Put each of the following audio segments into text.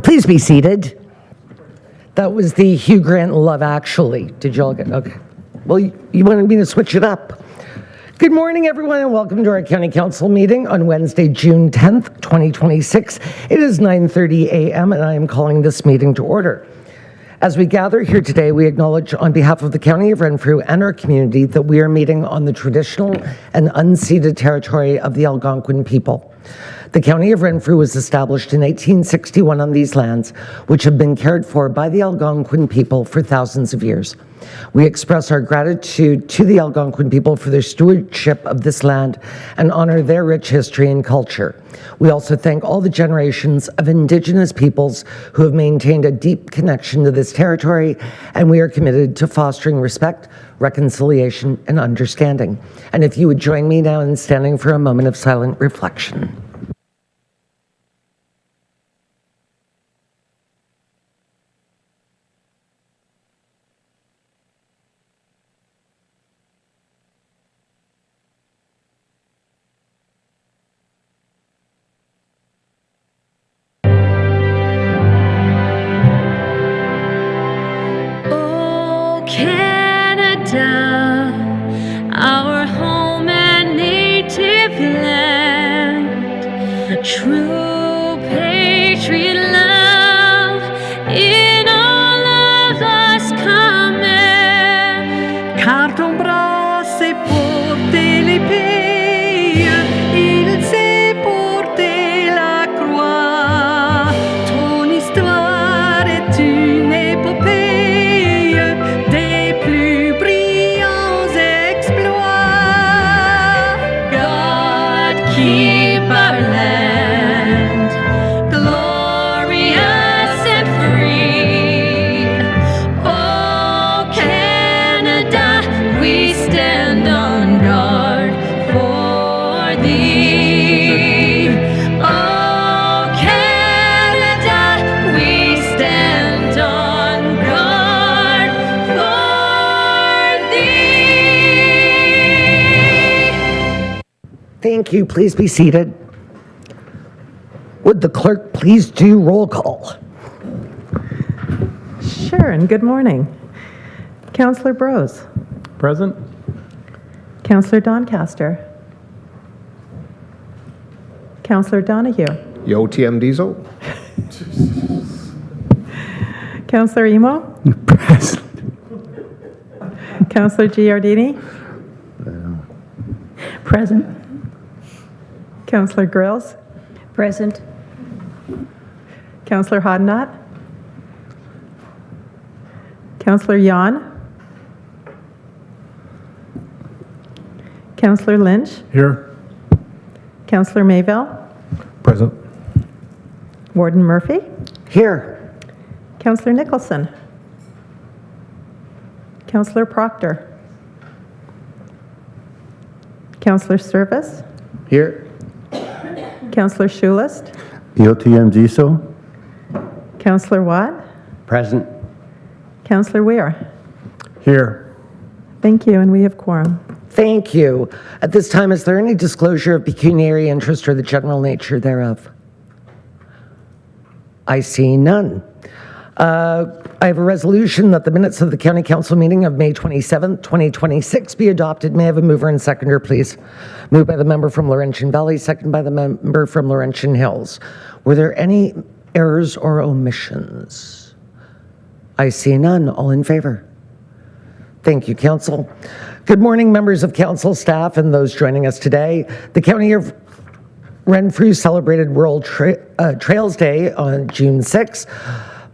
Please be seated. That was the Hugh Grant Love Actually. Did you all get, okay. Well, you wanted me to switch it up. Good morning, everyone, and welcome to our County Council meeting on Wednesday, June 10th, 2026. It is 9:30 a.m., and I am calling this meeting to order. As we gather here today, we acknowledge on behalf of the County of Renfrew and our community that we are meeting on the traditional and unceded territory of the Algonquin people. The County of Renfrew was established in 1861 on these lands, which have been cared for by the Algonquin people for thousands of years. We express our gratitude to the Algonquin people for their stewardship of this land and honor their rich history and culture. We also thank all the generations of Indigenous peoples who have maintained a deep connection to this territory, and we are committed to fostering respect, reconciliation, and understanding. And if you would join me now in standing for a moment of silent reflection. Our home and native land, true patriot love in all of us common. Car ton bras s'est porté l'épée, il s'est porté la croix. Ton histoire est une épopée des plus brillants exploits. God keep our land glorious and free. Oh Canada, we stand on guard for thee. Oh Canada, we stand on guard for thee. Thank you. Please be seated. Would the clerk please do roll call? Sure, and good morning. Councillor Brose. Present. Councillor Doncaster. Councillor Donahue. Yo, TM Diesel. Councillor Emo. Present. Councillor Giardini. Present. Councillor Grills. Present. Councillor Hodnott. Councillor Yon. Councillor Lynch. Here. Councillor Mayville. Present. Warden Murphy. Here. Councillor Nicholson. Councillor Proctor. Councillor Service. Here. Councillor Schulist. Yo, TM Diesel. Councillor Watt. Present. Councillor Weir. Here. Thank you, and we have quorum. Thank you. At this time, is there any disclosure of pecuniary interest or the general nature thereof? I see none. I have a resolution that the minutes of the County Council meeting of May 27th, 2026 be adopted. May I have a mover and seconder, please? Moved by the member from Laurentian Valley, second by the member from Laurentian Hills. Were there any errors or omissions? I see none. All in favor? Thank you, Council. Good morning, members of Council, staff, and those joining us today. The County of Renfrew celebrated World Trails Day on June 6th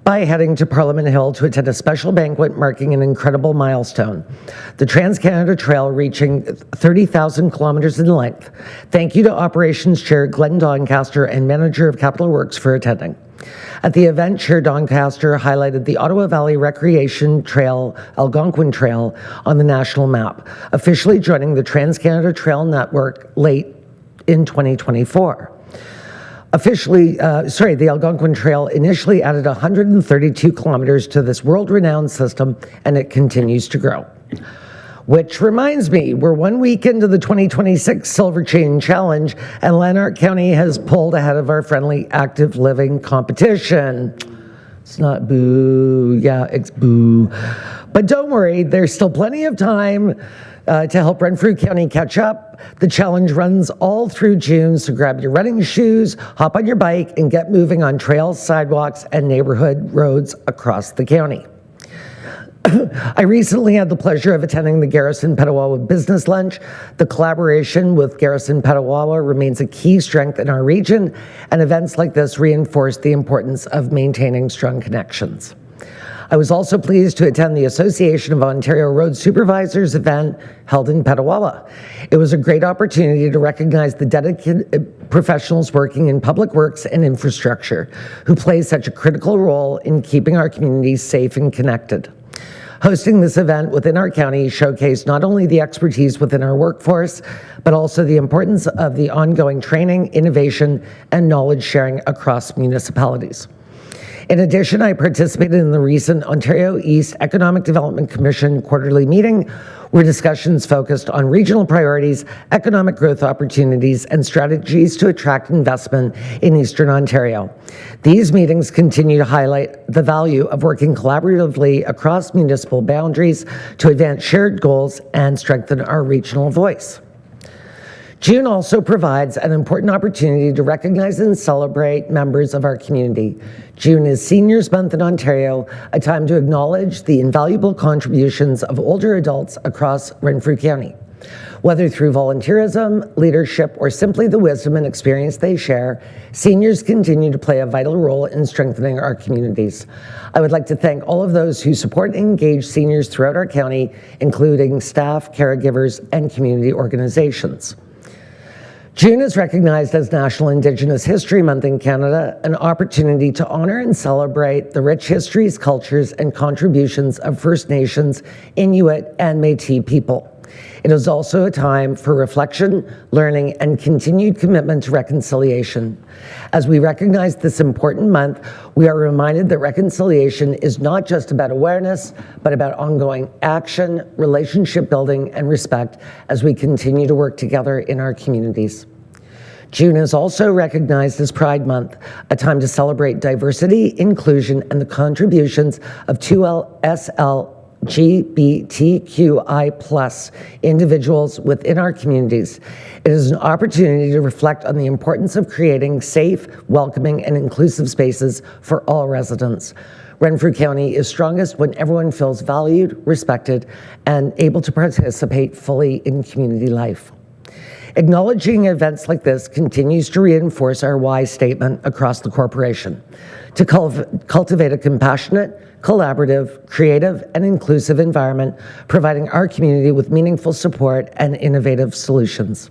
by heading to Parliament Hill to attend a special banquet marking an incredible milestone, the Trans-Canada Trail reaching 30,000 kilometers in length. Thank you to Operations Chair Glenn Doncaster and Manager of Capital Works for attending. At the event, Chair Doncaster highlighted the Ottawa Valley Recreation Trail, Algonquin Trail, on the national map, officially joining the Trans-Canada Trail Network late in 2024. The Algonquin Trail initially added 132 kilometers to this world-renowned system, and it continues to grow. Which reminds me, we're 1 week into the 2026 Silver Chain Challenge, and Lanark County has pulled ahead of our friendly active living competition. It's not boo, yeah, it's boo. But don't worry, there's still plenty of time to help Renfrew County catch up. The challenge runs all through June, so grab your running shoes, hop on your bike, and get moving on trails, sidewalks, and neighborhood roads across the county. I recently had the pleasure of attending the Garrison Petawawa Business Lunch. The collaboration with Garrison Petawawa remains a key strength in our region, and events like this reinforce the importance of maintaining strong connections. I was also pleased to attend the Association of Ontario Road Supervisors event held in Petawawa. It was a great opportunity to recognize the dedicated professionals working in public works and infrastructure who play such a critical role in keeping our communities safe and connected. Hosting this event within our county showcased not only the expertise within our workforce, but also the importance of the ongoing training, innovation, and knowledge sharing across municipalities. In addition, I participated in the recent Ontario East Economic Development Commission quarterly meeting, where discussions focused on regional priorities, economic growth opportunities, and strategies to attract investment in Eastern Ontario. These meetings continue to highlight the value of working collaboratively across municipal boundaries to advance shared goals and strengthen our regional voice. June also provides an important opportunity to recognize and celebrate members of our community. June is Seniors Month in Ontario, a time to acknowledge the invaluable contributions of older adults across Renfrew County. Whether through volunteerism, leadership, or simply the wisdom and experience they share, seniors continue to play a vital role in strengthening our communities. I would like to thank all of those who support and engage seniors throughout our county, including staff, caregivers, and community organizations. June is recognized as National Indigenous History Month in Canada, an opportunity to honor and celebrate the rich histories, cultures, and contributions of First Nations, Inuit, and Métis people. It is also a time for reflection, learning, and continued commitment to reconciliation. As we recognize this important month, we are reminded that reconciliation is not just about awareness, but about ongoing action, relationship building, and respect as we continue to work together in our communities. June is also recognized as Pride Month, a time to celebrate diversity, inclusion, and the contributions of 2SL LGBTQI+ individuals within our communities. It is an opportunity to reflect on the importance of creating safe, welcoming, and inclusive spaces for all residents. Renfrew County is strongest when everyone feels valued, respected, and able to participate fully in community life. Acknowledging events like this continues to reinforce our why statement across the corporation, to cultivate a compassionate, collaborative, creative, and inclusive environment, providing our community with meaningful support and innovative solutions.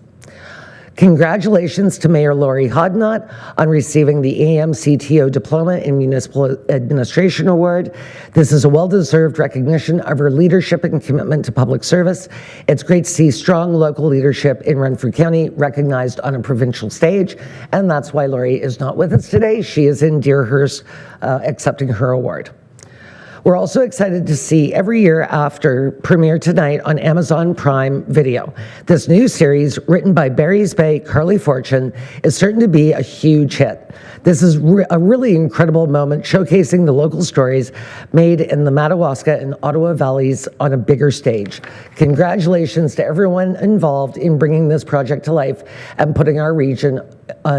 Congratulations to Mayor Laurie Hodnott on receiving the AMCTO Diploma in Municipal Administration Award. This is a well-deserved recognition of her leadership and commitment to public service. It's great to see strong local leadership in Renfrew County recognized on a provincial stage, and that's why Laurie is not with us today. She is in Deerhurst accepting her award. We're also excited to see every year after premiere tonight on Amazon Prime Video. This new series, written by Barry's Bay Carly Fortune, is certain to be a huge hit. This is a really incredible moment showcasing the local stories made in the Madawaska and Ottawa Valleys on a bigger stage. Congratulations to everyone involved in bringing this project to life and putting our region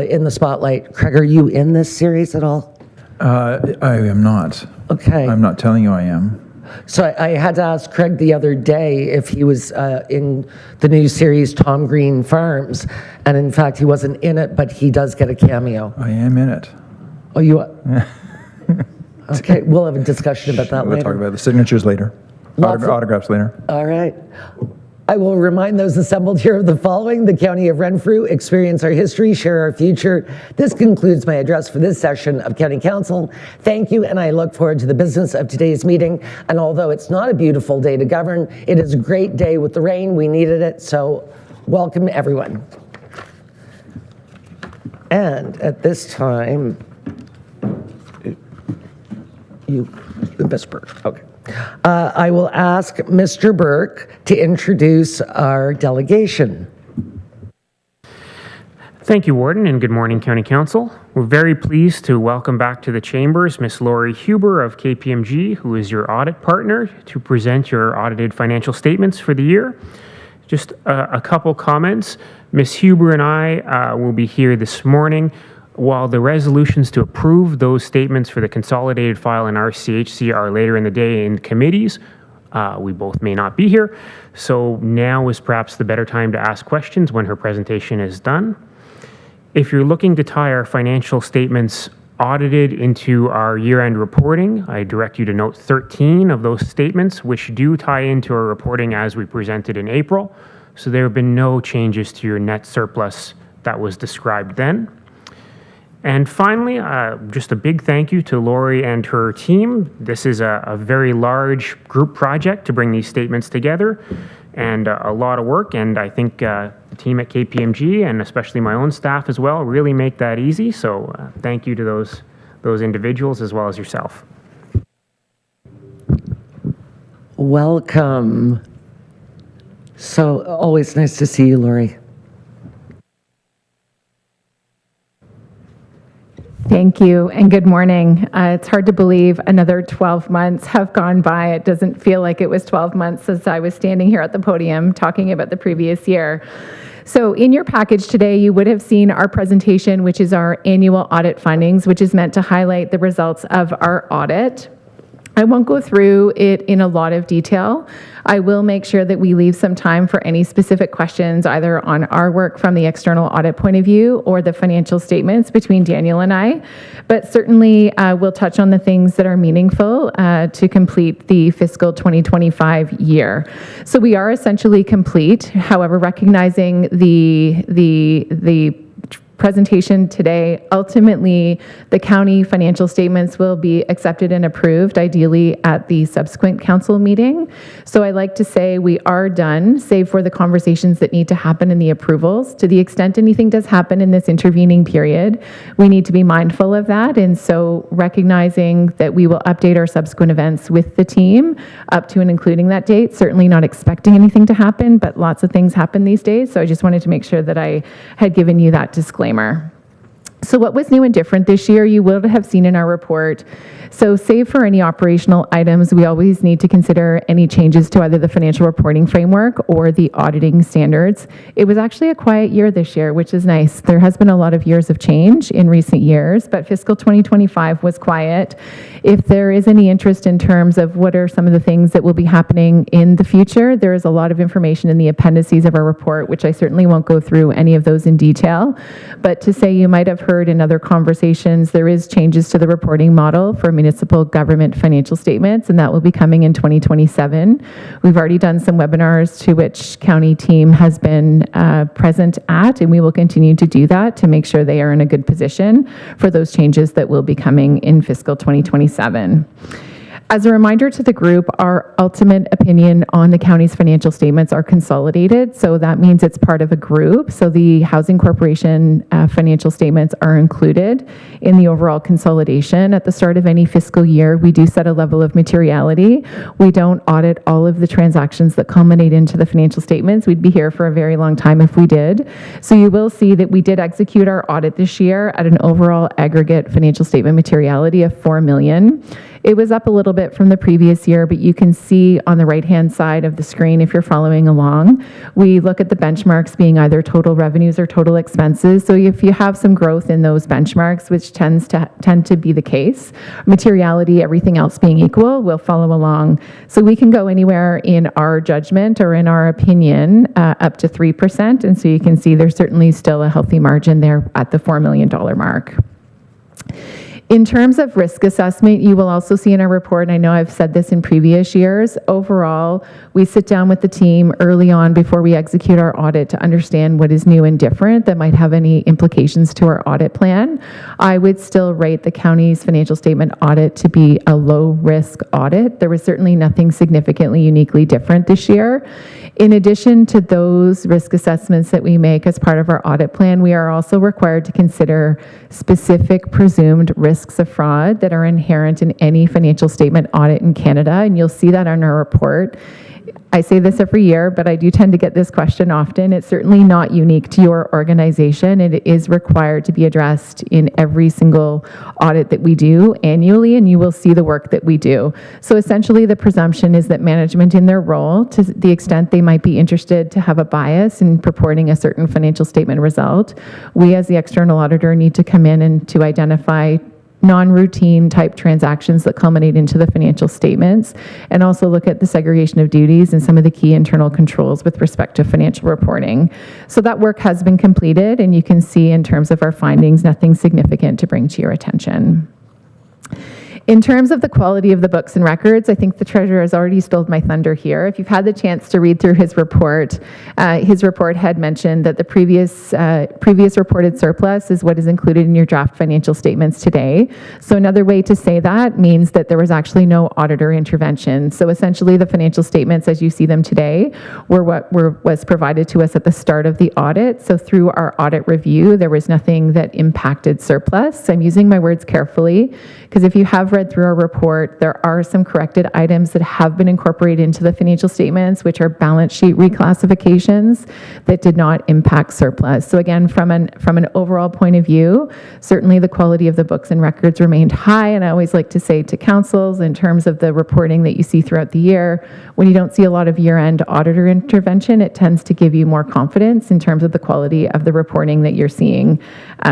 in the spotlight. Craig, are you in this series at all? I am not. Okay. I'm not telling you I am. So I had to ask Craig the other day if he was in the new series Tom Green Farms, and in fact he wasn't in it, but he does get a cameo. I am in it. Oh, you are? Okay, we'll have a discussion about that We'll later. talk about the signatures later. Lots of- Autographs later. All right. I will remind those assembled here of the following: the County of Renfrew, experience our history, share our future. This concludes my address for this session of County Council. Thank you, and I look forward to the business of today's meeting. And although it's not a beautiful day to govern, it is a great day with the rain. We needed it, so welcome everyone. And at this time, you whisper. Okay. I will ask Mr. Burke to introduce our delegation. Thank you, Warden, and good morning, County Council. We're very pleased to welcome back to the Chambers Ms. Lori Huber of KPMG, who is your audit partner, to present your audited financial statements for the year. Just a couple comments. Ms. Huber and I will be here this morning. While the resolutions to approve those statements for the consolidated file in RCHC are later in the day in committees, we both may not be here. So now is perhaps the better time to ask questions when her presentation is done. If you're looking to tie our financial statements audited into our year-end reporting, I direct you to note 13 of those statements, which do tie into our reporting as we presented in April. So there have been no changes to your net surplus that was described then. And finally, just a big thank you to Lori and her team. This is a very large group project to bring these statements together, and a lot of work. And I think the team at KPMG, and especially my own staff as well, really make that easy. So thank you to those individuals as well as yourself. Welcome. So always nice to see you, Lori. Thank you, and good morning. It's hard to believe another 12 months have gone by. It doesn't feel like it was 12 months since I was standing here at the podium talking about the previous year. So in your package today, you would have seen our presentation, which is our annual audit findings, which is meant to highlight the results of our audit. I won't go through it in a lot of detail. I will make sure that we leave some time for any specific questions, either on our work from the external audit point of view or the financial statements between Daniel and I. But certainly we'll touch on the things that are meaningful to complete the fiscal 2025 year. So we are essentially complete. However, recognizing the presentation today, ultimately the county financial statements will be accepted and approved, ideally at the subsequent council meeting. So I like to say we are done, save for the conversations that need to happen in the approvals. To the extent anything does happen in this intervening period, we need to be mindful of that. And so recognizing that we will update our subsequent events with the team up to and including that date, certainly not expecting anything to happen, but lots of things happen these days. So I just wanted to make sure that I had given you that disclaimer. So what was new and different this year, you will have seen in our report. So save for any operational items, we always need to consider any changes to either the financial reporting framework or the auditing standards. It was actually a quiet year this year, which is nice. There has been a lot of years of change in recent years, but fiscal 2025 was quiet. If there is any interest in terms of what are some of the things that will be happening in the future, there is a lot of information in the appendices of our report, which I certainly won't go through any of those in detail. But to say you might have heard in other conversations, there is changes to the reporting model for municipal government financial statements, and that will be coming in 2027. We've already done some webinars to which county team has been present at, and we will continue to do that to make sure they are in a good position for those changes that will be coming in fiscal 2027. As a reminder to the group, our ultimate opinion on the county's financial statements are consolidated, so that means it's part of a group. So the Housing Corporation financial statements are included in the overall consolidation. At the start of any fiscal year, we do set a level of materiality. We don't audit all of the transactions that culminate into the financial statements. We'd be here for a very long time if we did. So you will see that we did execute our audit this year at an overall aggregate financial statement materiality of $4 million. It was up a little bit from the previous year, but you can see on the right-hand side of the screen, if you're following along, we look at the benchmarks being either total revenues or total expenses. So if you have some growth in those benchmarks, which tend to be the case, materiality, everything else being equal, will follow along. So we can go anywhere in our judgment or in our opinion up to 3%. And so you can see there's certainly still a healthy margin there at the $4 million mark. In terms of risk assessment, you will also see in our report, and I know I've said this in previous years, overall, we sit down with the team early on before we execute our audit to understand what is new and different that might have any implications to our audit plan. I would still rate the county's financial statement audit to be a low-risk audit. There was certainly nothing significantly uniquely different this year. In addition to those risk assessments that we make as part of our audit plan, we are also required to consider specific presumed risk risks of fraud that are inherent in any financial statement audit in Canada, and you'll see that on our report. I say this every year, but I do tend to get this question often. It's certainly not unique to your organization. It is required to be addressed in every single audit that we do annually, and you will see the work that we do. So essentially, the presumption is that management in their role, to the extent they might be interested to have a bias in purporting a certain financial statement result, we as the external auditor need to come in and to identify non-routine type transactions that culminate into the financial statements, and also look at the segregation of duties and some of the key internal controls with respect to financial reporting. So that work has been completed, and you can see in terms of our findings, nothing significant to bring to your attention. In terms of the quality of the books and records, I think the treasurer has already stole my thunder here. If you've had the chance to read through his report had mentioned that the previous reported surplus is what is included in your draft financial statements today. So another way to say that means that there was actually no auditor intervention. So essentially the financial statements as you see them today were what was provided to us at the start of the audit. So through our audit review, there was nothing that impacted surplus. I'm using my words carefully, because if you have read through our report, there are some corrected items that have been incorporated into the financial statements, which are balance sheet reclassifications that did not impact surplus. So again, from an overall point of view, certainly the quality of the books and records remained high. And I always like to say to councils, in terms of the reporting that you see throughout the year, when you don't see a lot of year-end auditor intervention, it tends to give you more confidence in terms of the quality of the reporting that you're seeing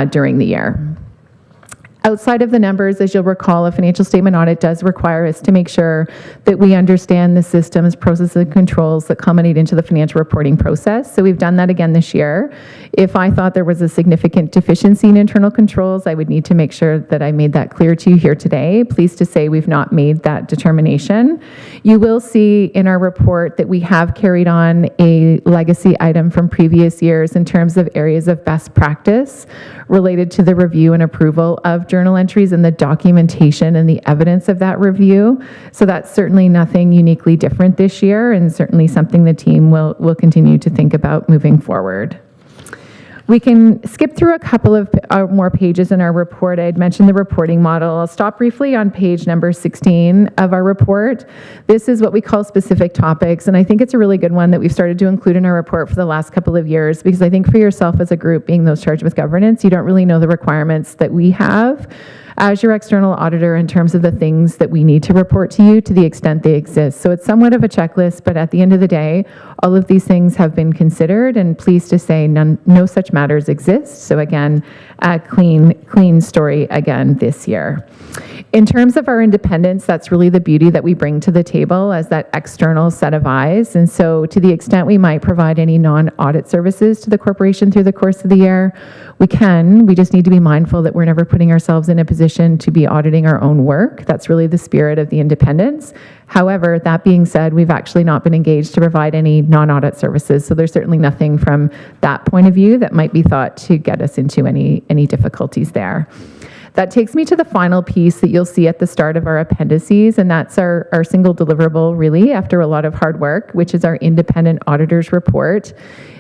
during the year. Outside of the numbers, as you'll recall, a financial statement audit does require us to make sure that we understand the systems, processes, and controls that culminate into the financial reporting process. So we've done that again this year. If I thought there was a significant deficiency in internal controls, I would need to make sure that I made that clear to you here today. Pleased to say we've not made that determination. You will see in our report that we have carried on a legacy item from previous years in terms of areas of best practice related to the review and approval of journal entries and the documentation and the evidence of that review. So that's certainly nothing uniquely different this year, and certainly something the team will continue to think about moving forward. We can skip through a couple of more pages in our report. I had mentioned the reporting model. I'll stop briefly on page number 16 of our report. This is what we call specific topics, and I think it's a really good one that we've started to include in our report for the last couple of years, because I think for yourself as a group, being those charged with governance, you don't really know the requirements that we have as your external auditor in terms of the things that we need to report to you to the extent they exist. So it's somewhat of a checklist, but at the end of the day, all of these things have been considered, and pleased to say no such matters exist. So again, a clean story again this year. In terms of our independence, that's really the beauty that we bring to the table as that external set of eyes. And so to the extent we might provide any non-audit services to the corporation through the course of the year, we can. We just need to be mindful that we're never putting ourselves in a position to be auditing our own work. That's really the spirit of the independence. However, that being said, we've actually not been engaged to provide any non-audit services. So there's certainly nothing from that point of view that might be thought to get us into any difficulties there. That takes me to the final piece that you'll see at the start of our appendices, and that's our single deliverable, really, after a lot of hard work, which is our independent auditor's report.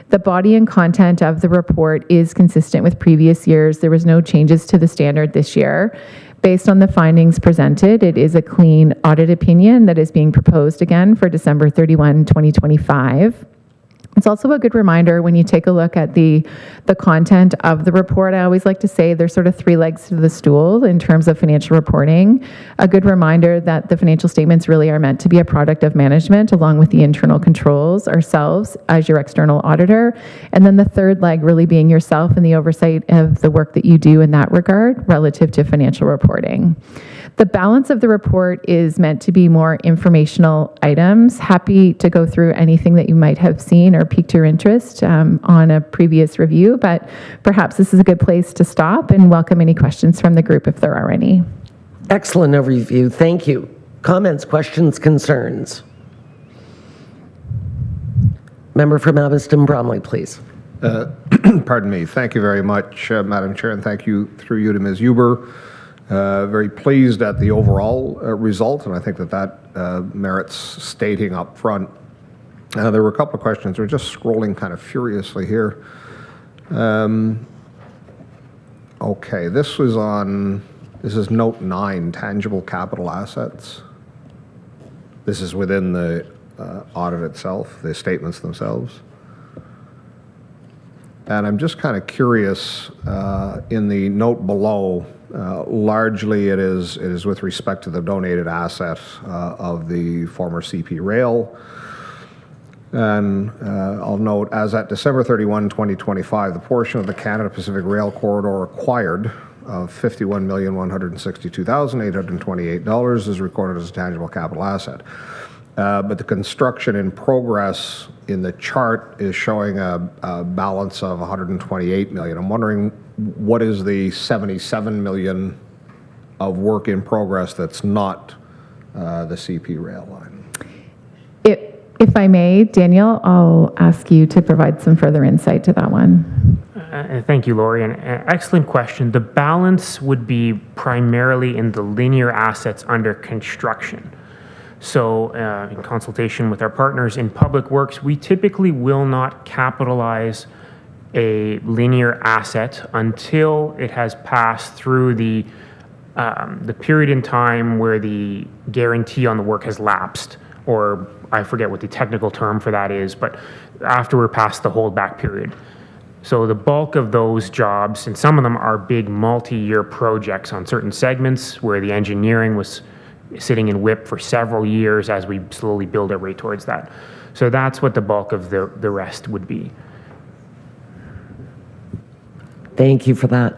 The body and content of the report is consistent with previous years. There was no changes to the standard this year. Based on the findings presented, it is a clean audit opinion that is being proposed again for December 31, 2025. It's also a good reminder when you take a look at the content of the report. I always like to say there's sort of three legs to the stool in terms of financial reporting. A good reminder that the financial statements really are meant to be a product of management along with the internal controls ourselves as your external auditor. And then the third leg really being yourself and the oversight of the work that you do in that regard relative to financial reporting. The balance of the report is meant to be more informational items. Happy to go through anything that you might have seen or piqued your interest on a previous review, but perhaps this is a good place to stop and welcome any questions from the group if there are any. Excellent overview. Thank you. Comments, questions, concerns? Member from Abbotston Bromley, please. Pardon me. Thank you very much, Madam Chair, and thank you through you to Ms. Huber. Very pleased at the overall result, and I think that merits stating up front. There were a couple of questions. We're just scrolling kind of furiously here. Okay, this was on This is note 9, tangible capital assets. This is within the audit itself, the statements themselves. And I'm just kind of curious, in the note below, largely it is with respect to the donated asset of the former CP Rail. And I'll note, as at December 31, 2025, the portion of the Canada Pacific Rail Corridor acquired of $51,162,828 is recorded as a tangible capital asset. But the construction in progress in the chart is showing a balance of $128 million. I'm wondering, what is the $77 million of work in progress that's not the CP rail line? If I may, Daniel, I'll ask you to provide some further insight to that one. Thank you, Lori. An excellent question. The balance would be primarily in the linear assets under construction. So in consultation with our partners in Public Works, we typically will not capitalize a linear asset until it has passed through the period in time where the guarantee on the work has lapsed, or I forget what the technical term for that is, but after we're past the holdback period. So the bulk of those jobs, and some of them are big multi-year projects on certain segments where the engineering was sitting in WIP for several years as we slowly build our way towards that. So that's what the bulk of the rest would be. Thank you for that.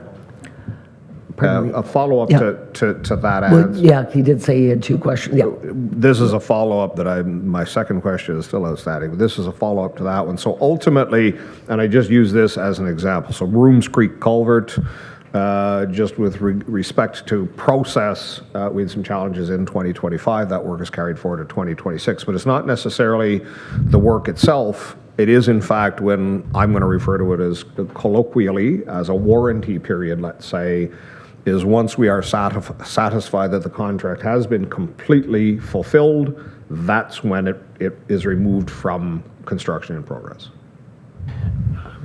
A follow-up Yeah. to that Well, answer. yeah, he did say he had two questions. Yeah. This is a follow-up that my second question is still outstanding, but this is a follow-up to that one. So ultimately, and I just use this as an example, so Rooms Creek Culvert, just with respect to process, we had some challenges in 2025. That work is carried forward to 2026, but it's not necessarily the work itself. It is, in fact, when I'm going to refer to it as colloquially as a warranty period, let's say, is once we are satisfied that the contract has been completely fulfilled, that's when it is removed from construction in progress.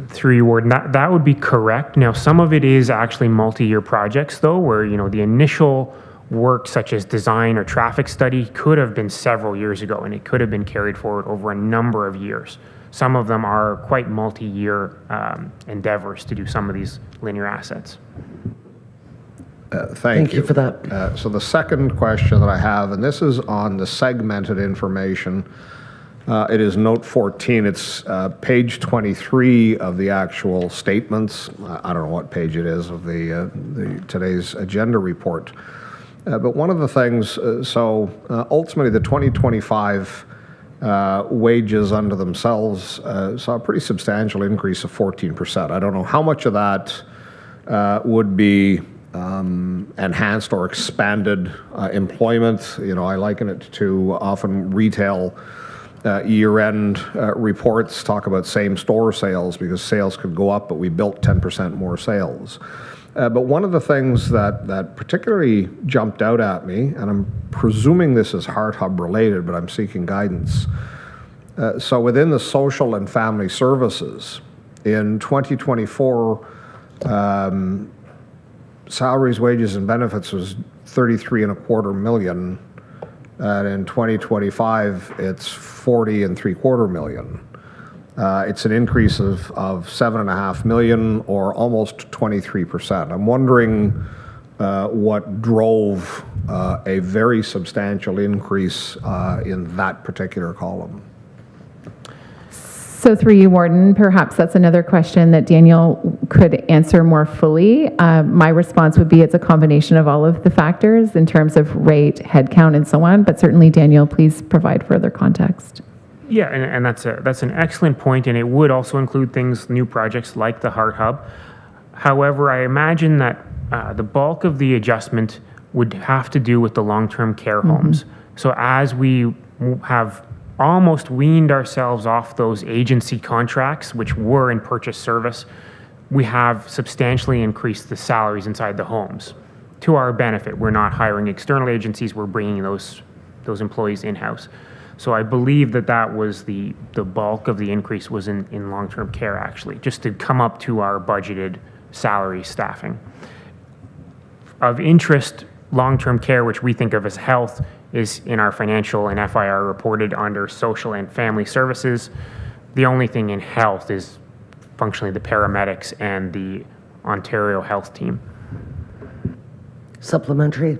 Through you, Warden, that would be correct. Now, some of it is actually multi-year projects, though, where the initial work, such as design or traffic study, could have been several years ago, and it could have been carried forward over a number of years. Some of them are quite multi-year endeavors to do some of these linear assets. Thank you for that. So the second question that I have, and this is on the segmented information, it is note 14. It's page 23 of the actual statements. I don't know what page it is of the today's agenda report. But one of the things, ultimately the 2025 wages under themselves saw a pretty substantial increase of 14%. I don't know how much of that would be enhanced or expanded employment. I liken it to often retail year-end reports talk about same-store sales because sales could go up, but we built 10% more sales. But one of the things that particularly jumped out at me, and I'm presuming this is Heart Hub related, but I'm seeking guidance. So within the social and family services, in 2024, salaries, wages, and benefits was $33.25 million, and in 2025, it's $40.75 million. It's an increase of $7.5 million, or almost 23%. I'm wondering what drove a very substantial increase in that particular column. So through you, Warden, perhaps that's another question that Daniel could answer more fully. My response would be it's a combination of all of the factors in terms of rate, headcount, and so on, but certainly, Daniel, please provide further context. Yeah, and that's an excellent point, and it would also include new projects like the Heart Hub. However, I imagine that the bulk of the adjustment would have to do with the long-term care homes. So as we have almost weaned ourselves off those agency contracts, which were in purchase service, we have substantially increased the salaries inside the homes to our benefit. We're not hiring external agencies, we're bringing those employees in-house. So I believe that was the bulk of the increase was in long-term care, actually, just to come up to our budgeted salary staffing. Of interest, long-term care, which we think of as health, is in our financial and FIR reported under social and family services. The only thing in health is functionally the paramedics and the Ontario Health Team. Supplementary?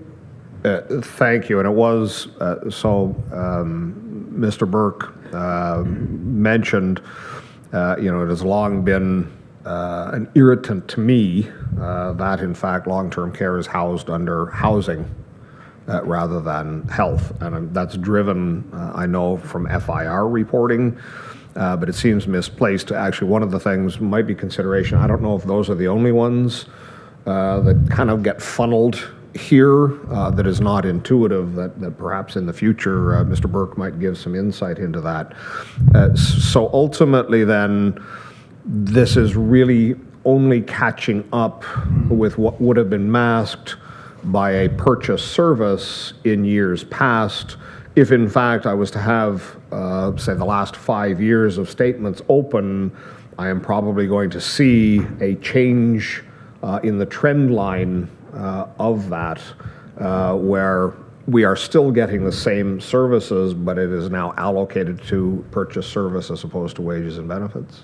Thank you. And it was, Mr. Burke mentioned, it has long been an irritant to me that, in fact, long-term care is housed under housing rather than health. And that's driven, I know, from FIR reporting, but it seems misplaced. Actually, one of the things might be consideration. I don't know if those are the only ones that kind of get funneled here that is not intuitive, that perhaps in the future Mr. Burke might give some insight into that. So ultimately then, this is really only catching up with what would have been masked by a purchase service in years past. If in fact I was to have, say, the last 5 years of statements open, I am probably going to see a change in the trend line of that, where we are still getting the same services, but it is now allocated to purchase service as opposed to wages and benefits.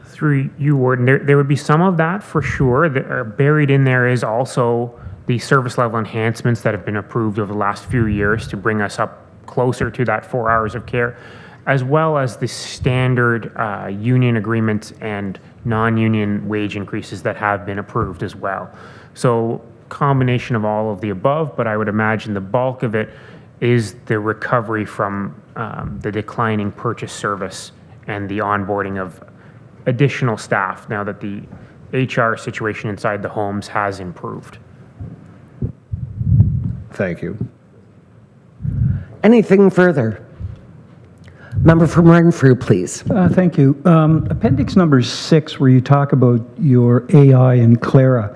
Through you, Warden, there would be some of that for sure. Buried in there is also the service level enhancements that have been approved over the last few years to bring us up closer to that 4 hours of care, as well as the standard union agreements and non-union wage increases that have been approved as well. So combination of all of the above, but I would imagine the bulk of it is the recovery from the declining purchase service and the onboarding of additional staff now that the HR situation inside the homes has improved. Thank you. Anything further? Member from Renfrew, please. Thank you. Appendix number 6, where you talk about your AI and Clara.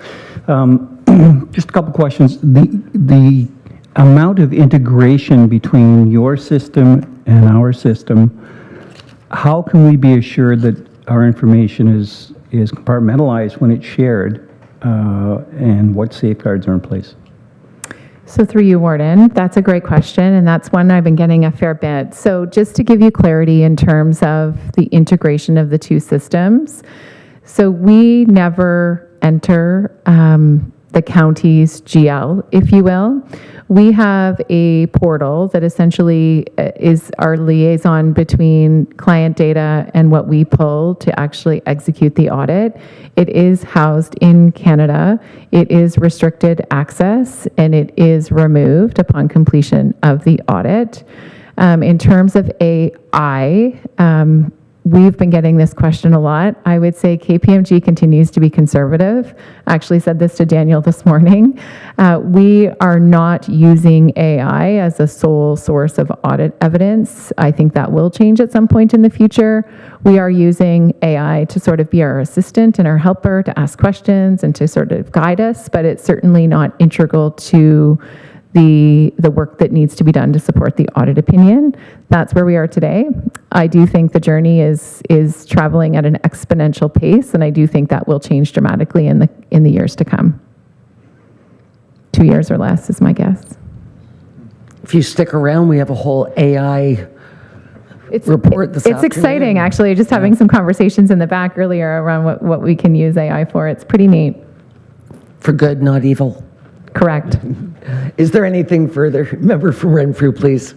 Just a couple questions. The amount of integration between your system and our system, how can we be assured that our information is compartmentalized when it's shared, and what safeguards are in place? So through you, Warden, that's a great question, and that's one I've been getting a fair bit. So just to give you clarity in terms of the integration of the two systems, so we never enter the county's GL, if you will. We have a portal that essentially is our liaison between client data and what we pull to actually execute the audit. It is housed in Canada. It is restricted access, and it is removed upon completion of the audit. In terms of AI, we've been getting this question a lot. I would say KPMG continues to be conservative. I actually said this to Daniel this morning. We are not using AI as a sole source of audit evidence. I think that will change at some point in the future. We are using AI to sort of be our assistant and our helper to ask questions and to sort of guide us, but it's certainly not integral to the work that needs to be done to support the audit opinion. That's where we are today. I do think the journey is traveling at an exponential pace, and I do think that will change dramatically in the years to come. 2 years or less is my guess. If you stick around, we have a whole AI report this It's afternoon. exciting, actually. Just having some conversations in the back earlier around what we can use AI for. It's pretty neat. For good, not evil. Correct. Is there anything further? Member from Renfrew, please.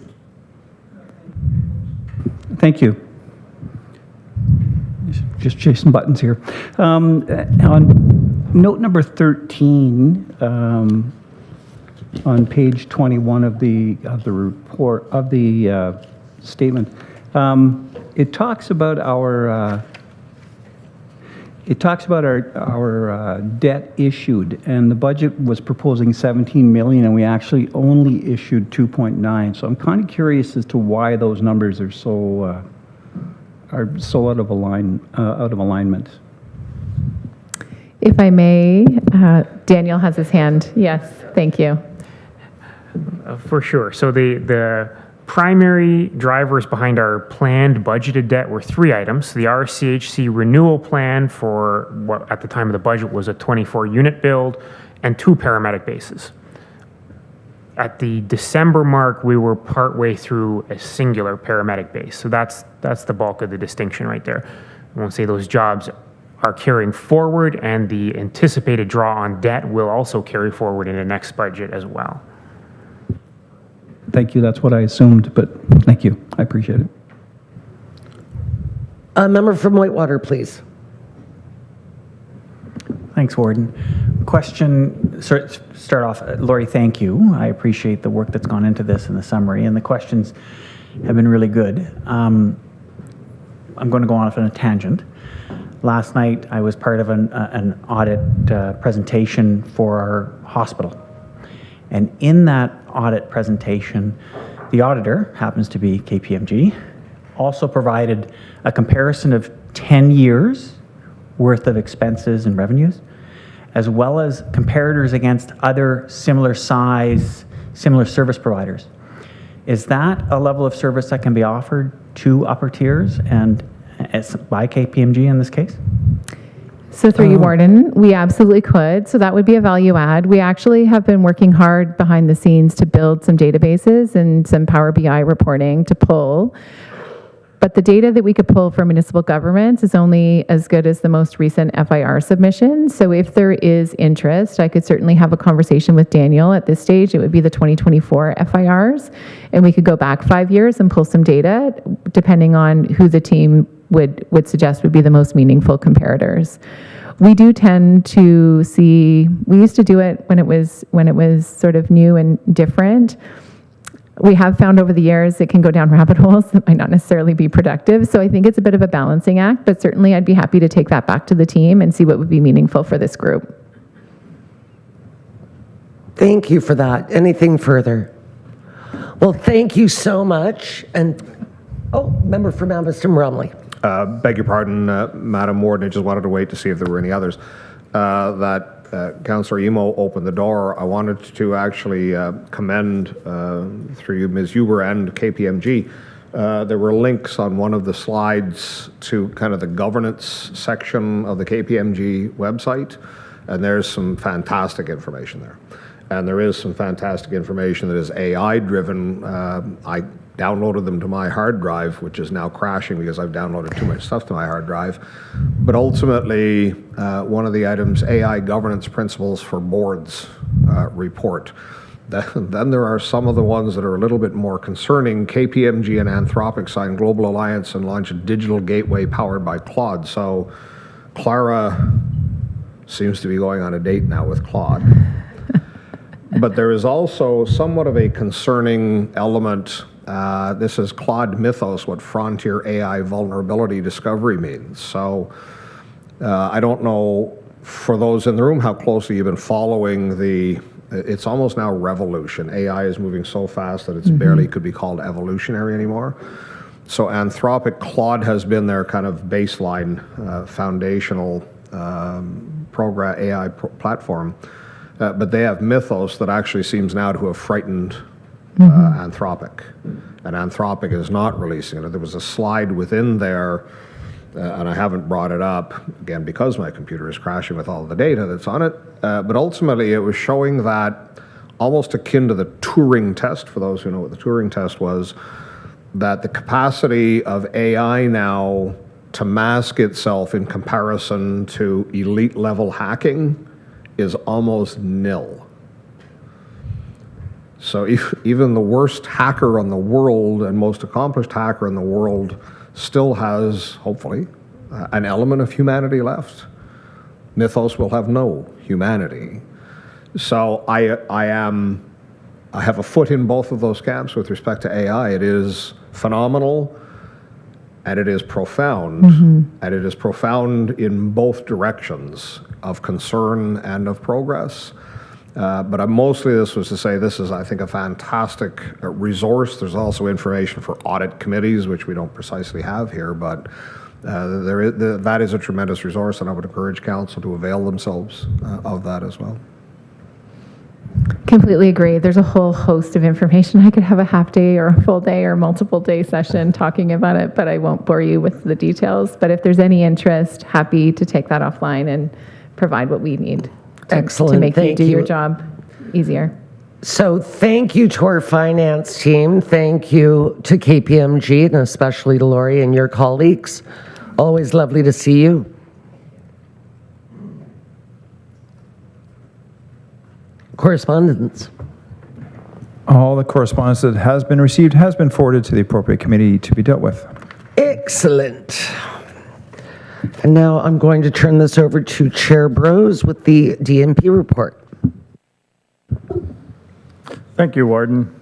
Thank you. Just chasing buttons here. On note number 13, on page 21 of the report of the statement, it talks about our debt issued, and the budget was proposing 17 million, and we actually only issued 2.9. So I'm kind of curious as to why those numbers are so out of alignment. If I may, Daniel has his hand. Yes, thank you. For sure. So the primary drivers behind our planned budgeted debt were three items. The RCHC renewal plan for what at the time of the budget was a 24-unit build and 2 paramedic bases. At the December mark, we were partway through a singular paramedic base. So that's the bulk of the distinction right there. I won't say those jobs are carrying forward, and the anticipated draw on debt will also carry forward in the next budget as well. Thank you, that's what I assumed, but thank you, I appreciate it. A member from Whitewater, please. Thanks, Warden. Question, start off, Lori, thank you. I appreciate the work that's gone into this in the summary, and the questions have been really good. I'm going to go off on a tangent. Last night, I was part of an audit presentation for our hospital. And in that audit presentation, the auditor, happens to be KPMG, also provided a comparison of 10 years worth of expenses and revenues, as well as comparators against other similar size, similar service providers. Is that a level of service that can be offered to upper tiers and by KPMG in this case? So through you, Warden, we absolutely could. So that would be a value add. We actually have been working hard behind the scenes to build some databases and some Power BI reporting to pull. But the data that we could pull from municipal governments is only as good as the most recent FIR submission. So if there is interest, I could certainly have a conversation with Daniel. At this stage, it would be the 2024 FIRs, and we could go back 5 years and pull some data, depending on who the team would suggest would be the most meaningful comparators. We do tend to see, we used to do it when it was sort of new and different. We have found over the years it can go down rabbit holes that might not necessarily be productive. So I think it's a bit of a balancing act, but certainly I'd be happy to take that back to the team and see what would be meaningful for this group. Thank you for that. Anything further? Well, thank you so much. And, member from Amherst Romley. Beg your pardon, Madam Warden, I just wanted to wait to see if there were any others. Councillor Emo opened the door. I wanted to actually commend, through you, Ms. Huber and KPMG. There were links on one of the slides to kind of the governance section of the KPMG website, and there's some fantastic information there. And there is some fantastic information that is AI-driven. I downloaded them to my hard drive, which is now crashing because I've downloaded too much stuff to my hard drive. But ultimately, one of the items, AI governance principles for boards report. Then there are some of the ones that are a little bit more concerning. KPMG and Anthropic signed Global Alliance and launched a digital gateway powered by Claude. So Clara seems to be going on a date now with Claude. But there is also somewhat of a concerning element. This is Claude Mythos, what frontier AI vulnerability discovery means. So I don't know, for those in the room, how closely you've been following it's almost now revolution. AI is moving so fast that it's barely could be called evolutionary anymore. So Anthropic, Claude has been their kind of baseline, foundational AI platform. But they have Mythos that actually seems now to have frightened Anthropic. And Anthropic is not releasing it. There was a slide within there, and I haven't brought it up, again, because my computer is crashing with all the data that's on it. But ultimately, it was showing that, almost akin to the Turing test, for those who know what the Turing test was, that the capacity of AI now to mask itself in comparison to elite-level hacking is almost nil. So even the worst hacker in the world and most accomplished hacker in the world still has, hopefully, an element of humanity left. Mythos will have no humanity. So I have a foot in both of those camps with respect to AI. It is phenomenal and it is profound. And it is profound in both directions of concern and of progress. But mostly this was to say this is, I think, a fantastic resource. There's also information for audit committees, which we don't precisely have here, but that is a tremendous resource, and I would encourage council to avail themselves of that as well. Completely agree. There's a whole host of information. I could have a half day or a full day or multiple day session talking about it, but I won't bore you with the details. But if there's any interest, happy to take that offline and provide what we need to Excellent. make you Thank do your you. job easier. So thank you to our finance team. Thank you to KPMG and especially to Lori and your colleagues. Always lovely to see you. Correspondence. All the correspondence that has been received has been forwarded to the appropriate committee to be dealt with. Excellent. And now I'm going to turn this over to Chair Bros with the DNP report. Thank you, Warden.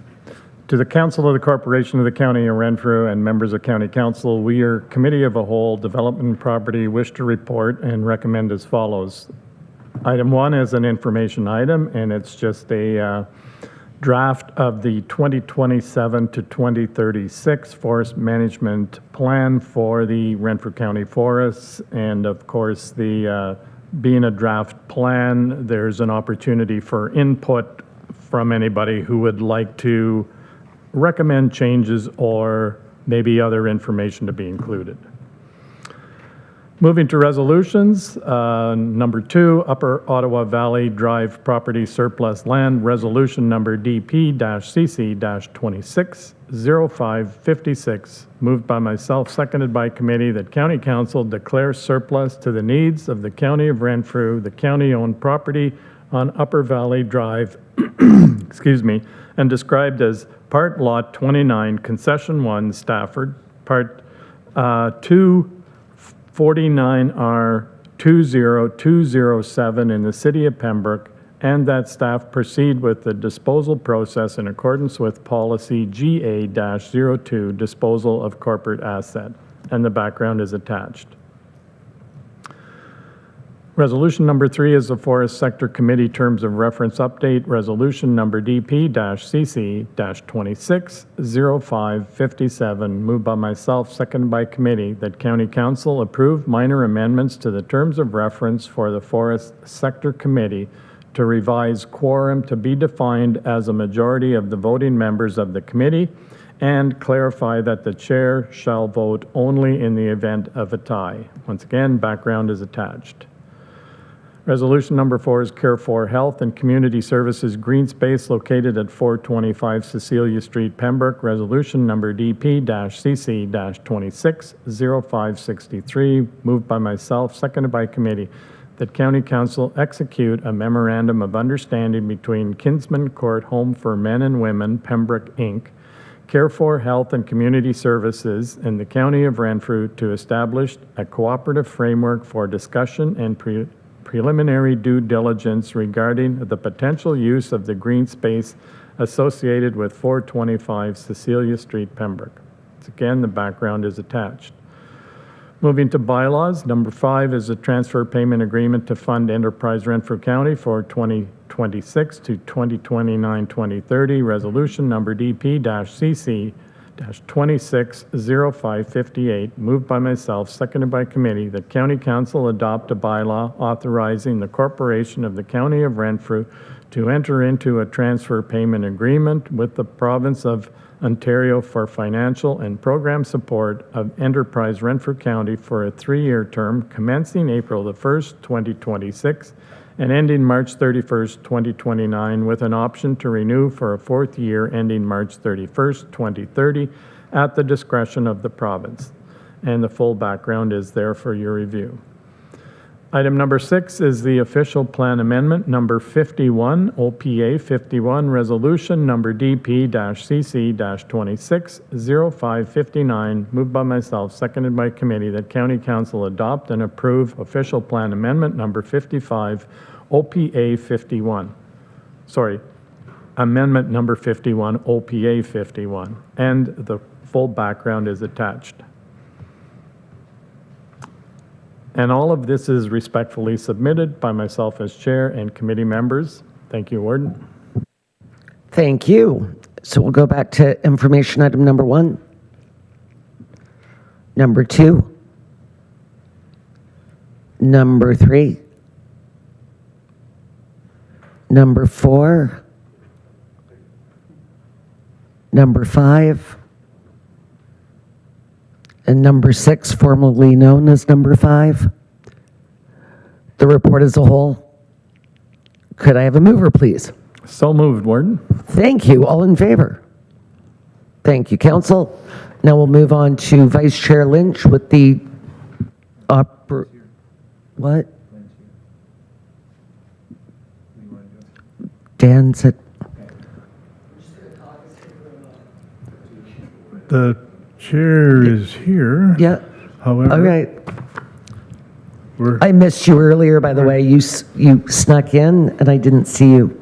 To the Council of the Corporation of the County of Renfrew and members of County Council, we are Committee of a Whole Development and Property wish to report and recommend as follows. Item 1 is an information item, and it's just a draft of the 2027 to 2036 Forest Management Plan for the Renfrew County Forests. And of course, being a draft plan, there's an opportunity for input from anybody who would like to recommend changes or maybe other information to be included. Moving to resolutions, number 2, Upper Ottawa Valley Drive Property Surplus Land, Resolution Number DP-CC-260556, moved by myself, seconded by committee, that County Council declares surplus to the needs of the County of Renfrew, the county-owned property on Upper Valley Drive, excuse me, and described as Part Lot 29, Concession 1, Stafford, Part 249R 20207 in the City of Pembroke, and that staff proceed with the disposal process in accordance with Policy GA-02, Disposal of Corporate Asset, and the background is attached. Resolution number 3 is the Forest Sector Committee Terms of Reference Update, Resolution number DP-CC-260557, moved by myself, seconded by committee, that County Council approve minor amendments to the Terms of Reference for the Forest Sector Committee to revise quorum to be defined as a majority of the voting members of the committee and clarify that the chair shall vote only in the event of a tie. Once again, background is attached. Resolution number 4 is Care for Health and Community Services Green Space located at 425 Cecilia Street, Pembroke. Resolution number DP-CC-260563, moved by myself, seconded by committee, that County Council execute a memorandum of understanding between Kinsman Court Home for Men and Women, Pembroke, Inc., Care for Health and Community Services, and the County of Renfrew to establish a cooperative framework for discussion and preliminary due diligence regarding the potential use of the green space associated with 425 Cecilia Street, Pembroke. Again, the background is attached. Moving to bylaws, number 5 is a transfer payment agreement to fund Enterprise Renfrew County for 2026 to 2029-2030, resolution number DP-CC-260558, moved by myself, seconded by committee, that County Council adopt a bylaw authorizing the Corporation of the County of Renfrew to enter into a transfer payment agreement with the Province of Ontario for financial and program support of Enterprise Renfrew County for a 3-year term commencing April the 1st, 2026 and ending March 31st, 2029, with an option to renew for a 4th year ending March 31st, 2030 at the discretion of the province. And the full background is there for your review. Item number 6 is the official plan amendment number 51, OPA 51, resolution number DP-CC-260559, moved by myself, seconded by committee, that County Council adopt and approve official plan amendment number 55, OPA 51. Sorry, amendment number 51, OPA 51, and the full background is attached. And all of this is respectfully submitted by myself as chair and committee members. Thank you, Warden. Thank you. So we'll go back to information item number 1, number 2, number 3, number 4, number 5, and number 6, formerly known as number 5. The report as a whole. Could I have a mover, please? So moved, Warden. Thank you. All in favor? Thank you, Council. Now we'll move on to Vice Chair Lynch with the what? Dan said. The chair is here. Yeah. However, All right. we're, I missed you earlier, by the way. You snuck in, and I didn't see you.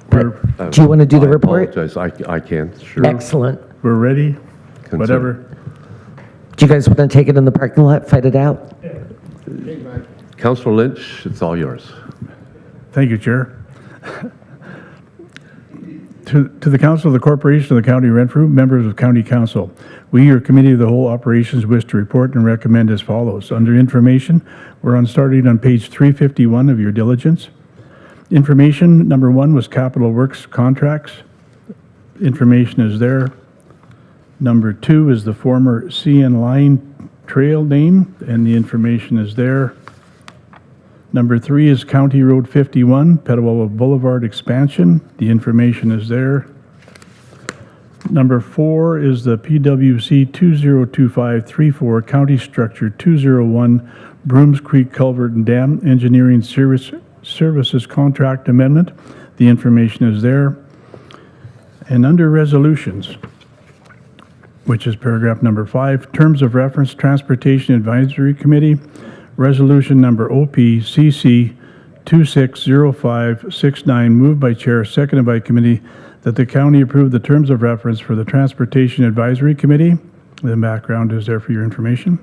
But do you want to do the report? I apologize. I can, sure. Excellent. we're ready. Consent. Whatever. Do you guys want to take it in the parking lot, fight it out? Councilor Lynch, it's all yours. Thank you, Chair. To the Council of the Corporation of the County of Renfrew, members of County Council, we, your Committee of the Whole Operations, wish to report and recommend as follows. Under Information, we're starting on page 351 of your diligence. Information number 1 was Capital Works contracts. Information is there. Number 2 is the former CN Line Trail name, and the information is there. Number 3 is County Road 51, Petawawa Boulevard expansion. The information is there. Number 4 is the PWC 202534 County Structure 201 Brooms Creek Culvert and Dam Engineering Services Contract Amendment. The information is there. And under resolutions, which is paragraph number 5, Terms of Reference Transportation Advisory Committee, Resolution number OPCC 260569, moved by Chair, seconded by Committee, that the county approve the terms of reference for the Transportation Advisory Committee. The background is there for your information.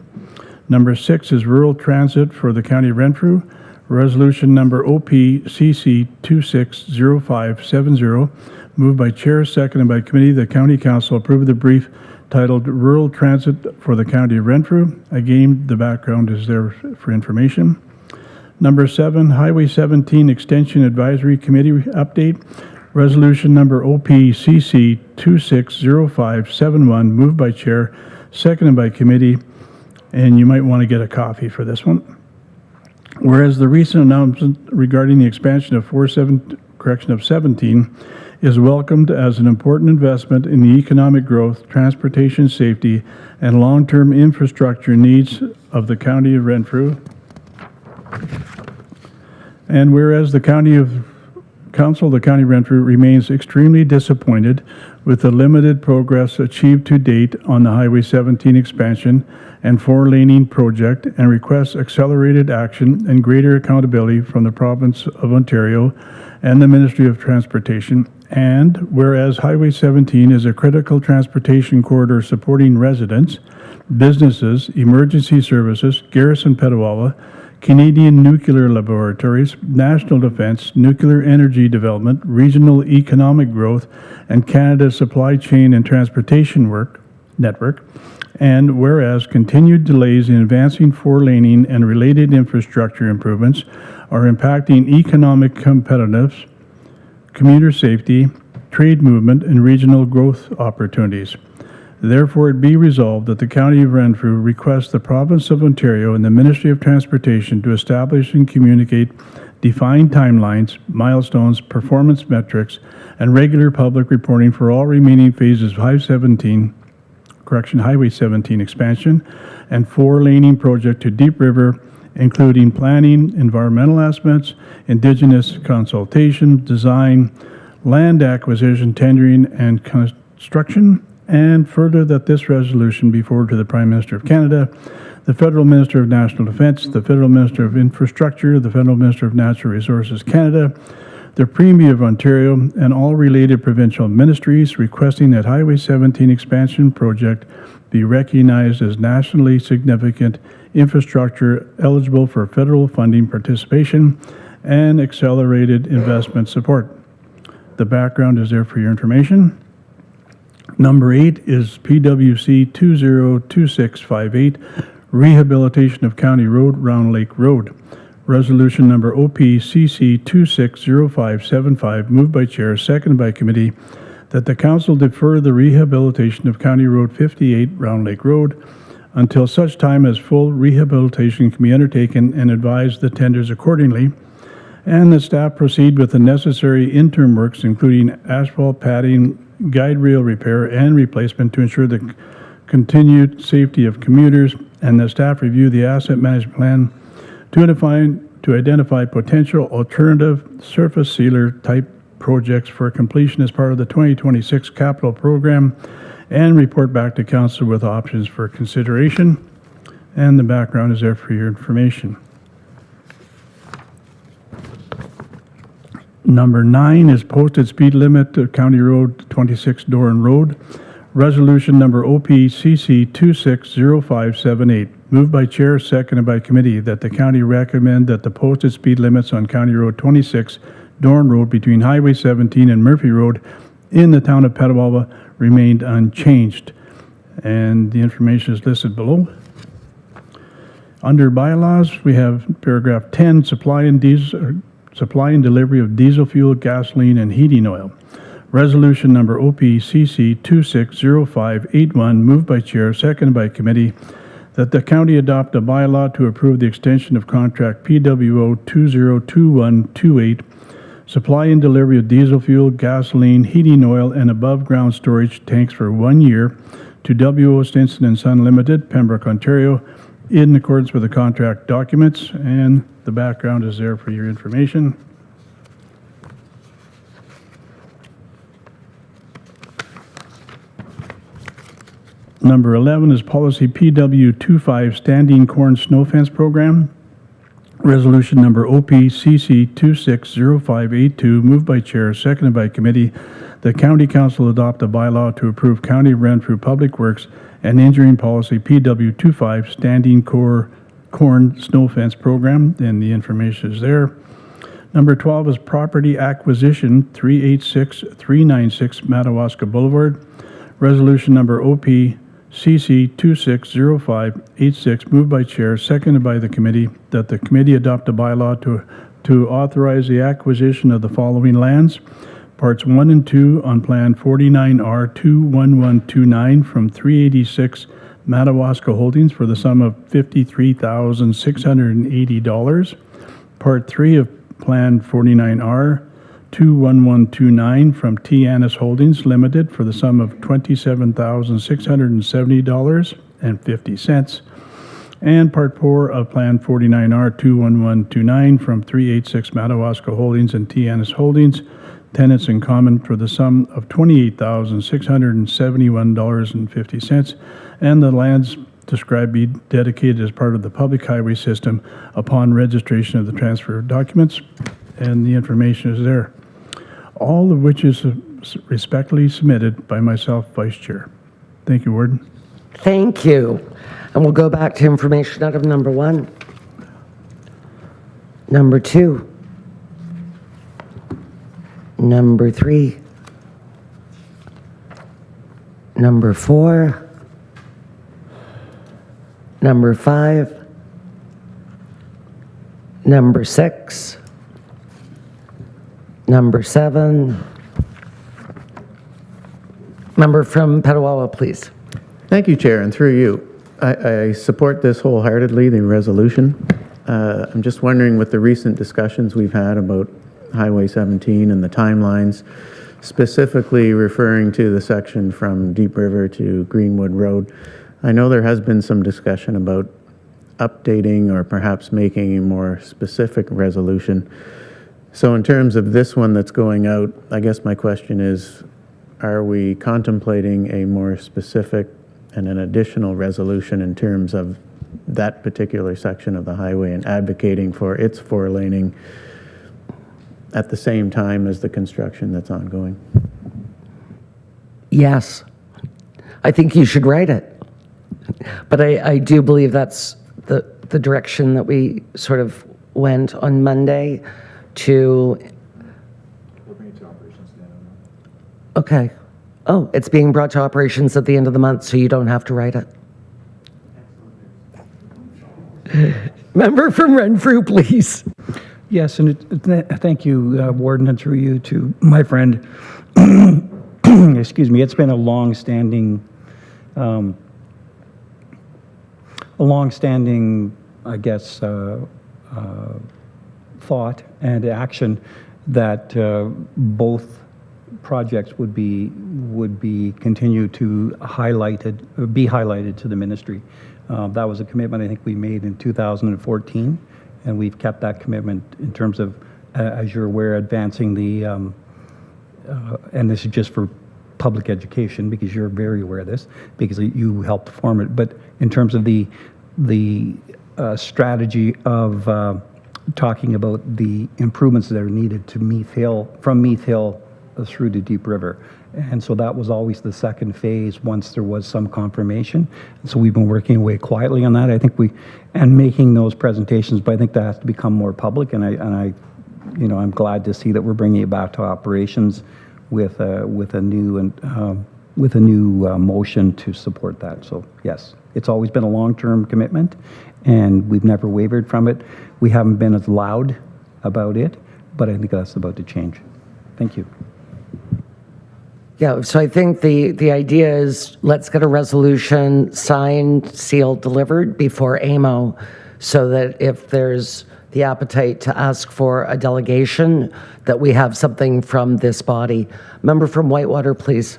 Number 6 is Rural Transit for the County of Renfrew, Resolution number OPCC 260570, moved by Chair, seconded by Committee, the County Council approve the brief titled Rural Transit for the County of Renfrew. Again, the background is there for information. Number 7, Highway 17 Extension Advisory Committee update. Resolution number OPCC 260571, moved by Chair, seconded by Committee, and you might want to get a copy for this one. Whereas the recent announcement regarding the expansion of 17 is welcomed as an important investment in the economic growth, transportation safety, and long-term infrastructure needs of the County of Renfrew. And whereas the Council of the County of Renfrew remains extremely disappointed with the limited progress achieved to date on the Highway 17 expansion and 4-laning project, and requests accelerated action and greater accountability from the Province of Ontario and the Ministry of Transportation. And whereas Highway 17 is a critical transportation corridor supporting residents, businesses, emergency services, Garrison Petawawa, Canadian Nuclear Laboratories, National Defence, nuclear energy development, regional economic growth, and Canada's supply chain and transportation network. And whereas continued delays in advancing 4-laning and related infrastructure improvements are impacting economic competitiveness, commuter safety, trade movement, and regional growth opportunities. Therefore, it be resolved that the County of Renfrew requests the Province of Ontario and the Ministry of Transportation to establish and communicate defined timelines, milestones, performance metrics, and regular public reporting for all remaining phases of Highway 17 expansion and 4-laning project to Deep River, including planning, environmental aspects, Indigenous consultation, design, land acquisition, tendering, and construction. And further, that this resolution be forwarded to the Prime Minister of Canada, the Federal Minister of National Defence, the Federal Minister of Infrastructure, the Federal Minister of Natural Resources Canada, the Premier of Ontario, and all related provincial ministries, requesting that Highway 17 expansion project be recognized as nationally significant infrastructure eligible for federal funding participation and accelerated investment support. The background is there for your information. Number 8 is PWC 202658, Rehabilitation of County Road, Round Lake Road. Resolution number OPCC 260575, moved by Chair, seconded by Committee, that the council defer the rehabilitation of County Road 58, Round Lake Road, until such time as full rehabilitation can be undertaken, and advise the tenders accordingly, and that staff proceed with the necessary interim works, including asphalt padding, guide rail repair, and replacement to ensure the continued safety of commuters, and that staff review the asset management plan to identify potential alternative surface sealer type projects for completion as part of the 2026 capital program, and report back to council with options for consideration. And the background is there for your information. Number 9 is posted speed limit to County Road 26 Doran Road. Resolution number OPCC 260578. Moved by chair, seconded by committee, that the county recommend that the posted speed limits on County Road 26 Doran Road between Highway 17 and Murphy Road in the town of Petawawa remained unchanged. And the information is listed below. Under bylaws, we have paragraph 10, supply and delivery of diesel fuel, gasoline, and heating oil. Resolution number OPCC 260581, moved by chair, seconded by committee, that the county adopt a bylaw to approve the extension of contract PWO 202128, supply and delivery of diesel fuel, gasoline, heating oil, and above-ground storage tanks for 1 year to W.O. Stinson & Son Limited, Pembroke, Ontario, in accordance with the contract documents, and the background is there for your information. Number 11 is policy PW25, standing corn snow fence program. Resolution number OPCC 260582, moved by chair, seconded by committee. The county council adopt a bylaw to approve County of Renfrew Public Works and engineering policy PW25, standing corn snow fence program, and the information is there. Number 12 is property acquisition 386396 Madawaska Boulevard. Resolution number OPCC 260586, moved by chair, seconded by the committee, that the committee adopt a bylaw to authorize the acquisition of the following lands: parts 1 and 2 on plan 49R 21129 from 386 Madawaska Holdings for the sum of $53,680. Part 3 of plan 49R 21129 from T. Annis Holdings Limited for the sum of $27,670.50. And Part 4 of Plan 49R 21129 from 386 Madawaska Holdings and T. Annis Holdings, tenants in common, for the sum of $28,671.50. And the lands described be dedicated as part of the public highway system upon registration of the transfer documents. And the information is there, all of which is respectfully submitted by myself, Vice Chair. Thank you, Warden. Thank you. And we'll go back to information item number 1. Number 2. Number 3. Number 4. Number 5. Number 6. Number 7. Member from Petawawa, please. Thank you, Chair, and through you. I support this wholeheartedly, the resolution. I'm just wondering, with the recent discussions we've had about Highway 17 and the timelines, specifically referring to the section from Deep River to Greenwood Road, I know there has been some discussion about updating or perhaps making a more specific resolution. So in terms of this one that's going out, I guess my question is, are we contemplating a more specific and an additional resolution in terms of that particular section of the highway and advocating for its 4-laning at the same time as the construction that's ongoing? Yes. I think you should write it. But I do believe that's the direction that we sort of went on Monday to... We'll bring it to operations at the end of the month. Okay. Oh, it's being brought to operations at the end of the month, so you don't have to write it. Member from Renfrew, please. Yes, and thank you, Warden, and through you to my friend, excuse me, it's been a long-standing, I guess, thought and action that both projects would be continued to be highlighted to the ministry. That was a commitment I think we made in 2014, and we've kept that commitment in terms of, as you're aware, advancing the, and this is just for public education because you're very aware of this because you helped form it, but in terms of the strategy of talking about the improvements that are needed to from Meath Hill through to Deep River. And so that was always the second phase once there was some confirmation. And so we've been working away quietly on that. I think and making those presentations, but I think that has to become more public. And I'm glad to see that we're bringing it back to operations with a new motion to support that. So yes, it's always been a long-term commitment, and we've never wavered from it. We haven't been as loud about it, but I think that's about to change. Thank you. Yeah, so I think the idea is let's get a resolution signed, sealed, delivered before AMO, so that if there's the appetite to ask for a delegation, that we have something from this body. Member from Whitewater, please.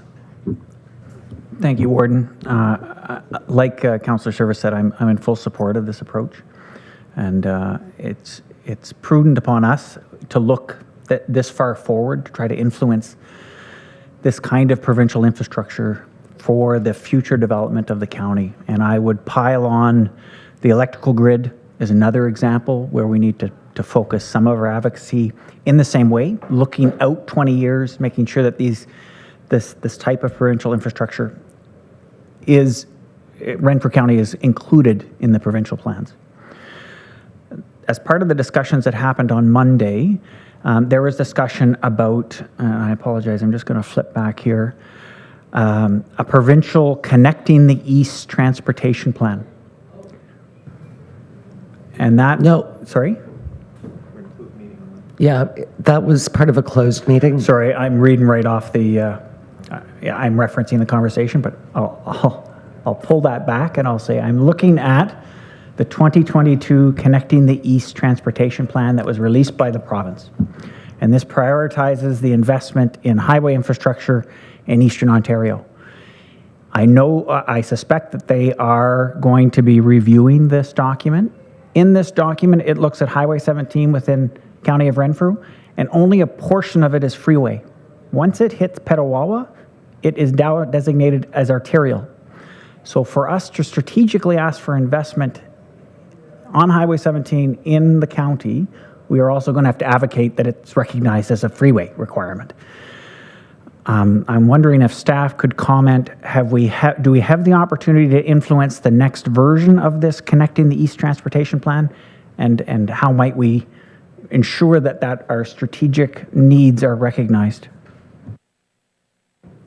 Thank you, Warden. Like Councillor Service said, I'm in full support of this approach, and it's prudent upon us to look this far forward to try to influence this kind of provincial infrastructure for the future development of the county. And I would pile on the electrical grid is another example where we need to focus some of our advocacy in the same way, looking out 20 years, making sure that this type of provincial infrastructure Renfrew County is included in the provincial plans. As part of the discussions that happened on Monday, there was discussion about, I apologize, I'm just going to flip back here, a provincial Connecting the East transportation plan. And that... No. Sorry? Yeah, that was part of a closed meeting. Sorry, I'm reading right off the... I'm referencing the conversation, but I'll pull that back and I'll say I'm looking at the 2022 Connecting the East transportation plan that was released by the province. And this prioritizes the investment in highway infrastructure in Eastern Ontario. I suspect that they are going to be reviewing this document. In this document, it looks at Highway 17 within County of Renfrew, and only a portion of it is freeway. Once it hits Petawawa, it is now designated as arterial. So for us to strategically ask for investment on Highway 17 in the county, we are also going to have to advocate that it's recognized as a freeway requirement. I'm wondering if staff could comment, do we have the opportunity to influence the next version of this Connecting the East transportation plan? And how might we ensure that our strategic needs are recognized?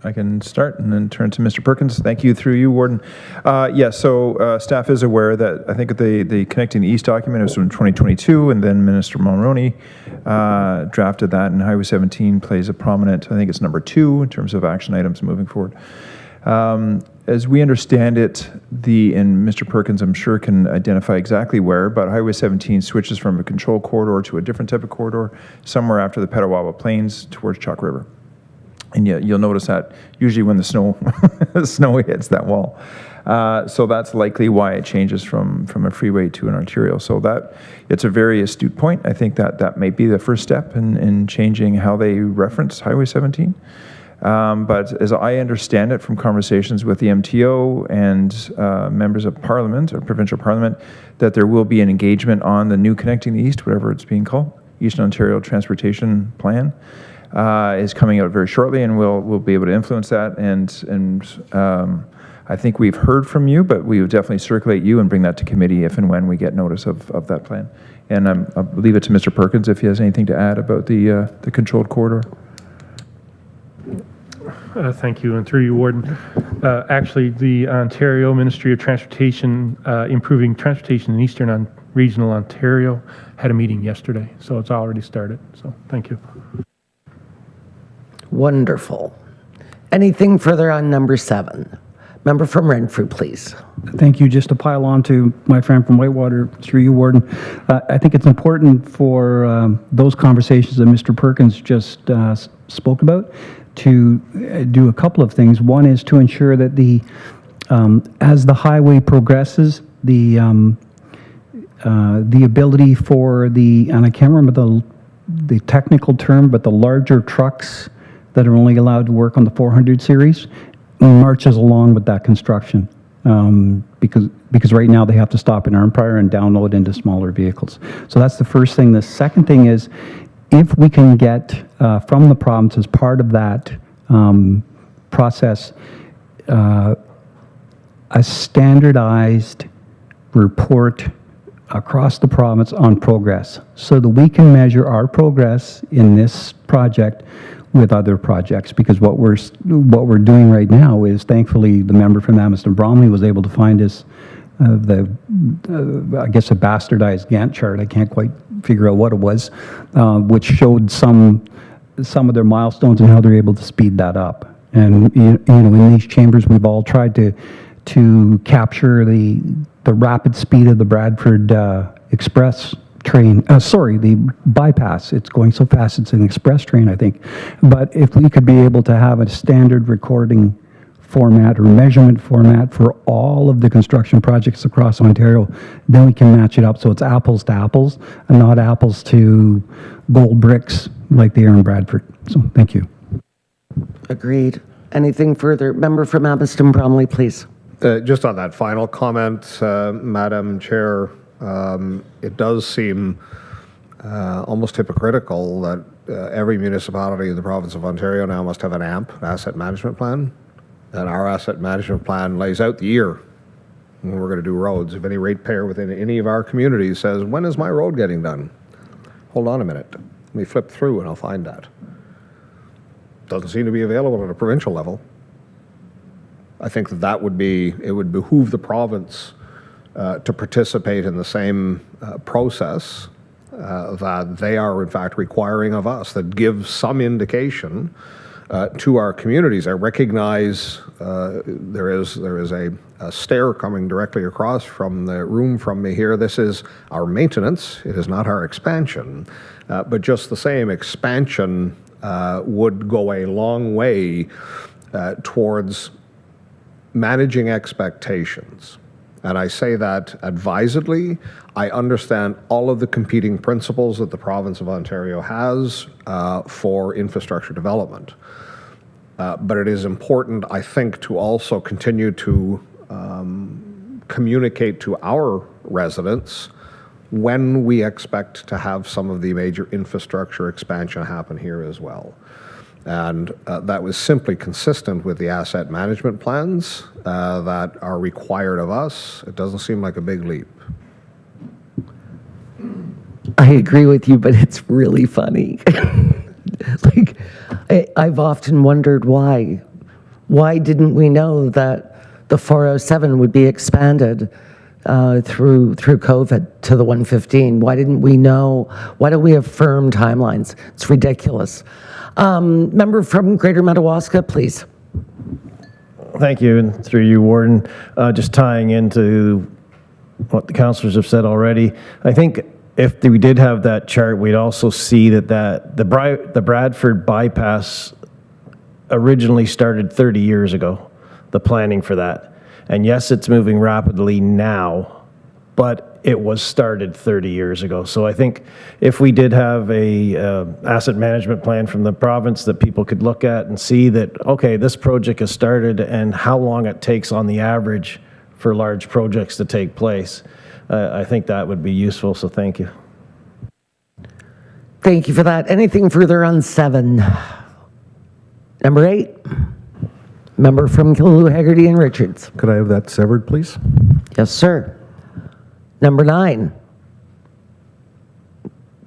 I can start and then turn to Mr. Perkins. Thank you, through you, Warden. Yes, so staff is aware that I think the Connecting the East document was from 2022, and then Minister Mulroney drafted that, and Highway 17 plays a prominent, I think it's number 2 in terms of action items moving forward. As we understand it, and Mr. Perkins, I'm sure, can identify exactly where, but Highway 17 switches from a control corridor to a different type of corridor somewhere after the Petawawa Plains towards Chalk River. And you'll notice that usually when the snow hits that wall. So that's likely why it changes from a freeway to an arterial. So it's a very astute point. I think that may be the first step in changing how they reference Highway 17. But as I understand it from conversations with the MTO and members of Parliament or provincial Parliament, that there will be an engagement on the new Connecting the East, whatever it's being called, Eastern Ontario Transportation Plan. Is coming out very shortly, and we'll be able to influence that. And I think we've heard from you, but we will definitely circulate you and bring that to committee if and when we get notice of that plan. And I'll leave it to Mr. Perkins if he has anything to add about the controlled corridor. Thank you, and through you, Warden. Actually, the Ontario Ministry of Transportation, improving transportation in Eastern Regional Ontario, had a meeting yesterday, so it's already started. So thank you. Wonderful. Anything further on number 7? Member from Renfrew, please. Thank you. Just to pile on to my friend from Whitewater, through you, Warden, I think it's important for those conversations that Mr. Perkins just spoke about to do a couple of things. One is to ensure that as the highway progresses, the ability for and I can't remember the technical term, but the larger trucks that are only allowed to work on the 400 series marches along with that construction, because right now they have to stop in Arnprior and download into smaller vehicles. So that's the first thing. The second thing is, if we can get from the province as part of that process a standardized report across the province on progress, so that we can measure our progress in this project with other projects, because what we're doing right now is, thankfully, the member from Amherst Bromley was able to find us I guess a bastardized Gantt chart. I can't quite figure out what it was, which showed some of their milestones and how they're able to speed that up. And in these chambers, we've all tried to capture the rapid speed of the Bradford Express train, the bypass. It's going so fast, it's an express train, I think. But if we could be able to have a standard recording format or measurement format for all of the construction projects across Ontario, then we can match it up so it's apples to apples and not apples to gold bricks like they are in Bradford. So thank you. Agreed. Anything further? Member from Amherst Bromley, please. Just on that final comment, Madam Chair, it does seem almost hypocritical that every municipality in the province of Ontario now must have an AMP, an asset management plan, and our asset management plan lays out the year when we're going to do roads. If any ratepayer within any of our communities says, when is my road getting done? Hold on a minute. Let me flip through and I'll find that. Doesn't seem to be available at a provincial level. I think it would behoove the province to participate in the same process that they are in fact requiring of us, that gives some indication to our communities. I recognize there is a stair coming directly across from the room from me here. This is our maintenance. It is not our expansion. But just the same, expansion would go a long way towards managing expectations. And I say that advisedly. I understand all of the competing principles that the province of Ontario has for infrastructure development. But it is important, I think, to also continue to communicate to our residents when we expect to have some of the major infrastructure expansion happen here as well. And that was simply consistent with the asset management plans that are required of us. It doesn't seem like a big leap. I agree with you, but it's really funny. Like, I've often wondered why. Why didn't we know that the 407 would be expanded through COVID to the 115? Why didn't we know? Why don't we have firm timelines? It's ridiculous. Member from Greater Madawaska, please. Thank you, and through you, Warden. Just tying into what the councillors have said already, I think if we did have that chart, we'd also see that the Bradford bypass originally started 30 years ago, the planning for that. And yes, it's moving rapidly now, but it was started 30 years ago. So I think if we did have a asset management plan from the province that people could look at and see that, okay, this project has started and how long it takes on the average for large projects to take place, I think that would be useful, so thank you. Thank you for that. Anything further on 7? Number 8, member from Killaloe, Haggerty and Richards. Could I have that severed, please? Yes, sir. Number 9,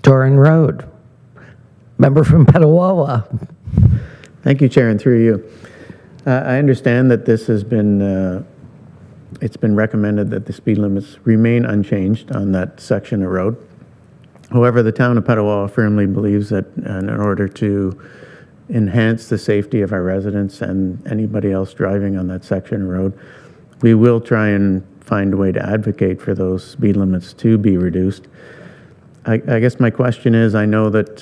Doran Road. Member from Petawawa. Thank you, Chair, and through you. I understand that this has been, it's been recommended that the speed limits remain unchanged on that section of road. However, the town of Petawawa firmly believes that in order to enhance the safety of our residents and anybody else driving on that section of road, we will try and find a way to advocate for those speed limits to be reduced. I guess my question is, I know that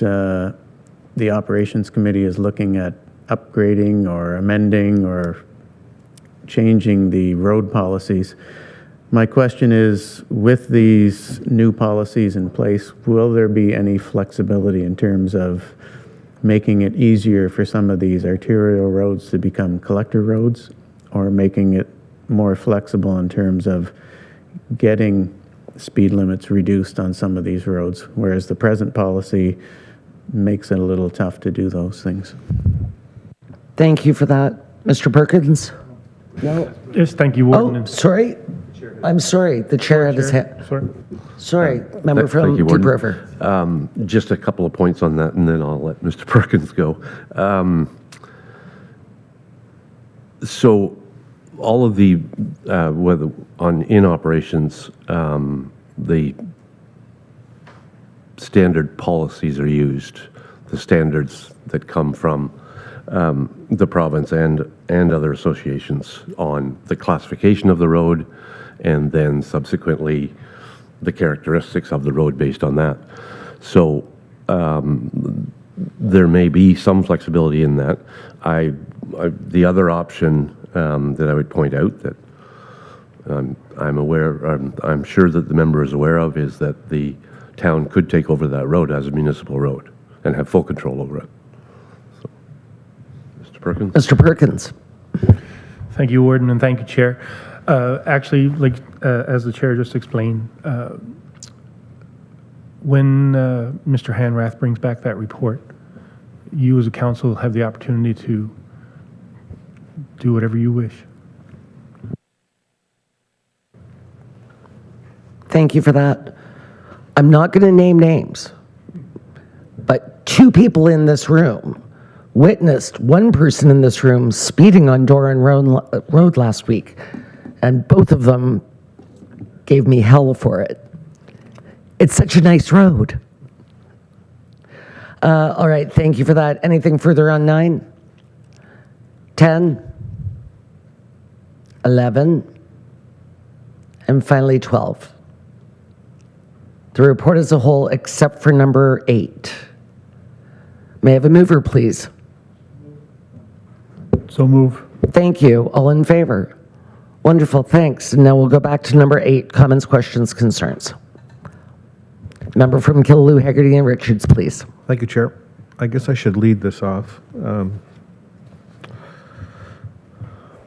the Operations Committee is looking at upgrading or amending or changing the road policies. My question is, with these new policies in place, will there be any flexibility in terms of making it easier for some of these arterial roads to become collector roads, or making it more flexible in terms of getting speed limits reduced on some of these roads, whereas the present policy makes it a little tough to do those things? Thank you for that. Mr. Perkins? No? Yes, thank you, Warden. Oh, sorry. I'm sorry. The chair had his hand. Sorry, member from Thank you, Deep Warden. River. Just a couple of points on that, and then I'll let Mr. Perkins go. So all of the, whether in operations, the standard policies are used, the standards that come from the province and other associations on the classification of the road, and then subsequently the characteristics of the road based on that. So there may be some flexibility in that. The other option that I would point out that I'm sure that the member is aware of is that the town could take over that road as a municipal road and have full control over it. So, Mr. Perkins? Mr. Perkins. Thank you, Warden, and thank you, Chair. Actually, as the Chair just explained, when Mr. Hanrath brings back that report, you as a council have the opportunity to do whatever you wish. Thank you for that. I'm not going to name names, but 2 people in this room witnessed one person in this room speeding on Doran Road last week, and both of them gave me hell for it. It's such a nice road. All right, thank you for that. Anything further on 9? 10? 11? And finally 12. The report as a whole, except for number 8. May I have a mover, please? So move. Thank you. All in favor? Wonderful, thanks. And now we'll go back to number 8, comments, questions, concerns. Member from Killaloe, Haggerty, and Richards, please. Thank you, Chair. I guess I should lead this off.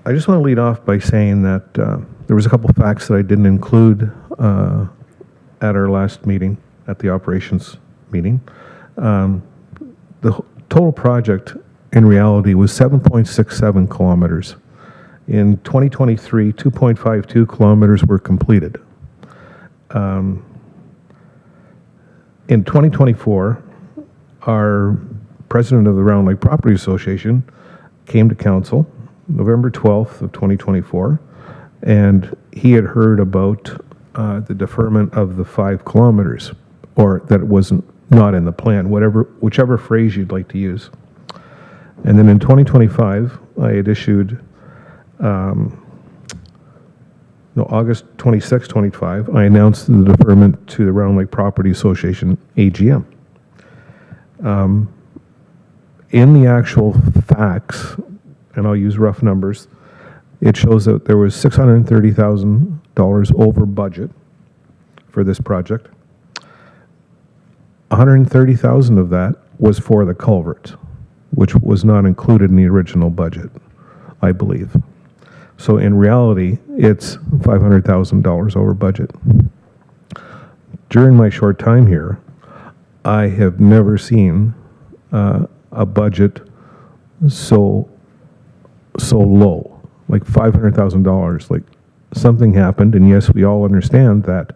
I just want to lead off by saying that there was a couple facts that I didn't include at our last meeting, at the operations meeting. The total project in reality was 7.67 kilometers. In 2023, 2.52 kilometers were completed. In 2024, our president of the Round Lake Property Association came to council November 12th of 2024, and he had heard about the deferment of the 5 kilometers, or that it wasn't not in the plan, whichever phrase you'd like to use. And then in 2025, I had issued, August 26, 25, I announced the deferment to the Round Lake Property Association AGM. In the actual facts, and I'll use rough numbers, it shows that there was $630,000 over budget for this project. $130,000 of that was for the culvert, which was not included in the original budget, I believe. So in reality, it's $500,000 over budget. During my short time here, I have never seen a budget so low, like $500,000. Like something happened, and yes, we all understand that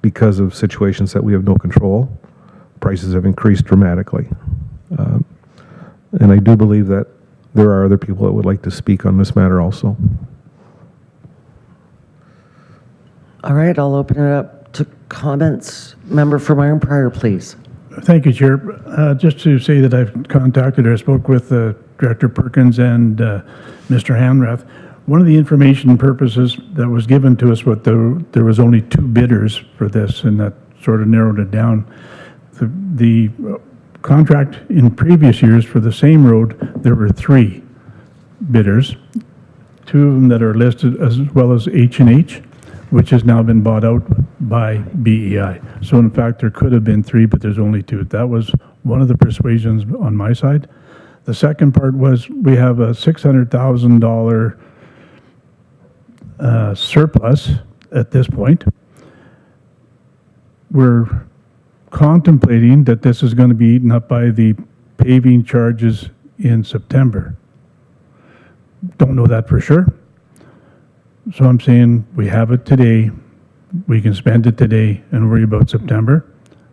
because of situations that we have no control, prices have increased dramatically. And I do believe that there are other people that would like to speak on this matter also. All right, I'll open it up to comments. Member from Iron Prior, please. Thank you, Chair. Just to say that I've contacted, or spoke with Director Perkins and Mr. Hanrath. One of the information purposes that was given to us, there was only 2 bidders for this, and that sort of narrowed it down. The contract in previous years for the same road, there were 3 bidders, 2 of them that are listed as well as H&H, which has now been bought out by BEI. So in fact, there could have been 3, but there's only 2. That was one of the persuasions on my side. The second part was we have a $600,000 surplus at this point. We're contemplating that this is going to be eaten up by the paving charges in September. Don't know that for sure. So I'm saying we have it today, we can spend it today and worry about September.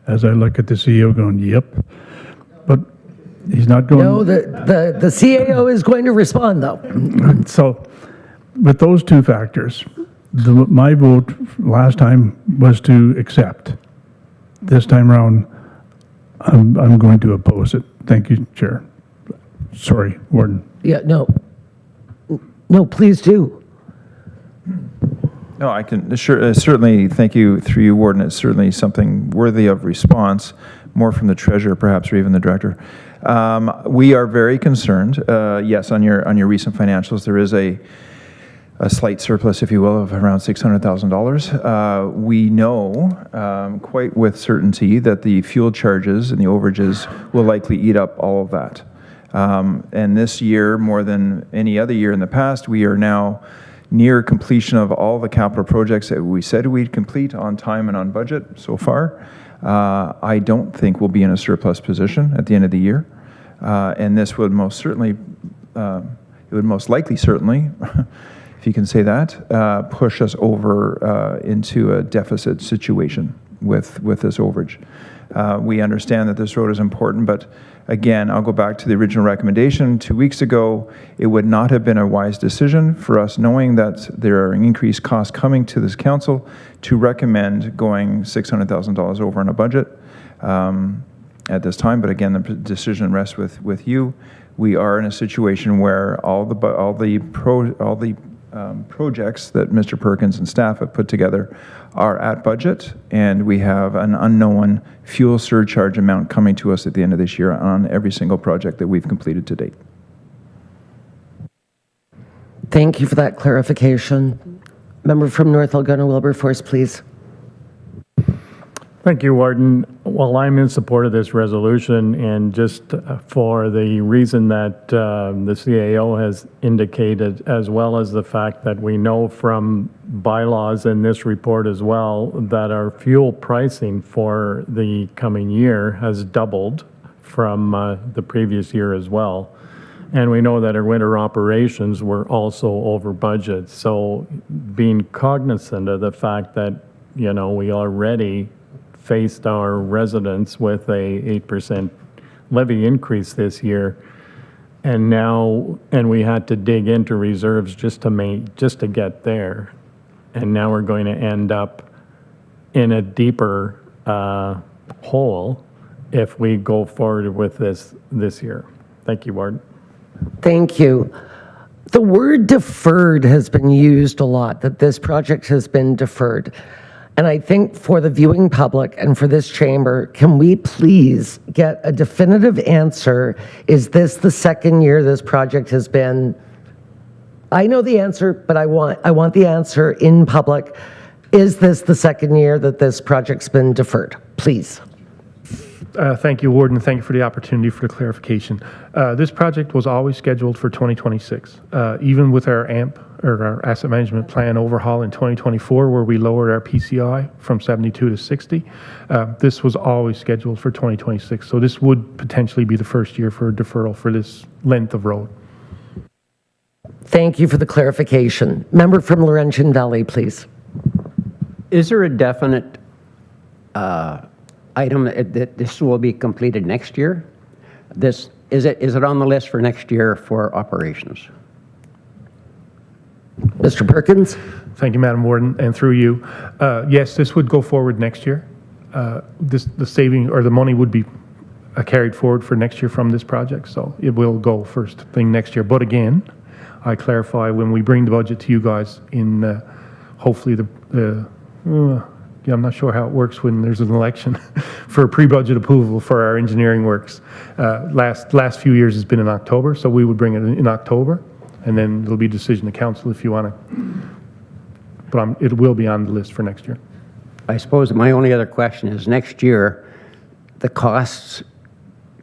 As I look at the CEO going, yep, but he's not going. No, the CAO is going to respond though. So with those 2 factors, my vote last time was to accept. This time around, I'm going to oppose it. Thank you, Chair. Sorry, Warden. Yeah, no, please do. No, I can certainly thank you through you, Warden. It's certainly something worthy of response, more from the treasurer perhaps, or even the director. We are very concerned. Yes, on your recent financials, there is a slight surplus, if you will, of around $600,000. We know quite with certainty that the fuel charges and the overages will likely eat up all of that. And this year, more than any other year in the past, we are now near completion of all the capital projects that we said we'd complete on time and on budget so far. I don't think we'll be in a surplus position at the end of the year. And this would most certainly, it would most likely certainly, if you can say that, push us over into a deficit situation with this overage. We understand that this road is important, but again, I'll go back to the original recommendation 2 weeks ago. It would not have been a wise decision for us, knowing that there are increased costs coming to this council, to recommend going $600,000 over on a budget at this time. But again, the decision rests with you. We are in a situation where all the projects that Mr. Perkins and staff have put together are at budget, and we have an unknown fuel surcharge amount coming to us at the end of this year on every single project that we've completed to date. Thank you for that clarification. Member from North Algona Wilberforce, please. Thank you, Warden. Well, I'm in support of this resolution, and just for the reason that the CAO has indicated, as well as the fact that we know from bylaws in this report as well, that our fuel pricing for the coming year has doubled from the previous year as well. And we know that our winter operations were also over budget. So being cognizant of the fact that, you know, we already faced our residents with a 8% levy increase this year, and we had to dig into reserves just to get there, and now we're going to end up in a deeper hole if we go forward with this year. Thank you, Ward. Thank you. The word deferred has been used a lot, that this project has been deferred. And I think for the viewing public and for this chamber, can we please get a definitive answer? Is this the second year this project has been? I know the answer, but I want the answer in public. Is this the second year that this project's been deferred? Please. Thank you, Warden. Thank you for the opportunity for the clarification. This project was always scheduled for 2026. Even with our AMP, or our asset management plan overhaul in 2024, where we lowered our PCI from 72 to 60, this was always scheduled for 2026. So this would potentially be the first year for a deferral for this length of road. Thank you for the clarification. Member from Laurentian Valley, please. Is there a definite item that this will be completed next year? Is it on the list for next year for operations? Mr. Perkins? Thank you, Madam Warden, and through you. Yes, this would go forward next year. the saving or the money would be carried forward for next year from this project. So it will go first thing next year. But again, I clarify when we bring the budget to you guys in hopefully I'm not sure how it works when there's an election for pre-budget approval for our engineering works. Last few years has been in October, so we would bring it in October, and then it'll be a decision to council if you want to. But it will be on the list for next year. I suppose my only other question is next year, the costs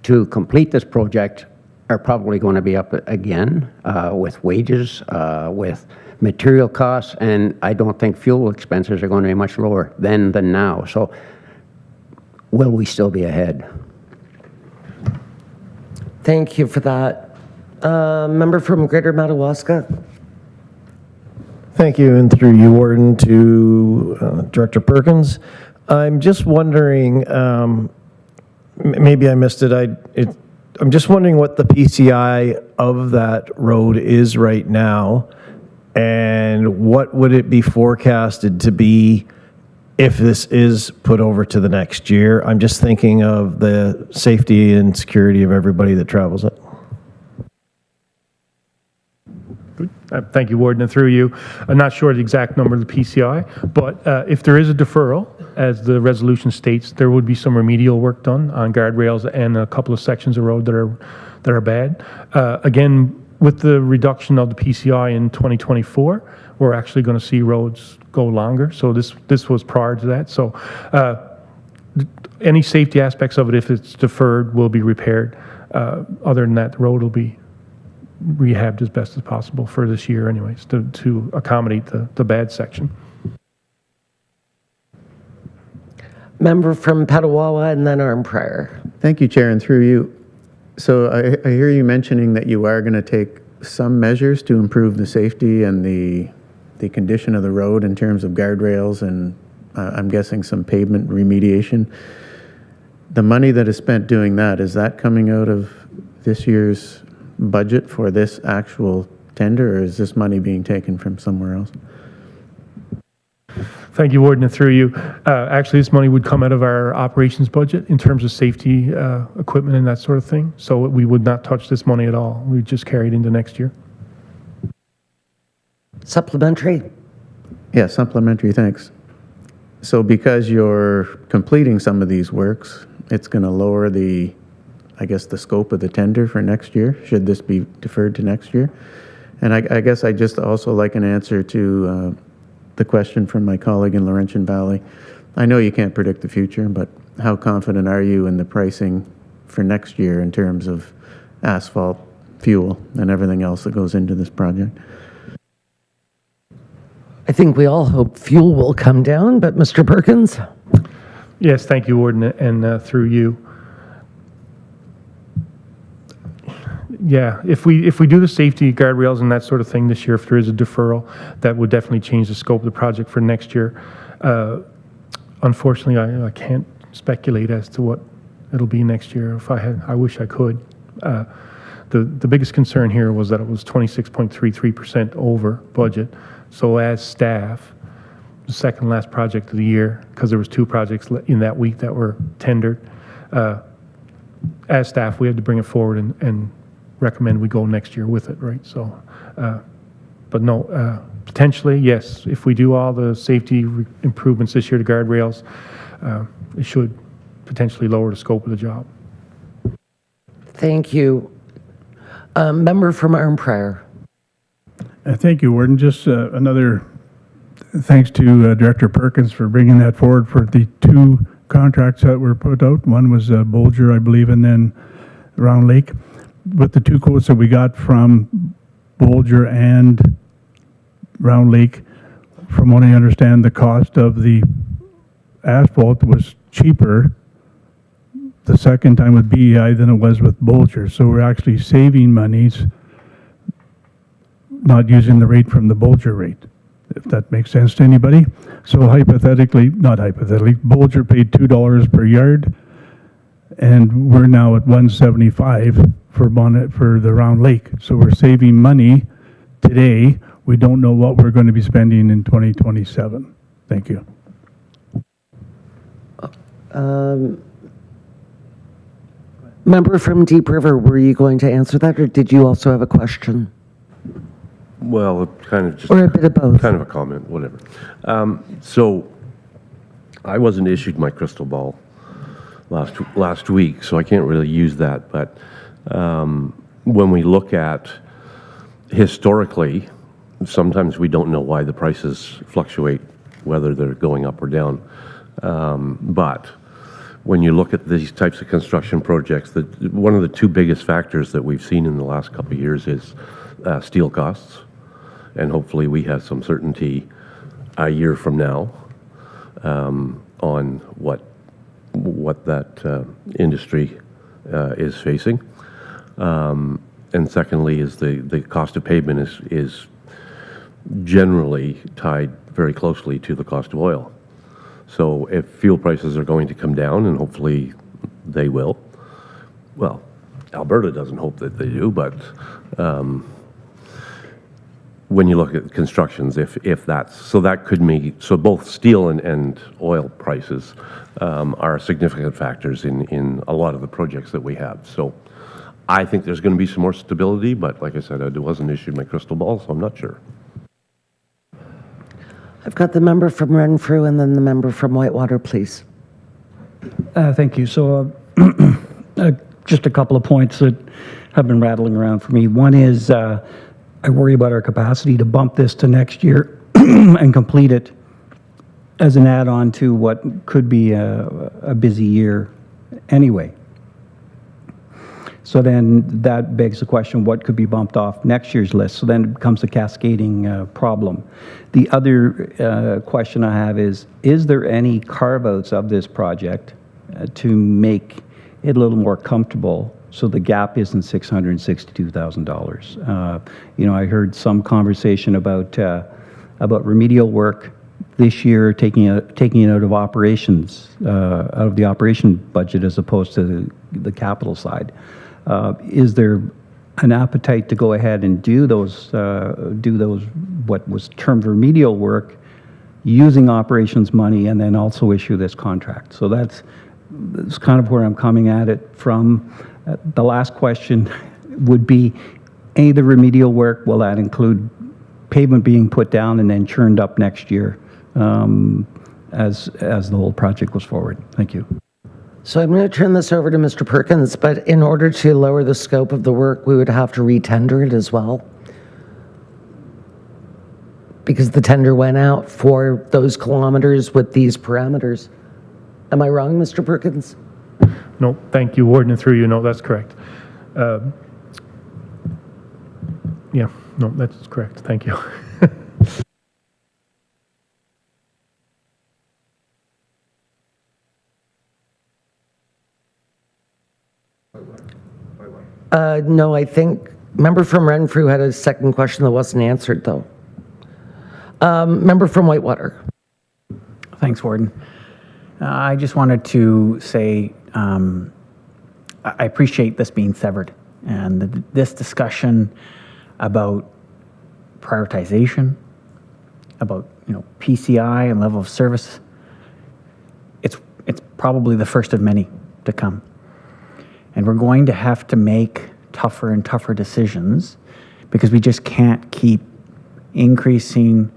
to complete this project are probably going to be up again with wages, with material costs, and I don't think fuel expenses are going to be much lower then than now. So will we still be ahead? Thank you for that. Member from Greater Madawaska. Thank you, and through you, Warden, to Director Perkins. I'm just wondering, maybe I missed it. I'm just wondering what the PCI of that road is right now, and what would it be forecasted to be if this is put over to the next year? I'm just thinking of the safety and security of everybody that travels it. Thank you, Warden, and through you. I'm not sure the exact number of the PCI, but if there is a deferral, as the resolution states, there would be some remedial work done on guardrails and a couple of sections of road that are bad. Again, with the reduction of the PCI in 2024, we're actually going to see roads go longer. So this was prior to that. So any safety aspects of it, if it's deferred, will be repaired. Other than that, the road will be rehabbed as best as possible for this year anyways, to accommodate the bad section. Member from Petawawa and then Armprior. Thank you, Chair, and through you. So I hear you mentioning that you are going to take some measures to improve the safety and the condition of the road in terms of guardrails and I'm guessing some pavement remediation. The money that is spent doing that, is that coming out of this year's budget for this actual tender, or is this money being taken from somewhere else? Thank you, Warden, and through you. Actually, this money would come out of our operations budget in terms of safety equipment and that sort of thing. So we would not touch this money at all. We would just carry it into next year. Supplementary? Yeah, supplementary, thanks. So because you're completing some of these works, it's going to lower the, I guess, the scope of the tender for next year, should this be deferred to next year? And I guess I just also like an answer to the question from my colleague in Laurentian Valley. I know you can't predict the future, but how confident are you in the pricing for next year in terms of asphalt, fuel, and everything else that goes into this project? I think we all hope fuel will come down, but Mr. Perkins? Yes, thank you, Warden, and through you. Yeah, if we do the safety guardrails and that sort of thing this year, if there is a deferral, that would definitely change the scope of the project for next year. Unfortunately, I can't speculate as to what it'll be next year. If I had, I wish I could. The biggest concern here was that it was 26.33% over budget. So as staff, the second last project of the year, because there was 2 projects in that week that were tendered, as staff, we had to bring it forward and recommend we go next year with it, right? So, but no, potentially, yes, if we do all the safety improvements this year to guardrails, it should potentially lower the scope of the job. Thank you. Member from Armprior. Thank you, Warden. Just another thanks to Director Perkins for bringing that forward for the 2 contracts that were put out. One was Bolger, I believe, and then Round Lake. With the 2 quotes that we got from Bolger and Round Lake, from what I understand, the cost of the asphalt was cheaper the second time with BEI than it was with Bolger. So we're actually saving monies, not using the rate from the Bolger rate, if that makes sense to anybody. So hypothetically, not hypothetically, Bolger paid $2 per yard, and we're now at $1.75 for the Round Lake. So we're saving money today. We don't know what we're going to be spending in 2027. Thank you. Member from Deep River, were you going to answer that, or did you also have a question? Well, kind of just. Or a bit of both. Kind of a comment, whatever. So I wasn't issued my crystal ball last week, so I can't really use that. But when we look at historically, sometimes we don't know why the prices fluctuate, whether they're going up or down. But when you look at these types of construction projects, one of the two biggest factors that we've seen in the last couple of years is steel costs. And hopefully we have some certainty a year from now on what that industry is facing. And secondly is the cost of pavement is generally tied very closely to the cost of oil. So if fuel prices are going to come down, and hopefully they will, well, Alberta doesn't hope that they do, but when you look at constructions, if that's, so that could mean, so both steel and oil prices are significant factors in a lot of the projects that we have. So I think there's going to be some more stability, but like I said, I wasn't issued my crystal ball, so I'm not sure. I've got the member from Renfrew and then the member from Whitewater, please. Thank you. So just a couple of points that have been rattling around for me. One is I worry about our capacity to bump this to next year and complete it as an add-on to what could be a busy year anyway. So then that begs the question, what could be bumped off next year's list? So then it becomes a cascading problem. The other question I have is there any carve-outs of this project to make it a little more comfortable so the gap isn't $662,000? You know, I heard some conversation about remedial work this year, taking it out of operations, out of the operation budget as opposed to the capital side. Is there an appetite to go ahead and do those what was termed remedial work using operations money and then also issue this contract? So that's kind of where I'm coming at it from. The last question would be, A, the remedial work, will that include pavement being put down and then churned up next year as the whole project goes forward? Thank you. So I'm going to turn this over to Mr. Perkins, but in order to lower the scope of the work, we would have to re-tender it as well, because the tender went out for those kilometers with these parameters. Am I wrong, Mr. Perkins? No, thank you, Warden, and through you. No, that's correct. Yeah, no, that's correct. Thank you. No, I think member from Renfrew had a second question that wasn't answered, though. Member from Whitewater. Thanks, Warden. I just wanted to say I appreciate this being severed and this discussion about prioritization, about PCI and level of service. It's probably the first of many to come. And we're going to have to make tougher and tougher decisions because we just can't keep increasing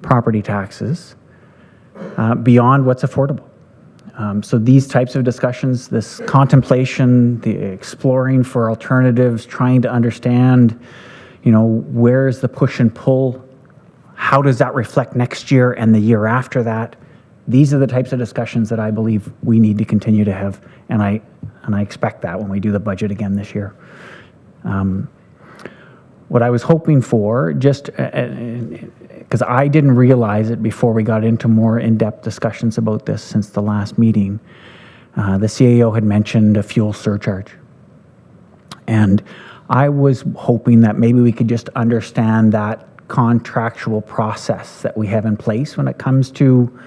property taxes beyond what's affordable. So these types of discussions, this contemplation, the exploring for alternatives, trying to understand, where's the push and pull, how does that reflect next year and the year after that? These are the types of discussions that I believe we need to continue to have, and I expect that when we do the budget again this year. What I was hoping for, just because I didn't realize it before we got into more in-depth discussions about this since the last meeting, the CAO had mentioned a fuel surcharge. And I was hoping that maybe we could just understand that contractual process that we have in place when it comes to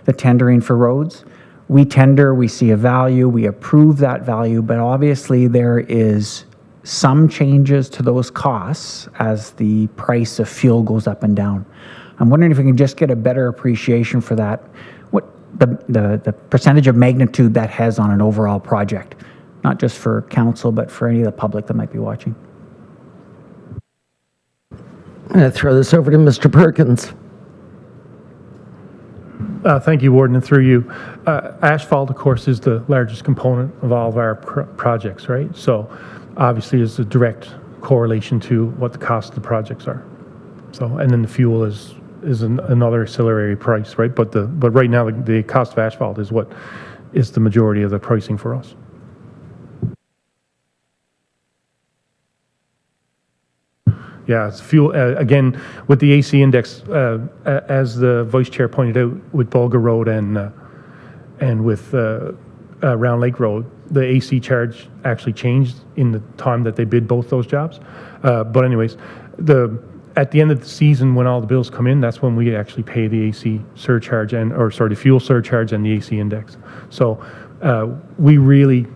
the tendering for roads. We tender, we see a value, we approve that value, but obviously there is some changes to those costs as the price of fuel goes up and down. I'm wondering if we can just get a better appreciation for that. the percentage of magnitude that has on an overall project, not just for council, but for any of the public that might be watching. I'm going to throw this over to Mr. Perkins. Thank you, Warden, and through you. Asphalt, of course, is the largest component of all of our projects, right? So obviously there's a direct correlation to what the cost of the projects are. So, and then the fuel is another auxiliary price, right? But right now the cost of asphalt is what is the majority of the pricing for us. Yeah, it's fuel, again, with the AC index, as the Vice Chair pointed out, with Bulga Road and with Round Lake Road, the AC charge actually changed in the time that they bid both those jobs. But anyways, at the end of the season, when all the bills come in, that's when we actually pay the AC surcharge the fuel surcharge and the AC index. So we really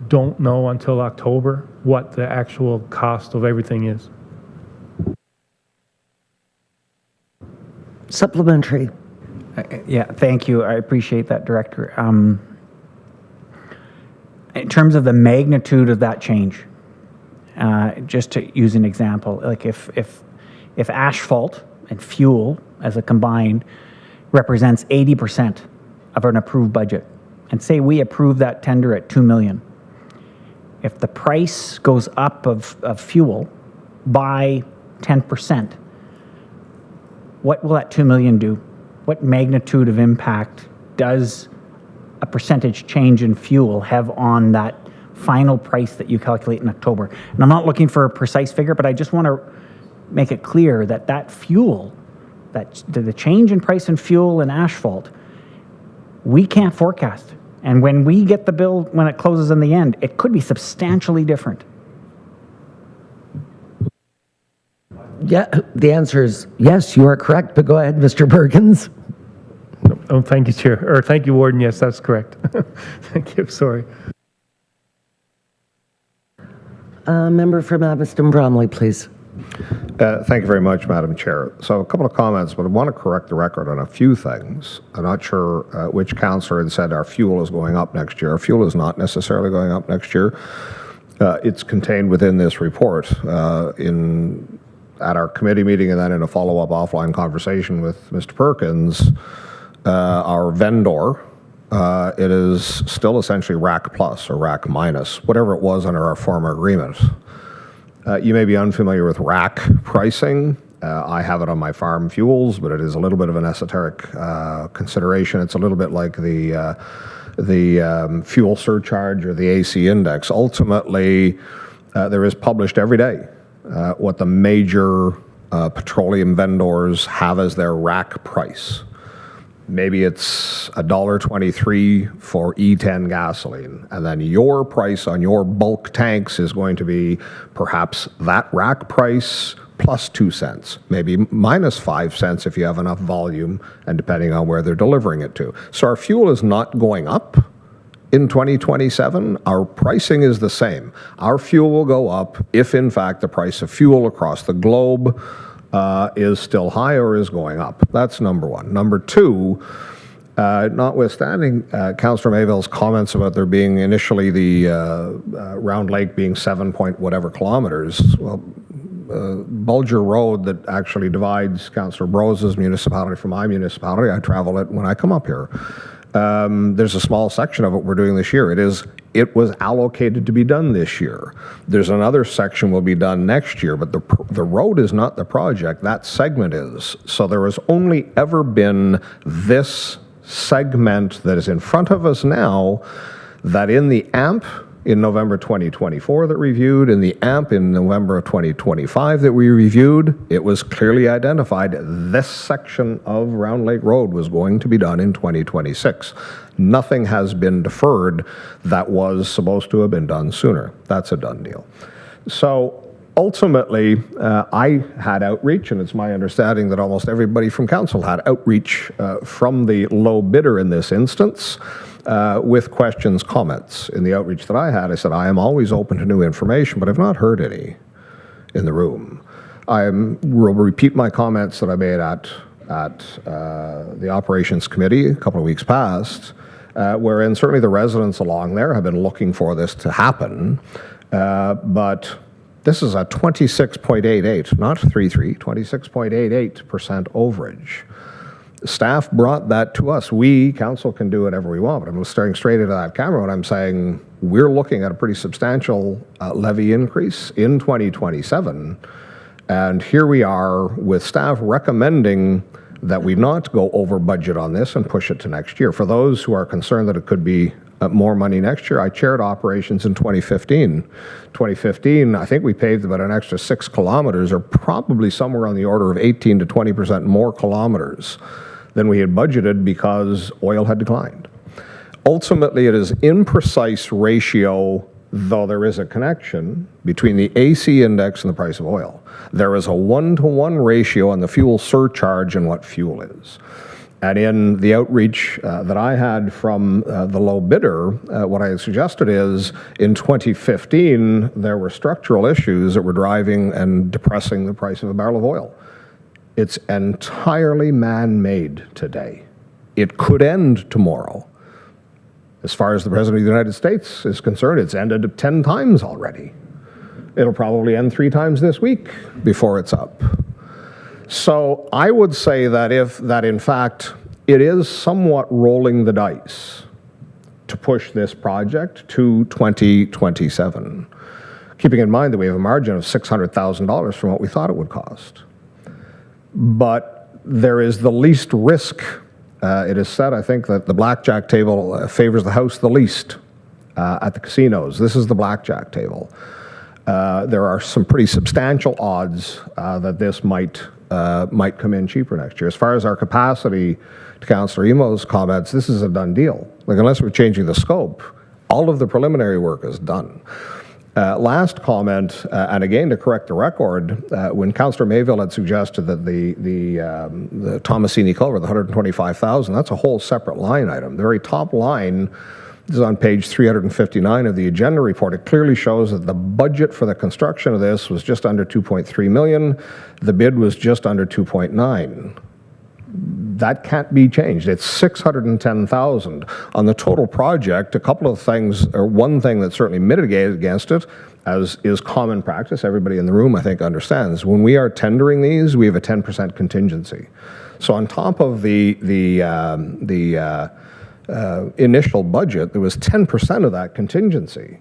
don't know until October what the actual cost of everything is. Supplementary. Yeah, thank you. I appreciate that, Director. In terms of the magnitude of that change, just to use an example, like if asphalt and fuel as a combined represents 80% of an approved budget, and say we approve that tender at $2 million, if the price goes up of fuel by 10%, what will that $2 million do? What magnitude of impact does a percentage change in fuel have on that final price that you calculate in October? And I'm not looking for a precise figure, but I just want to make it clear that that fuel, that the change in price in fuel and asphalt, we can't forecast. And when we get the bill, when it closes in the end, it could be substantially different. Yeah, the answer is yes, you are correct, but go ahead, Mr. Perkins. Oh, thank you, Chair. Or thank you, Warden. Yes, that's correct. Thank you. Sorry. Member from Abbotston Bromley, please. Thank you very much, Madam Chair. So a couple of comments, but I want to correct the record on a few things. I'm not sure which councillor had said our fuel is going up next year. Our fuel is not necessarily going up next year. It's contained within this report at our committee meeting and then in a follow-up offline conversation with Mr. Perkins, our vendor, it is still essentially rack plus or rack minus, whatever it was under our former agreement. You may be unfamiliar with rack pricing. I have it on my farm fuels, but it is a little bit of an esoteric consideration. It's a little bit like the fuel surcharge or the AC index. Ultimately, there is published every day what the major petroleum vendors have as their rack price. Maybe it's $1.23 for E10 gasoline, and then your price on your bulk tanks is going to be perhaps that rack price plus 2 cents, maybe minus 5 cents if you have enough volume, and depending on where they're delivering it to. So our fuel is not going up in 2027. Our pricing is the same. Our fuel will go up if, in fact, the price of fuel across the globe is still high or is going up. That's number one. Number two, notwithstanding Councillor Mayville's comments about there being initially the Round Lake being 7 point whatever kilometers, well, Bulger Road that actually divides Councillor Brose's municipality from my municipality, I travel it when I come up here. There's a small section of it we're doing this year. It was allocated to be done this year. There's another section will be done next year, but the road is not the project. That segment is. So there has only ever been this segment that is in front of us now that in the AMP in November 2024 that reviewed, in the AMP in November of 2025 that we reviewed, it was clearly identified this section of Round Lake Road was going to be done in 2026. Nothing has been deferred that was supposed to have been done sooner. That's a done deal. So ultimately, I had outreach, and it's my understanding that almost everybody from council had outreach from the low bidder in this instance. With questions, comments. In the outreach that I had, I said, I am always open to new information, but I've not heard any in the room. I will repeat my comments that I made at at the Operations Committee a couple of weeks past, wherein certainly the residents along there have been looking for this to happen. But this is a 26.88, not 33, 26.88% overage. Staff brought that to us. We, council, can do whatever we want, but I'm staring straight into that camera and I'm saying we're looking at a pretty substantial levy increase in 2027. And here we are with staff recommending that we not go over budget on this and push it to next year. For those who are concerned that it could be more money next year, I chaired operations in 2015. 2015, I think we paved about an extra 6 kilometers, or probably somewhere on the order of 18 to 20% more kilometers than we had budgeted because oil had declined. Ultimately, it is imprecise ratio, though there is a connection between the AC index and the price of oil. There is a 1-to-1 ratio on the fuel surcharge and what fuel is. And in the outreach that I had from the low bidder, what I suggested is in 2015, there were structural issues that were driving and depressing the price of a barrel of oil. It's entirely man-made today. It could end tomorrow. As far as the President of the United States is concerned, it's ended 10 times already. It'll probably end 3 times this week before it's up. So I would say that in fact, it is somewhat rolling the dice to push this project to 2027, keeping in mind that we have a margin of $600,000 from what we thought it would cost. But there is the least risk. It is said, I think, that the blackjack table favors the house the least at the casinos. This is the blackjack table. There are some pretty substantial odds that this might come in cheaper next year. As far as our capacity, to Councillor Emo's comments, this is a done deal. Like, unless we're changing the scope, all of the preliminary work is done. Last comment, and again to correct the record, when Councillor Mayville had suggested that the Tomasini culvert, the $125,000, that's a whole separate line item. The very top line is on page 359 of the agenda report. It clearly shows that the budget for the construction of this was just under $2.3 million. The bid was just under $2.9. That can't be changed. It's $610,000 on the total project. A couple of things, or one thing that certainly mitigated against it, as is common practice, everybody in the room I think understands. When we are tendering these, we have a 10% contingency. So on top of the initial budget, there was 10% of that contingency.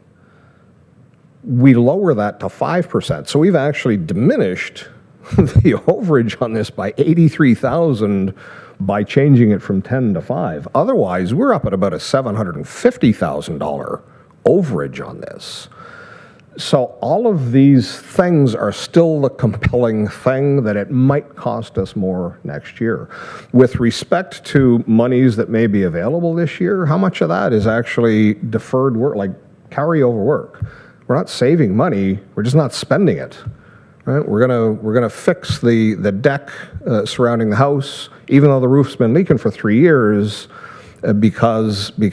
We lower that to 5%. So we've actually diminished the overage on this by $83,000 by changing it from 10 to 5. Otherwise, we're up at about a $750,000 overage on this. So all of these things are still the compelling thing that it might cost us more next year. With respect to monies that may be available this year, how much of that is actually deferred work, like carryover work? We're not saving money, we're just not spending it. Right? We're gonna fix the deck surrounding the house, even though the roof's been leaking for 3 years, because we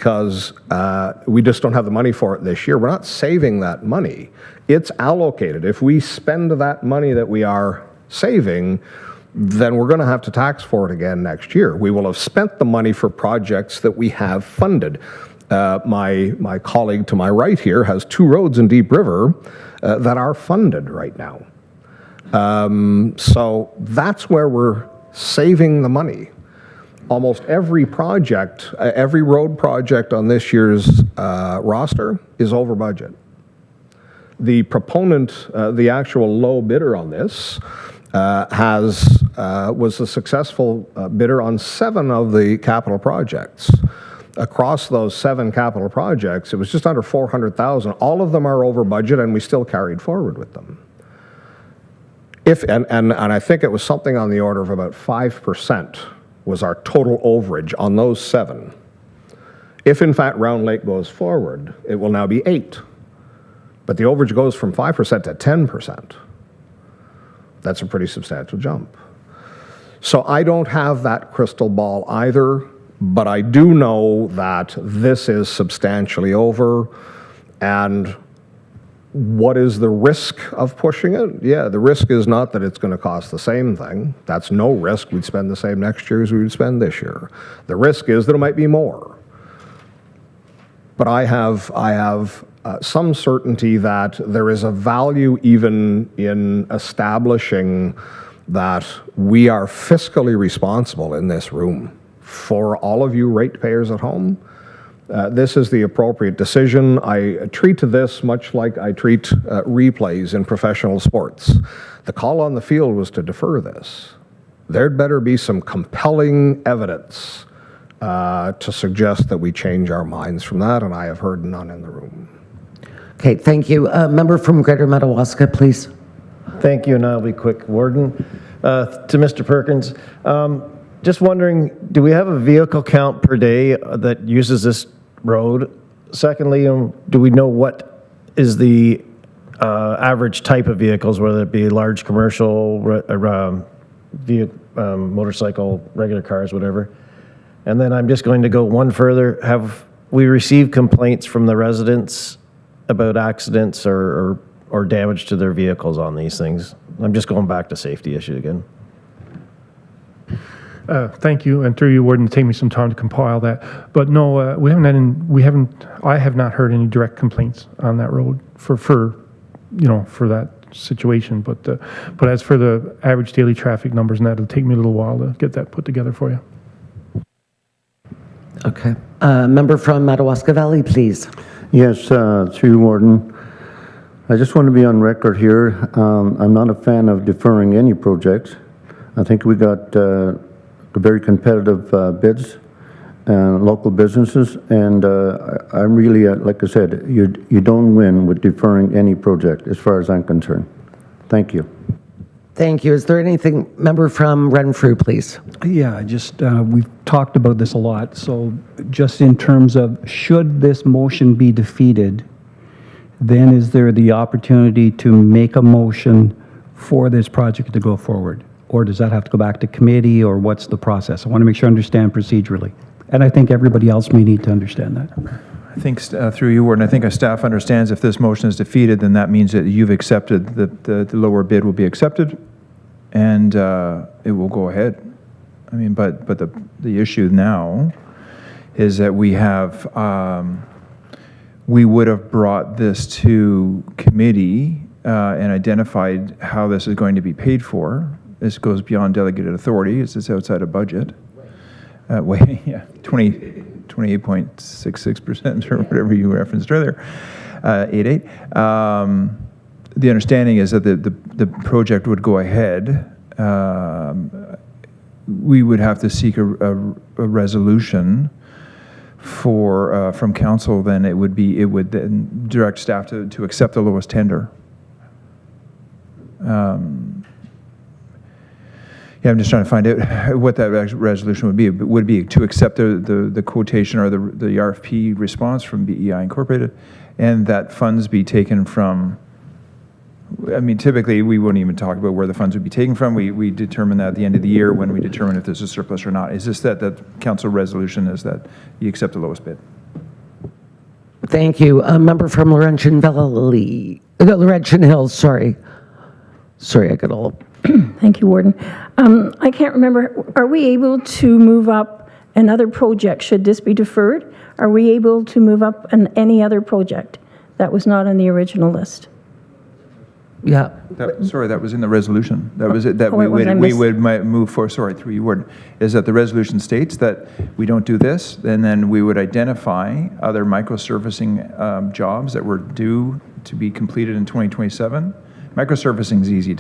just don't have the money for it this year. We're not saving that money. It's allocated. If we spend that money that we are saving, then we're going to have to tax for it again next year. We will have spent the money for projects that we have funded. My colleague to my right here has 2 roads in Deep River that are funded right now. So that's where we're saving the money. Almost every project, every road project on this year's roster is over budget. The proponent, the actual low bidder on this, was a successful bidder on 7 of the capital projects. Across those 7 capital projects, it was just under $400,000. All of them are over budget, and we still carried forward with them. And I think it was something on the order of about 5% was our total overage on those 7. If in fact Round Lake goes forward, it will now be 8. But the overage goes from 5% to 10%. That's a pretty substantial jump. So I don't have that crystal ball either, but I do know that this is substantially over, and What is the risk of pushing it? Yeah, the risk is not that it's going to cost the same thing. That's no risk. We'd spend the same next year as we would spend this year. The risk is that it might be more. But I have some certainty that there is a value even in establishing that we are fiscally responsible in this room for all of you ratepayers at home. This is the appropriate decision. I treat this much like I treat replays in professional sports. The call on the field was to defer this. There'd better be some compelling evidence to suggest that we change our minds from that, and I have heard none in the room. Okay, thank you. Member from Greater Madawaska, please. Thank you, and I'll be quick, Warden. To Mr. Perkins, just wondering, do we have a vehicle count per day that uses this road? Secondly, do we know what is the average type of vehicles, whether it be large commercial, motorcycle, regular cars, whatever? And then I'm just going to go one further. Have we received complaints from the residents about accidents or damage to their vehicles on these things? I'm just going back to safety issue again. Thank you, and through you, Warden, take me some time to compile that. But no, I have not heard any direct complaints on that road for that situation. But as for the average daily traffic numbers, and that, it'll take me a little while to get that put together for you. Okay. Member from Madawaska Valley, please. Yes, through you, Warden. I just want to be on record here. I'm not a fan of deferring any projects. I think we got very competitive bids and local businesses, and I'm really, like I said, you don't win with deferring any project as far as I'm concerned. Thank you. Thank you. Is there anything, member from Renfrew, please? Yeah, just, we've talked about this a lot, so just in terms of should this motion be defeated, then is there the opportunity to make a motion for this project to go forward? Or does that have to go back to committee, or what's the process? I want to make sure I understand procedurally. And I think everybody else may need to understand that. I think through you, Warden, I think our staff understands if this motion is defeated, then that means that you've accepted that the lower bid will be accepted, and it will go ahead. I mean, but the issue now is that we would have brought this to committee and identified how this is going to be paid for. This goes beyond delegated authority. It's outside of budget. 28.66% or whatever you referenced earlier, 88. The understanding is that the project would go ahead. We would have to seek a resolution from council. Then it would then direct staff to accept the lowest tender. Yeah, I'm just trying to find out what that resolution would be. Would it be to accept the quotation or the RFP response from BEI Incorporated, and that funds be taken from, I mean, typically we wouldn't even talk about where the funds would be taken from. We determine that at the end of the year when we determine if there's a surplus or not. Is this that the council resolution is that you accept the lowest bid? Thank you. A member from Laurentian Hills, sorry. Sorry, I got all... Thank you, Warden. I can't remember, are we able to move up another project should this be deferred? Are we able to move up any other project that was not on the original list? Yeah. Sorry, that was in the resolution. That was it. That we would move for. Sorry, through you, Warden. Is that the resolution states that we don't do this, and then we would identify other microservicing jobs that were due to be completed in 2027. Microservicing is easy.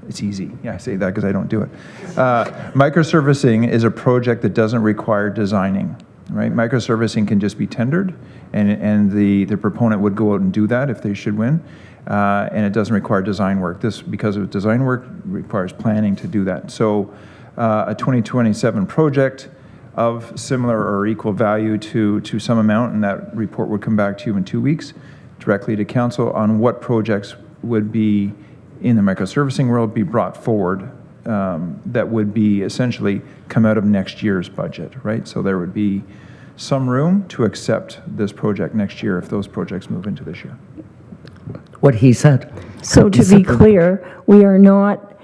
It's easy. Yeah, I say that because I don't do it. Microservicing is a project that doesn't require designing. Right? Microservicing can just be tendered, and the proponent would go out and do that if they should win. And it doesn't require design work. This, because of design work, requires planning to do that. So a 2027 project of similar or equal value to some amount, and that report would come back to you in 2 weeks, directly to council on what projects would be in the microservicing world be brought forward that would be essentially come out of next year's budget, right? So there would be some room to accept this project next year if those projects move into this year. what he said. So to be clear, we are not,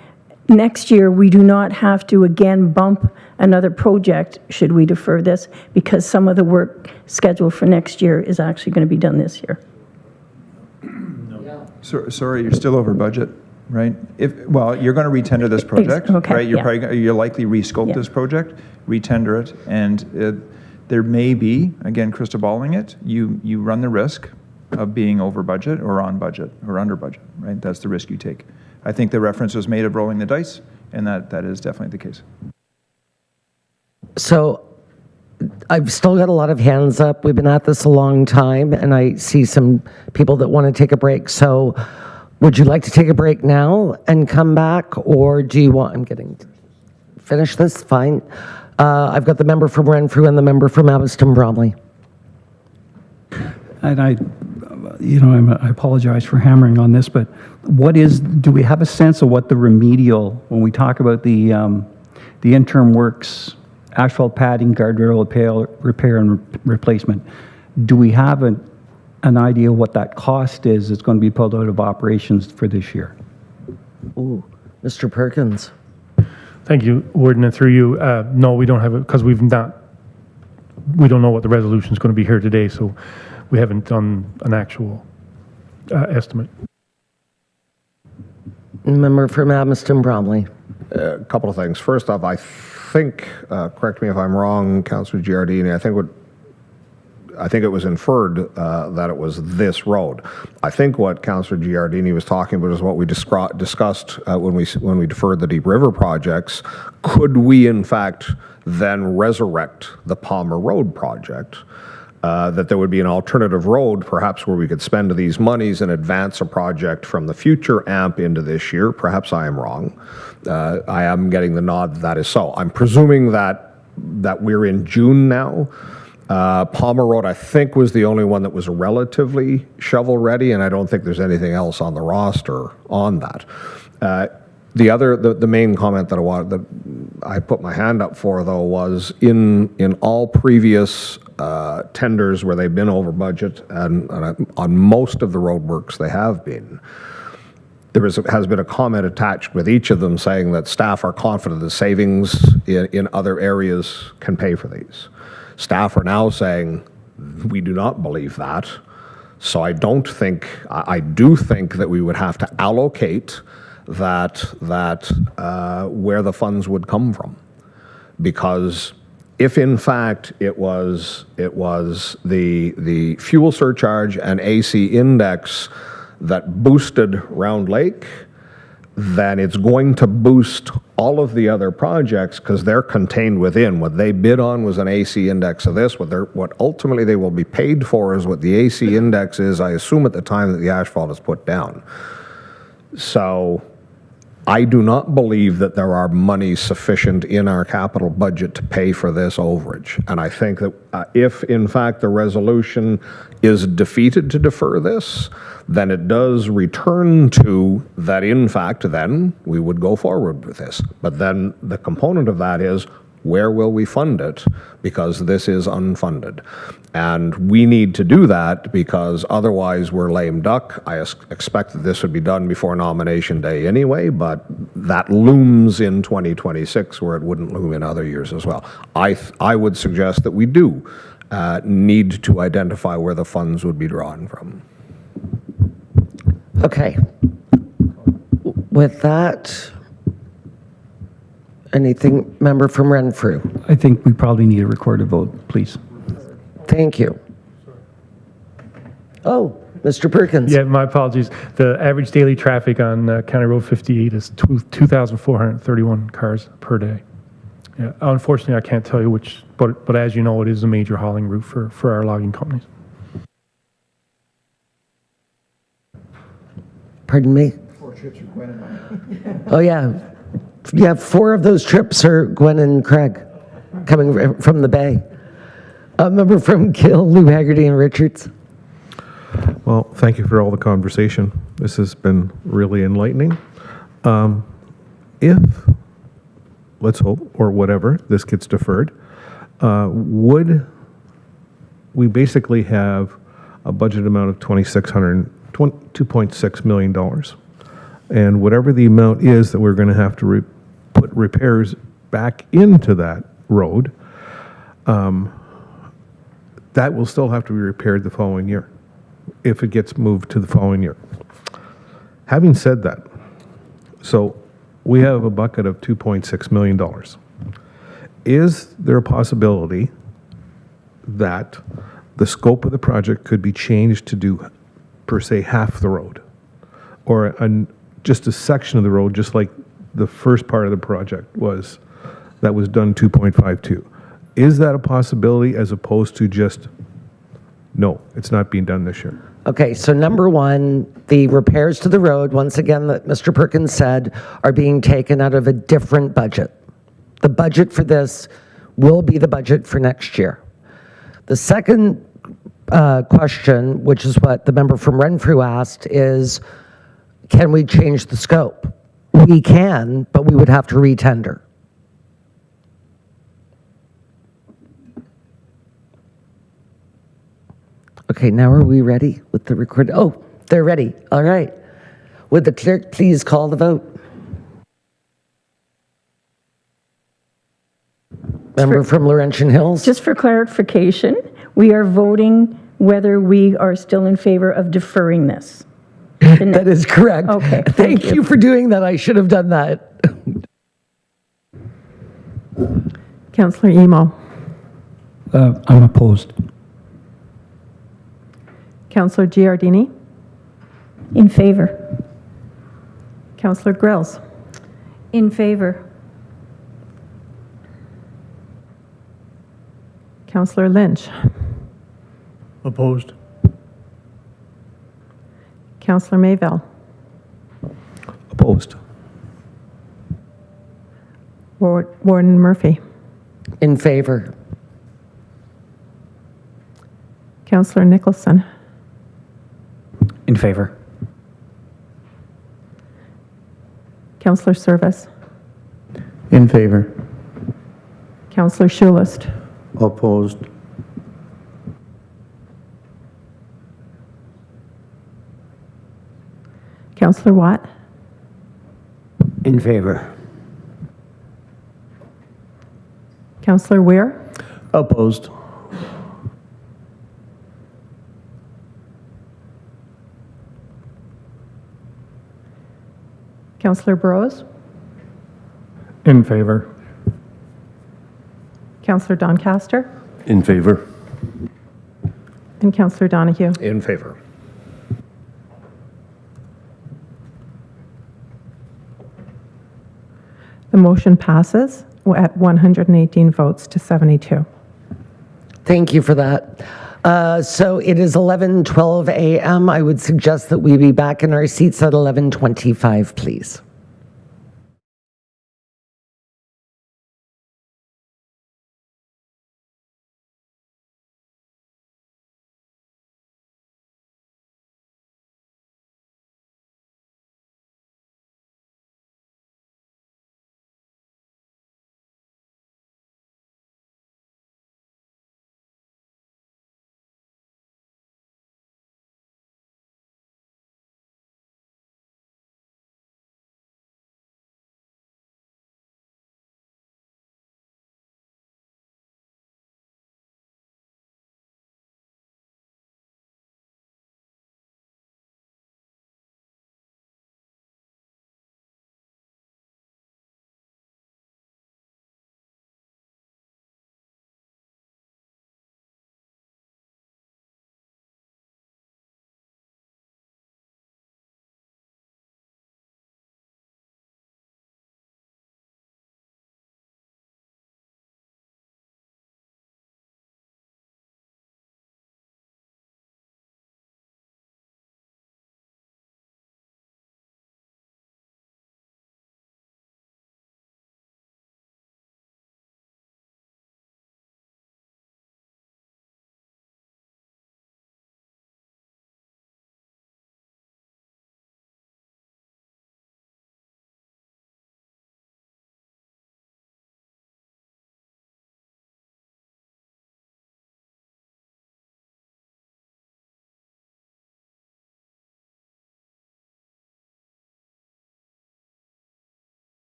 next year, we do not have to again bump another project should we defer this, because some of the work scheduled for next year is actually going to be done this year. Sorry, you're still over budget, right? Well, you're going to retender this project, Okay, right? yeah. You'll likely rescope Yeah. this project, retender it, and there may be, again, crystal balling it, you run the risk of being over budget or on budget or under budget, right? That's the risk you take. I think the reference was made of rolling the dice, and that is definitely the case. So I've still got a lot of hands up. We've been at this a long time, and I see some people that want to take a break. So would you like to take a break now and come back, or do you want, I'm getting, finish this, fine. I've got the member from Renfrew and the member from Abbotston Bromley. And I apologize for hammering on this, but do we have a sense of what the remedial, when we talk about the interim works, asphalt padding, guardrail repair and replacement, do we have an idea what that cost is that's going to be pulled out of operations for this year? Ooh, Mr. Perkins. Thank you, Warden, and through you. No, we don't have it because we don't know what the resolution is going to be here today, so we haven't done an actual estimate. Member from Abbotston Bromley. A couple of things. First off, I think, correct me if I'm wrong, Councillor Giardini, I think it was inferred that it was this road. I think what Councillor Giardini was talking about is what we discussed when we deferred the Deep River projects. Could we, in fact, then resurrect the Palmer Road project? That there would be an alternative road, perhaps where we could spend these monies and advance a project from the future AMP into this year. Perhaps I am wrong. I am getting the nod that is so. I'm presuming that we're in June now. Palmer Road, I think, was the only one that was relatively shovel-ready, and I don't think there's anything else on the roster on that. The main comment that I put my hand up for, though, was in all previous tenders where they've been over budget, and on most of the roadworks they have been, has been a comment attached with each of them saying that staff are confident the savings in other areas can pay for these. Staff are now saying, we do not believe that. So I do think that we would have to allocate that where the funds would come from. Because if in fact it was the fuel surcharge and AC index that boosted Round Lake, then it's going to boost all of the other projects because they're contained within. What they bid on was an AC index of this. What ultimately they will be paid for is what the AC index is, I assume, at the time that the asphalt is put down. So I do not believe that there are money sufficient in our capital budget to pay for this overage. And I think that if, in fact, the resolution is defeated to defer this, then it does return to that, in fact, then we would go forward with this. But then the component of that is, where will we fund it? Because this is unfunded. And we need to do that because otherwise we're lame duck. I expect that this would be done before nomination day anyway, but that looms in 2026 where it wouldn't loom in other years as well. I would suggest that we do need to identify where the funds would be drawn from. Okay. With that, anything, member from Renfrew? I think we probably need a recorded vote, please. Thank you. Oh, Mr. Perkins. Yeah, my apologies. The average daily traffic on County Road 58 is 2,431 cars per day. Yeah, unfortunately, I can't tell you which, but as you know, it is a major hauling route for our logging companies. Pardon me? 4 trips are Gwen and Oh, yeah. Yeah, 4 of those trips are Gwen and Craig coming from the Bay. Member from Gill, Lou Haggerty and Richards. Well, thank you for all the conversation. This has been really enlightening. If, let's hope, or whatever, this gets deferred, would we basically have a budget amount of $2,600 $2.6 million. And whatever the amount is that we're going to have to put repairs back into that road, that will still have to be repaired the following year if it gets moved to the following year. Having said that, so we have a bucket of $2.6 million. Is there a possibility that the scope of the project could be changed to do, per se, half the road? Or just a section of the road, just like the first part of the project was, that was done 2.52? Is that a possibility as opposed to just, no, it's not being done this year? Okay, so number one, the repairs to the road, once again, that Mr. Perkins said, are being taken out of a different budget. The budget for this will be the budget for next year. The second question, which is what the member from Renfrew asked, is can we change the scope? We can, but we would have to retender. Okay, now are we ready with the record? Oh, they're ready. All right. Would the clerk please call the vote? Member from Laurentian Hills? Just for clarification, we are voting whether we are still in favor of deferring this. That is correct. Okay, Thank you for doing that. I should have done that. Councillor Emo. I'm opposed. Councillor Giardini. In favor. Councillor Grills. In favor. Councillor Lynch. Opposed. Councillor Mayville. Opposed. Warden Murphy. In favor. Councillor Nicholson. In favor. Councillor Service. In favor. Councillor Schulist. Opposed. Councillor Watt. In favor. Councillor Weir. Opposed. Councillor Burrows. In favor. Councillor Doncaster. In favor. And Councillor Donahue. In favor. The motion passes at 118 votes to 72. Thank you for that. So it is 11:12 a.m. I would suggest that we be back in our seats at 11:25, please.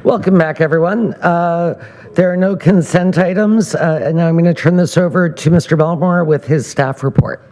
Welcome back, everyone. There are no consent items, and now I'm going to turn this over to Mr. Belmore with his staff report.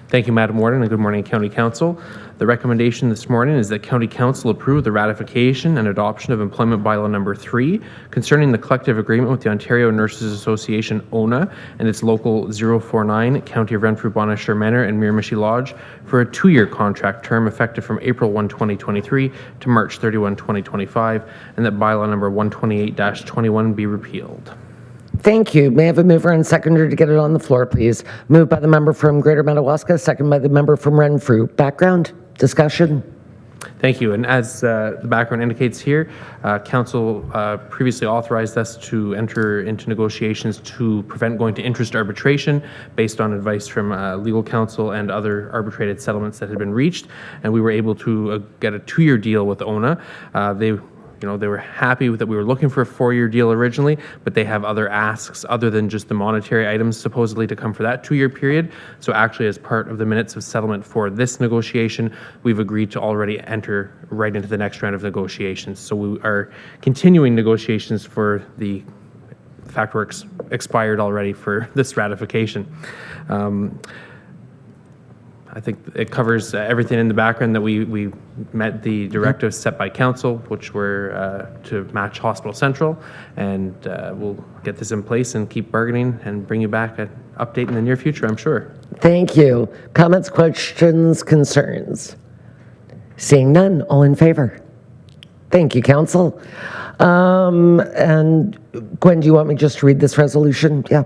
Thank you, Madam Warden, and good morning, County Council. The recommendation this morning is that County Council approve the ratification and adoption of Employment Bylaw Number 3 concerning the collective agreement with the Ontario Nurses Association, ONA, and its Local 049, County of Renfrew, Bonnechere Manor, and Miramichi Lodge for a 2-year contract term effective from April 1, 2023 to March 31, 2025, and that Bylaw Number 128-21 be repealed. Thank you. May I have a mover and seconder to get it on the floor, please? Moved by the member from Greater Madawaska, second by the member from Renfrew. Background? Discussion? Thank you. And as the background indicates here, Council previously authorized us to enter into negotiations to prevent going to interest arbitration based on advice from legal counsel and other arbitrated settlements that had been reached. And we were able to get a 2-year deal with ONA. They were happy that we were looking for a 4-year deal originally, but they have other asks other than just the monetary items supposedly to come for that 2-year period. So actually, as part of the minutes of settlement for this negotiation, we've agreed to already enter right into the next round of negotiations. So we are continuing negotiations for the fact we're expired already for this ratification. I think it covers everything in the background that we met the directives set by council, which were to match Hospital Central, and we'll get this in place and keep bargaining and bring you back an update in the near future, I'm sure. Thank you. Comments, questions, concerns? Seeing none, all in favor? Thank you, Council. And Gwen, do you want me just to read this resolution? Yeah.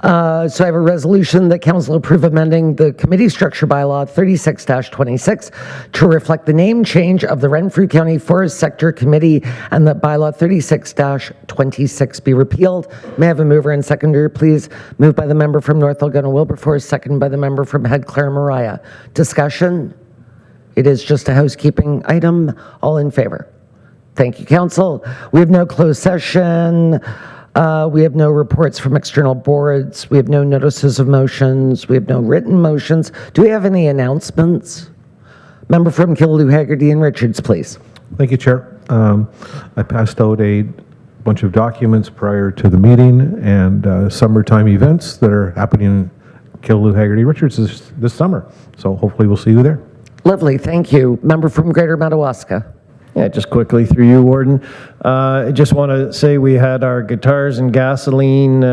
So I have a resolution that Council approve amending the committee structure bylaw 36-26 to reflect the name change of the Renfrew County Forest Sector Committee, and that bylaw 36-26 be repealed. May I have a mover and seconder, please? Moved by the member from North Algona-Wilberforce, second by the member from Head Clare-Mariah. Discussion? It is just a housekeeping item. All in favor? Thank you, Council. We have no closed session. We have no reports from external boards. We have no notices of motions. We have no written motions. Do we have any announcements? Member from Killaloe, Haggerty, and Richards, please. Thank you, Chair. I passed out a bunch of documents prior to the meeting and summertime events that are happening in Killaloe, Haggerty, Richards this summer. So hopefully we'll see you there. Lovely, thank you. Member from Greater Madawaska. Yeah, just quickly through you, Warden. I just want to say we had our Guitars and Gasoline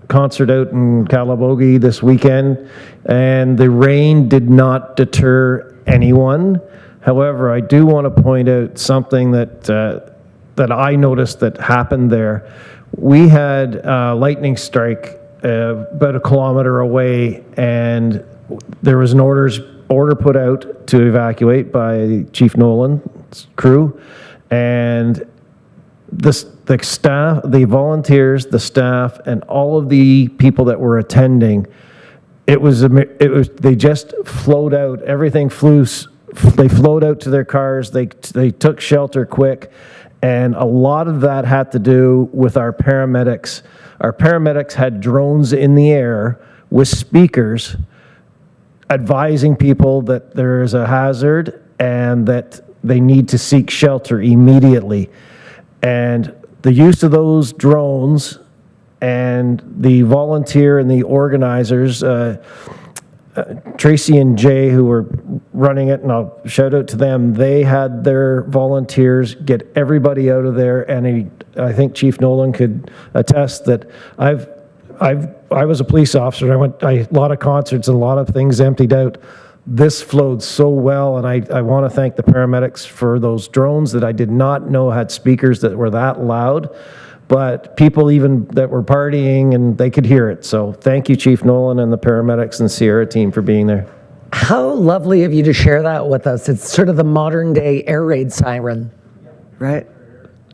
concert out in Calabogie this weekend, and the rain did not deter anyone. However, I do want to point out something that that I noticed that happened there. We had a lightning strike about a kilometer away, and there was an order put out to evacuate by Chief Nolan's crew, and the staff, the volunteers, the staff, and all of the people that were attending, they just flowed out. Everything flew. They flowed out to their cars. They took shelter quick, and a lot of that had to do with our paramedics. Our paramedics had drones in the air with speakers advising people that there is a hazard and that they need to seek shelter immediately. And the use of those drones and the volunteer and the organizers, Tracy and Jay, who were running it, and I'll shout out to them, they had their volunteers get everybody out of there, and I think Chief Nolan could attest that I was a police officer, and a lot of concerts and a lot of things emptied out. This flowed so well, and I want to thank the paramedics for those drones that I did not know had speakers that were that loud, but people even that were partying, and they could hear it. So thank you, Chief Nolan and the paramedics and Sierra team for being there. How lovely of you to share that with us. It's sort of the modern day air raid siren, right?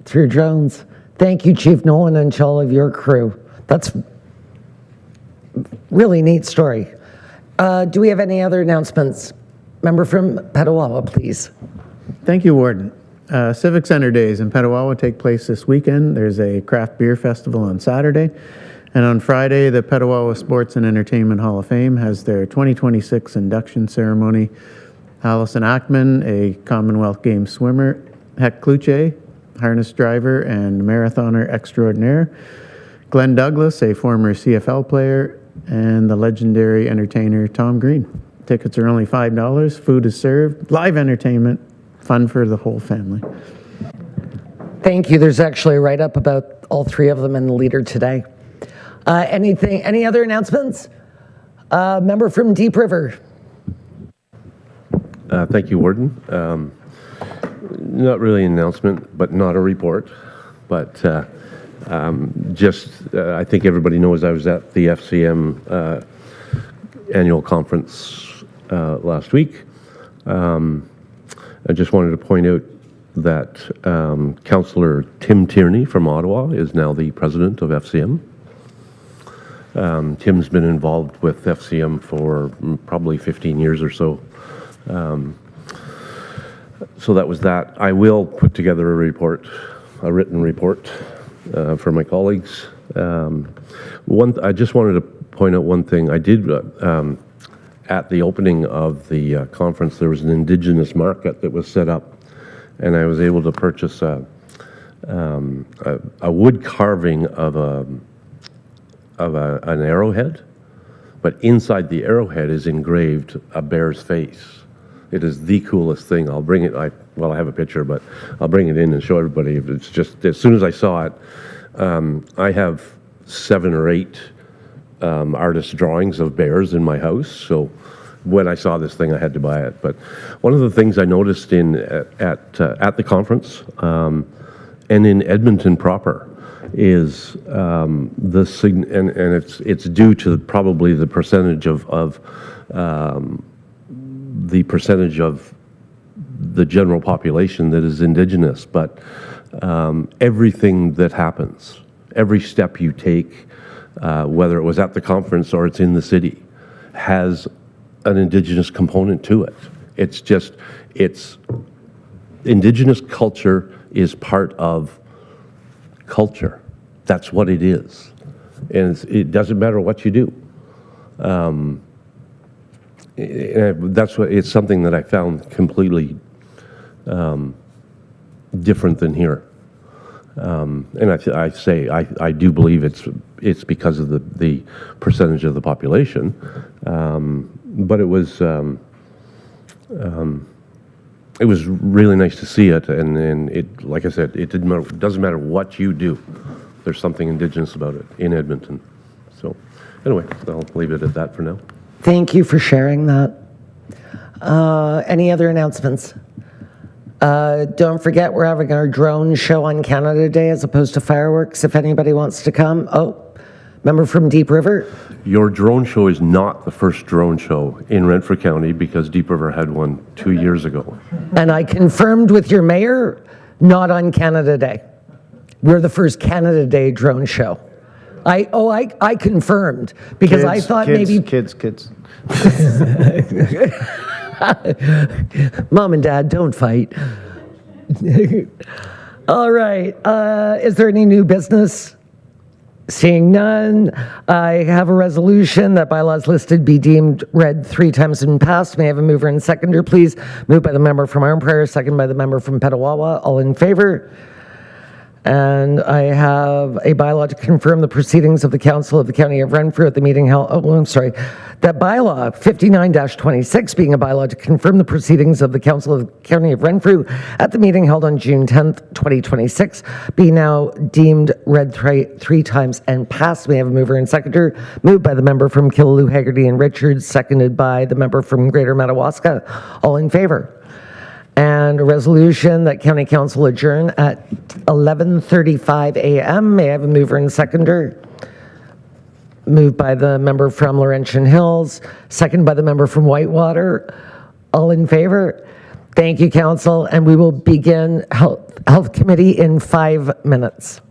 Through drones. Thank you, Chief Nolan, and to all of your crew. That's really neat story. Do we have any other announcements? Member from Petawawa, please. Thank you, Warden. Civic Center Days in Petawawa take place this weekend. There's a craft beer festival on Saturday. And on Friday, the Petawawa Sports and Entertainment Hall of Fame has their 2026 induction ceremony. Allison Ackman, a Commonwealth Games swimmer, Hek Kluche, harness driver and marathoner extraordinaire, Glenn Douglas, a former CFL player, and the legendary entertainer Tom Green. Tickets are only $5. Food is served. Live entertainment. Fun for the whole family. Thank you. There's actually a write-up about all three of them in the Leader today. Any other announcements? Member from Deep River. Thank you, Warden. Not really an announcement, but not a report. But I think everybody knows I was at the FCM annual conference last week. I just wanted to point out that Councillor Tim Tierney from Ottawa is now the president of FCM. Tim's been involved with FCM for probably 15 years or so. So that was that. I will put together a written report for my colleagues. I just wanted to point out one thing. I did, at the opening of the conference, there was an Indigenous market that was set up, and I was able to purchase a wood carving of an arrowhead, but inside the arrowhead is engraved a bear's face. It is the coolest thing. I'll bring it, I have a picture, but I'll bring it in and show everybody. It's just, as soon as I saw it, I have 7 or 8 artist drawings of bears in my house, so when I saw this thing, I had to buy it. But one of the things I noticed at the conference and in Edmonton proper is it's due to probably the percentage of the general population that is Indigenous, but everything that happens, every step you take, whether it was at the conference or it's in the city, has an Indigenous component to it. It's Indigenous culture is part of culture. That's what it is. And it doesn't matter what you do. It's something that I found completely different than here. And I do believe it's because of the percentage of the population. But it was really nice to see it, and it, like I said, doesn't matter what you do. There's something Indigenous about it in Edmonton. So anyway, I'll leave it at that for now. Thank you for sharing that. Any other announcements? Don't forget, we're having our drone show on Canada Day as opposed to fireworks, if anybody wants to come. Oh, member from Deep River. Your drone show is not the first drone show in Renfrew County, because Deep River had one 2 years ago. And I confirmed with your mayor, not on Canada Day. We're the first Canada Day drone show. I confirmed, because I thought maybe... Kids. Mom and Dad, don't fight. All right. Is there any new business? Seeing none, I have a resolution that bylaws listed be deemed read 3 times and passed. May I have a mover and seconder, please? Moved by the member from Arnprior, second by the member from Petawawa. All in favor? And I have a bylaw to confirm the proceedings of the Council of the County of Renfrew at the meeting held, that bylaw 59-26 being a bylaw to confirm the proceedings of the Council of the County of Renfrew at the meeting held on June 10th, 2026, be now deemed read 3 times and passed. May I have a mover and seconder? Moved by the member from Killaloe, Haggerty and Richards, seconded by the member from Greater Madawaska. All in favor? And a resolution that County Council adjourn at 11:35 a.m. May I have a mover and seconder? Moved by the member from Laurentian Hills, second by the member from Whitewater. All in favor? Thank you, Council, and we will begin Health Committee in 5 minutes.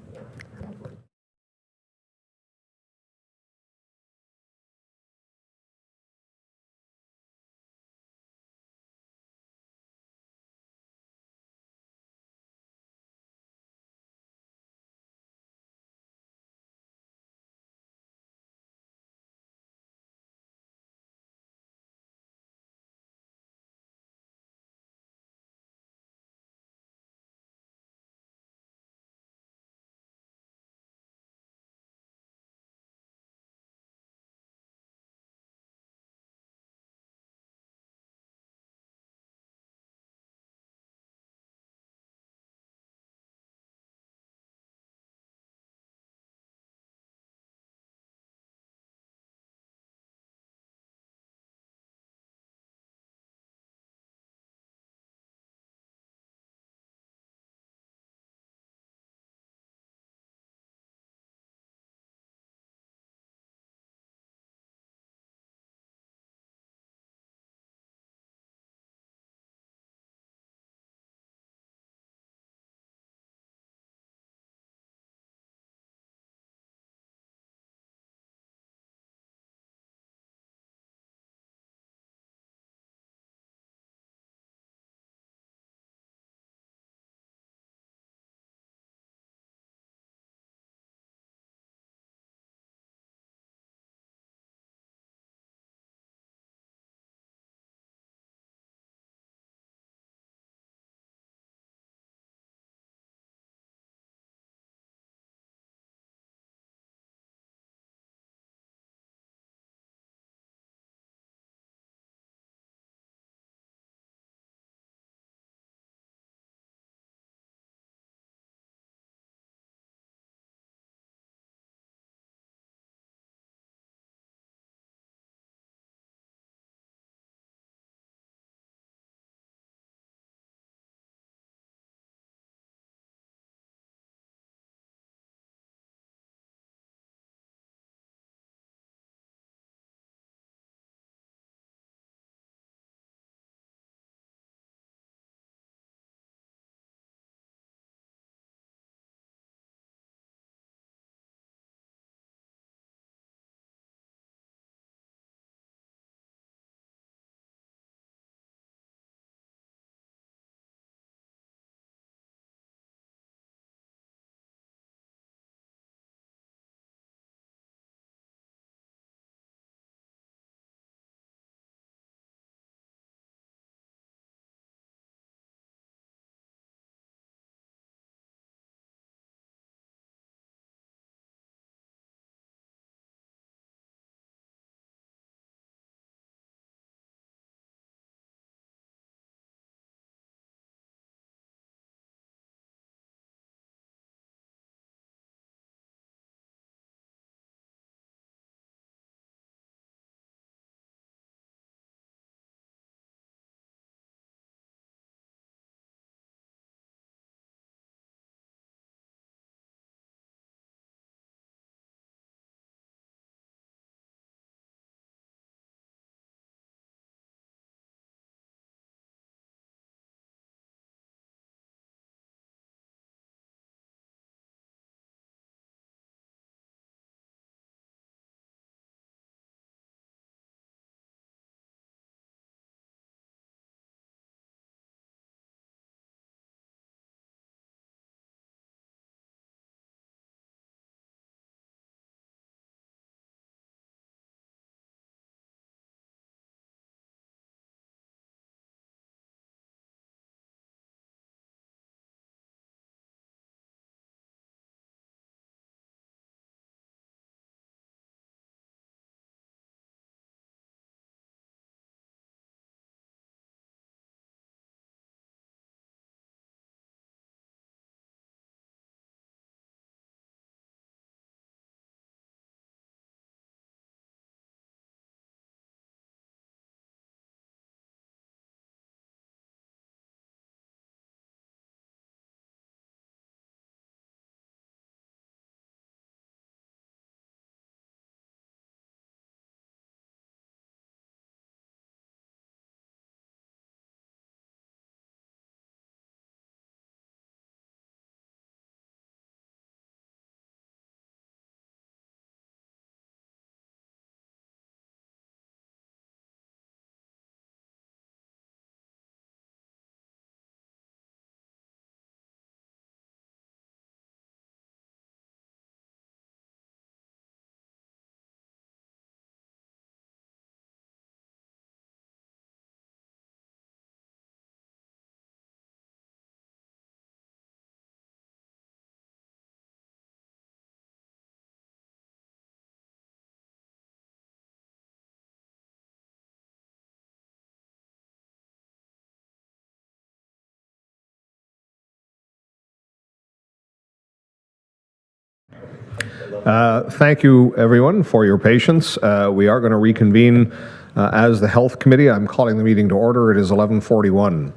Thank you, everyone, for your patience. We are going to reconvene as the Health Committee. I'm calling the meeting to order. It is 11:41.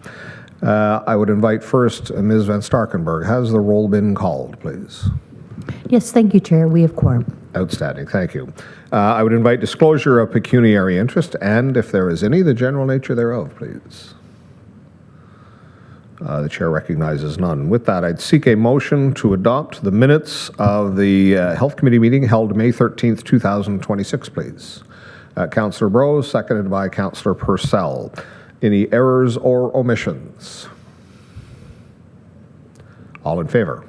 I would invite first Ms. Van Starkenburg. Has the roll been called, please? Yes, thank you, Chair. We have quorum. Outstanding. Thank you. I would invite disclosure of pecuniary interest and, if there is any, the general nature thereof, please. The chair recognizes none. With that, I'd seek a motion to adopt the minutes of the Health Committee meeting held May 13th, 2026, please. Councillor Brose, seconded by Councillor Purcell. Any errors or omissions? All in favor?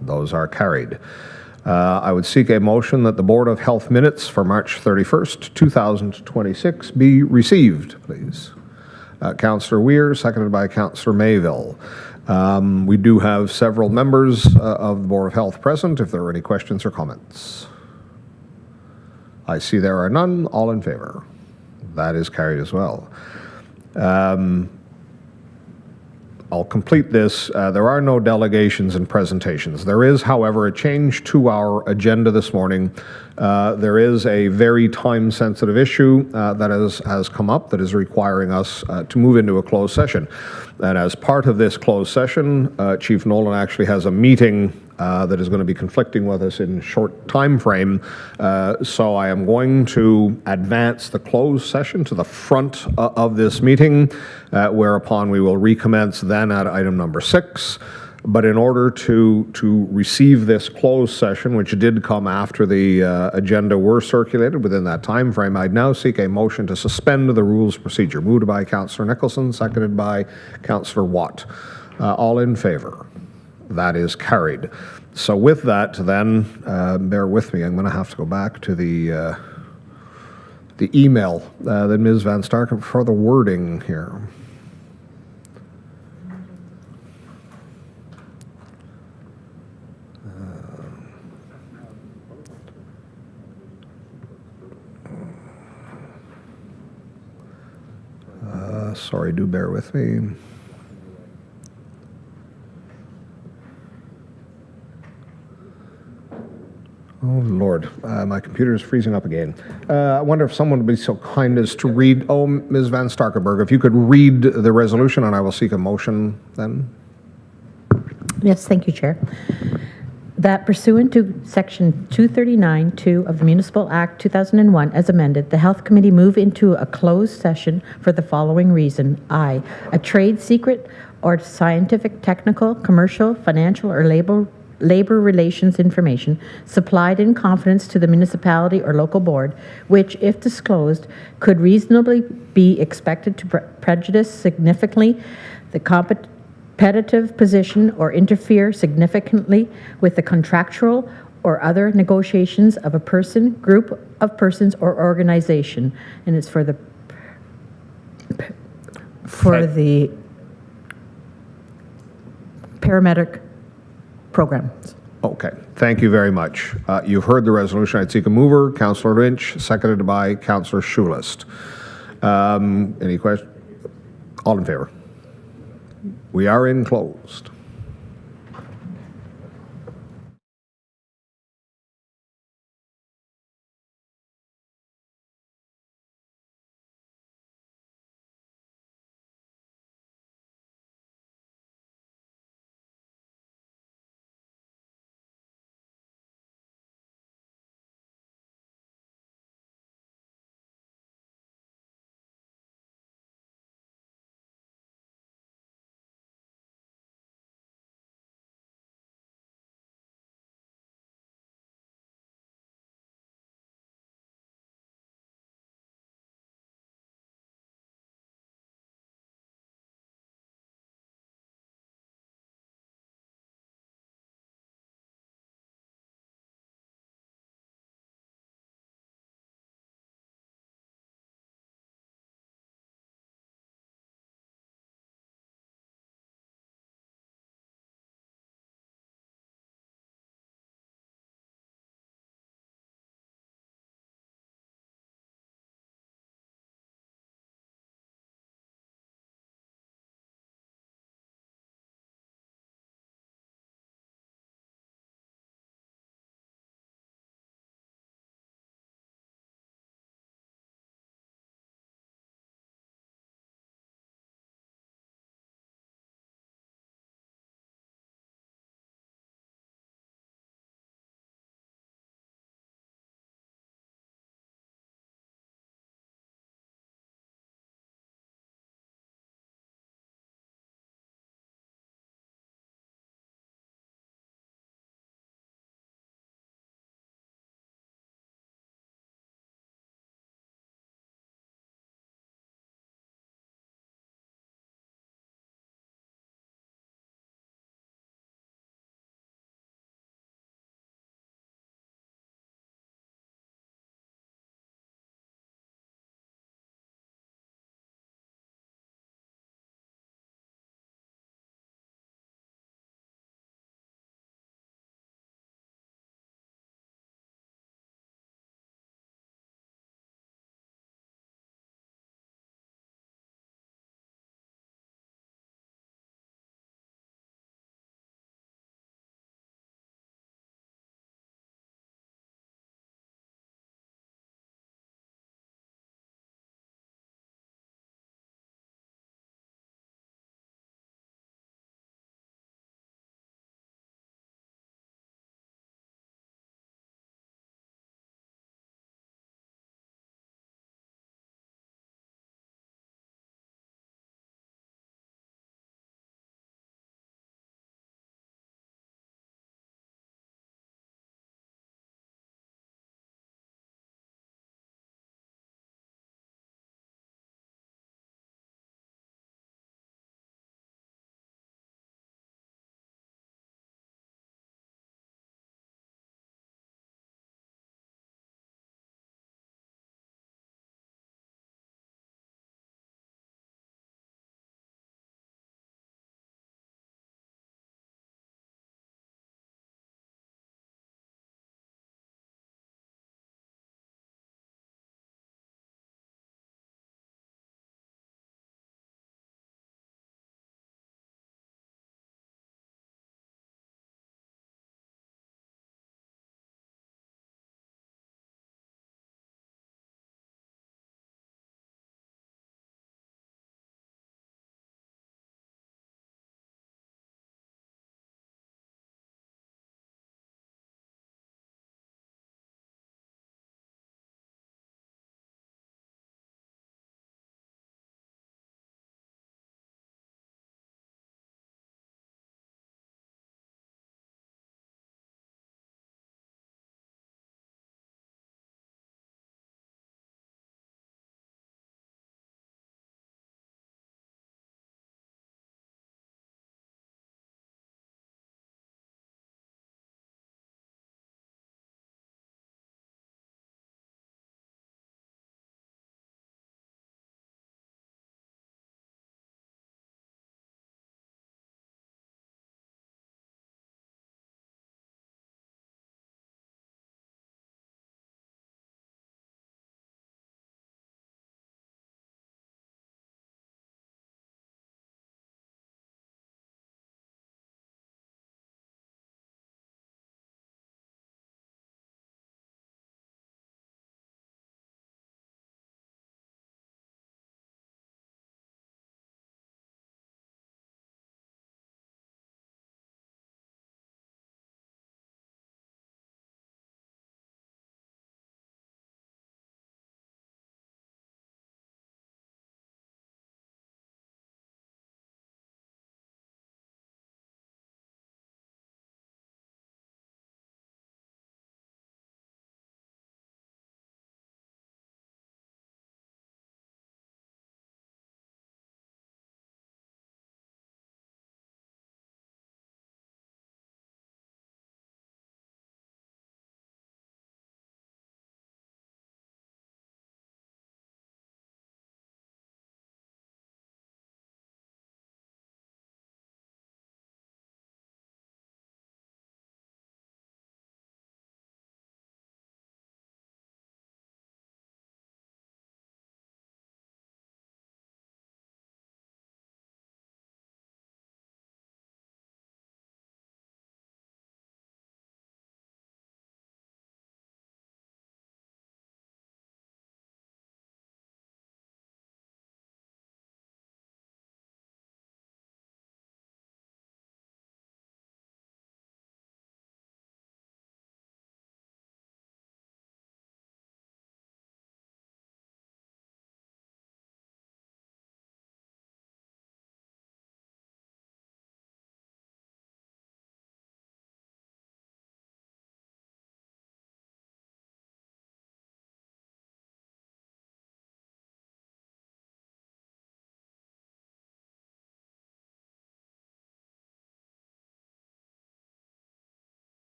Those are carried. I would seek a motion that the Board of Health minutes for March 31st, 2026 be received, please. Councillor Weir, seconded by Councillor Mayville. We do have several members of the Board of Health present. If there are any questions or comments. I see there are none. All in favor? That is carried as well. I'll complete this. There are no delegations and presentations. There is, however, a change to our agenda this morning. There is a very time-sensitive issue that has come up that is requiring us to move into a closed session. And as part of this closed session, Chief Nolan actually has a meeting that is going to be conflicting with us in short time frame. So I am going to advance the closed session to the front of this meeting, whereupon we will recommence then at item number 6. But in order to receive this closed session, which did come after the agenda were circulated within that time frame, I'd now seek a motion to suspend the rules procedure. Moved by Councillor Nicholson, seconded by Councillor Watt. All in favor? That is carried. So with that, then, bear with me. I'm going to have to go back to the email that Ms. Van Starken for the wording here. Sorry, do bear with me. Oh, Lord, my computer is freezing up again. I wonder if someone would be so kind as to read, Ms. Van Starkenburg, if you could read the resolution, and I will seek a motion then. Yes, thank you, Chair. That pursuant to Section 239(2) of the Municipal Act 2001 as amended, the Health Committee move into a closed session for the following reason. I, a trade secret or scientific, technical, commercial, financial, or labor relations information supplied in confidence to the municipality or local board, which, if disclosed, could reasonably be expected to prejudice significantly the competitive position or interfere significantly with the contractual or other negotiations of a person, group of persons, or organization. And it's for the paramedic programs. Okay, thank you very much. You've heard the resolution. I'd seek a mover, Councillor Lynch, seconded by Councillor Schulist. Any questions? All in favor? We are in closed.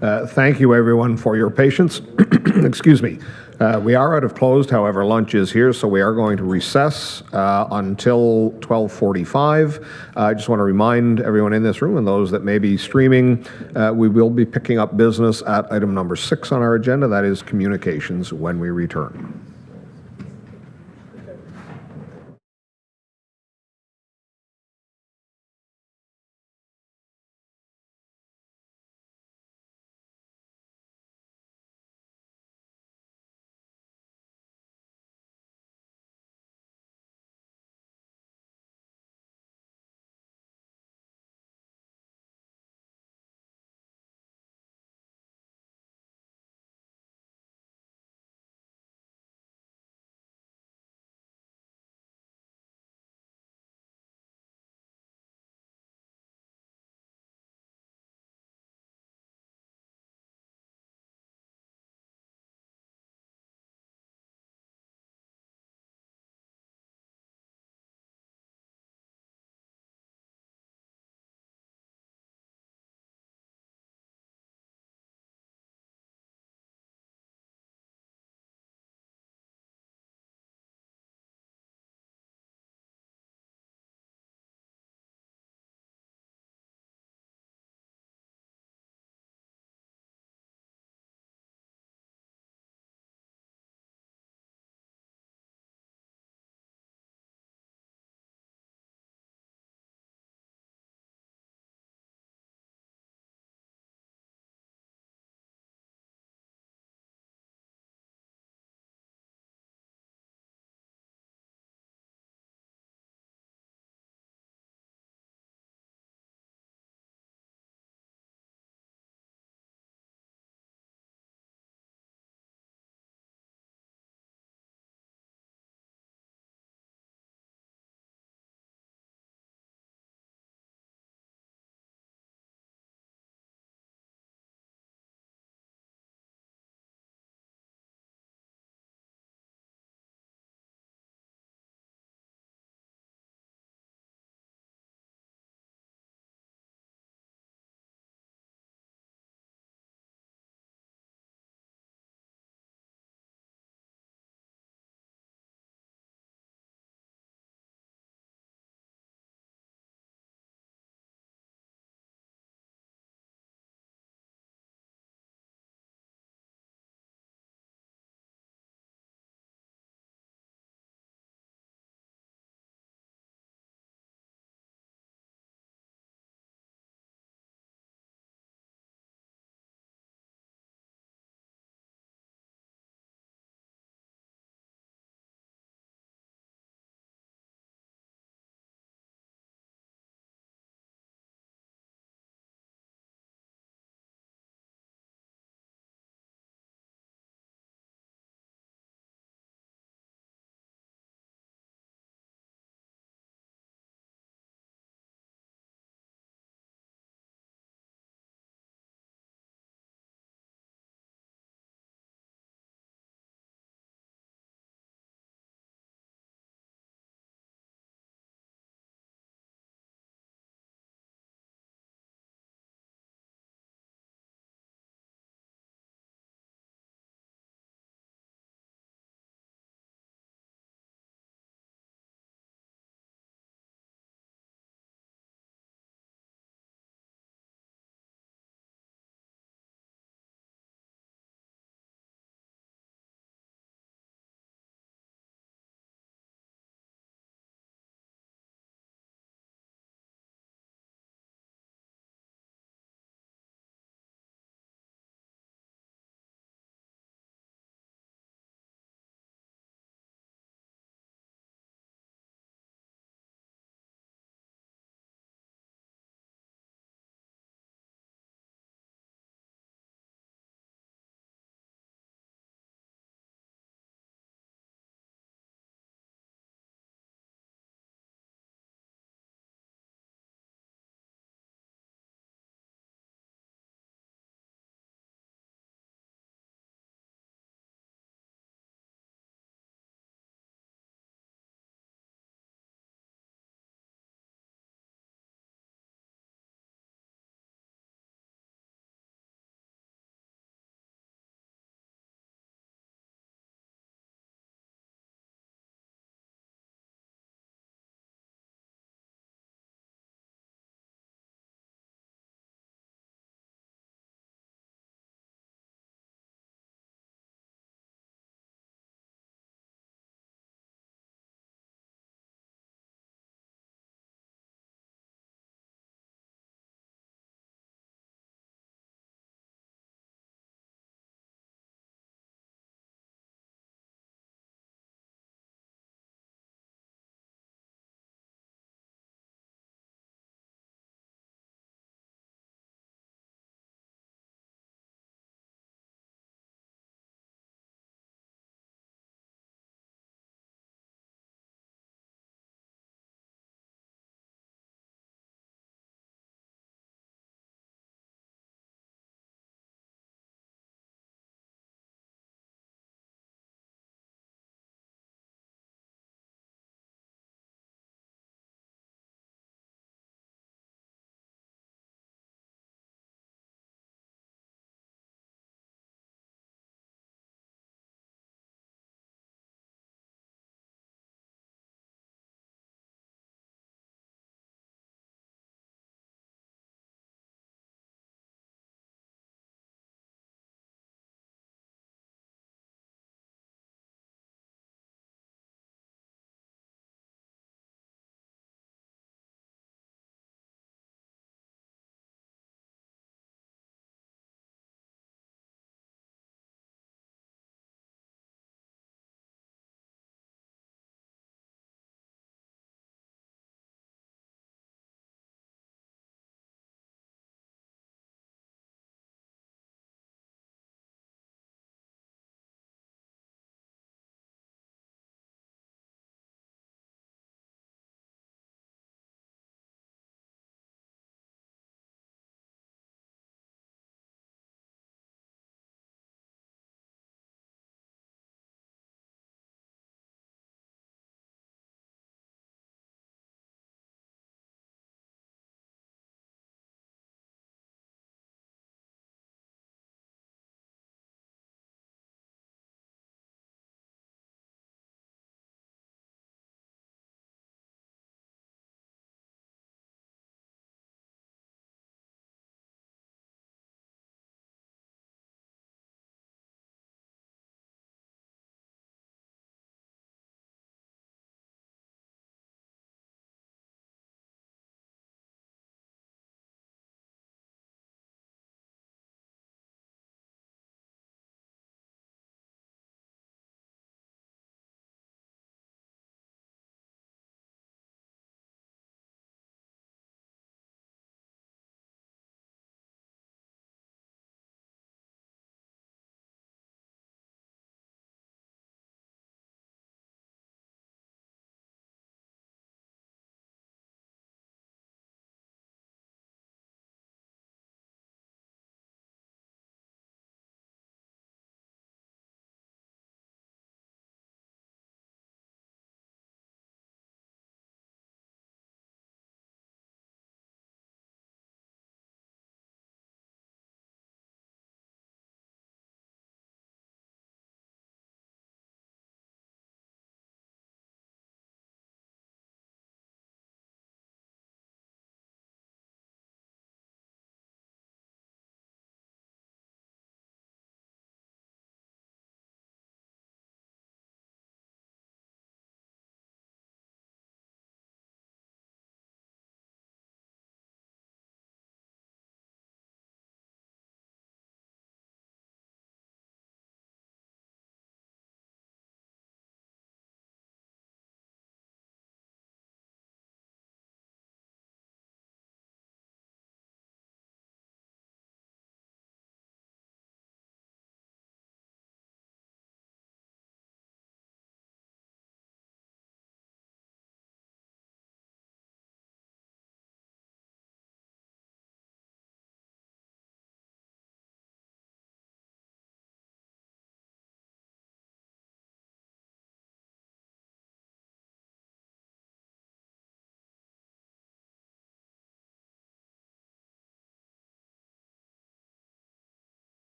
Thank you, everyone, for your patience. Excuse me. We are out of closed, however, lunch is here, so we are going to recess until 12:45. I just want to remind everyone in this room and those that may be streaming, we will be picking up business at item number 6 on our agenda, that is communications, when we return.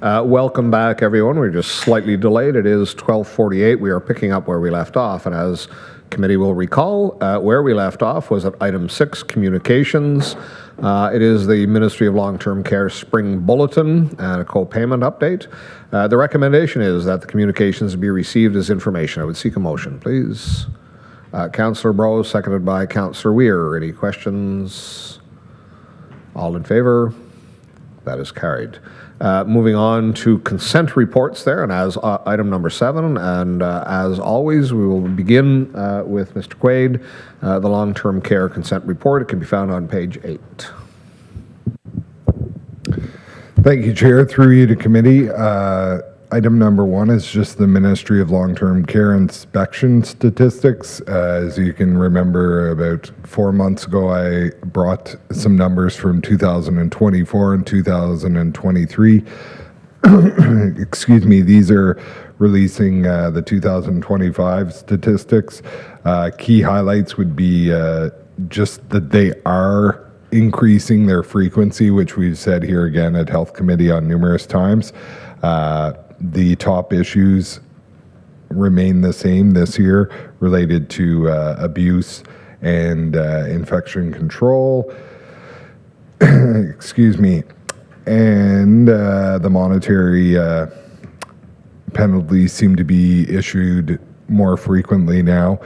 Welcome back, everyone. We're just slightly delayed. It is 12:48. We are picking up where we left off, and as committee will recall, where we left off was at item 6, communications. It is the Ministry of Long-Term Care Spring Bulletin and a co-payment update. The recommendation is that the communications be received as information. I would seek a motion, please. Councillor Breaux, seconded by Councillor Weir. Any questions? All in favor? That is carried. Moving on to consent reports there, and as item number 7, and as always, we will begin with Mr. Quaid, the long-term care consent report. It can be found on page 8. Thank you, Chair. Through you to committee. Item number 1 is just the Ministry of Long-Term Care inspection statistics. As you can remember, about 4 months ago, I brought some numbers from 2024 and 2023. Excuse me, these are releasing the 2025 statistics. Key highlights would be just that they are increasing their frequency, which we've said here again at Health Committee on numerous times. The top issues remain the same this year related to abuse and infection control. Excuse me. And the monetary penalties seem to be issued more frequently now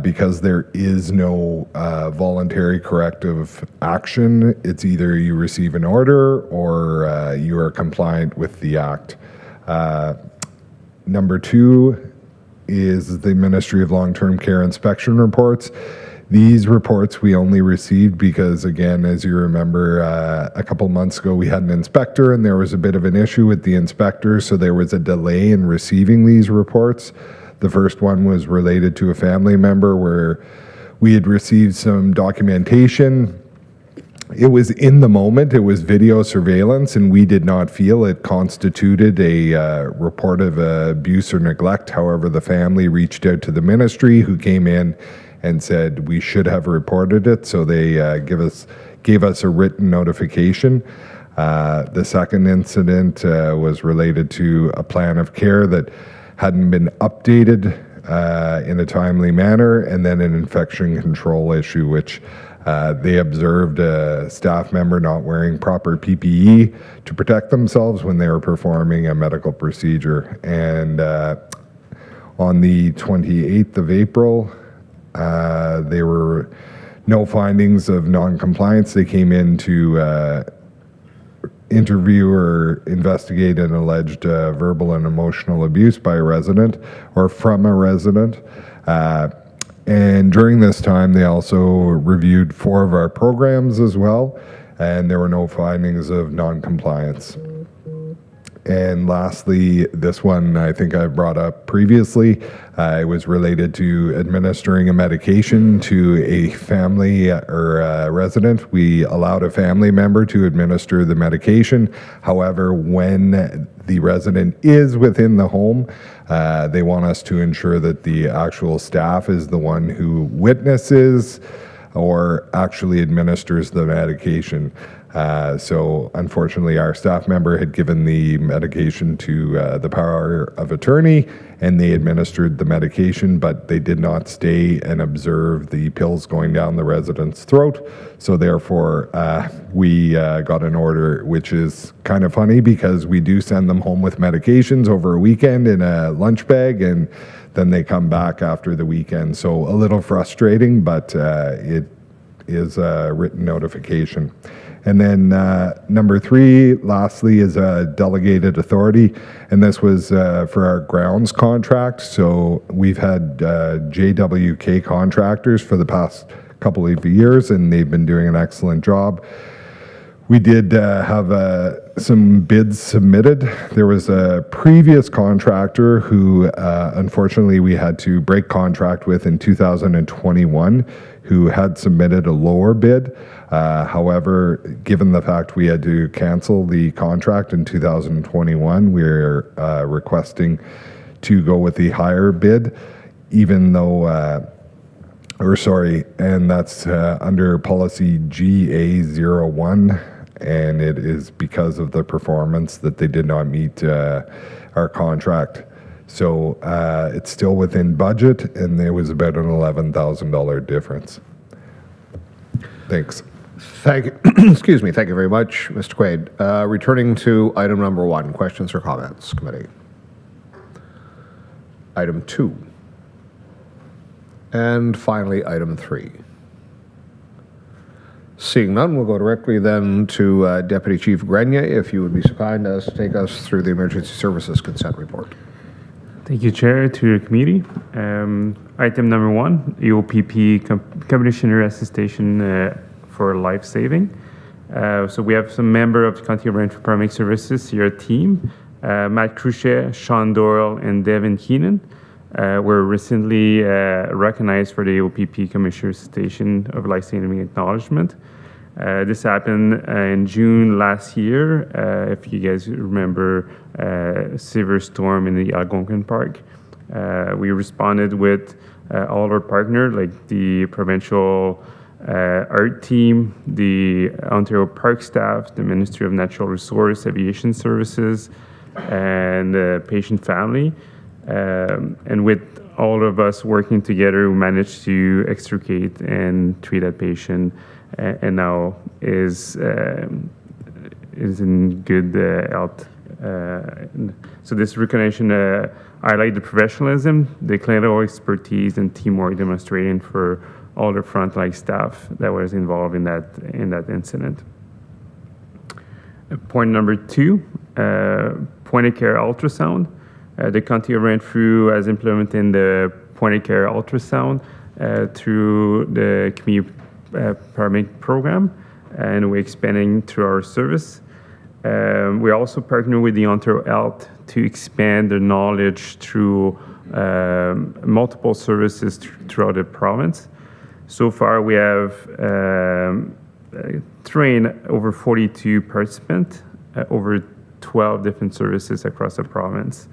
because there is no voluntary corrective action. It's either you receive an order or you are compliant with the act. Number 2 is the Ministry of Long-Term Care inspection reports. These reports we only received because, again, as you remember, a couple months ago we had an inspector and there was a bit of an issue with the inspector, so there was a delay in receiving these reports. The first one was related to a family member where we had received some documentation. It was in the moment, it was video surveillance, and we did not feel it constituted a report of abuse or neglect. However, the family reached out to the ministry, who came in and said we should have reported it, so they gave us a written notification. The second incident was related to a plan of care that hadn't been updated in a timely manner, and then an infection control issue, which they observed a staff member not wearing proper PPE to protect themselves when they were performing a medical procedure. And on the 28th of April, there were no findings of non-compliance. They came in to interview or investigate an alleged verbal and emotional abuse by a resident or from a resident. And during this time, they also reviewed 4 of our programs as well, and there were no findings of non-compliance. And lastly, this one I think I brought up previously. It was related to administering a medication to a family or a resident. We allowed a family member to administer the medication. However, when the resident is within the home, they want us to ensure that the actual staff is the one who witnesses or actually administers the medication. So unfortunately, our staff member had given the medication to the power of attorney, and they administered the medication, but they did not stay and observe the pills going down the resident's throat. So therefore, we got an order, which is kind of funny because we do send them home with medications over a weekend in a lunch bag, and then they come back after the weekend. So a little frustrating, but it is a written notification. And then number 3, lastly, is a delegated authority, and this was for our grounds contract. So we've had JWK contractors for the past couple of years, and they've been doing an excellent job. We did have some bids submitted. There was a previous contractor who unfortunately we had to break contract with in 2021 who had submitted a lower bid. However, given the fact we had to cancel the contract in 2021, we're requesting to go with the higher bid, even though, and that's under policy GA01. and it is because of the performance that they did not meet our contract. So it's still within budget, and there was about an $11,000 difference. Thanks. Thank you. Excuse me. Thank you very much, Mr. Quaid. Returning to item number 1, questions or comments, committee. Item 2. And finally, item 3. Seeing none, we'll go directly then to Deputy Chief Grenier, if you would be so kind as to take us through the Emergency Services Consent Report. Thank you, Chair, to your committee. Item number 1, EOPP Commissioner Attestation for Life Saving. So we have some member of the County of Renfrew Paramedic Services here team, Matt Cruchet, Sean Doyle, and Devin Keenan. Were recently recognized for the EOPP Commissioner Attestation of Life Saving Acknowledgement. This happened in June last year, if you guys remember, severe storm in the Algonquin Park. We responded with all our partners, like the provincial art team, the Ontario Park staff, the Ministry of Natural Resources, Aviation Services, and the patient family. And with all of us working together, we managed to extricate and treat that patient, and now is in good health. So this recognition highlight the professionalism, the clinical expertise, and teamwork demonstrated for all the frontline staff that was involved in that incident. Point number 2, point-of-care ultrasound. The County of Renfrew has implemented the point-of-care ultrasound through the community paramedic program, and we're expanding through our service. We also partner with the Ontario Health to expand their knowledge through multiple services throughout the province. So far, we have trained over 42 participants, over 12 different services across the province.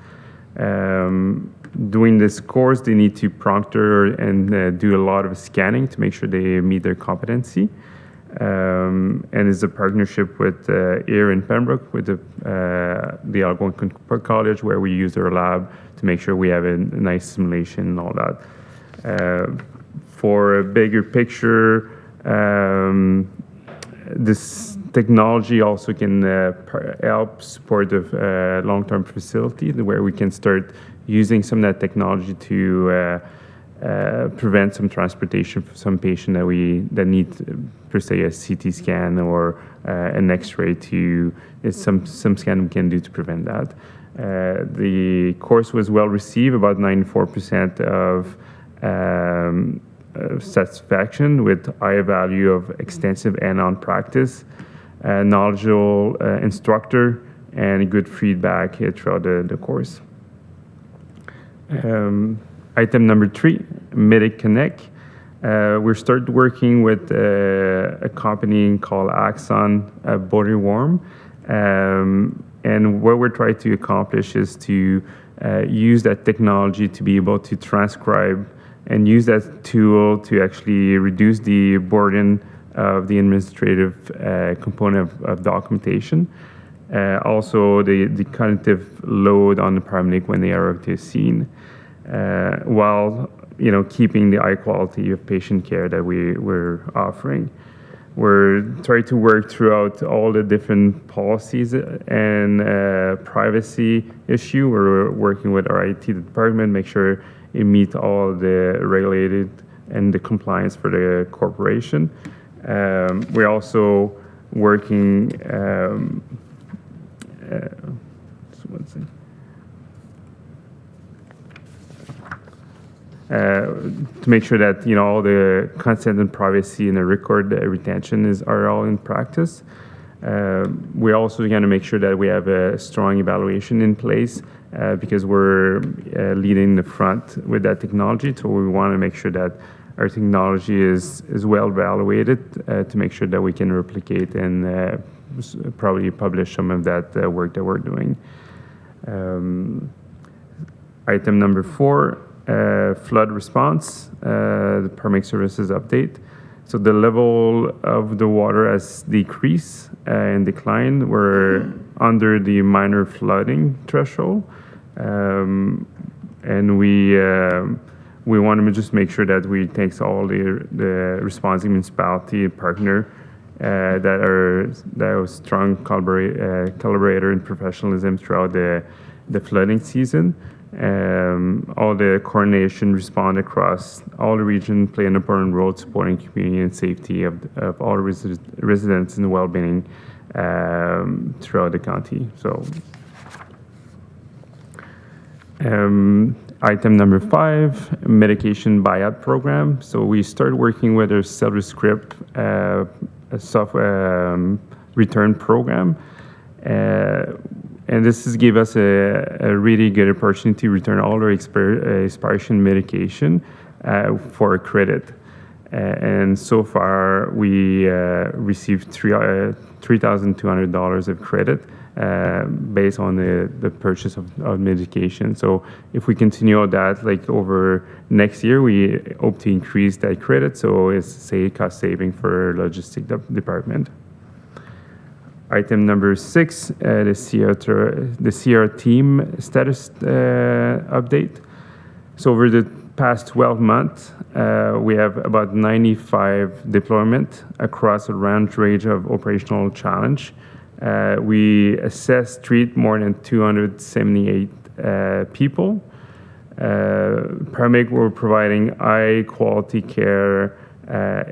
Doing this course, they need to proctor and do a lot of scanning to make sure they meet their competency. And it's a partnership with here in Pembroke with the Algonquin College, where we use their lab to make sure we have a nice simulation and all that. For a bigger picture, this technology also can help support the long-term facility, where we can start using some of that technology to prevent some transportation for some patient that need per se a CT scan or an X-ray. Some scan we can do to prevent that. The course was well received, about 94% of satisfaction, with high value of extensive and-on practice, knowledgeable instructor, and good feedback throughout the course. Item number 3, Medic Connect. We started working with a company called Axon Body Worm, and what we're trying to accomplish is to use that technology to be able to transcribe and use that tool to actually reduce the burden of the administrative component of documentation. Also, the cognitive load on the paramedic when they arrive to a scene, while keeping the high quality of patient care that we're offering. We're trying to work throughout all the different policies and privacy issue. We're working with our IT department, make sure it meets all the regulated and the compliance for the corporation. We're also working to make sure that all the consent and privacy and the record retention are all in practice. We're also going to make sure that we have a strong evaluation in place because we're leading the front with that technology. So we want to make sure that our technology is well evaluated to make sure that we can replicate and probably publish some of that work that we're doing. Item number 4, flood response, the paramedic services update. So the level of the water has decreased and declined. We're under the minor flooding threshold. And we want to just make sure that we thanks all the responsive municipality partner that are strong collaborator and professionalism throughout the flooding season. All the coordination respond across all the region, play an important role supporting community and safety of all the residents and well-being throughout the county. So. Item number 5, medication buyout program. So we started working with a self-script software return program. And this has give us a really good opportunity to return all our expiration medication for credit. And so far, we received $3,200 of credit based on the purchase of medication. So if we continue that, like over next year, we hope to increase that credit. So it's cost saving for logistic department. Item number 6, the CR team status update. So over the past 12 months, we have about 95 deployment across a range of operational challenge. We treat more than 278 people. Paramedic were providing high quality care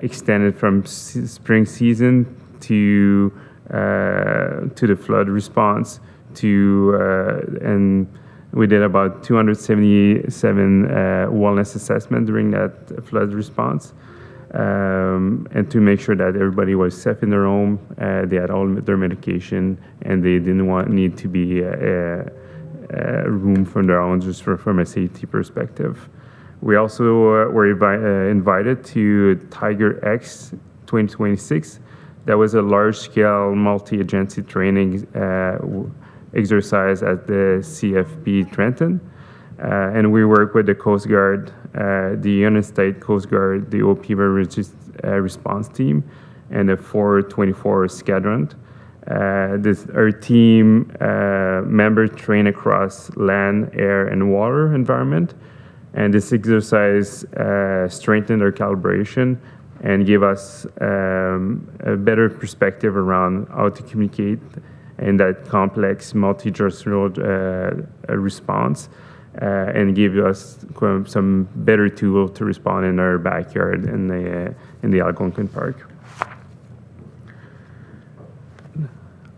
extended from spring season to the flood response and we did about 277 wellness assessment during that flood response. And to make sure that everybody was safe in their home, they had all their medication, and they didn't need to be room for their own, just from a safety perspective. We also were invited to Tiger X 2026. That was a large-scale multi-agency training exercise at the CFP Trenton. And we work with the Coast Guard, the United States Coast Guard, the OPIVA response team, and the 424 Squadron. Our team members train across land, air, and water environment. And this exercise strengthened our calibration and gave us a better perspective around how to communicate in that complex multi-jurisdictional response. And give us some better tool to respond in our backyard in the Algonquin Park.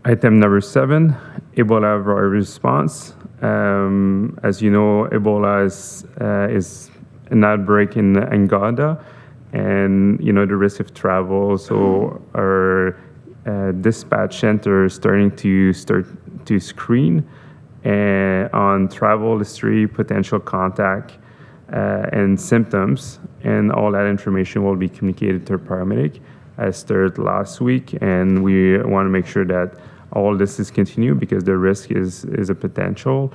Item number 7, Ebola virus response. As you know, Ebola is an outbreak in Angola, and the risk of travel. So our dispatch center is starting to screen on travel history, potential contact, and symptoms, and all that information will be communicated to our paramedic as started last week, and we want to make sure that all this is continued because the risk is a potential,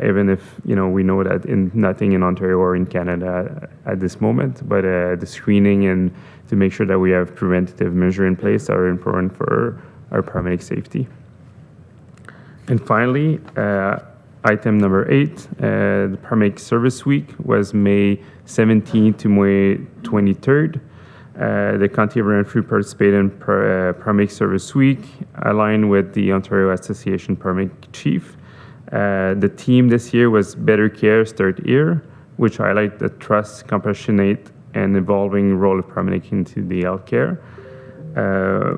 even if we know that nothing in Ontario or in Canada at this moment, but the screening and to make sure that we have preventative measures in place are important for our paramedic safety. And finally, item number 8, the Paramedic Service Week was May 17th to May 23rd. The County of Renfrew participated in Paramedic Service Week, aligned with the Ontario Association Paramedic Chief. The theme this year was Better Care, Start Here, which highlight the trust, compassionate, and evolving role of paramedic into the healthcare.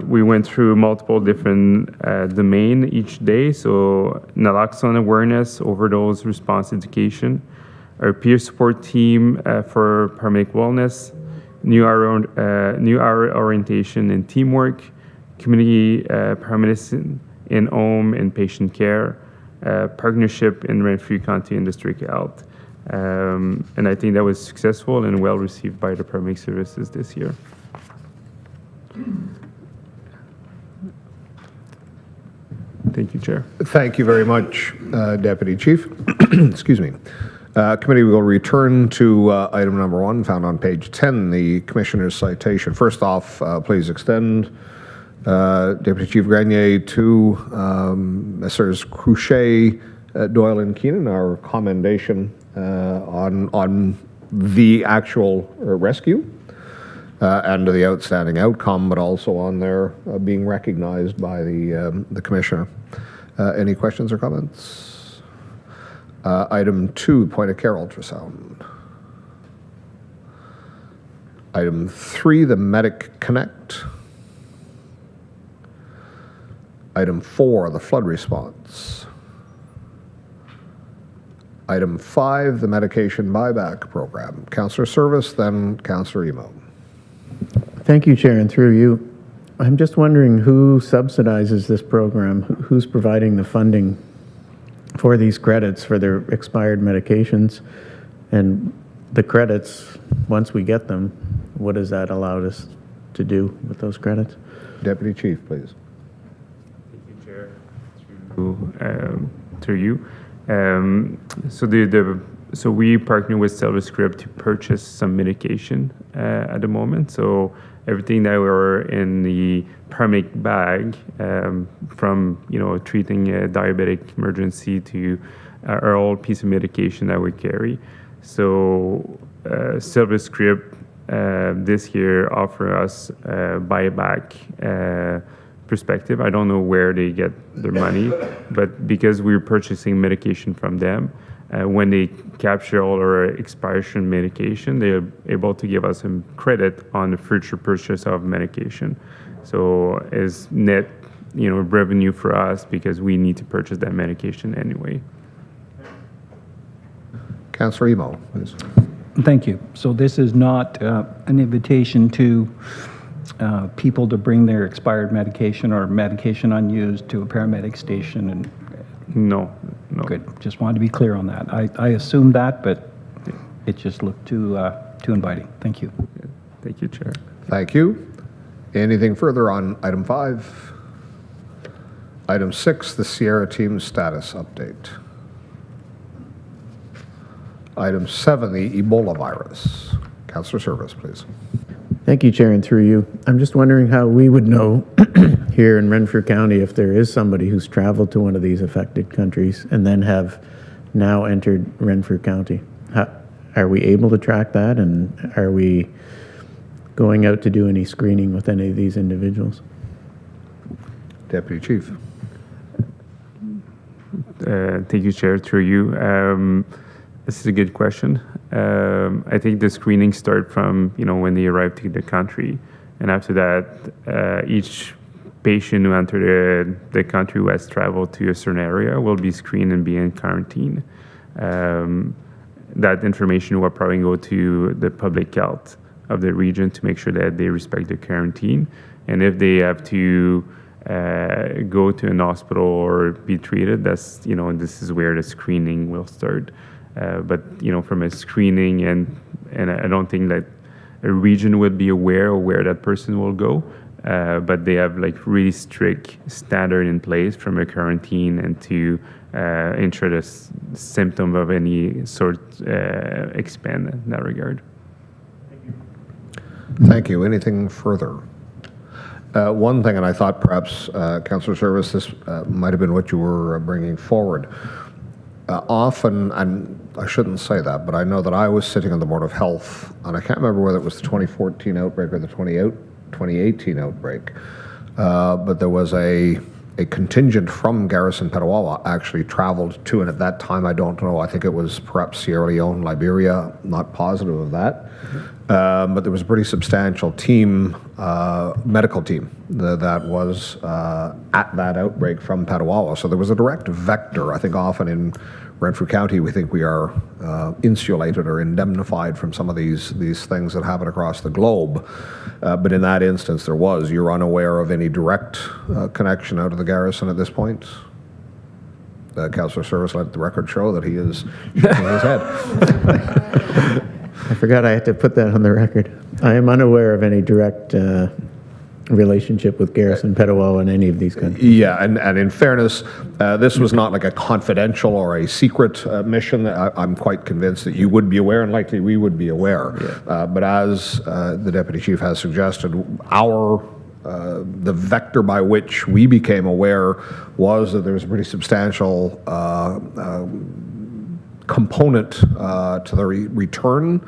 We went through multiple different domains each day, so naloxone awareness, overdose response education, our peer support team for paramedic wellness, new hour orientation and teamwork, community paramedicine in home and patient care, partnership in Renfrew County and District Health. And I think that was successful and well received by the paramedic services this year. Thank you, Chair. Thank you very much, Deputy Chief. Excuse me. Committee will return to item number 1, found on page 10, the Commissioner's citation. First off, please extend Deputy Chief Grenier to Messrs. Cruchet, Doyle, and Keenan our commendation on the actual rescue and the outstanding outcome, but also on their being recognized by the Commissioner. Any questions or comments? Item 2, point of care ultrasound. Item 3, the Medic Connect. Item 4, the flood response. Item 5, the medication buyback program. Councillor Service, then Councillor Emo. Thank you, Chair, and through you. I'm just wondering who subsidizes this program? Who's providing the funding for these credits for their expired medications? And the credits, once we get them, what does that allow us to do with those credits? Deputy Chief, please. Thank you, Chair. Through you. So we partner with SilverScript to purchase some medication at the moment. So everything that were in the paramedic bag, from treating a diabetic emergency to our old piece of medication that we carry. So SilverScript this year offer us buyback perspective. I don't know where they get their money, but because we're purchasing medication from them, when they capture all our expiration medication, they're able to give us some credit on the future purchase of medication. So it's net, revenue for us because we need to purchase that medication anyway. Councillor Emo, please. Thank you. So this is not an invitation to people to bring their expired medication or medication unused to a paramedic station and No. Good. Just wanted to be clear on that. I assumed that, but it just looked too inviting. Thank you. Thank you, Chair. Thank you. Anything further on item 5? Item 6, the Sierra team status update. Item 7, the Ebola virus. Councillor Service, please. Thank you, Chair, and through you. I'm just wondering how we would know here in Renfrew County if there is somebody who's traveled to one of these affected countries and then have now entered Renfrew County. Are we able to track that, and are we going out to do any screening with any of these individuals? Deputy Chief. Thank you, Chair, through you. This is a good question. I think the screening start from when they arrive to the country, and after that, each patient who entered the country who has traveled to a certain area will be screened and be in quarantine. That information will probably go to the public health of the region to make sure that they respect the quarantine, and if they have to go to an hospital or be treated, that's this is where the screening will start. But from a screening, and I don't think that a region would be aware of where that person will go, but they have really strict standard in place from a quarantine and to ensure the symptom of any sort expand in that regard. Thank you. Anything further? One thing, and I thought perhaps, Councillor Service, this might have been what you were bringing forward. Often, and I shouldn't say that, but I know that I was sitting on the Board of Health, and I can't remember whether it was the 2014 outbreak or the 2018 outbreak, but there was a contingent from Garrison Petawawa actually traveled to, and at that time, I don't know, I think it was perhaps Sierra Leone, Liberia, not positive of that, but there was a pretty substantial team, medical team, that was at that outbreak from Petawawa. So there was a direct vector. I think often in Renfrew County, we think we are insulated or indemnified from some of these things that happen across the globe. But in that instance, there was. You're unaware of any direct connection out of the garrison at this point? Councillor Service, let the record show that he is shaking his head. I forgot I had to put that on the record. I am unaware of any direct relationship with Garrison, Petawawa, and any of these countries. Yeah, and in fairness, this was not like a confidential or a secret mission. I'm quite convinced that you would be aware, and likely we would be aware. But as the Deputy Chief has suggested, the vector by which we became aware was that there was a pretty substantial component to the return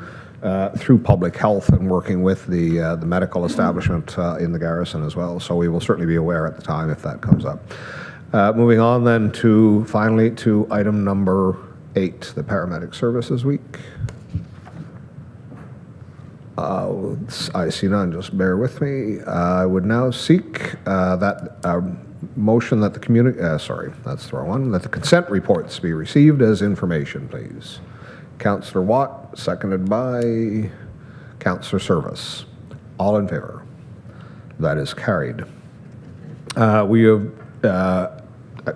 through public health and working with the medical establishment in the garrison as well. So we will certainly be aware at the time if that comes up. Moving on then finally to item number 8, the Paramedic Services Week. I see none, just bear with me. I would now seek that motion that that the consent reports be received as information, please. Councillor Watt, seconded by Councillor Service. All in favor? That is carried. We have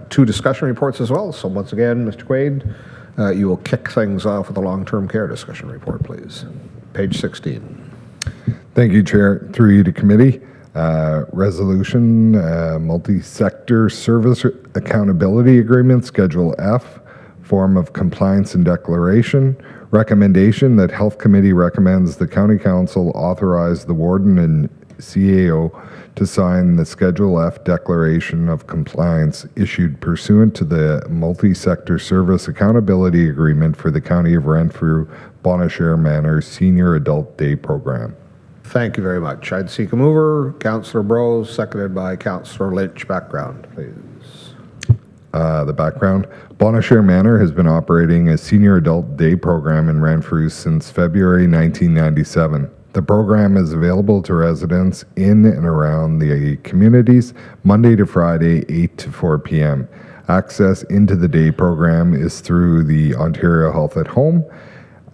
2 discussion reports as well. So once again, Mr. Quaid, you will kick things off with a long-term care discussion report, please. Page 16. Thank you, Chair. Through you to committee. Resolution, multi-sector service accountability agreement, Schedule F, form of compliance and declaration. Recommendation that Health Committee recommends the County Council authorize the Warden and CAO to sign the Schedule F Declaration of Compliance issued pursuant to the Multi-Sector Service Accountability Agreement for the County of Renfrew Bonashare Manor Senior Adult Day Program. Thank you very much. I'd seek a mover. Councillor Brose, seconded by Councillor Lynch. Background, please. The background. Bonashare Manor has been operating a senior adult day program in Renfrew since February 1997. The program is available to residents in and around the communities Monday to Friday, 8 to 4 p.m. Access into the day program is through the Ontario Health at Home.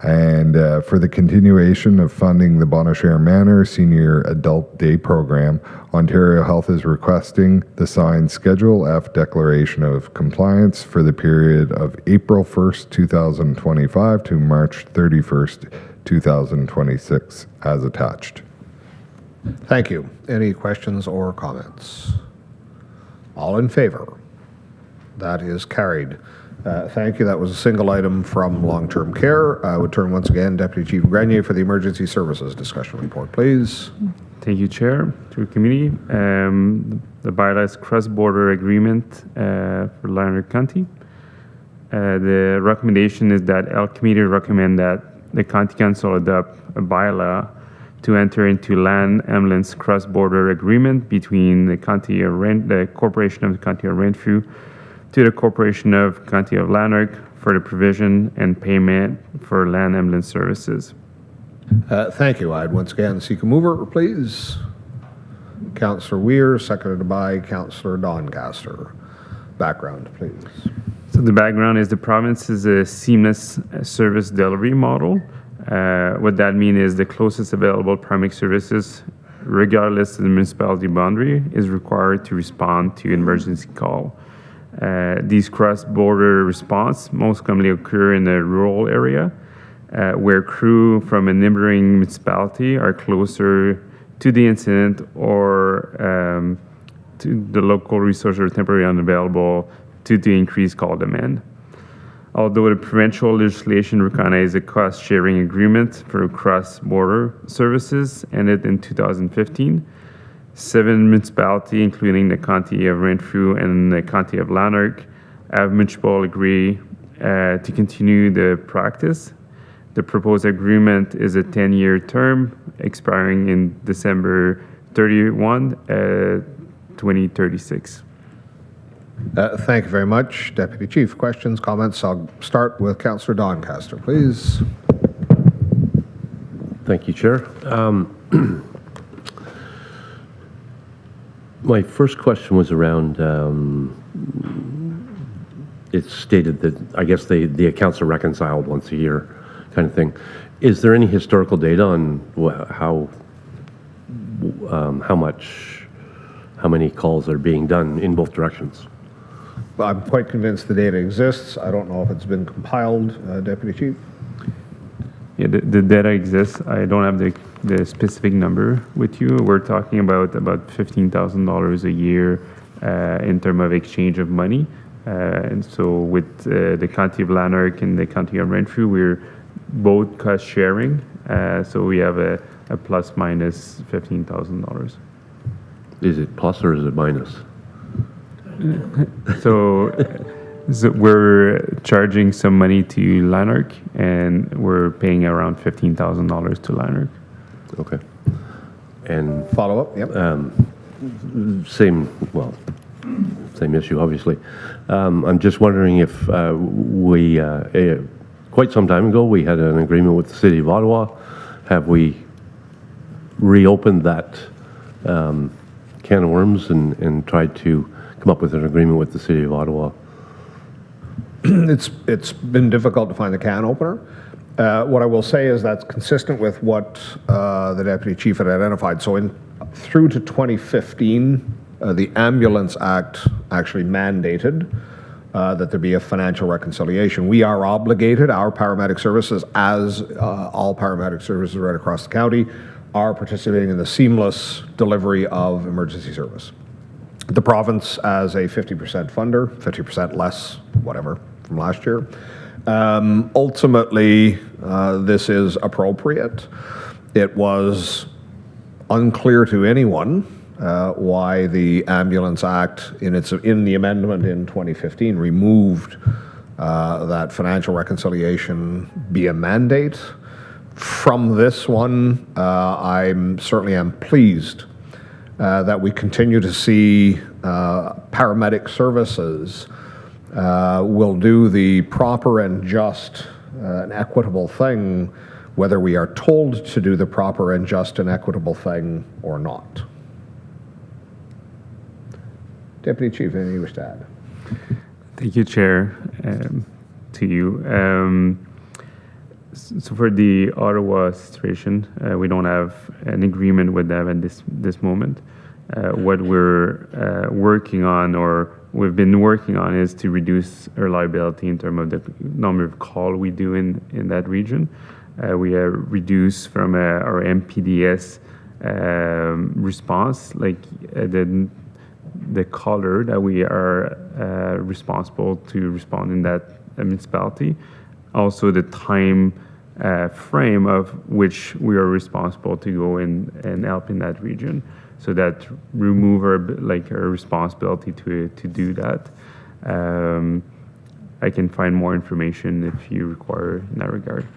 And for the continuation of funding the Bonashare Manor Senior Adult Day Program, Ontario Health is requesting the signed Schedule F Declaration of Compliance for the period of April 1st, 2025 to March 31st, 2026, as attached. Thank you. Any questions or comments? All in favor? That is carried. Thank you. That was a single item from long-term care. I would turn once again Deputy Chief Grenier for the Emergency Services Discussion Report, please. Thank you, Chair. To the committee, the bylaws cross-border agreement for Lanark County. The recommendation is that L Committee recommend that the County Council adopt a bylaw to enter into land ambulance cross-border agreement between the Corporation of the County of Renfrew to the Corporation of County of Lanark for the provision and payment for land ambulance services. Thank you. I'd once again seek a mover, please. Councillor Weir, seconded by Councillor Doncaster. Background, please. So the background is the province is a seamless service delivery model. What that means is the closest available paramedic services, regardless of the municipality boundary, is required to respond to emergency call. These cross-border response most commonly occur in a rural area where crew from a neighboring municipality are closer to the incident or to the local resources are temporarily unavailable due to increased call demand. Although the provincial legislation recognizes a cost-sharing agreement for cross-border services ended in 2015, 7 municipalities, including the County of Renfrew and the County of Lanark, have mutually agreed to continue the practice. The proposed agreement is a 10-year term expiring in December 31, 2036. Thank you very much, Deputy Chief. Questions, comments? I'll start with Councillor Doncaster, please. Thank you, Chair. My first question was around, it's stated that I guess the accounts are reconciled once a year kind of thing. Is there any historical data on how many calls are being done in both directions? I'm quite convinced the data exists. I don't know if it's been compiled, Deputy Chief. Yeah, the data exists. I don't have the specific number with you. We're talking about $15,000 a year in terms of exchange of money. And so with the County of Lanark and the County of Renfrew, we're both cost sharing. So we have a plus minus $15,000. Is it plus or is it minus? So we're charging some money to Lanark, and we're paying around $15,000 to Lanark. Okay. And follow up? Yep. Same issue, obviously. I'm just wondering if we, quite some time ago, we had an agreement with the City of Ottawa. Have we reopened that can of worms and tried to come up with an agreement with the City of Ottawa? It's been difficult to find the can opener. What I will say is that's consistent with what the Deputy Chief had identified. So through to 2015, the Ambulance Act actually mandated that there be a financial reconciliation. We are obligated, our paramedic services, as all paramedic services right across the county, are participating in the seamless delivery of emergency service. The province, as a 50% funder, 50% less, whatever, from last year. Ultimately, this is appropriate. It was unclear to anyone why the Ambulance Act, in the amendment in 2015, removed that financial reconciliation be a mandate. From this one, I certainly am pleased that we continue to see paramedic services will do the proper and just and equitable thing, whether we are told to do the proper and just and equitable thing or not. Deputy Chief, anything you wish to add? Thank you, Chair, to you. So for the Ottawa situation, we don't have an agreement with them at this moment. What we're working on, or we've been working on, is to reduce our liability in terms of the number of calls we do in that region. We have reduced from our MPDS response, like the caller that we are responsible to respond in that municipality. Also the time frame of which we are responsible to go in and help in that region. So that remove our responsibility to do that. I can find more information if you require in that regard.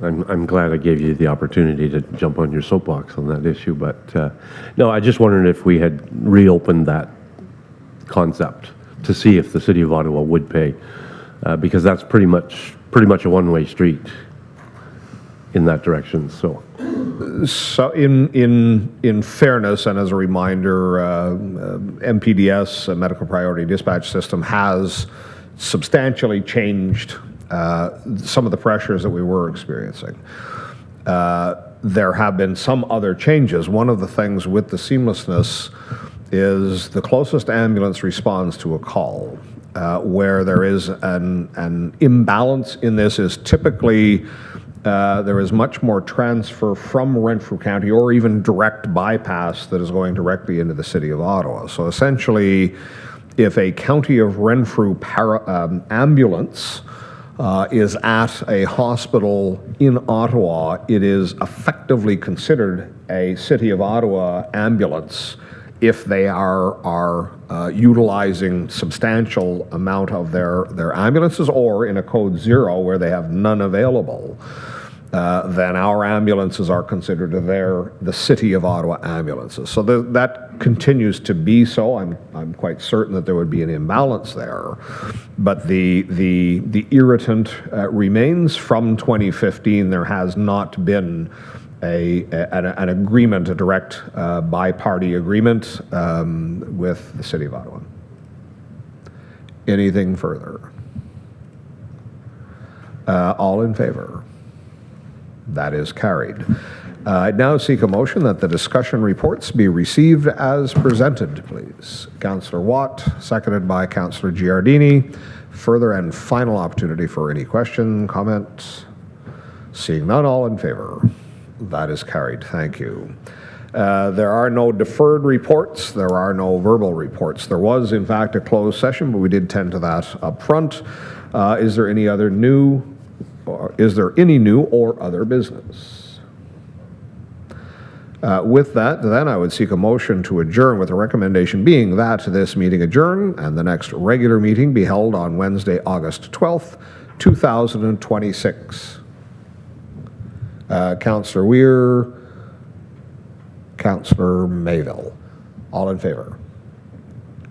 I'm glad I gave you the opportunity to jump on your soapbox on that issue, but no, I just wondered if we had reopened that concept to see if the City of Ottawa would pay, because that's pretty much a one-way street in that direction. So in fairness, and as a reminder, MPDS, Medical Priority Dispatch System, has substantially changed some of the pressures that we were experiencing. There have been some other changes. One of the things with the seamlessness is the closest ambulance responds to a call. Where there is an imbalance in this is typically there is much more transfer from Renfrew County or even direct bypass that is going directly into the City of Ottawa. So essentially, if a County of Renfrew ambulance is at a hospital in Ottawa, it is effectively considered a City of Ottawa ambulance if they are utilizing substantial amount of their ambulances, or in a code 0 where they have none available, then our ambulances are considered the City of Ottawa ambulances. So that continues to be so. I'm quite certain that there would be an imbalance there, but the irritant remains. From 2015, there has not been an agreement, a direct bi-party agreement with the City of Ottawa. Anything further? All in favor? That is carried. I now seek a motion that the discussion reports be received as presented, please. Councillor Watt, seconded by Councillor Giardini. Further and final opportunity for any question, comment. Seeing none, all in favor. That is carried. Thank you. There are no deferred reports. There are no verbal reports. There was, in fact, a closed session, but we did tend to that up front. Is there any new or other business? With that, then I would seek a motion to adjourn, with the recommendation being that this meeting adjourn and the next regular meeting be held on Wednesday, August 12th, 2026. Councillor Weir, Councillor Mayville. All in favor?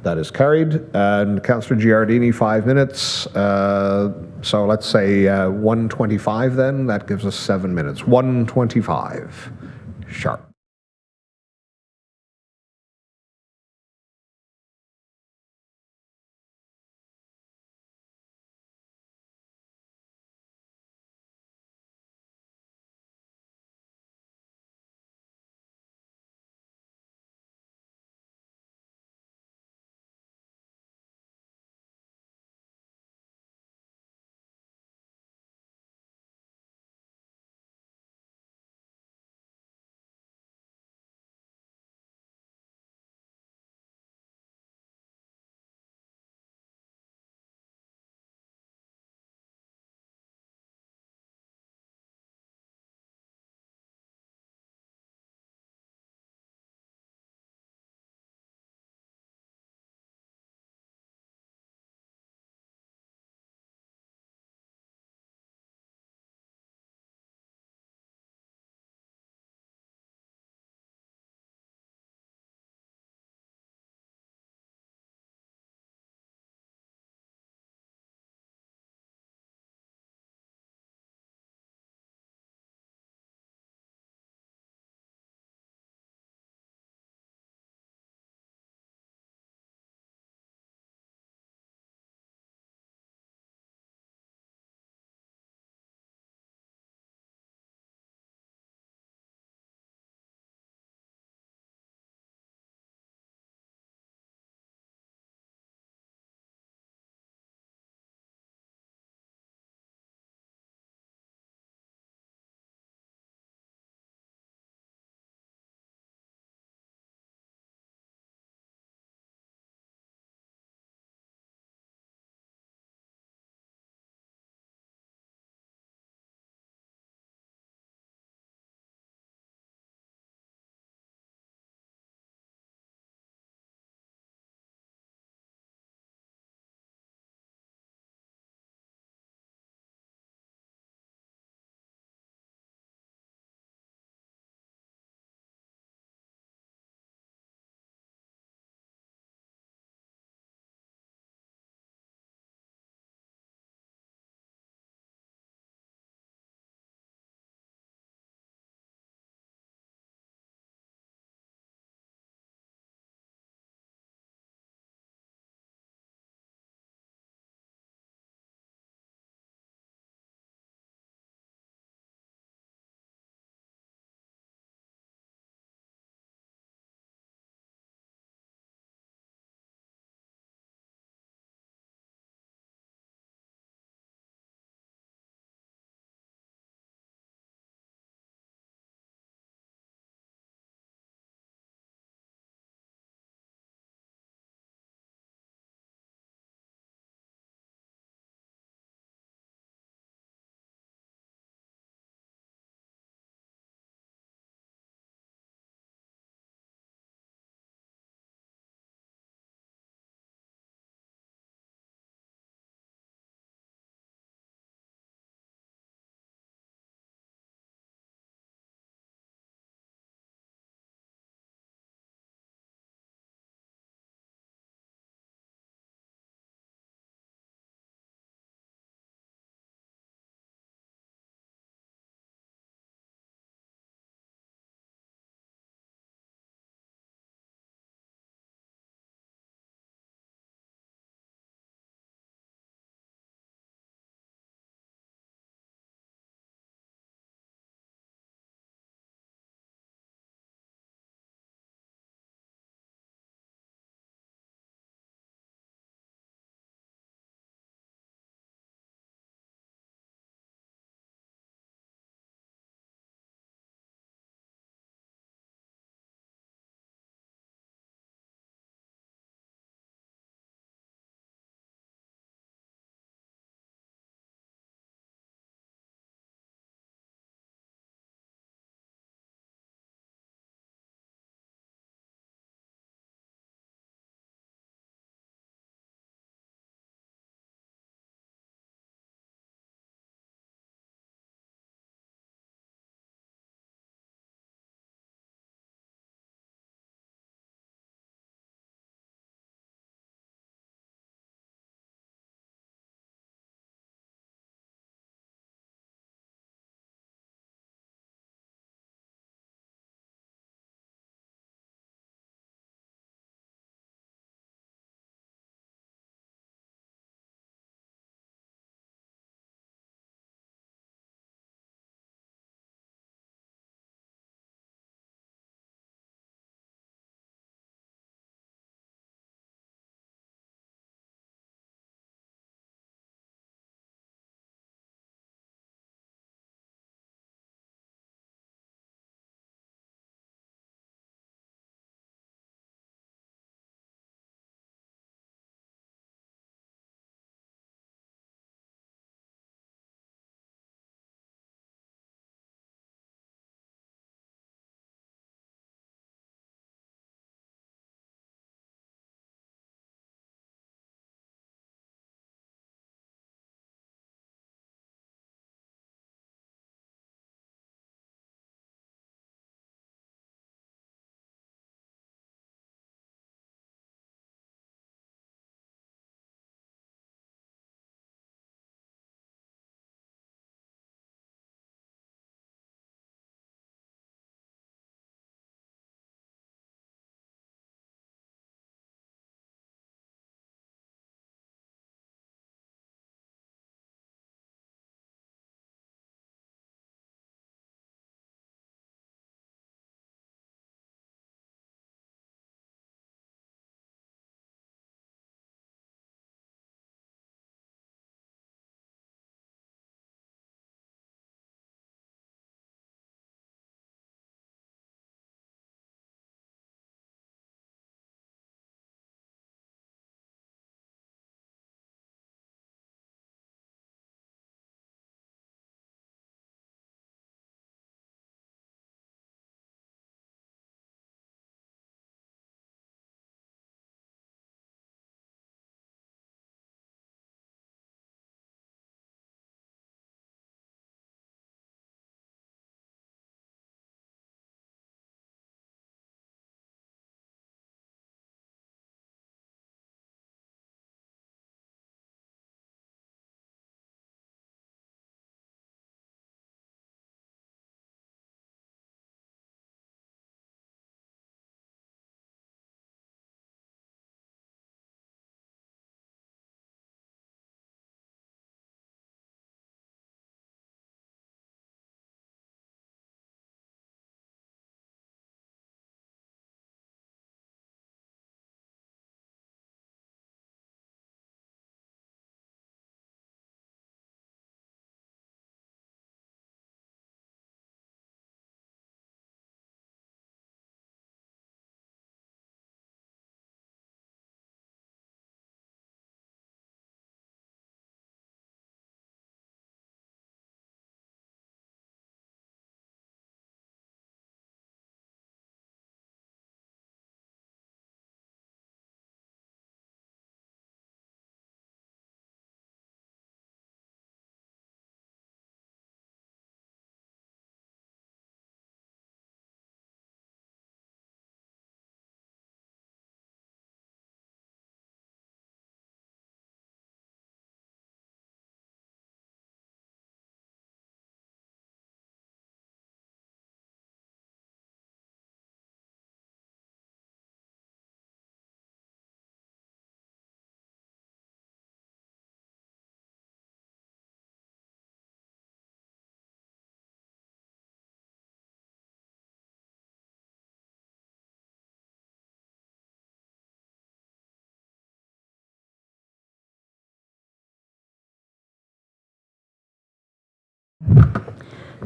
That is carried. And Councillor Giardini, 5 minutes. So let's say 1:25 then. That gives us 7 minutes. 1:25 sharp.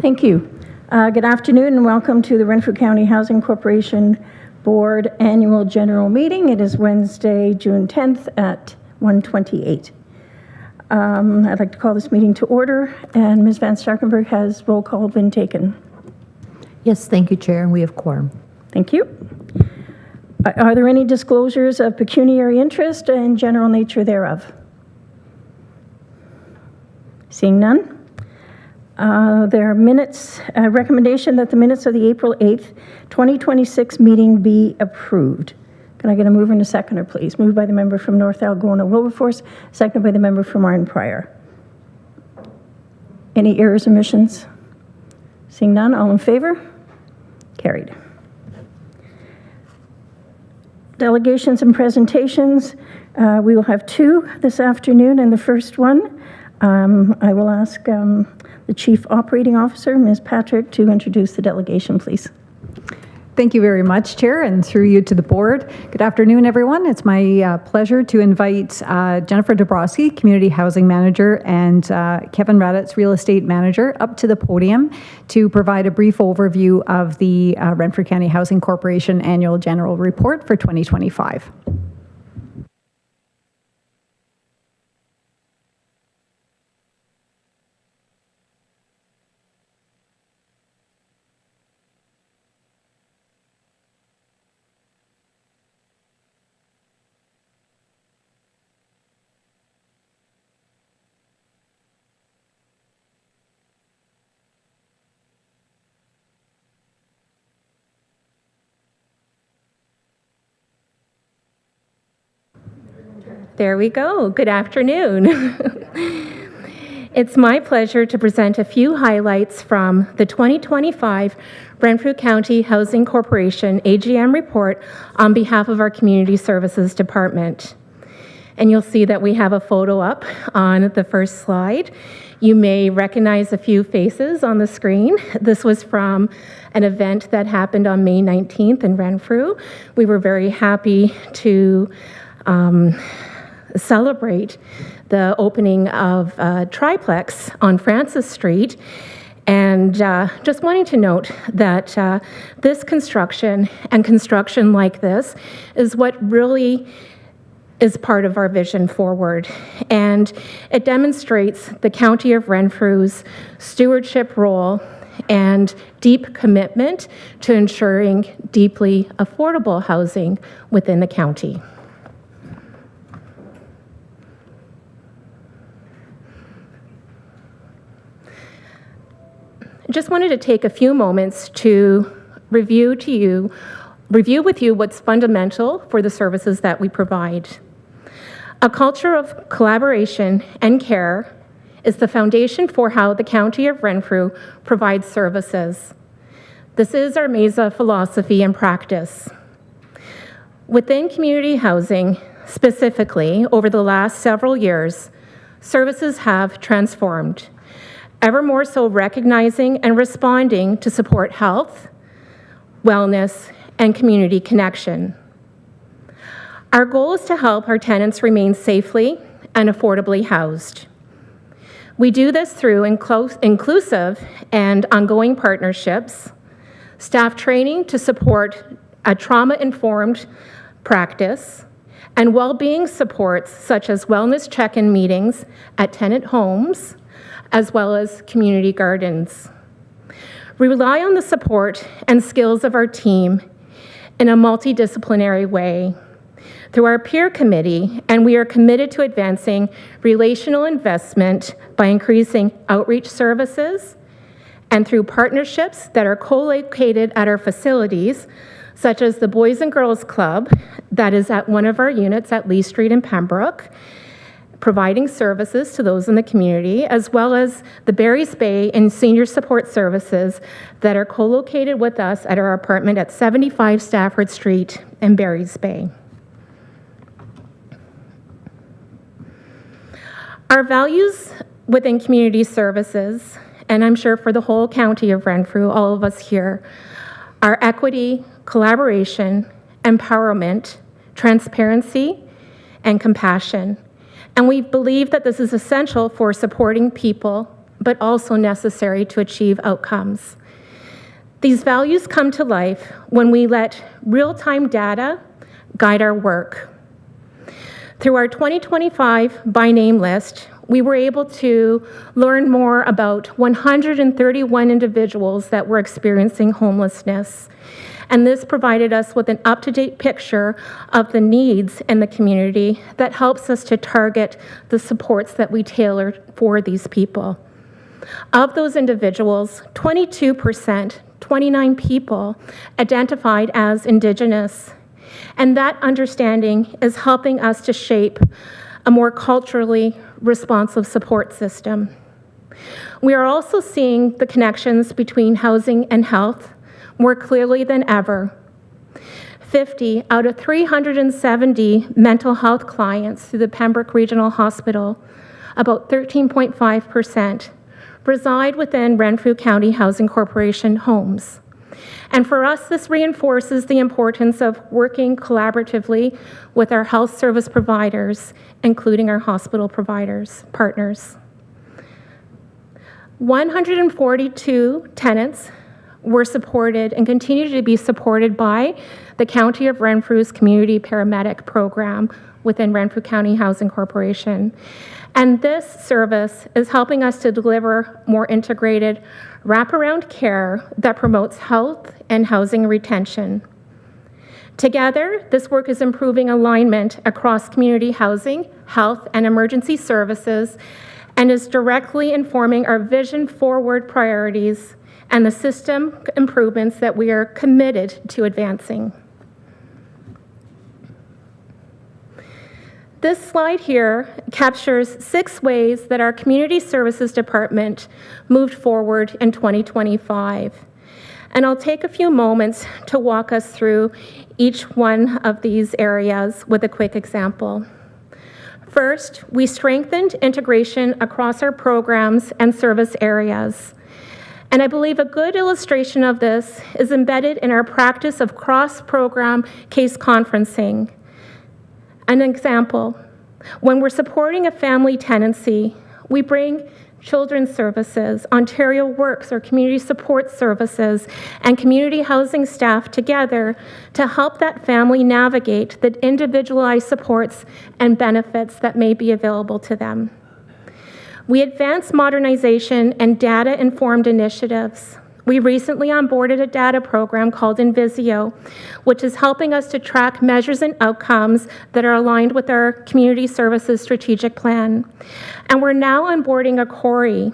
Thank you. Good afternoon and welcome to the Renfrew County Housing Corporation Board Annual General Meeting. It is Wednesday, June 10th at 1:28. I'd like to call this meeting to order, and Ms. Van Starkenburg, has roll call been taken? Yes, thank you, Chair, and we have quorum. Thank you. Are there any disclosures of pecuniary interest and general nature thereof? Seeing none. There are minutes, recommendation that the minutes of the April 8th, 2026 meeting be approved. Can I get a mover and a seconder, please? Moved by the member from North Algona Wilberforce, seconded by the member from Martin Prior. Any errors, omissions? Seeing none, all in favor? Carried. Delegations and presentations. We will have two this afternoon, and the first one, I will ask the Chief Operating Officer, Ms. Patrick, to introduce the delegation, please. Thank you very much, Chair, and through you to the board. Good afternoon, everyone. It's my pleasure to invite Jennifer Dabrowski, Community Housing Manager, and Kevin Raditz, Real Estate Manager, up to the podium to provide a brief overview of the Renfrew County Housing Corporation Annual General Report for 2025. There we go. Good afternoon. It's my pleasure to present a few highlights from the 2025 Renfrew County Housing Corporation AGM report on behalf of our Community Services Department. And you'll see that we have a photo up on the first slide. You may recognize a few faces on the screen. This was from an event that happened on May 19th in Renfrew. We were very happy to celebrate the opening of a triplex on Francis Street. And just wanting to note that this construction and construction like this is what really is part of our vision forward. And it demonstrates the County of Renfrew's stewardship role and deep commitment to ensuring deeply affordable housing within the county. Just wanted to take a few moments to review with you what's fundamental for the services that we provide. A culture of collaboration and care is the foundation for how the County of Renfrew provides services. This is our MESA philosophy and practice. Within community housing, specifically, over the last several years, services have transformed, ever more so recognizing and responding to support health, wellness, and community connection. Our goal is to help our tenants remain safely and affordably housed. We do this through inclusive and ongoing partnerships, staff training to support a trauma-informed practice, and well-being supports such as wellness check-in meetings at tenant homes, as well as community gardens. We rely on the support and skills of our team in a multidisciplinary way through our peer committee, and we are committed to advancing relational investment by increasing outreach services and through partnerships that are co-located at our facilities, such as the Boys and Girls Club that is at one of our units at Lee Street in Pembroke, providing services to those in the community, as well as the Barry's Bay and senior support services that are co-located with us at our apartment at 75 Stafford Street in Barry's Bay. Our values within community services, and I'm sure for the whole County of Renfrew, all of us here, are equity, collaboration, empowerment, transparency, and compassion. And we believe that this is essential for supporting people, but also necessary to achieve outcomes. These values come to life when we let real-time data guide our work. Through our 2025 by name list, we were able to learn more about 131 individuals that were experiencing homelessness. And this provided us with an up-to-date picture of the needs in the community that helps us to target the supports that we tailor for these people. Of those individuals, 22%, 29 people, identified as Indigenous. And that understanding is helping us to shape a more culturally responsive support system. We are also seeing the connections between housing and health more clearly than ever. 50 out of 370 mental health clients through the Pembroke Regional Hospital, about 13.5%, reside within Renfrew County Housing Corporation homes. And for us, this reinforces the importance of working collaboratively with our health service providers, including our hospital providers, partners. 142 tenants were supported and continue to be supported by the County of Renfrew's Community Paramedic Program within Renfrew County Housing Corporation. And this service is helping us to deliver more integrated wraparound care that promotes health and housing retention. Together, this work is improving alignment across community housing, health, and emergency services, and is directly informing our vision forward priorities and the system improvements that we are committed to advancing. This slide here captures 6 ways that our Community Services Department moved forward in 2025. And I'll take a few moments to walk us through each one of these areas with a quick example. First, we strengthened integration across our programs and service areas. And I believe a good illustration of this is embedded in our practice of cross-program case conferencing. An example, when we're supporting a family tenancy, we bring Children's Services, Ontario Works, or Community Support Services, and community housing staff together to help that family navigate the individualized supports and benefits that may be available to them. We advance modernization and data-informed initiatives. We recently onboarded a data program called Invisio, which is helping us to track measures and outcomes that are aligned with our community services strategic plan. And we're now onboarding a Corey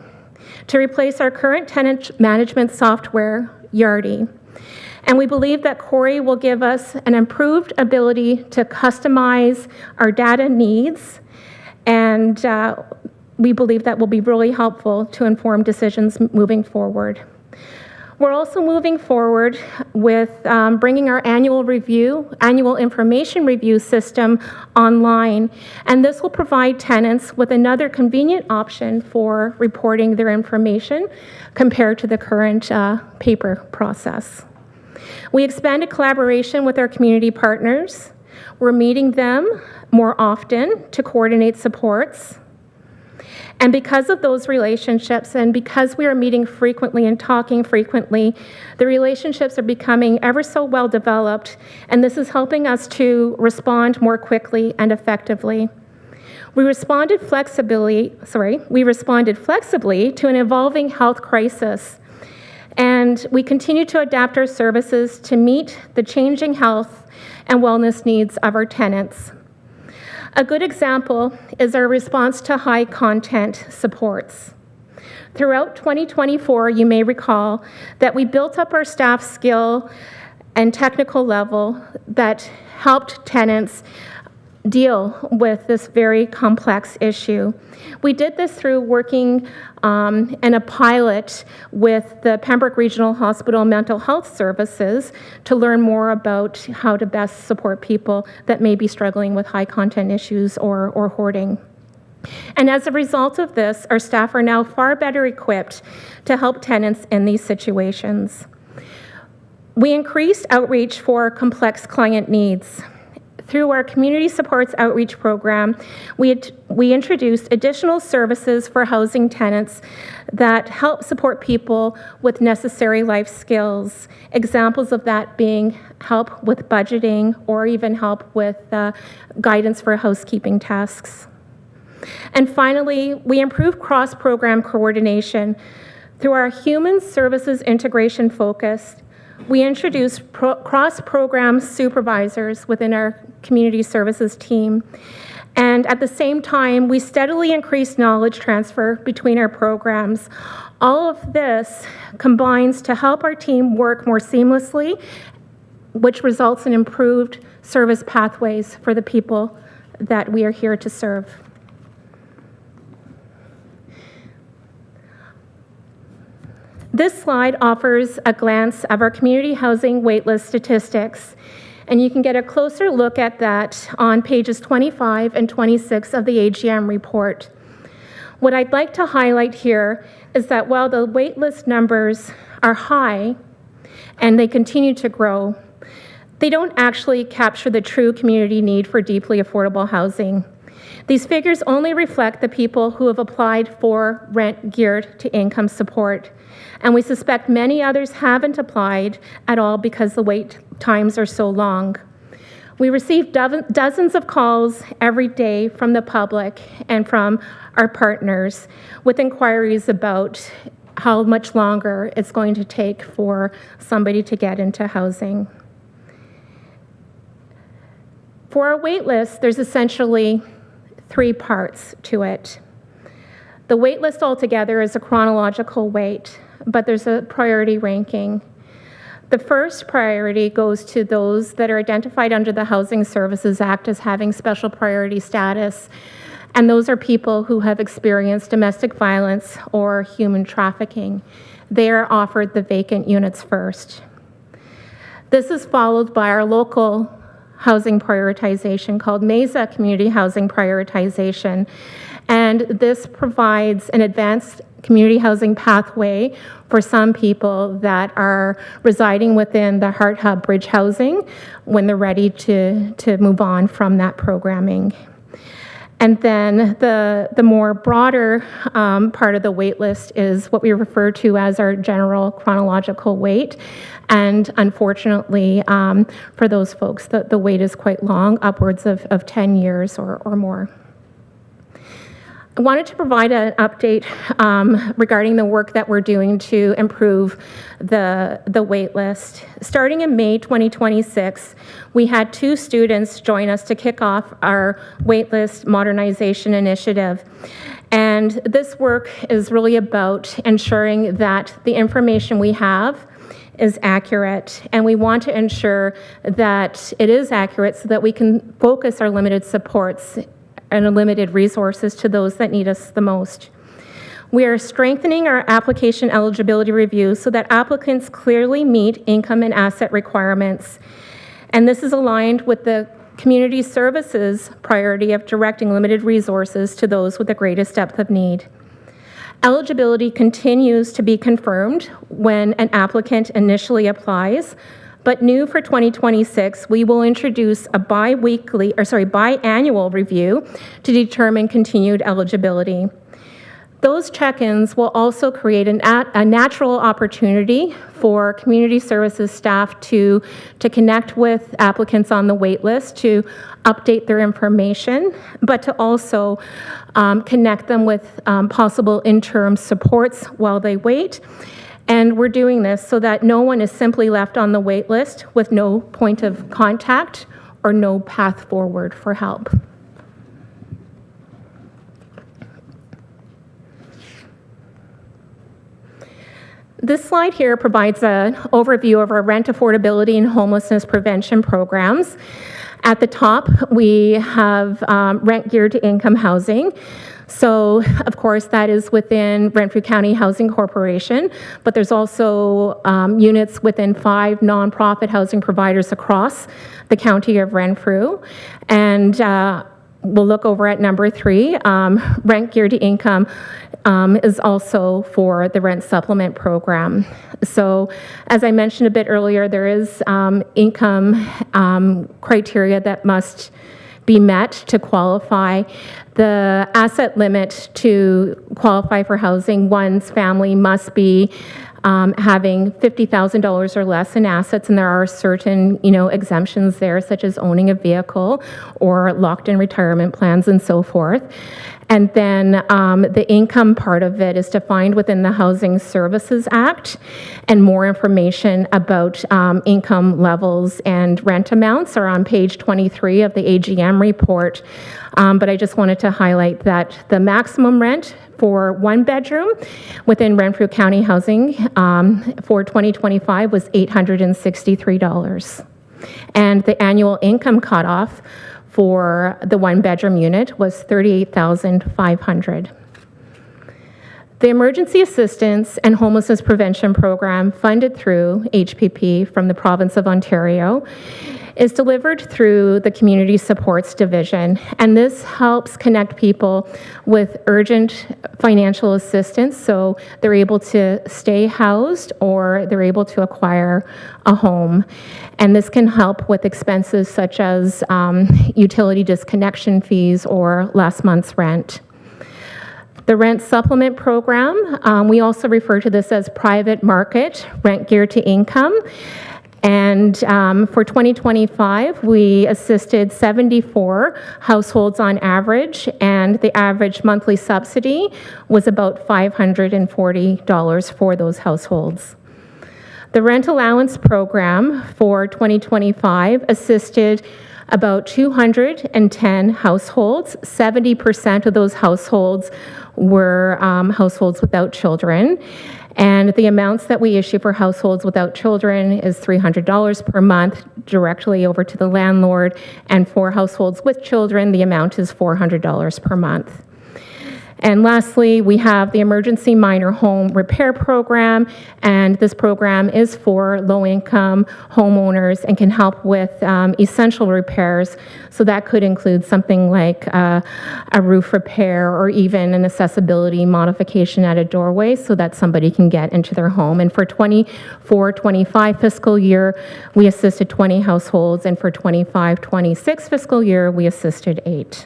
to replace our current tenant management software, Yardi. And we believe that Corey will give us an improved ability to customize our data needs, and we believe that will be really helpful to inform decisions moving forward. We're also moving forward with bringing our annual information review system online, and this will provide tenants with another convenient option for reporting their information compared to the current paper process. We expanded collaboration with our community partners. We're meeting them more often to coordinate supports. And because of those relationships, and because we are meeting frequently and talking frequently, the relationships are becoming ever so well developed, and this is helping us to respond more quickly and effectively. We responded flexibly to an evolving health crisis, and we continue to adapt our services to meet the changing health and wellness needs of our tenants. A good example is our response to high content supports. Throughout 2024, you may recall that we built up our staff skill and technical level that helped tenants deal with this very complex issue. We did this through working in a pilot with the Pembroke Regional Hospital Mental Health Services to learn more about how to best support people that may be struggling with high content issues or hoarding. And as a result of this, our staff are now far better equipped to help tenants in these situations. We increased outreach for complex client needs. through our Community Supports Outreach Program, we introduced additional services for housing tenants that help support people with necessary life skills. Examples of that being help with budgeting or even help with guidance for housekeeping tasks. And finally, we improve cross-program coordination. Through our human services integration focus, we introduced cross-program supervisors within our community services team. And at the same time, we steadily increased knowledge transfer between our programs. All of this combines to help our team work more seamlessly, which results in improved service pathways for the people that we are here to serve. This slide offers a glance of our community housing waitlist statistics, and you can get a closer look at that on pages 25 and 26 of the AGM report. What I'd like to highlight here is that while the waitlist numbers are high and they continue to grow, they don't actually capture the true community need for deeply affordable housing. These figures only reflect the people who have applied for rent geared to income support. And we suspect many others haven't applied at all because the wait times are so long. We receive dozens of calls every day from the public and from our partners with inquiries about how much longer it's going to take for somebody to get into housing. For our wait list, there's essentially 3 parts to it. The wait list altogether is a chronological wait, but there's a priority ranking. The first priority goes to those that are identified under the Housing Services Act as having special priority status, and those are people who have experienced domestic violence or human trafficking. They are offered the vacant units first. This is followed by our local housing prioritization called MESA Community Housing Prioritization, and this provides an advanced community housing pathway for some people that are residing within the Heart Hub Bridge housing when they're ready to move on from that programming. And then the more broader part of the wait list is what we refer to as our general chronological wait. And unfortunately, for those folks, the wait is quite long, upwards of 10 years or more. I wanted to provide an update regarding the work that we're doing to improve the wait list. Starting in May 2026, we had 2 students join us to kick off our wait list modernization initiative. And this work is really about ensuring that the information we have is accurate, and we want to ensure that it is accurate so that we can focus our limited supports and limited resources to those that need us the most. We are strengthening our application eligibility review so that applicants clearly meet income and asset requirements. And this is aligned with the community services priority of directing limited resources to those with the greatest depth of need. Eligibility continues to be confirmed when an applicant initially applies, but new for 2026, we will introduce a biannual review to determine continued eligibility. Those check-ins will also create a natural opportunity for community services staff to connect with applicants on the wait list, to update their information, but to also connect them with possible interim supports while they wait. And we're doing this so that no one is simply left on the wait list with no point of contact or no path forward for help. This slide here provides an overview of our rent affordability and homelessness prevention programs. At the top, we have rent geared to income housing. So, of course, that is within Renfrew County Housing Corporation, but there's also units within 5 nonprofit housing providers across the county of Renfrew. And we'll look over at number 3. Rent geared to income is also for the rent supplement program. So as I mentioned a bit earlier, there is income criteria that must be met to qualify. The asset limit to qualify for housing, one's family must be having $50,000 or less in assets, and there are certain, exemptions there, such as owning a vehicle or locked-in retirement plans and so forth. And then the income part of it is defined within the Housing Services Act, and more information about income levels and rent amounts are on page 23 of the AGM report. But I just wanted to highlight that the maximum rent for one bedroom within Renfrew County Housing for 2025 was $863. And the annual income cutoff for the one-bedroom unit was $38,500. The Emergency Assistance and Homelessness Prevention Program, funded through HPP from the province of Ontario, is delivered through the Community Supports Division, and this helps connect people with urgent financial assistance so they're able to stay housed or they're able to acquire a home. And this can help with expenses such as utility disconnection fees or last month's rent. The Rent Supplement Program, we also refer to this as private market rent geared to income. And for 2025, we assisted 74 households on average, and the average monthly subsidy was about $540 for those households. The Rent Allowance Program for 2025 assisted about 210 households. 70% of those households were households without children. And the amounts that we issue for households without children is $300 per month directly over to the landlord. And for households with children, the amount is $400 per month. And lastly, we have the Emergency Minor Home Repair Program, and this program is for low-income homeowners and can help with essential repairs. So that could include something like a roof repair or even an accessibility modification at a doorway so that somebody can get into their home. And for 24-25 fiscal year, we assisted 20 households, and for 25-26 fiscal year, we assisted 8.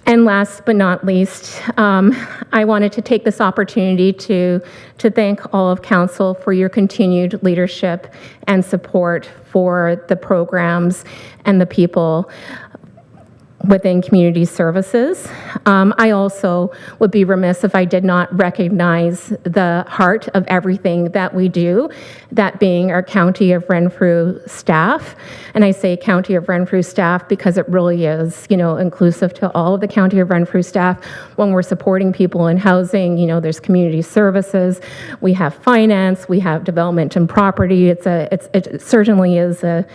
And last but not least, I wanted to take this opportunity to thank all of council for your continued leadership and support for the programs and the people within community services. I also would be remiss if I did not recognize the heart of everything that we do, that being our County of Renfrew staff. And I say County of Renfrew staff because it really is, inclusive to all of the County of Renfrew staff. When we're supporting people in housing, there's community services, we have finance, we have development and property. It certainly is a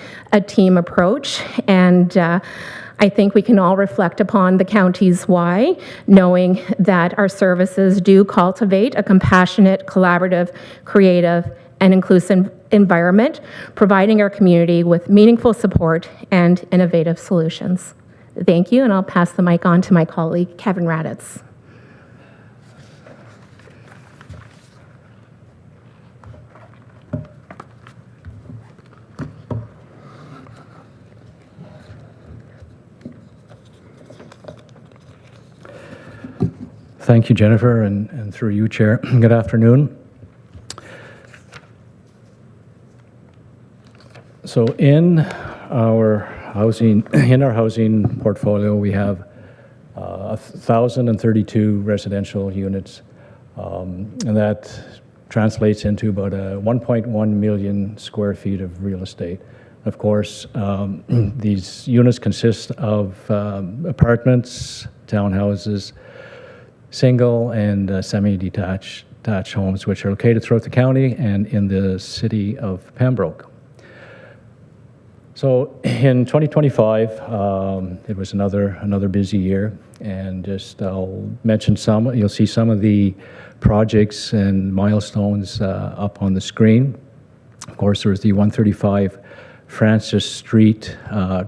team approach. And I think we can all reflect upon the county's why, knowing that our services do cultivate a compassionate, collaborative, creative, and inclusive environment, providing our community with meaningful support and innovative solutions. Thank you, and I'll pass the mic on to my colleague, Kevin Raditz. Thank you, Jennifer, and through you, Chair. Good afternoon. So in our housing portfolio, we have 1,032 residential units, and that translates into about 1.1 million square feet of real estate. Of course, these units consist of apartments, townhouses, single and semi-detached homes, which are located throughout the county and in the city of Pembroke. So in 2025, it was another busy year, and just I'll mention some. You'll see some of the projects and milestones up on the screen. Of course, there was the 135 Francis Street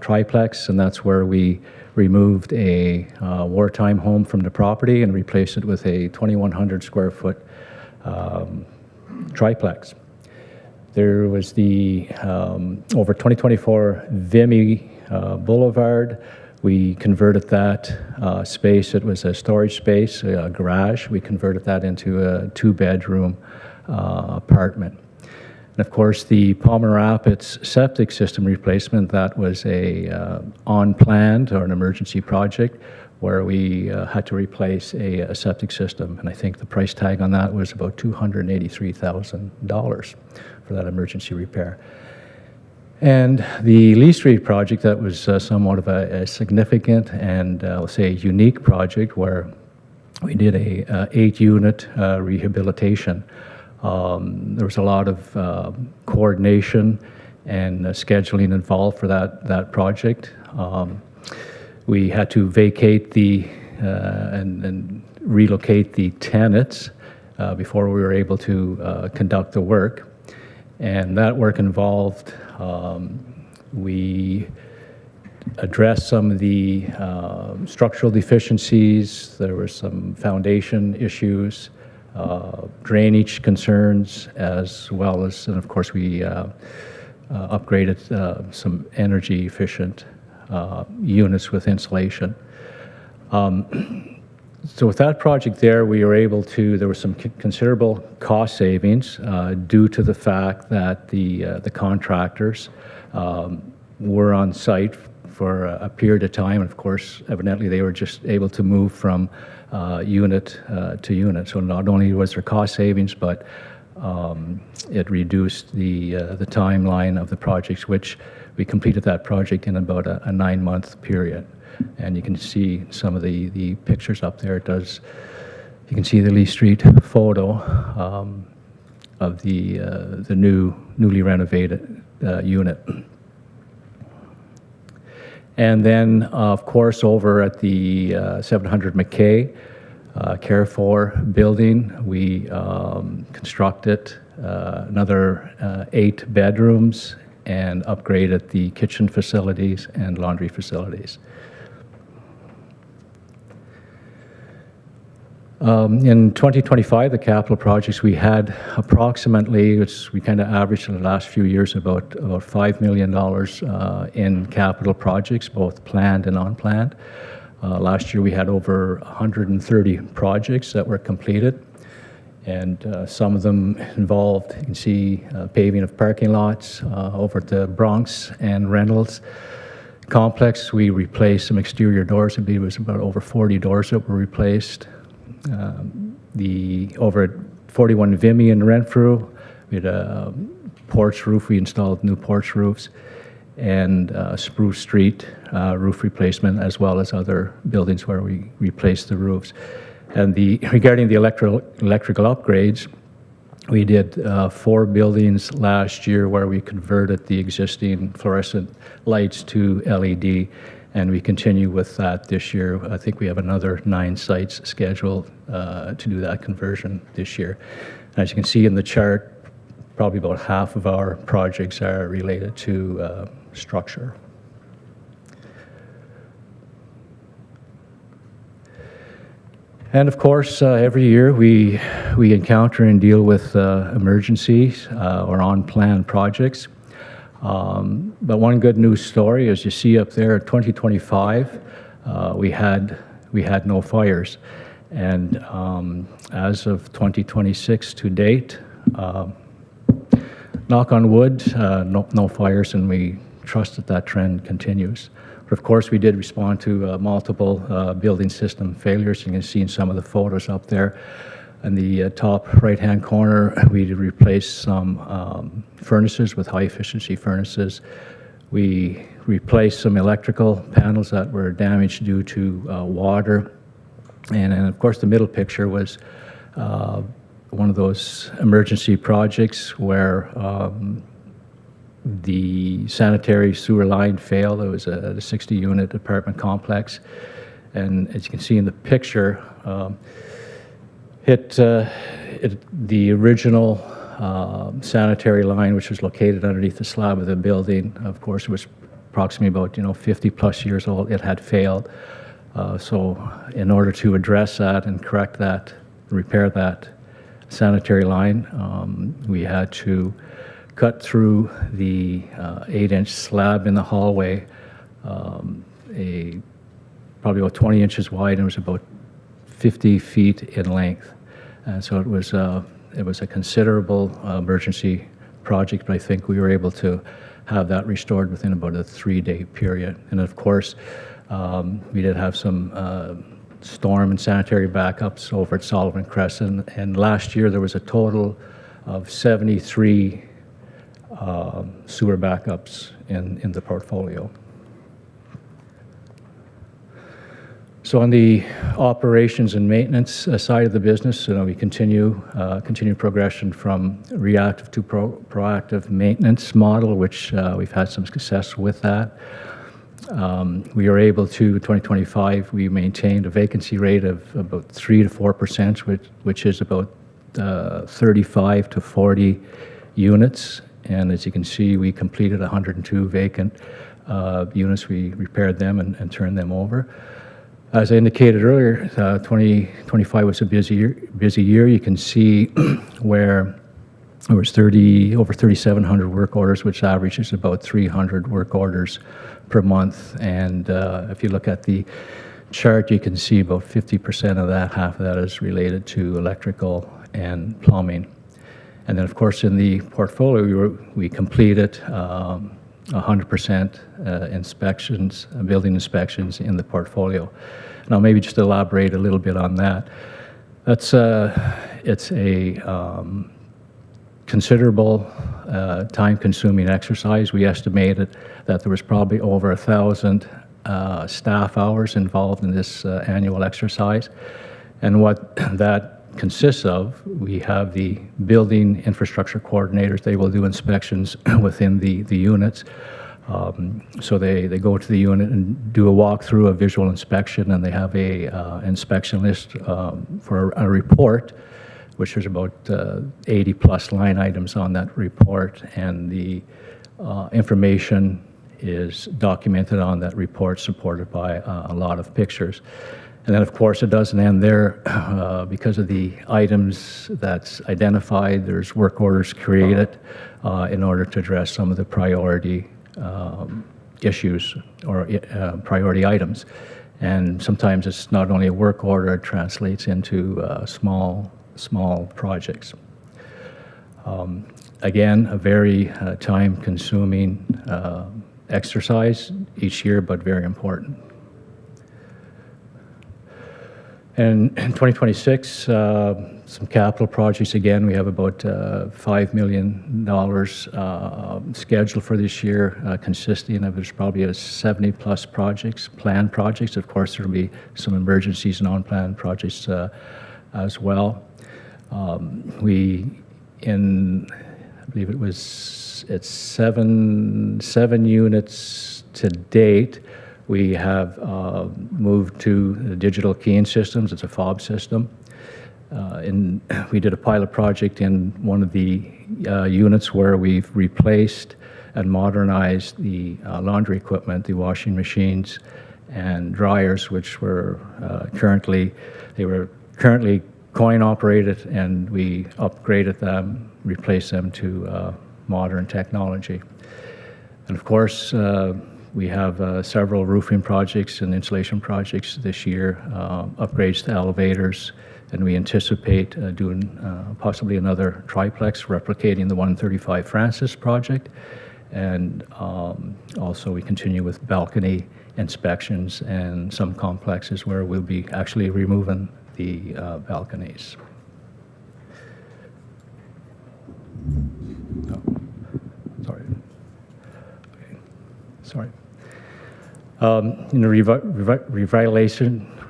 triplex, and that's where we removed a wartime home from the property and replaced it with a 2,100 square foot triplex. There was the over 2024 Vimy Boulevard. We converted that space. It was a storage space, a garage. We converted that into a 2-bedroom apartment. And of course, the Palmer Rapids septic system replacement, that was a on-planned or an emergency project where we had to replace a septic system. And I think the price tag on that was about $283,000 for that emergency repair. And the Lee Street project, that was somewhat of a significant and I'll say unique project where we did a 8-unit rehabilitation. There was a lot of coordination and scheduling involved for that project. We had to vacate and relocate the tenants before we were able to conduct the work. And that work involved, we addressed some of the structural deficiencies. There were some foundation issues, drainage concerns, as well as, and of course, we upgraded some energy efficient units with insulation. So with that project there, we were able to, there were some considerable cost savings due to the fact that the contractors were on site for a period of time. And of course, evidently, they were just able to move from unit to unit. So not only was there cost savings, but it reduced the timeline of the projects, which we completed that project in about a 9-month period. And you can see some of the pictures up there. You can see the Lee Street photo of the newly renovated unit. And then, of course, over at the 700 McKay Carrefour building, we constructed another 8 bedrooms and upgraded the kitchen facilities and laundry facilities. In 2025, the capital projects, we had approximately, which we kind of averaged in the last few years, about $5 million in capital projects, both planned and unplanned. Last year, we had over 130 projects that were completed, and some of them involved, you can see, paving of parking lots over at the Bronx and Reynolds complex. We replaced some exterior doors. I believe it was about over 40 doors that were replaced. Over at 41 Vimy in Renfrew, we had a porch roof. We installed new porch roofs, and Spruce Street roof replacement, as well as other buildings where we replaced the roofs. And regarding the electrical upgrades, we did 4 buildings last year where we converted the existing fluorescent lights to LED. And we continue with that this year. I think we have another 9 sites scheduled to do that conversion this year. And as you can see in the chart, probably about half of our projects are related to structure. And of course, every year we encounter and deal with emergencies or on-plan projects. But one good news story, as you see up there, 2025, we had no fires. And as of 2026 to date, knock on wood, no fires, and we trust that trend continues. But of course, we did respond to multiple building system failures. You can see in some of the photos up there. In the top right-hand corner, we replaced some furnaces with high-efficiency furnaces. We replaced some electrical panels that were damaged due to water. And of course, the middle picture was one of those emergency projects where the sanitary sewer line failed. It was a 60-unit apartment complex. And as you can see in the picture, the original sanitary line, which was located underneath the slab of the building. Of course, it was approximately about 50+ years old. It had failed. So in order to address that and correct that, repair that sanitary line, we had to cut through the 8-inch slab in the hallway, probably about 20 inches wide, and it was about 50 feet in length. And so it was a considerable emergency project, but I think we were able to have that restored within about a 3-day period. And of course, we did have some storm and sanitary backups over at Sullivan Crescent, and last year there was a total of 73 sewer backups in the portfolio. So on the operations and maintenance side of the business, we continue progression from reactive to proactive maintenance model, which we've had some success with that. We are able to, in 2025, we maintained a vacancy rate of about 3 to 4%, which is about 35 to 40 units. And as you can see, we completed 102 vacant units. We repaired them and turned them over. As I indicated earlier, 2025 was a busy year. You can see where there was over 3,700 work orders, which averages about 300 work orders per month. And if you look at the chart, you can see about 50% of that, half of that is related to electrical and plumbing. And then, of course, in the portfolio, we completed 100% inspections, building inspections in the portfolio. And I'll maybe just elaborate a little bit on that. It's a considerable time-consuming exercise. We estimated that there was probably over 1,000 staff hours involved in this annual exercise. And what that consists of, we have the building infrastructure coordinators. They will do inspections within the units. So they go to the unit and do a walkthrough, a visual inspection, and they have a inspection list for a report, which is about 80+ line items on that report, and the information is documented on that report, supported by a lot of pictures. And then, of course, it doesn't end there. Because of the items that's identified, there's work orders created in order to address some of the priority issues or priority items. And sometimes it's not only a work order, it translates into small projects. Again, a very time-consuming exercise each year, but very important. And in 2026, some capital projects. Again, we have about $5 million scheduled for this year, consisting of there's probably 70+ projects, planned projects. Of course, there will be some emergencies and unplanned projects as well. I believe it's seven units to date. We have moved to the digital keying systems. It's a fob system. We did a pilot project in one of the units where we've replaced and modernized the laundry equipment, the washing machines and dryers, which were currently coin operated, and we upgraded them, replaced them to modern technology. And of course, we have several roofing projects and insulation projects this year, upgrades to elevators, and we anticipate doing possibly another triplex, replicating the 135 Francis project. And also we continue with balcony inspections and some complexes where we'll be actually removing the balconies. Oh, sorry. Okay. Sorry. In the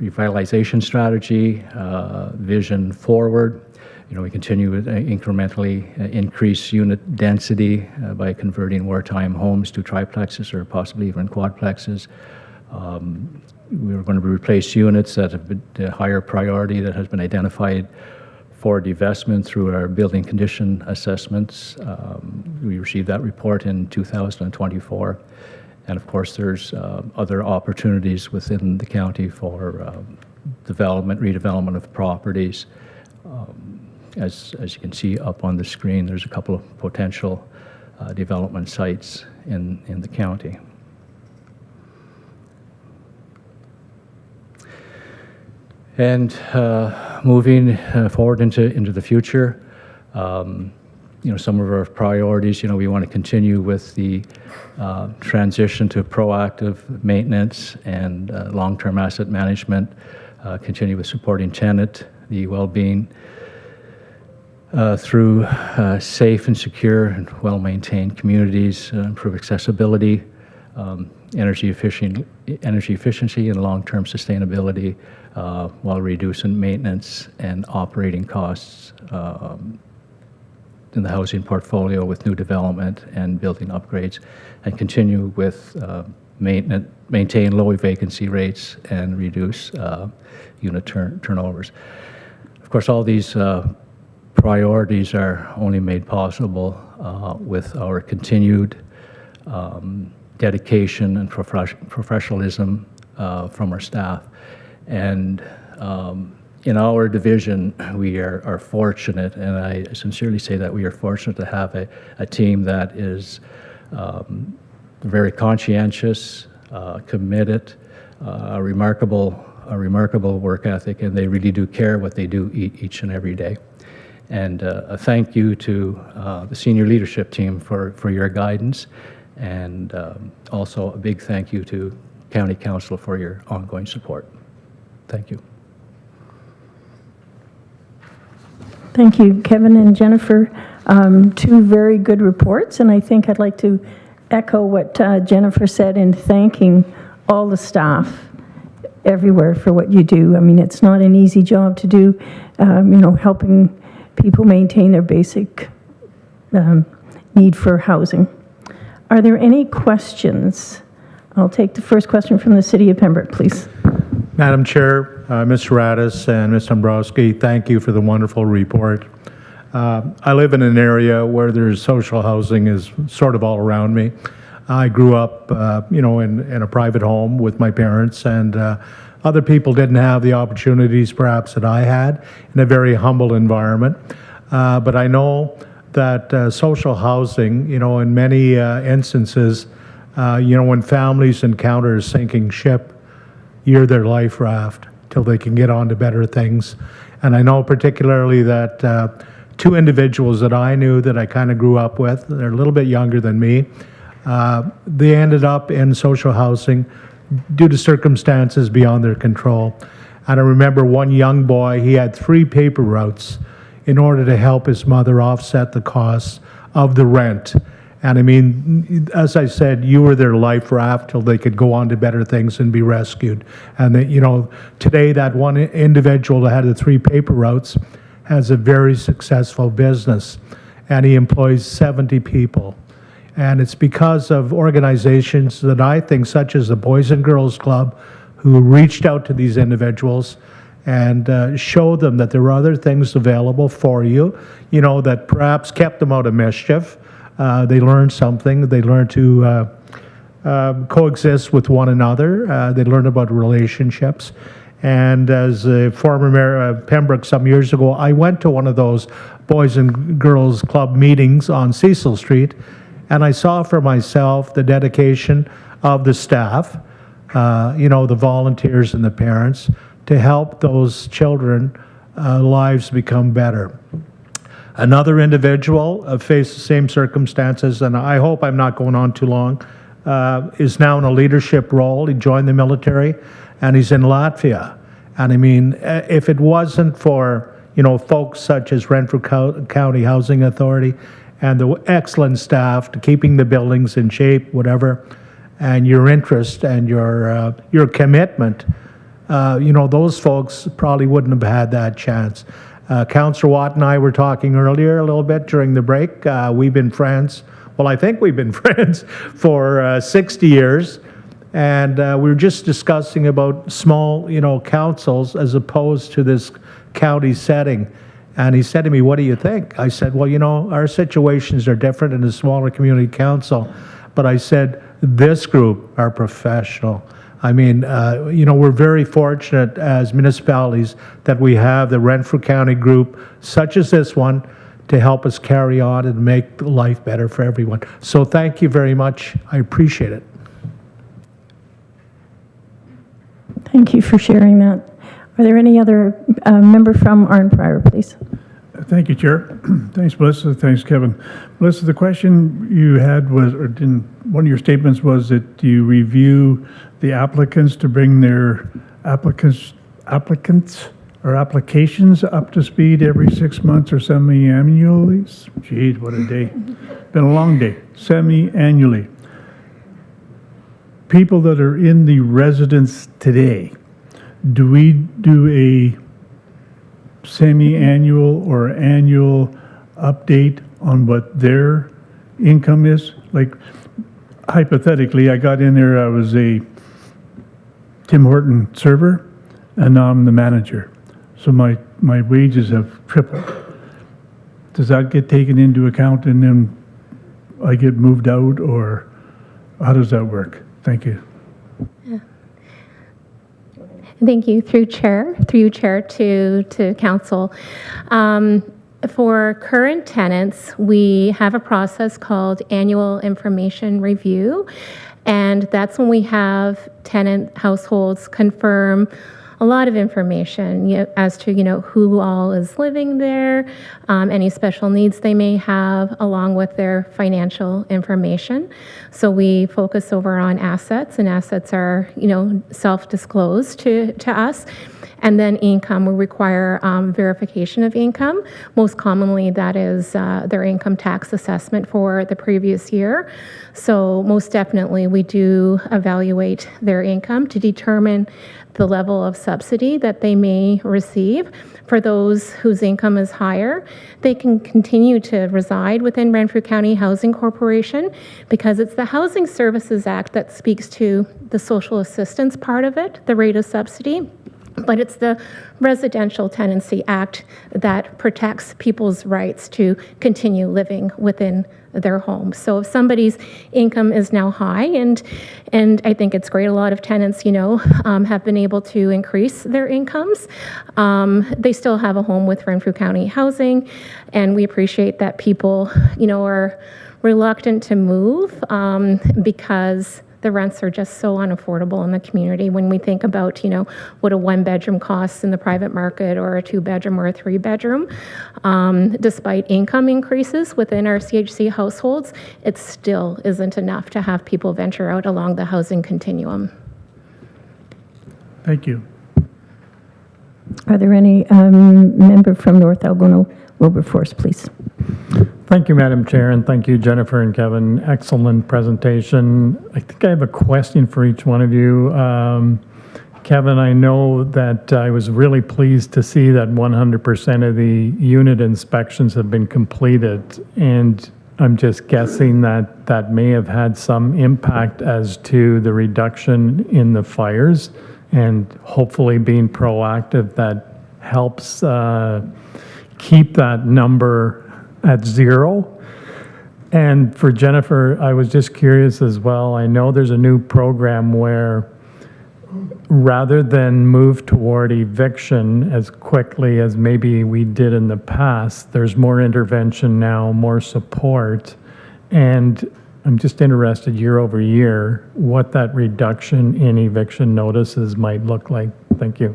revitalization strategy, vision forward, we continue to incrementally increase unit density by converting wartime homes to triplexes or possibly even quadplexes. We're going to replace units that have been a higher priority that has been identified for divestment through our building condition assessments. We received that report in 2024. And of course, there's other opportunities within the county for development, redevelopment of properties. As you can see up on the screen, there's a couple of potential development sites in the county. And moving forward into the future, some of our priorities, we want to continue with the transition to proactive maintenance and long-term asset management, continue with supporting tenant, the well-being through safe and secure and well-maintained communities, improve accessibility, energy efficiency and long-term sustainability, while reducing maintenance and operating costs in the housing portfolio with new development and building upgrades, and continue with maintain low vacancy rates and reduce unit turnovers. Of course, all these priorities are only made possible with our continued dedication and professionalism from our staff. And in our division, we are fortunate, and I sincerely say that we are fortunate to have a team that is very conscientious, committed, a remarkable work ethic, and they really do care what they do each and every day. And a thank you to the senior leadership team for your guidance, and also a big thank you to County Council for your ongoing support. Thank you. Thank you, Kevin and Jennifer. Two very good reports, and I think I'd like to echo what Jennifer said in thanking all the staff everywhere for what you do. I mean, it's not an easy job to do, helping people maintain their basic need for housing. Are there any questions? I'll take the first question from the City of Pembroke, please. Madam Chair, Mr. Radis and Ms. Dombrowski, thank you for the wonderful report. I live in an area where there's social housing is sort of all around me. I grew up, in a private home with my parents, and other people didn't have the opportunities perhaps that I had in a very humble environment. But I know that social housing, in many instances, when families encounter a sinking ship, you're their life raft till they can get on to better things. And I know particularly that two individuals that I knew that I kind of grew up with, they're a little bit younger than me, they ended up in social housing due to circumstances beyond their control. And I remember one young boy, he had 3 paper routes in order to help his mother offset the costs of the rent. And I mean, as I said, you were their life raft till they could go on to better things and be rescued. And today that one individual that had the 3 paper routes has a very successful business, and he employs 70 people. And it's because of organizations that I think, such as the Boys and Girls Club, who reached out to these individuals and showed them that there were other things available for you, that perhaps kept them out of mischief. They learned something. They learned to coexist with one another. They learned about relationships. And as a former mayor of Pembroke some years ago, I went to one of those Boys and Girls Club meetings on Cecil Street, and I saw for myself the dedication of the staff, the volunteers and the parents, to help those children lives become better. Another individual faced the same circumstances, and I hope I'm not going on too long, is now in a leadership role. He joined the military, and he's in Latvia. And I mean, if it wasn't for, folks such as Renfrew County Housing Authority and the excellent staff to keeping the buildings in shape, whatever, and your interest and your commitment, those folks probably wouldn't have had that chance. Councillor Watt and I were talking earlier a little bit during the break. We've been friends. Well, I think we've been friends for 60 years. And we were just discussing about small, councils as opposed to this county setting. And he said to me, what do you think? I said, well, you know, our situations are different in a smaller community council. But I said, this group are professional. I mean, you know, we're very fortunate as municipalities that we have the Renfrew County group, such as this one, to help us carry on and make life better for everyone. So thank you very much. I appreciate it. Thank you for sharing that. Are there any other member from Arn Prior, please? Thank you, Chair. Thanks, Melissa. Thanks, Kevin. Melissa, the question you had was, or didn't, one of your statements was that you review the applicants to bring their applicants or applications up to speed every 6 months or semi-annually. Geez, what a day. Been a long day. Semi-annually. People that are in the residence today, do we do a semi-annual or annual update on what their income is? Like, hypothetically, I got in there, I was a Tim Horton server, and now I'm the manager. So my wages have tripled. Does that get taken into account and then I get moved out, or how does that work? Thank you. Yeah. Thank you. Through you, Chair, to Council. For current tenants, we have a process called annual information review, and that's when we have tenant households confirm a lot of information as to who all is living there, any special needs they may have, along with their financial information. So we focus over on assets, and assets are self-disclosed to us. And then income, we require verification of income. Most commonly, that is their income tax assessment for the previous year. So most definitely, we do evaluate their income to determine the level of subsidy that they may receive. For those whose income is higher, they can continue to reside within Renfrew County Housing Corporation because it's the Housing Services Act that speaks to the social assistance part of it, the rate of subsidy. But it's the Residential Tenancy Act that protects people's rights to continue living within their home. So if somebody's income is now high, and I think it's great, a lot of tenants, have been able to increase their incomes, they still have a home with Renfrew County Housing, and we appreciate that people, are reluctant to move because the rents are just so unaffordable in the community. When we think about, what a one-bedroom costs in the private market, or a two-bedroom or a three-bedroom, despite income increases within RCHC households, it still isn't enough to have people venture out along the housing continuum. Thank you. Are there any member from North Algonquin Wilberforce, please? Thank you, Madam Chair, and thank you, Jennifer and Kevin. Excellent presentation. I think I have a question for each one of you. Kevin, I know that I was really pleased to see that 100% of the unit inspections have been completed, and I'm just guessing that that may have had some impact as to the reduction in the fires, and hopefully being proactive, that helps keep that number at zero. And for Jennifer, I was just curious as well. I know there's a new program where rather than move toward eviction as quickly as maybe we did in the past, there's more intervention now, more support. And I'm just interested year over year what that reduction in eviction notices might look like. Thank you.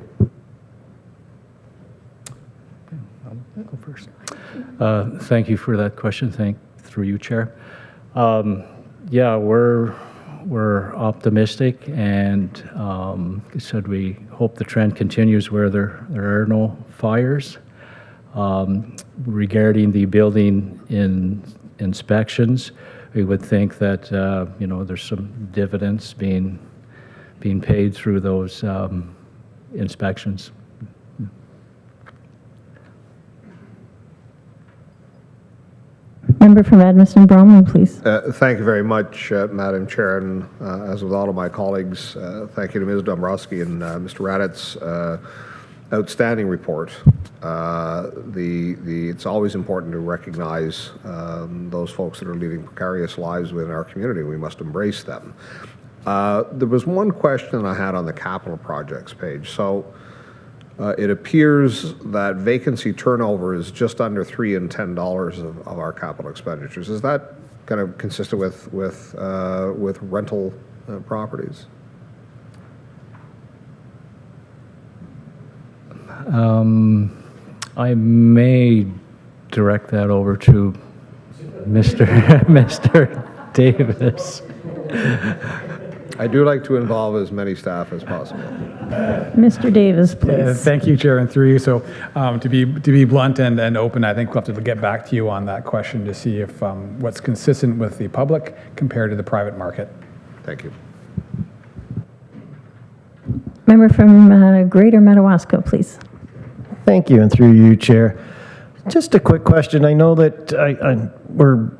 I'll go first. Thank you for that question. Through you, Chair. Yeah, we're optimistic, and said we hope the trend continues where there are no fires. Regarding the building inspections, we would think that there's some dividends being paid through those inspections. Member from Edmonton Bromley, please. Thank you very much, Madam Chair, and as with all of my colleagues, thank you to Ms. Dombrowski and Mr. Raditz. outstanding report. It's always important to recognize those folks that are leading precarious lives within our community. We must embrace them. There was one question I had on the capital projects page. So it appears that vacancy turnover is just under $3 and $10 of our capital expenditures. Is that kind of consistent with rental properties? I may direct that over to Mr. Davis. I do like to involve as many staff as possible. Mr. Davis, please. Thank you, Chair, and through you. So to be blunt and open, I think we'll have to get back to you on that question to see if what's consistent with the public compared to the private market. Thank you. Member from Greater Madawaska, please. Thank you, and through you, Chair. Just a quick question. I know that we're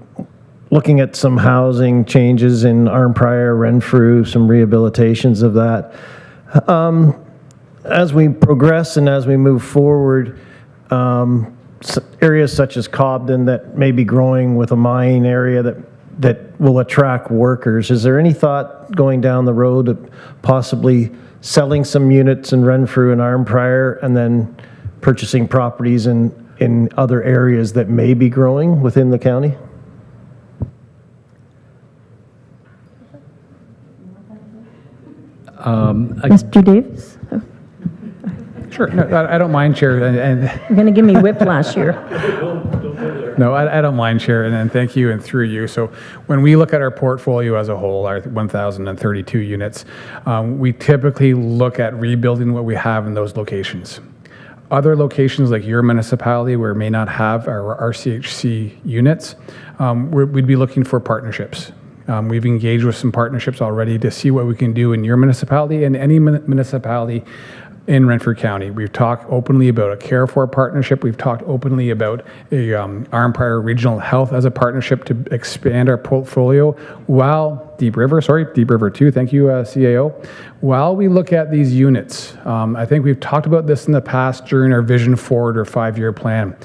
looking at some housing changes in Arnprior, Renfrew, some rehabilitations of that. As we progress and as we move forward, areas such as Cobden that may be growing with a mine area that will attract workers, is there any thought going down the road of possibly selling some units in Renfrew and Arnprior and then purchasing properties in other areas that may be growing within the county? Mr. Davis? Sure. No, I don't mind, Chair. You're going to give me whiplash here. No, I don't mind, Chair, and thank you, and through you. So when we look at our portfolio as a whole, our 1,032 units, we typically look at rebuilding what we have in those locations. Other locations like your municipality where we may not have our RCHC units, we'd be looking for partnerships. We've engaged with some partnerships already to see what we can do in your municipality and any municipality in Renfrew County. We've talked openly about a Care For partnership. We've talked openly about a Arnprior Regional Health as a partnership to expand our portfolio while Deep River 2, thank you, CAO. While we look at these units, I think we've talked about this in the past during our Vision Forward or 5-year plan.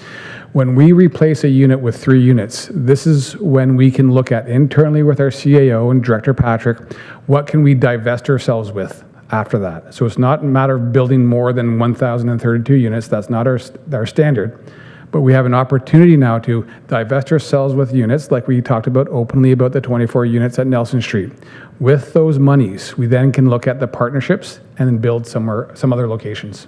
When we replace a unit with 3 units, this is when we can look at internally with our CAO and Director Patrick, what can we divest ourselves with after that. So it's not a matter of building more than 1,032 units. That's not our standard. But we have an opportunity now to divest ourselves with units like we talked about openly about the 24 units at Nelson Street. With those monies, we then can look at the partnerships and then build some other locations.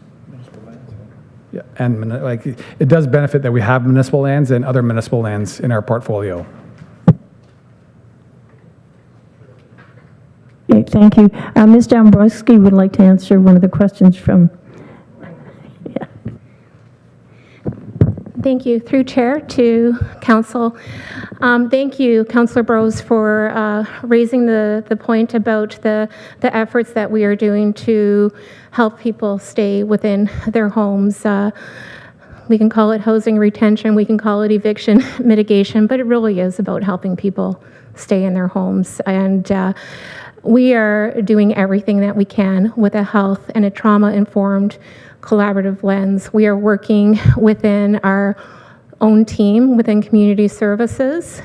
Yeah, and like it does benefit that we have municipal lands and other municipal lands in our portfolio. Okay, thank you. Ms. Dombrowski would like to answer one of the questions from. Yeah. Thank you. Through Chair to Council. Thank you, Councillor Brose, for raising the point about the efforts that we are doing to help people stay within their homes. We can call it housing retention, we can call it eviction mitigation, but it really is about helping people stay in their homes. And we are doing everything that we can with a health and a trauma-informed collaborative lens. We are working within our own team within community services,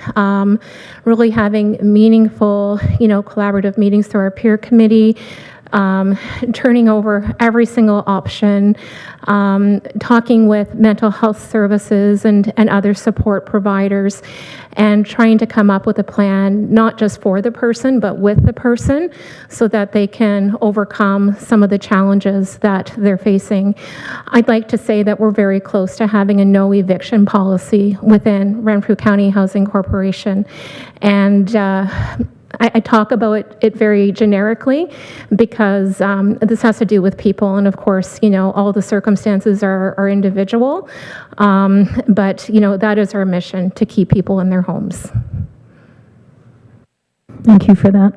really having meaningful, collaborative meetings through our peer committee, turning over every single option, talking with mental health services and other support providers, and trying to come up with a plan, not just for the person, but with the person, so that they can overcome some of the challenges that they're facing. I'd like to say that we're very close to having a no eviction policy within Renfrew County Housing Corporation. And I talk about it very generically because this has to do with people, and of course, all the circumstances are individual, but that is our mission, to keep people in their homes. Thank you for that.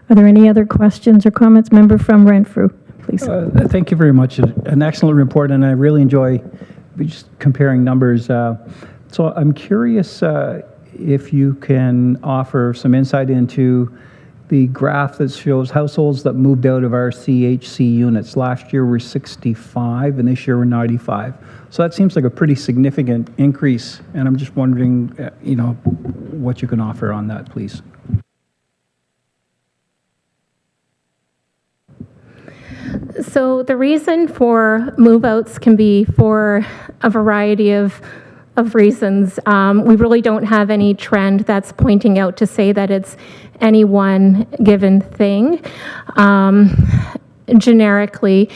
Are there any other questions or comments? Member from Renfrew, please. Thank you very much. An excellent report, and I really enjoy just comparing numbers. So I'm curious if you can offer some insight into the graph that shows households that moved out of RCHC units. Last year were 65, and this year were 95. So that seems like a pretty significant increase, and I'm just wondering, what you can offer on that, please. So the reason for move-outs can be for a variety of reasons. We really don't have any trend that's pointing out to say that it's any one given thing. Generically,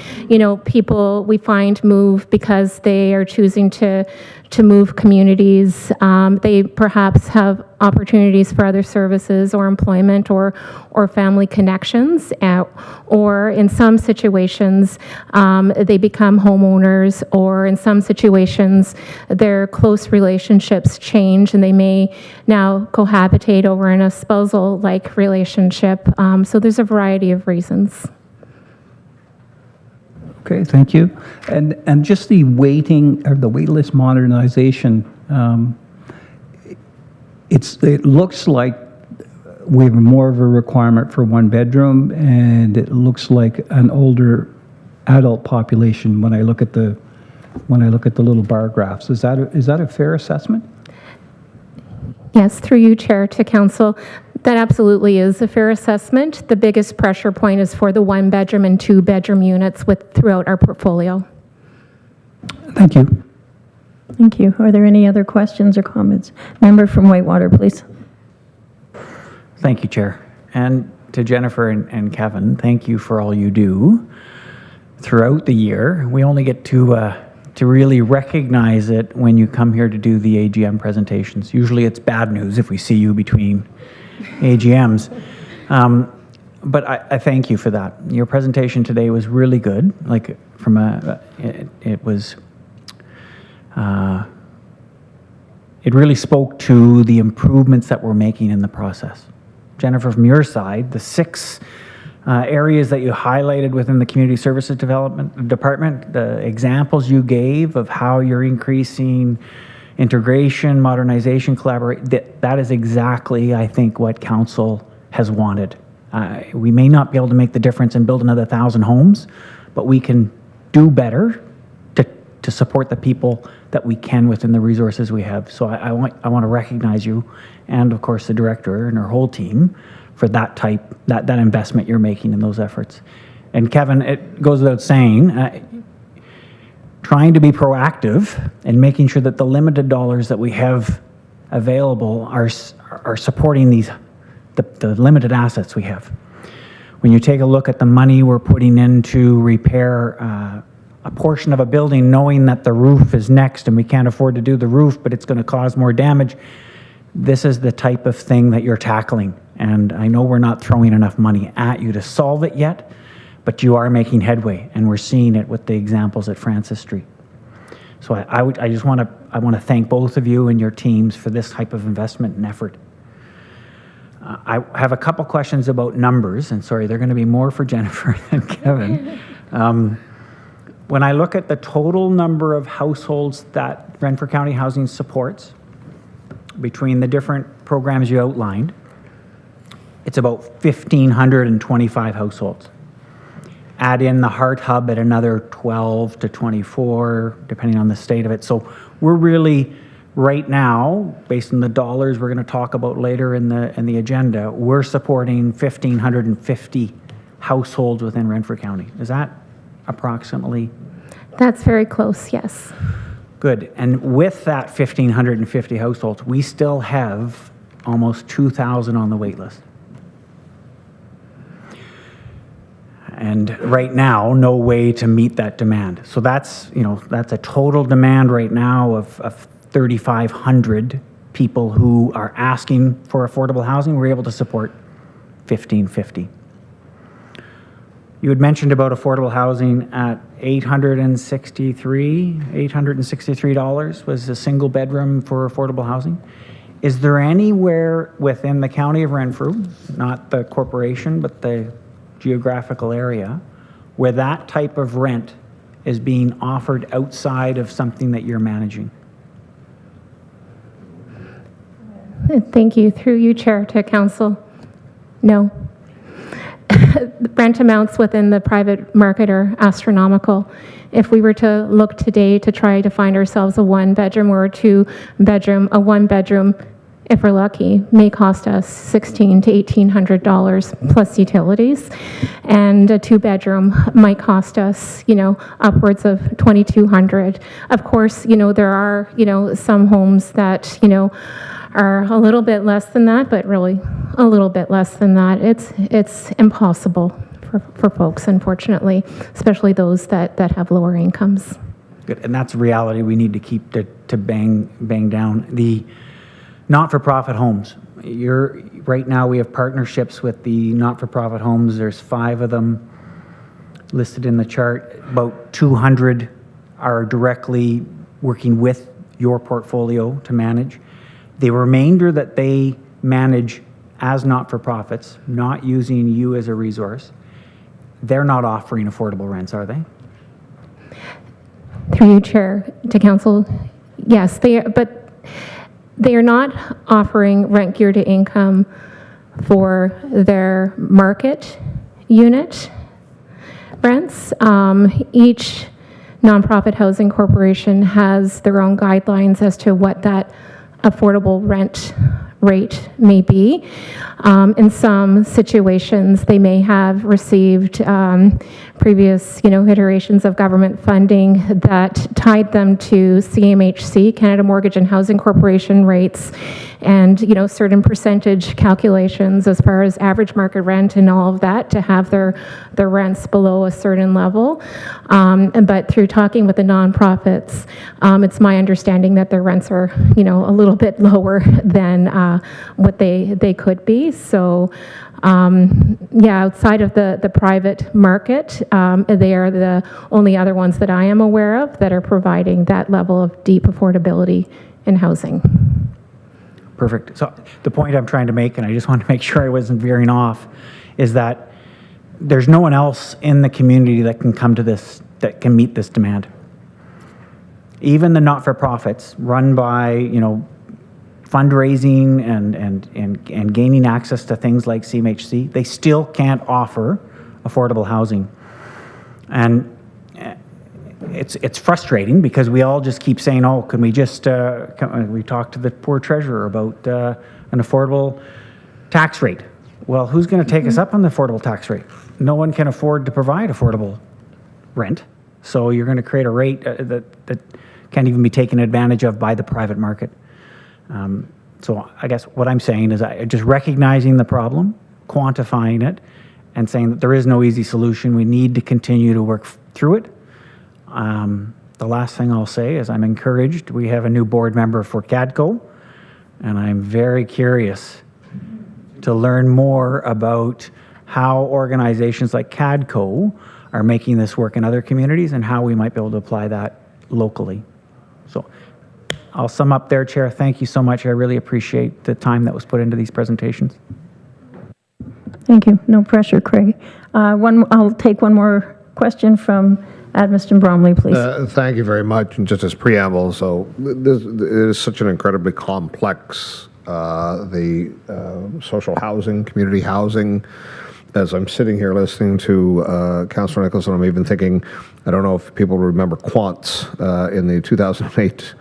people we find move because they are choosing to move communities. They perhaps have opportunities for other services or employment or family connections, or in some situations, they become homeowners, or in some situations, their close relationships change and they may now cohabitate over in a spousal-like relationship. So there's a variety of reasons. Okay, thank you. And just the waiting or the wait list modernization, it looks like we have more of a requirement for one bedroom, and it looks like an older adult population when I look at the little bar graphs. Is that a fair assessment? Yes, through you, Chair, to Council. That absolutely is a fair assessment. The biggest pressure point is for the 1-bedroom and 2-bedroom units throughout our portfolio. Thank you. Thank you. Are there any other questions or comments? Member from Whitewater, please. Thank you, Chair. And to Jennifer and Kevin, thank you for all you do throughout the year. We only get to really recognize it when you come here to do the AGM presentations. Usually it's bad news if we see you between AGMs. But I thank you for that. Your presentation today was really good. Like it really spoke to the improvements that we're making in the process. Jennifer, from your side, the 6 areas that you highlighted within the Community Services Department, the examples you gave of how you're increasing integration, modernization, collaboration, that is exactly, I think, what Council has wanted. We may not be able to make the difference and build another 1,000 homes, but we can do better to support the people that we can within the resources we have. So I want to recognize you and, of course, the director and her whole team for that investment you're making in those efforts. And Kevin, it goes without saying, trying to be proactive and making sure that the limited dollars that we have available are supporting the limited assets we have. When you take a look at the money we're putting in to repair a portion of a building, knowing that the roof is next and we can't afford to do the roof, but it's going to cause more damage, this is the type of thing that you're tackling. And I know we're not throwing enough money at you to solve it yet, but you are making headway, and we're seeing it with the examples at Francis Street. So I just want to thank both of you and your teams for this type of investment and effort. I have a couple questions about numbers, and sorry, they're going to be more for Jennifer than Kevin. When I look at the total number of households that Renfrew County Housing supports, between the different programs you outlined, it's about 1,525 households. Add in the Heart Hub at another 12 to 24, depending on the state of it. So we're really, right now, based on the dollars we're going to talk about later in the agenda, we're supporting 1,550 households within Renfrew County. Is that approximately? That's very close, yes. Good. And with that 1,550 households, we still have almost 2,000 on the wait list. And right now, no way to meet that demand. So that's a total demand right now of 3,500 people who are asking for affordable housing. We're able to support 1,550. You had mentioned about affordable housing at $863 was a single bedroom for affordable housing. Is there anywhere within the county of Renfrew, not the corporation, but the geographical area, where that type of rent is being offered outside of something that you're managing? Thank you. Through you, Chair, to Council. No. rent amounts within the private market are astronomical. If we were to look today to try to find ourselves a one-bedroom or a two-bedroom, a one-bedroom, if we're lucky, may cost us $1,600 to $1,800 plus utilities, and a two-bedroom might cost us, upwards of $2,200. Of course, there are, some homes that, are a little bit less than that, but really a little bit less than that. It's impossible for folks, unfortunately, especially those that have lower incomes. Good, and that's a reality we need to keep to bang down. The not-for-profit homes. Right now we have partnerships with the not-for-profit homes. There's 5 of them listed in the chart. About 200 are directly working with your portfolio to manage. The remainder that they manage as not-for-profits, not using you as a resource, they're not offering affordable rents, are they? Through you, Chair, to Council, yes, they are, but they are not offering rent geared to income for their market unit rents. Each nonprofit housing corporation has their own guidelines as to what that affordable rent rate may be. In some situations, they may have received previous, iterations of government funding that tied them to CMHC, Canada Mortgage and Housing Corporation rates, and certain percentage calculations as far as average market rent and all of that to have their rents below a certain level. But through talking with the nonprofits, it's my understanding that their rents are, a little bit lower than what they could be. So, outside of the private market, they are the only other ones that I am aware of that are providing that level of deep affordability in housing. Perfect. So the point I'm trying to make, and I just wanted to make sure I wasn't veering off, is that there's no one else in the community that can come to this, that can meet this demand. Even the not-for-profits run by, fundraising and gaining access to things like CMHC, they still can't offer affordable housing. And it's frustrating because we all just keep saying, oh, can we just, we talked to the poor treasurer about an affordable tax rate. Well, who's going to take us up on the affordable tax rate? No one can afford to provide affordable rent. So you're going to create a rate that can't even be taken advantage of by the private market. So I guess what I'm saying is just recognizing the problem, quantifying it, and saying that there is no easy solution. We need to continue to work through it. The last thing I'll say is I'm encouraged. We have a new board member for CADCO, and I'm very curious to learn more about how organizations like CADCO are making this work in other communities and how we might be able to apply that locally. So I'll sum up there, Chair. Thank you so much. I really appreciate the time that was put into these presentations. Thank you. No pressure, Craig. I'll take one more question from Admiston Bromley, please. Thank you very much. And just as preamble, so this it is such an incredibly complex, social housing, community housing. As I'm sitting here listening to Councillor Nicholson, I'm even thinking, I don't know if people remember quants in the 2008.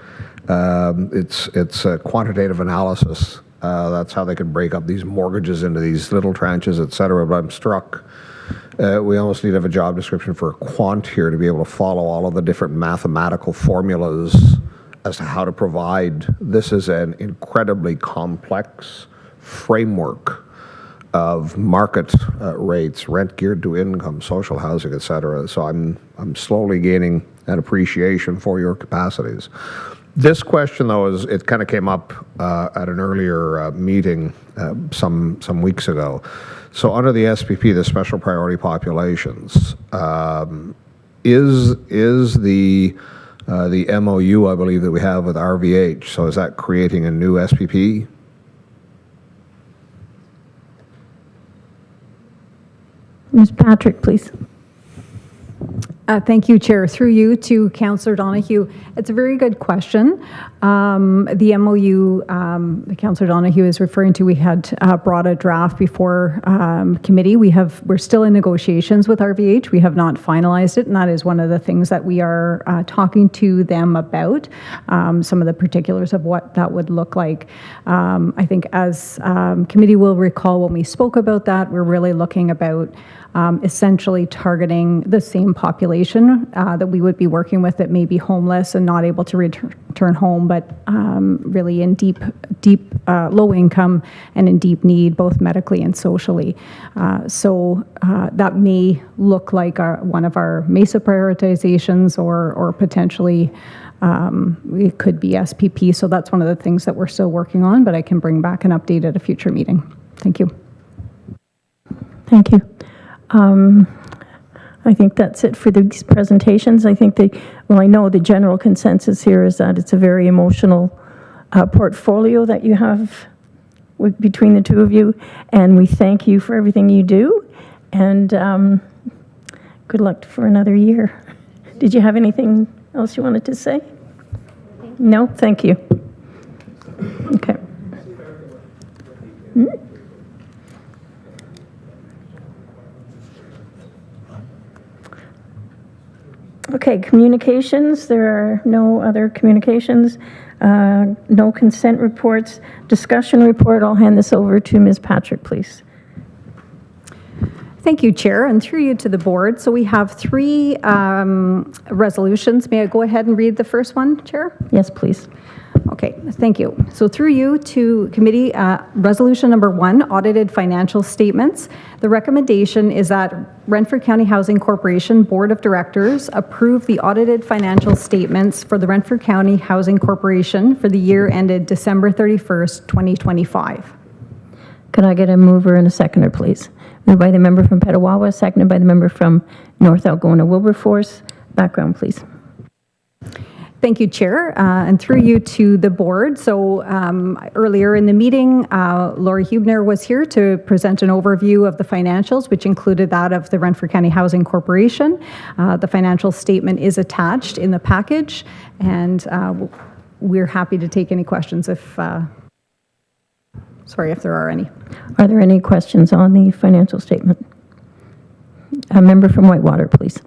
It's a quantitative analysis. That's how they could break up these mortgages into these little tranches, et cetera. But I'm struck. We almost need to have a job description for a quant here to be able to follow all of the different mathematical formulas as to how to provide. This is an incredibly complex framework of market rates, rent geared to income, social housing, et cetera. So I'm slowly gaining an appreciation for your capacities. This question, though, it kind of came up at an earlier meeting some weeks ago. So under the SPP, the Special Priority Populations, is the MOU, I believe, that we have with RVH, so is that creating a new SPP? Ms. Patrick, please. Thank you, Chair. Through you to Councillor Donahue. It's a very good question. The MOU that Councillor Donahue is referring to, we had brought a draft before committee. We're still in negotiations with RVH. We have not finalized it, and that is one of the things that we are talking to them about, some of the particulars of what that would look like. I think as committee will recall when we spoke about that, we're really looking about essentially targeting the same population that we would be working with that may be homeless and not able to return home, but really in deep low income and in deep need, both medically and socially. So that may look like one of our MESA prioritizations or potentially it could be SPP. So that's one of the things that we're still working on, but I can bring back an update at a future meeting. Thank you. Thank you. I think that's it for these presentations. I think I know the general consensus here is that it's a very emotional portfolio that you have between the two of you, and we thank you for everything you do, and good luck for another year. Did you have anything else you wanted to say? No? Thank you. Okay. Okay, communications, there are no other communications, no consent reports. Discussion report, I'll hand this over to Ms. Patrick, please. Thank you, Chair, and through you to the board. So we have 3 resolutions. May I go ahead and read the first one, Chair? Yes, please. Okay, thank you. So through you to committee, resolution number 1, audited financial statements. The recommendation is that Renfrew County Housing Corporation Board of Directors approve the audited financial statements for the Renfrew County Housing Corporation for the year ended December 31st, 2025. Can I get a mover and a seconder, please? Moved by the member from Petawawa, seconded by the member from North Algona Wilberforce. Background, please. Thank you, Chair, and through you to the board. So earlier in the meeting, Lori Hubner was here to present an overview of the financials, which included that of the Renfrew County Housing Corporation. The financial statement is attached in the package, and we're happy to take any questions if there are any. Are there any questions on the financial statement? A member from Whitewater, please.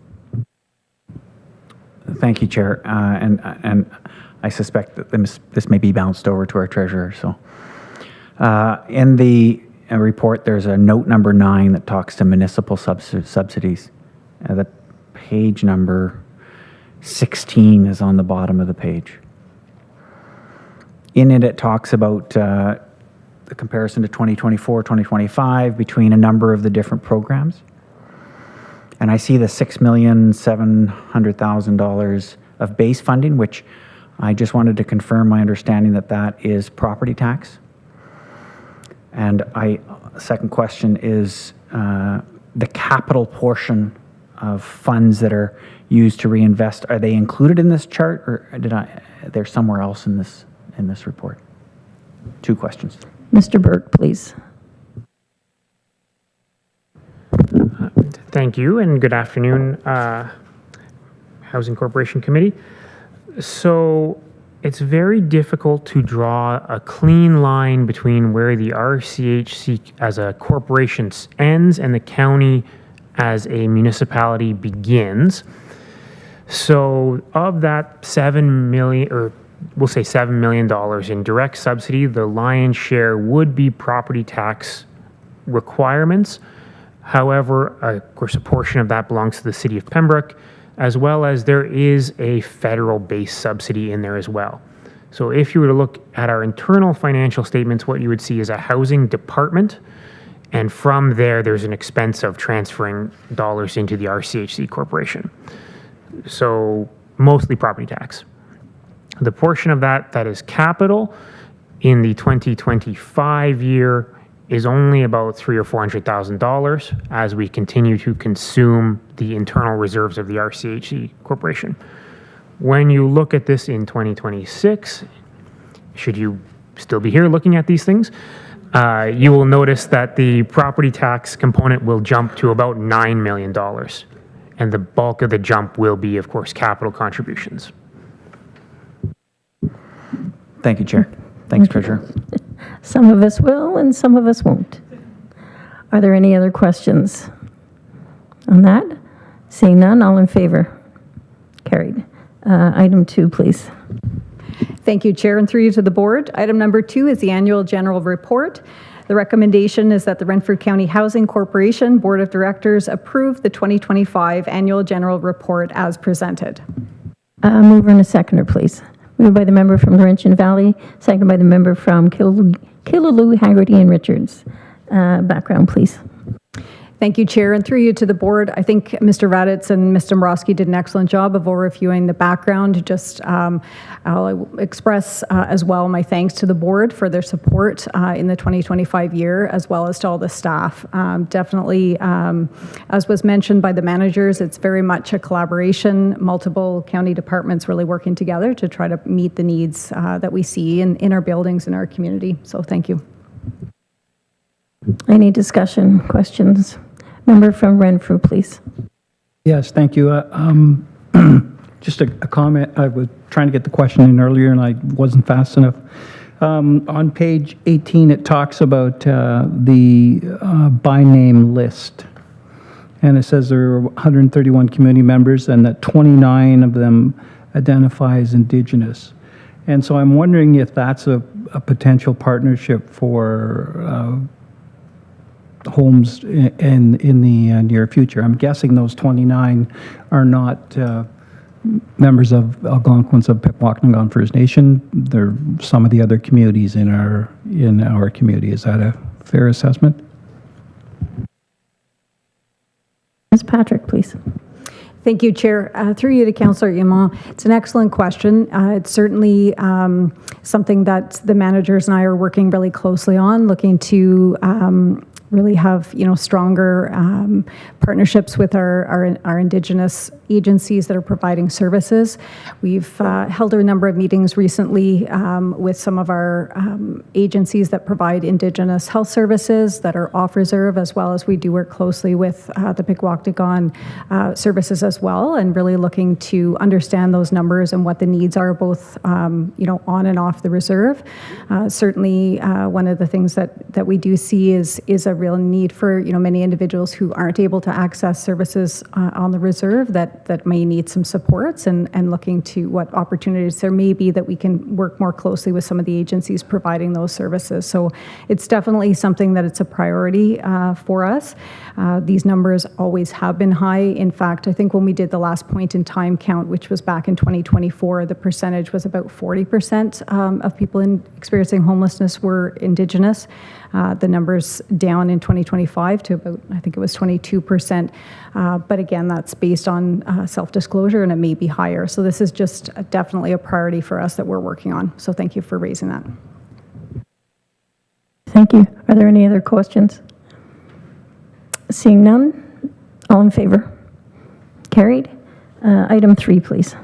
Thank you, Chair. And I suspect that this may be bounced over to our treasurer. So in the report, there's a note number 9 that talks to municipal subsidies. The page number 16 is on the bottom of the page. In it, it talks about the comparison to 2024, 2025 between a number of the different programs. And I see the $6,700,000 of base funding, which I just wanted to confirm my understanding that that is property tax. And second question is the capital portion of funds that are used to reinvest, are they included in this chart, or they're somewhere else in this report? 2 questions. Mr. Burke, please. Thank you, and good afternoon, Housing Corporation Committee. So it's very difficult to draw a clean line between where the RCHC as a corporation ends and the county as a municipality begins. So of that $7 million, or we'll say $7 million in direct subsidy, the lion's share would be property tax requirements. However, of course, a portion of that belongs to the City of Pembroke, as well as there is a federal-based subsidy in there as well. So if you were to look at our internal financial statements, what you would see is a housing department, and from there, there's an expense of transferring dollars into the RCHC Corporation. So mostly property tax. The portion of that is capital in the 2025 year is only about $300,000 or $400,000 as we continue to consume the internal reserves of the RCHC Corporation. When you look at this in 2026, should you still be here looking at these things, you will notice that the property tax component will jump to about $9 million And the bulk of the jump will be, of course, capital contributions. Thank you, Chair. Thanks, Treasurer. Some of us will and some of us won't. Are there any other questions on that? Seeing none, all in favor? Carried. Item 2, please. Thank you, Chair, and through you to the board. Item number 2 is the annual general report. The recommendation is that the Renfrew County Housing Corporation Board of Directors approve the 2025 annual general report as presented. Mover and a seconder, please. Moved by the member from Laurentian Valley, seconded by the member from Killaloe, Haggerty, and Richards. Background, please. Thank you, Chair, and through you to the board. I think Mr. Raditz and Mr. Dombrowski did an excellent job of overviewing the background. Just I'll express as well my thanks to the board for their support in the 2025 year, as well as to all the staff. Definitely, as was mentioned by the managers, it's very much a collaboration, multiple county departments really working together to try to meet the needs that we see in our buildings, in our community. So thank you. Any discussion, questions? Member from Renfrew, please. Yes, thank you. Just a comment. I was trying to get the question in earlier and I wasn't fast enough. On page 18, it talks about the by name list. And it says there are 131 community members and that 29 of them identify as Indigenous. And so I'm wondering if that's a potential partnership for homes in the near future. I'm guessing those 29 are not members of Algonquins of Pikwakanagan First Nation. They're some of the other communities in our community. Is that a fair assessment? Ms. Patrick, please. Thank you, Chair. Through you to Councillor Imon, it's an excellent question. It's certainly something that the managers and I are working really closely on, looking to really have stronger partnerships with our Indigenous agencies that are providing services. We've held a number of meetings recently with some of our agencies that provide Indigenous health services that are off reserve, as well as we do work closely with the Pikwakanagan services as well, and really looking to understand those numbers and what the needs are, both on and off the reserve. Certainly, one of the things that we do see is a real need for many individuals who aren't able to access services on the reserve that may need some supports, and looking to what opportunities there may be that we can work more closely with some of the agencies providing those services. So it's definitely something that it's a priority for us. These numbers always have been high. In fact, I think when we did the last point in time count, which was back in 2024, the percentage was about 40% of people experiencing homelessness were Indigenous. The numbers down in 2025 to about, I think it was 22%. But again, that's based on self-disclosure, and it may be higher. So this is just definitely a priority for us that we're working on. So thank you for raising that. Thank you. Are there any other questions? Seeing none, all in favor? Carried. Item 3, please.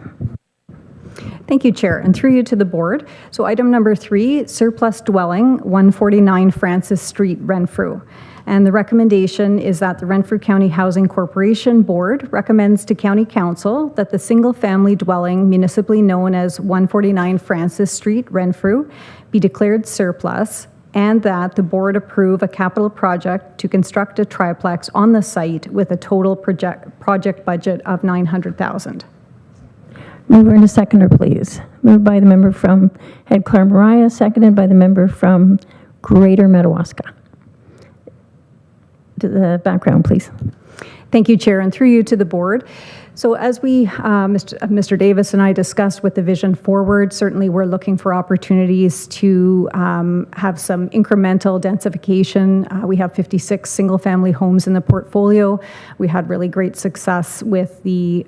Thank you, Chair, and through you to the board. So item number 3, surplus dwelling, 149 Francis Street, Renfrew. And the recommendation is that the Renfrew County Housing Corporation Board recommends to County Council that the single-family dwelling municipally known as 149 Francis Street, Renfrew, be declared surplus, and that the board approve a capital project to construct a triplex on the site with a total project budget of $900,000. Mover and a seconder, please. Moved by the member from Head Clark-Mariah, seconded by the member from Greater Madawaska. To the background, please. Thank you, Chair, and through you to the board. So as we, Mr. Davis and I discussed with the vision forward, certainly we're looking for opportunities to have some incremental densification. We have 56 single-family homes in the portfolio. We had really great success with the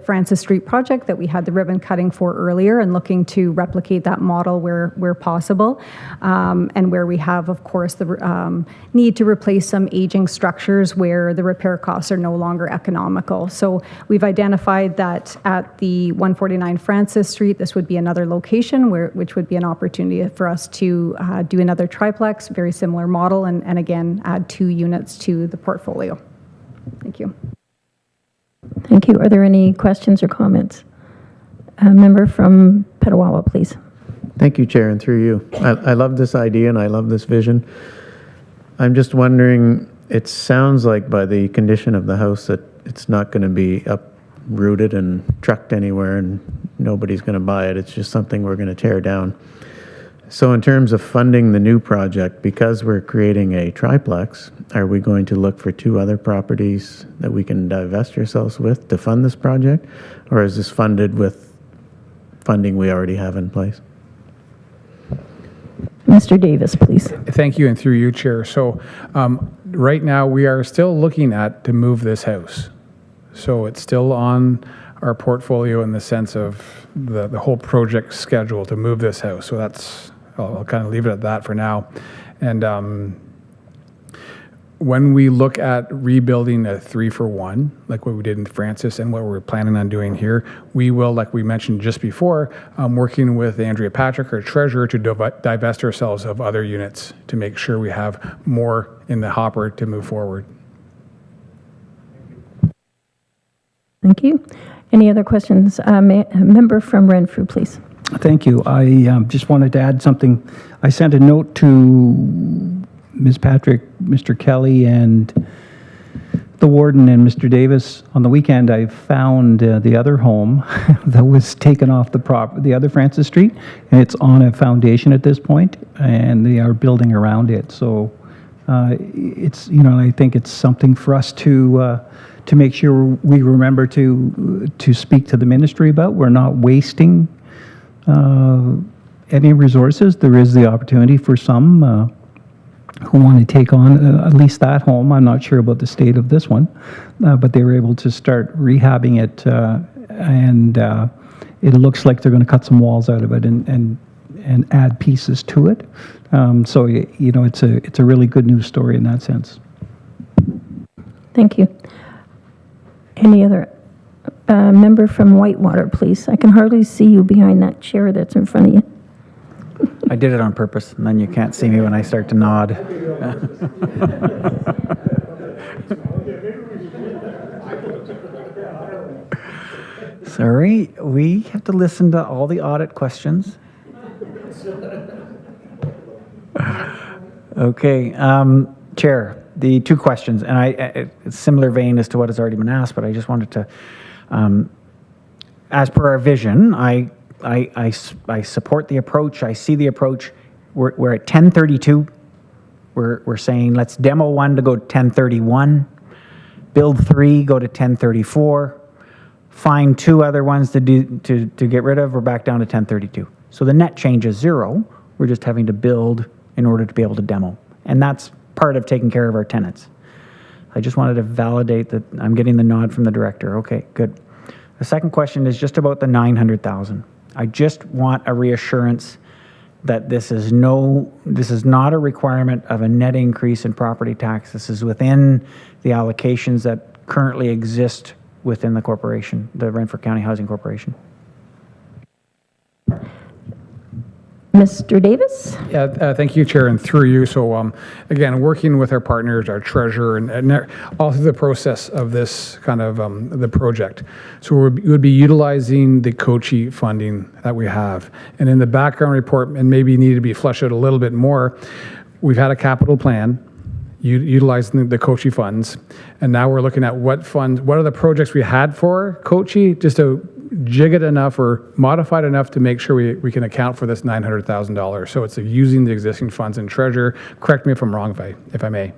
Francis Street project that we had the ribbon cutting for earlier, and looking to replicate that model where possible, and where we have, of course, the need to replace some aging structures where the repair costs are no longer economical. So we've identified that at the 149 Francis Street, this would be another location which would be an opportunity for us to do another triplex, very similar model, and again, add 2 units to the portfolio. Thank you. Thank you. Are there any questions or comments? A member from Petawawa, please. Thank you, Chair, and through you. I love this idea and I love this vision. I'm just wondering, it sounds like by the condition of the house that it's not going to be uprooted and trucked anywhere and nobody's going to buy it. It's just something we're going to tear down. So in terms of funding the new project, because we're creating a triplex, are we going to look for 2 other properties that we can divest ourselves with to fund this project? Or is this funded with funding we already have in place? Mr. Davis, please. Thank you, and through you, Chair. So right now, we are still looking to move this house. So it's still on our portfolio in the sense of the whole project schedule to move this house. So that's, I'll kind of leave it at that for now. And when we look at rebuilding a 3-for-1, like what we did in Francis and what we're planning on doing here, we will, like we mentioned just before, working with Andrea Patrick, our treasurer, to divest ourselves of other units to make sure we have more in the hopper to move forward. Thank you. Any other questions? A member from Renfrew, please. Thank you. I just wanted to add something. I sent a note to Ms. Patrick, Mr. Kelly, and the warden and Mr. Davis. On the weekend, I found the other home that was taken off the other Francis Street, and it's on a foundation at this point, and they are building around it. So it's, I think it's something for us to make sure we remember to speak to the ministry about. We're not wasting any resources. There is the opportunity for some who want to take on at least that home. I'm not sure about the state of this one, but they were able to start rehabbing it, and it looks like they're going to cut some walls out of it and add pieces to it. So it's a really good news story in that sense. Thank you. Any other member from Whitewater, please? I can hardly see you behind that chair that's in front of you. I did it on purpose, and then you can't see me when I start to nod. Sorry, we have to listen to all the audit questions. Okay, Chair, the 2 questions, and it's similar vein as to what has already been asked, but I just wanted to, as per our vision, I support the approach. I see the approach. We're at 1032. We're saying let's demo 1 to go to 1031, build 3, go to 1034, find 2 other ones to get rid of. We're back down to 1032. So the net change is 0. We're just having to build in order to be able to demo, and that's part of taking care of our tenants. I just wanted to validate that I'm getting the nod from the director. Okay, good. The second question is just about the 900,000. I just want a reassurance that this is not a requirement of a net increase in property tax. This is within the allocations that currently exist within the corporation, the Renfrew County Housing Corporation. Mr. Davis? Yeah, thank you, Chair, and through you. So again, working with our partners, our treasurer, and all through the process of this kind of the project. So we would be utilizing the COCHI funding that we have. And in the background report, and maybe need to be fleshed out a little bit more, we've had a capital plan utilizing the COCHI funds, and now we're looking at what are the projects we had for COCHI, just to jig it enough or modify it enough to make sure we can account for this $900,000. So it's using the existing funds in treasure. Correct me if I'm wrong, if I may.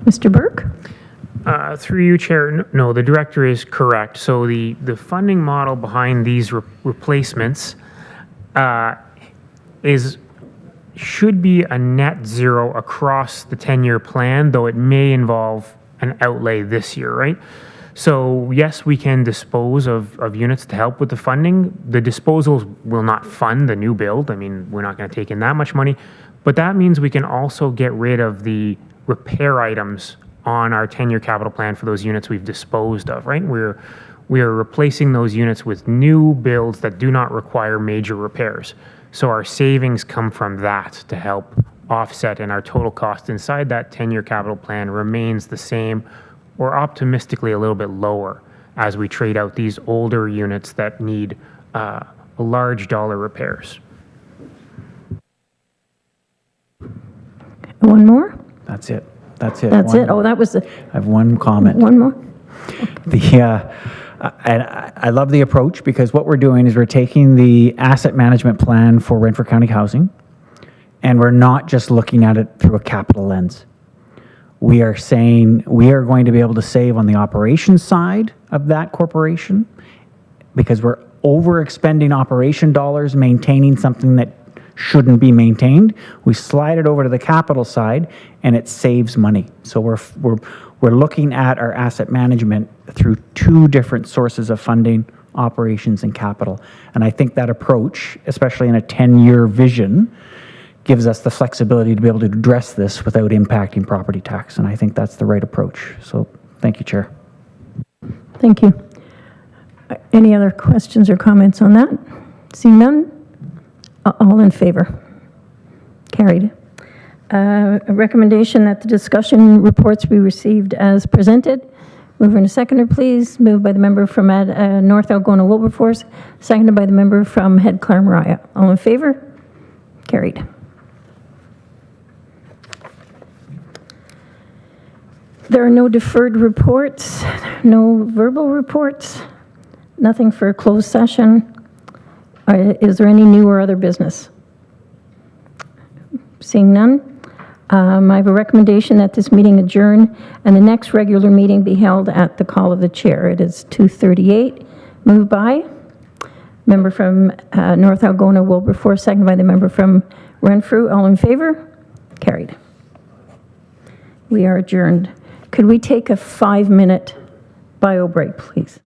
Mr. Burke? Through you, Chair, no, the director is correct. So the funding model behind these replacements should be a net 0 across the 10-year plan, though it may involve an outlay this year, right? So yes, we can dispose of units to help with the funding. The disposals will not fund the new build. I mean, we're not going to take in that much money, but that means we can also get rid of the repair items on our 10-year capital plan for those units we've disposed of, right? We are replacing those units with new builds that do not require major repairs. So our savings come from that to help offset, and our total cost inside that 10-year capital plan remains the same or optimistically a little bit lower as we trade out these older units that need large dollar repairs. One more? That's it. That's it. That's it? Oh, that was the... I have one comment. One more? And I love the approach, because what we're doing is we're taking the asset management plan for Renfrew County Housing, and we're not just looking at it through a capital lens. We are saying we are going to be able to save on the operations side of that corporation, because we're overexpending operation dollars maintaining something that shouldn't be maintained. We slide it over to the capital side, and it saves money. So we're looking at our asset management through two different sources of funding, operations and capital. And I think that approach, especially in a 10-year vision, gives us the flexibility to be able to address this without impacting property tax. And I think that's the right approach. So thank you, Chair. Thank you. Any other questions or comments on that? Seeing none? All in favor? Carried. A recommendation that the discussion reports be received as presented. Mover and a seconder, please. Moved by the member from North Algona Wilberforce, seconded by the member from Head Claremoraya. All in favor? Carried. There are no deferred reports, no verbal reports, nothing for a closed session. Is there any new or other business? Seeing none, I have a recommendation that this meeting adjourn and the next regular meeting be held at the call of the chair. It is 2:38. Moved by member from North Algona Wilberforce, seconded by the member from Renfrew. All in favor? Carried. We are adjourned. Could we take a 5-minute bio break, please?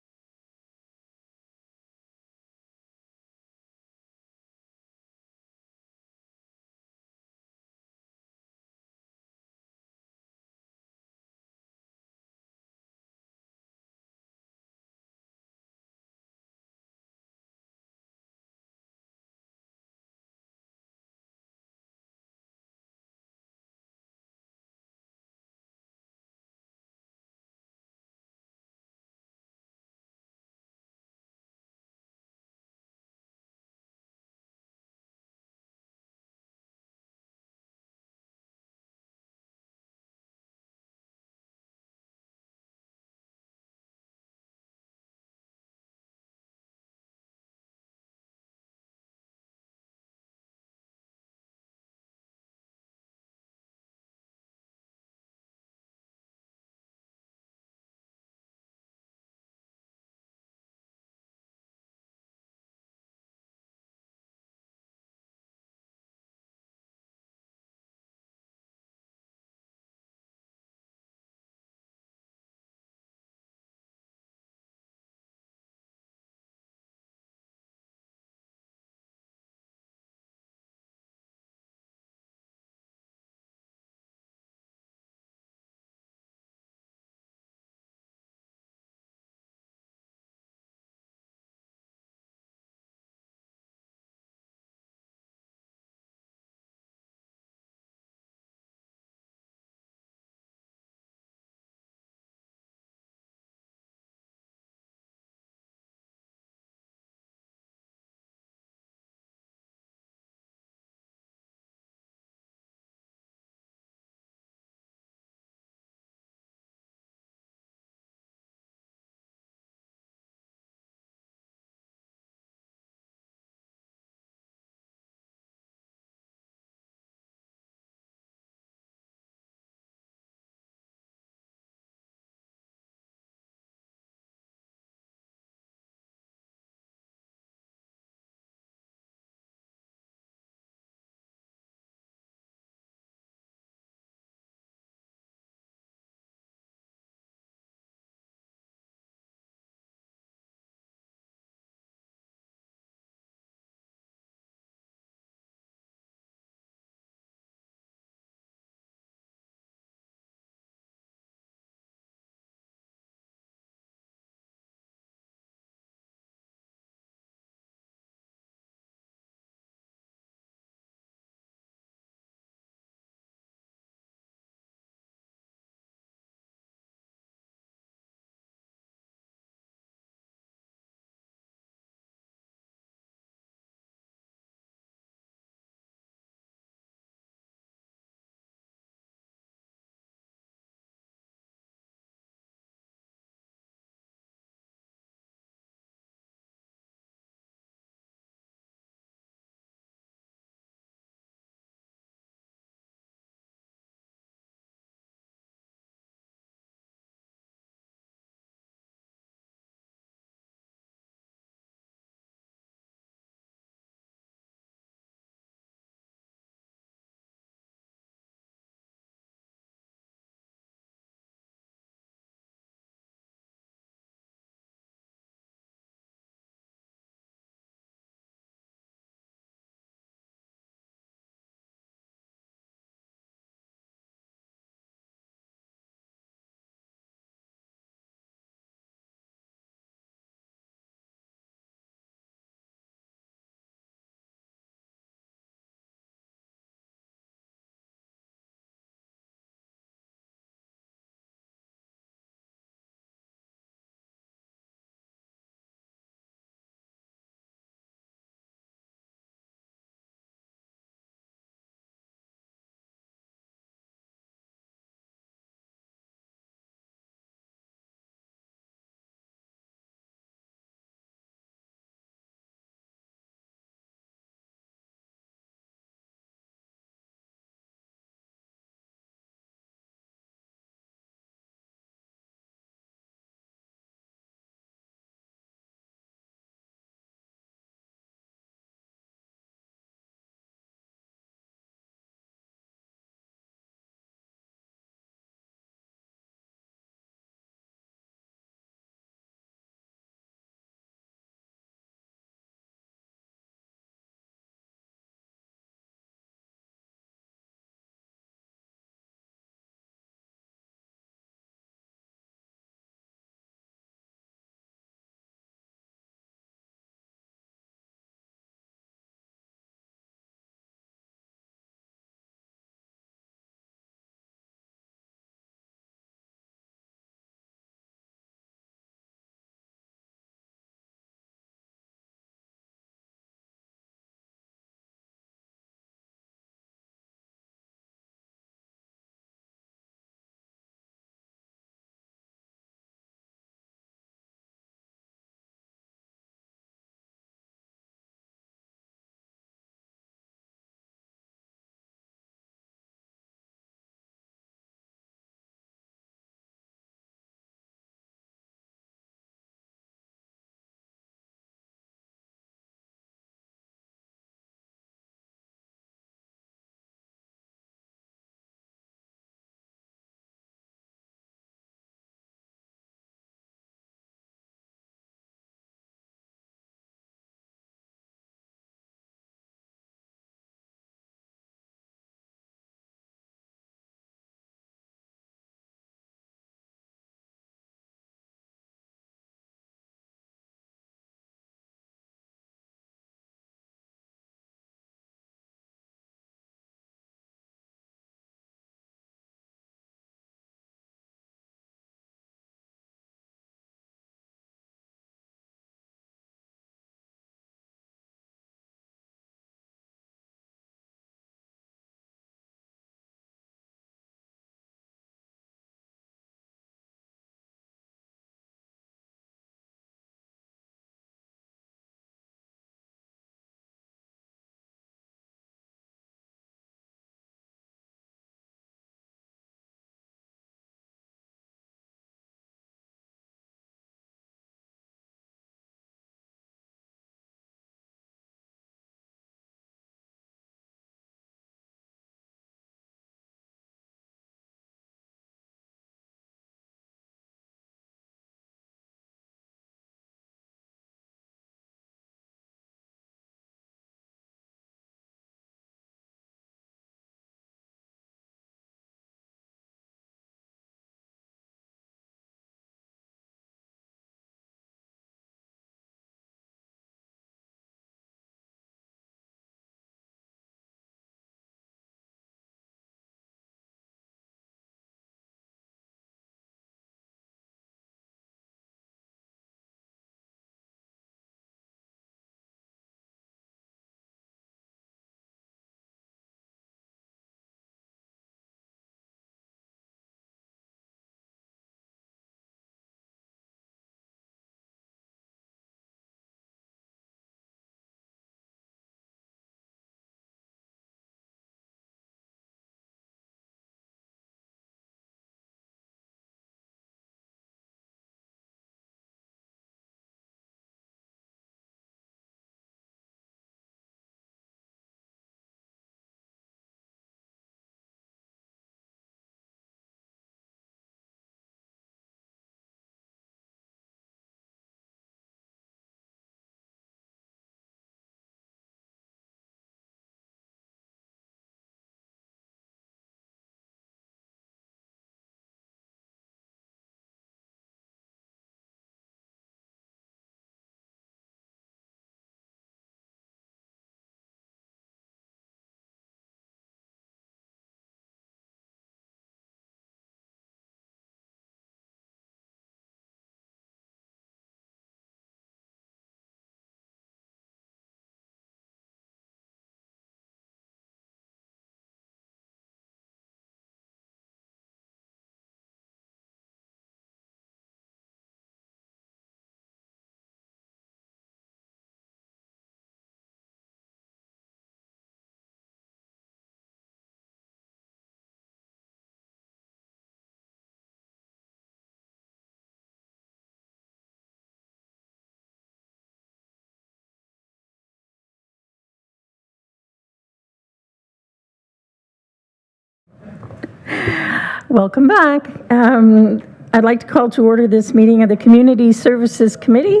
Welcome back. I'd like to call to order this meeting of the Community Services Committee.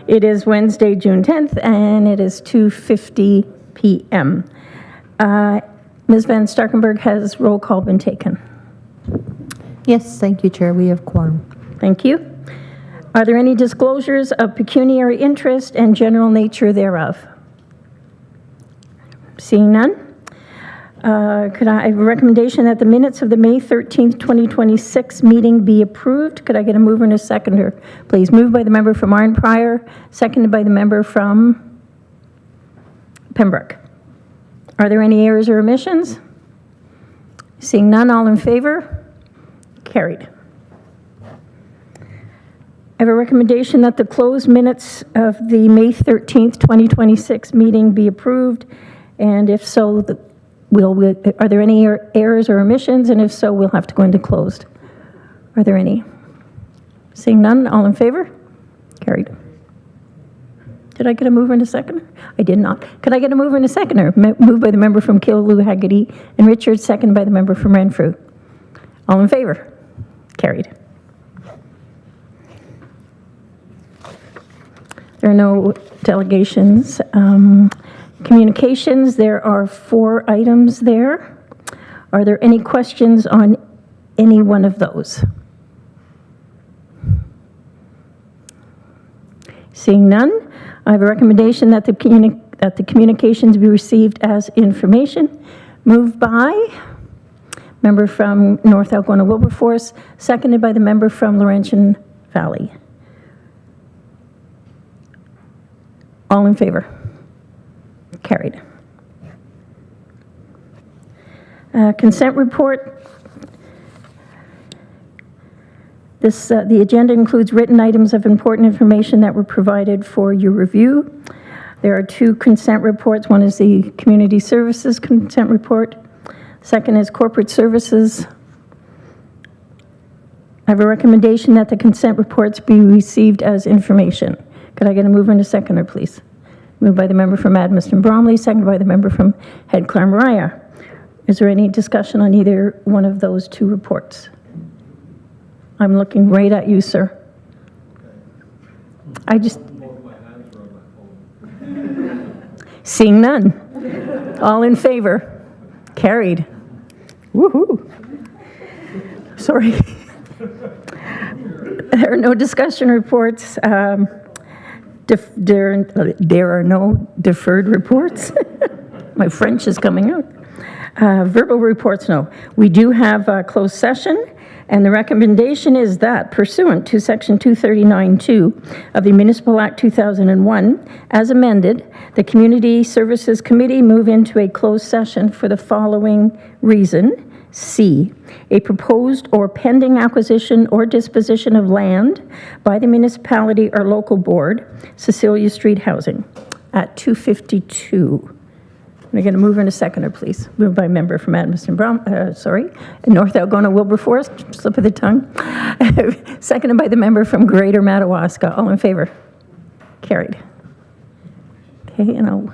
It is Wednesday, June 10th, and it is 2:50 p.m. Ms. Van Starkenburg, has roll call been taken? Yes, thank you, Chair. We have quorum. Thank you. Are there any disclosures of pecuniary interest and general nature thereof? Seeing none. Could I have a recommendation that the minutes of the May 13th, 2026 meeting be approved? Could I get a mover and a seconder, please? Moved by the member from Arn Prior, seconded by the member from Pembroke. Are there any errors or omissions? Seeing none, all in favor? Carried. I have a recommendation that the closed minutes of the May 13th, 2026 meeting be approved, and if so, are there any errors or omissions? And if so, we'll have to go into closed. Are there any? Seeing none, all in favor? Carried. Did I get a mover and a seconder? I did not. Could I get a mover and a seconder? Moved by the member from Killaloe, Haggerty, and Richards, seconded by the member from Renfrew. All in favor? Carried. There are no delegations. Communications, there are 4 items there. Are there any questions on any one of those? Seeing none, I have a recommendation that the communications be received as information. Moved by member from North Algona Wilberforce, seconded by the member from Laurentian Valley. All in favor? Carried. Consent report. The agenda includes written items of important information that were provided for your review. There are 2 consent reports. One is the Community Services consent report. Second is Corporate Services. I have a recommendation that the consent reports be received as information. Could I get a mover and a seconder, please? Moved by the member from Admiston Bromley, seconded by the member from Head Claremoraya. Is there any discussion on either one of those 2 reports? I'm looking right at you, sir. Seeing none. All in favor? Carried. Woohoo. Sorry. There are no discussion reports. There are no deferred reports. My French is coming out. Verbal reports, no. We do have a closed session, and the recommendation is that pursuant to Section 239(2) of the Municipal Act 2001, as amended, the Community Services Committee move into a closed session for the following reason. C, a proposed or pending acquisition or disposition of land by the municipality or local board, Cecilia Street Housing, at 252. Can I get a mover and a seconder, please? Moved by member from Admiston North Algona Wilberforce, slip of the tongue. Seconded by the member from Greater Madawaska. All in favor? Carried. Okay, and I'll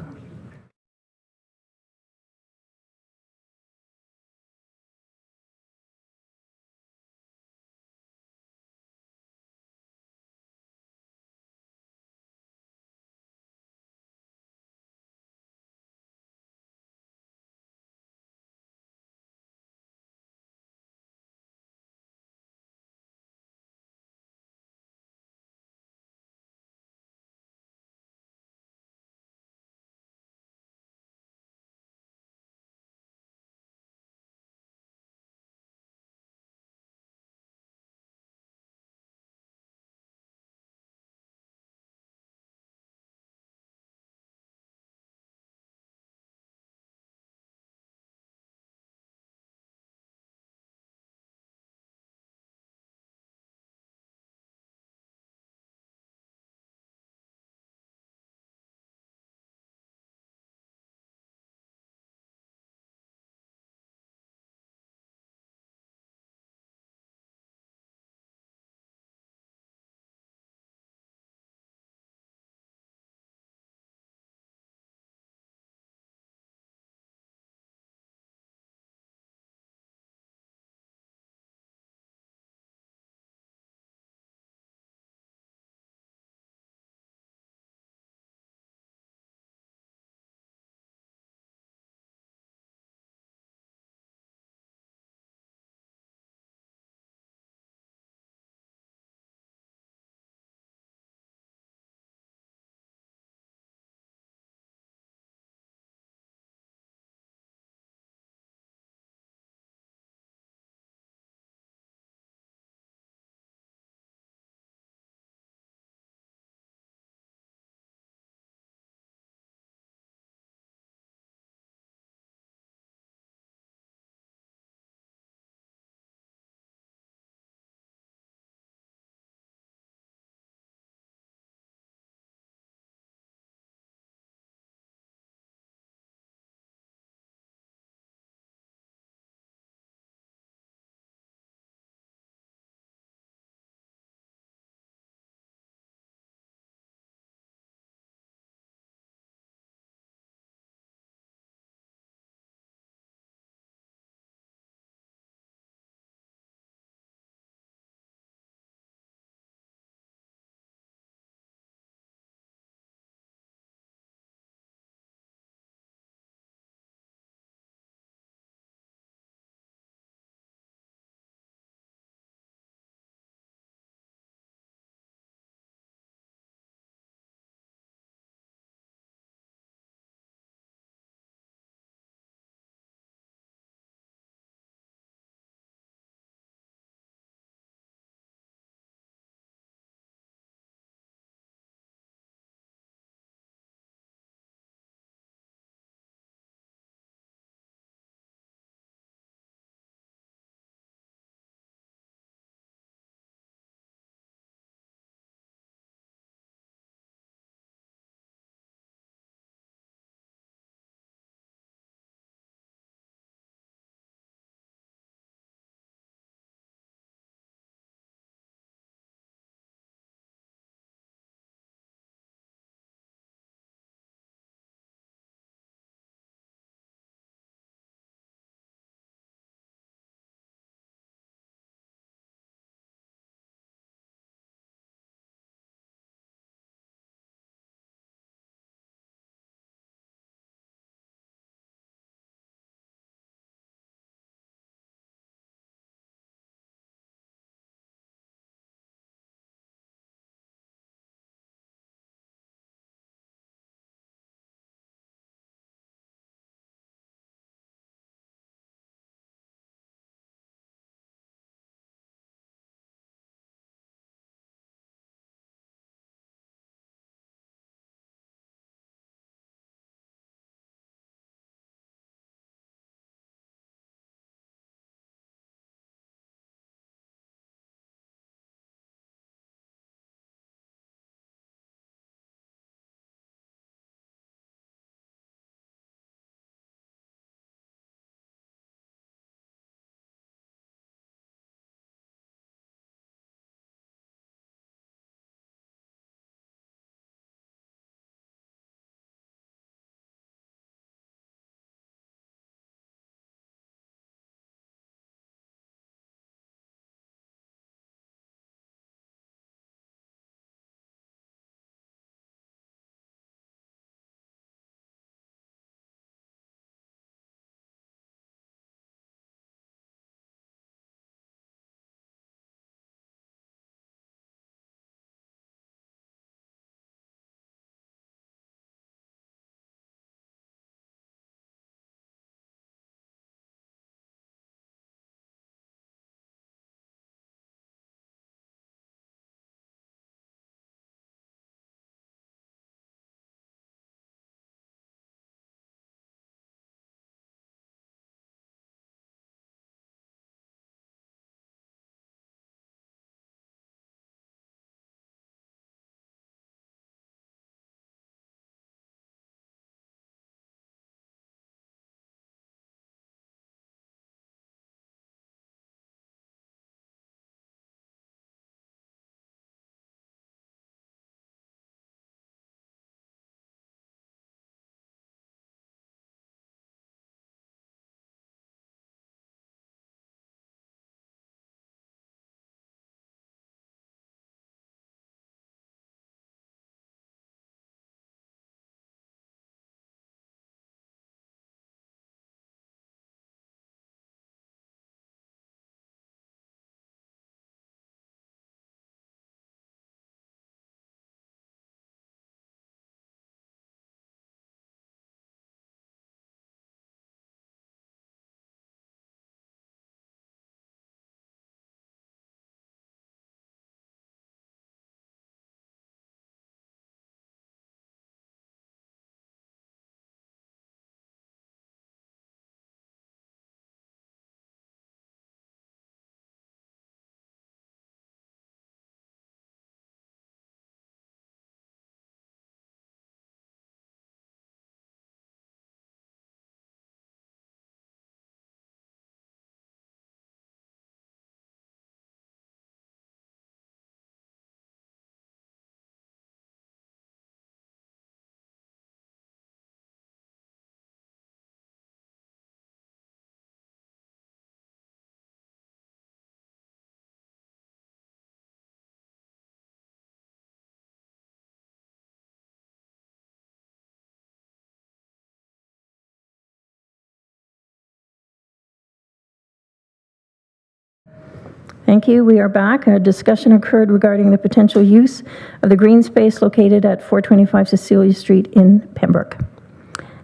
Thank you. We are back. A discussion occurred regarding the potential use of the green space located at 425 Cecilia Street in Pembroke.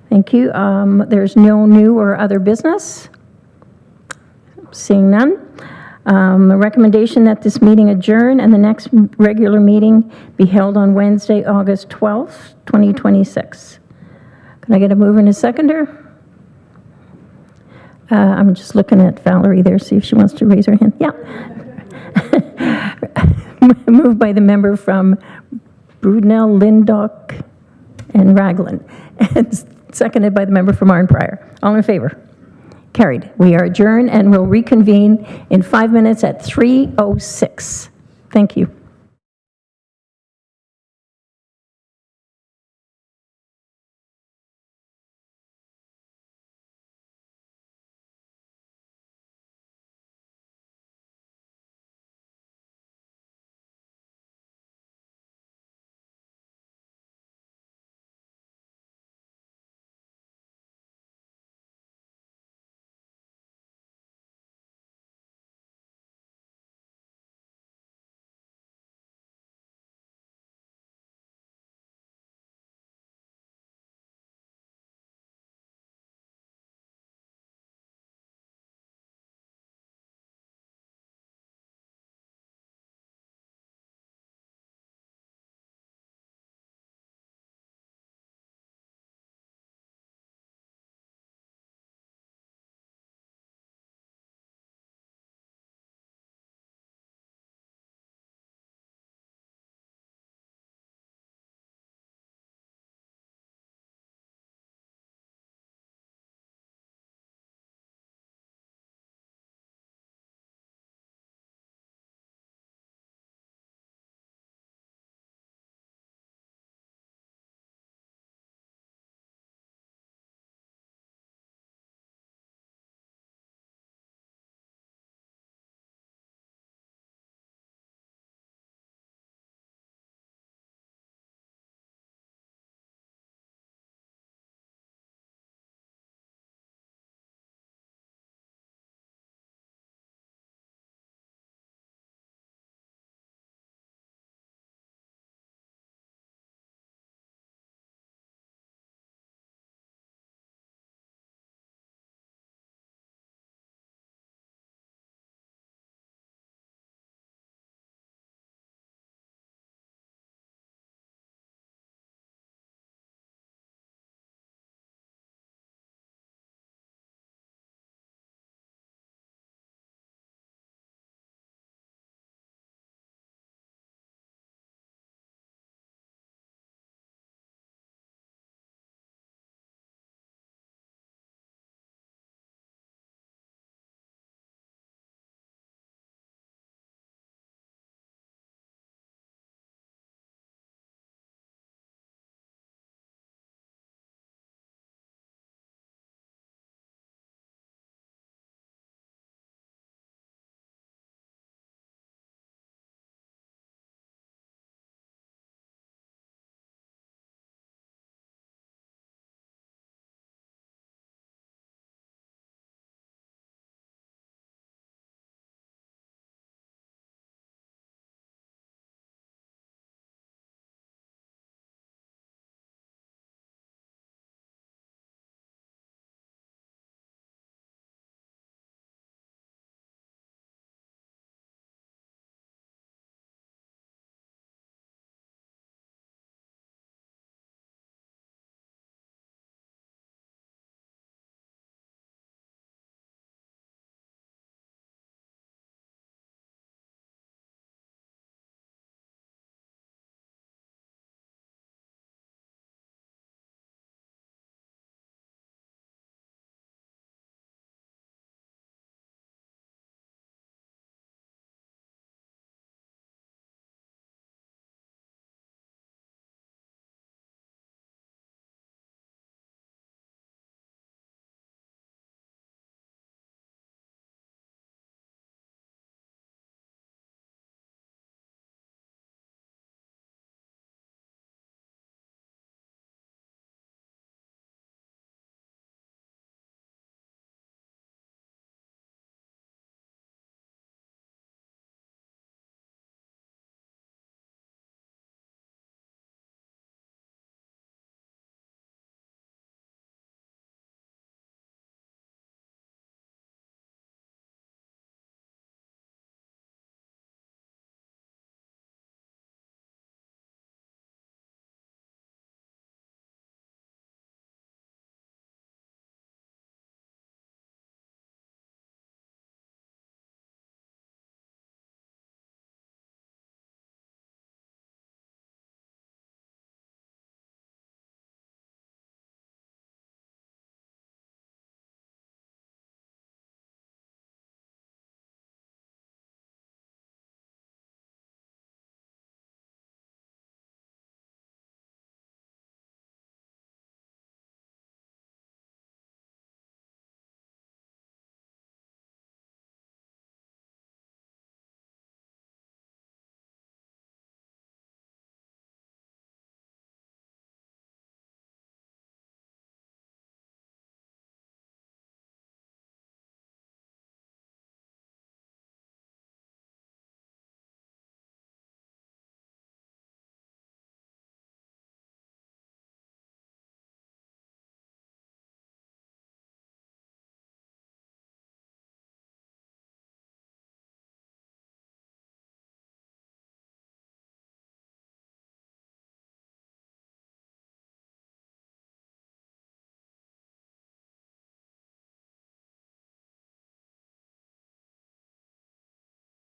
Thank you. There's no new or other business. Seeing none. A recommendation that this meeting adjourn and the next regular meeting be held on Wednesday, August 12th, 2026. Can I get a mover and a seconder? I'm just looking at Valerie there, see if she wants to raise her hand. Yeah. Moved by the member from Brunel, Lindock, and Raglan, and seconded by the member from Arnprior. All in favor? Carried. We are adjourned and will reconvene in 5 minutes at 3:06. Thank you.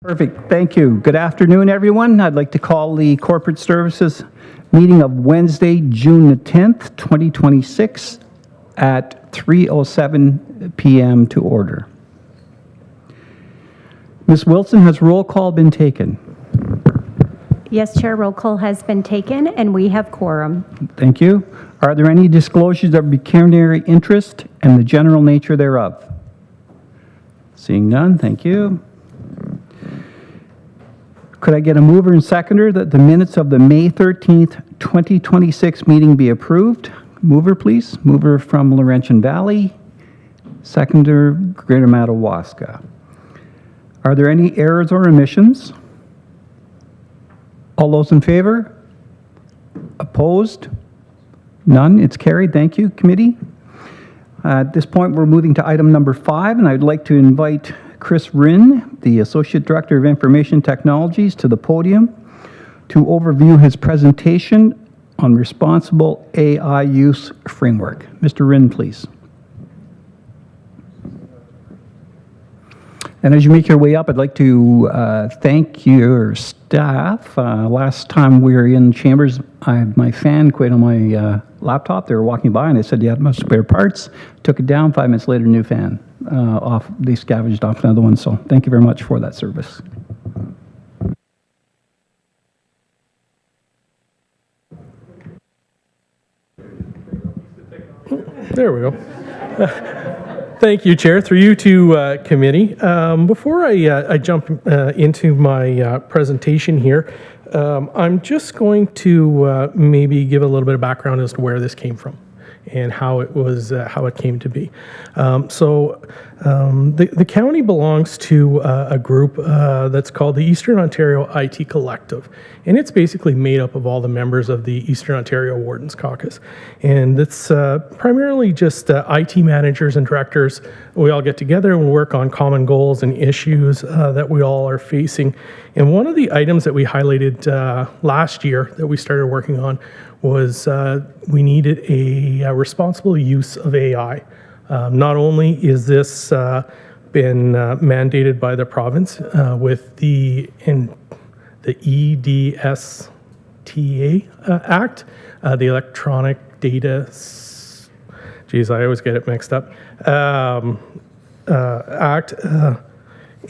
Perfect, thank you. Good afternoon, everyone. I'd like to call the Corporate Services meeting of Wednesday, June the 10th, 2026 at 3:07 p.m. to order. Ms. Wilson, has roll call been taken? Yes, Chair, roll call has been taken, and we have quorum. Thank you. Are there any disclosures of pecuniary interest and the general nature thereof? Seeing none, thank you. Could I get a mover and seconder that the minutes of the May 13th, 2026 meeting be approved? Mover, please. Mover from Laurentian Valley. Seconder, Greater Madawaska. Are there any errors or omissions? All those in favor? Opposed? None. It's carried. Thank you, committee. At this point, we're moving to item number 5, and I'd like to invite Chris Rinn, the Associate Director of Information Technologies, to the podium to overview his presentation on responsible AI use framework. Mr. Rinn, please. And as you make your way up, I'd like to thank your staff. Last time we were in chambers, I had my fan quit on my laptop. They were walking by and they said, "You had most spare parts." Took it down, 5 minutes later, new fan off. They scavenged off another one. So thank you very much for that service. There we go. Thank you, Chair. Through you to committee. Before I jump into my presentation here, I'm just going to maybe give a little bit of background as to where this came from and how it came to be. The county belongs to a group that's called the Eastern Ontario IT Collective, and it's basically made up of all the members of the Eastern Ontario Wardens Caucus. And it's primarily just IT managers and directors. We all get together and work on common goals and issues that we all are facing. And one of the items that we highlighted last year that we started working on was we needed a responsible use of AI. Not only is this been mandated by the province with the EDSTA Act, the Electronic Data, geez, I always get it mixed up, Act,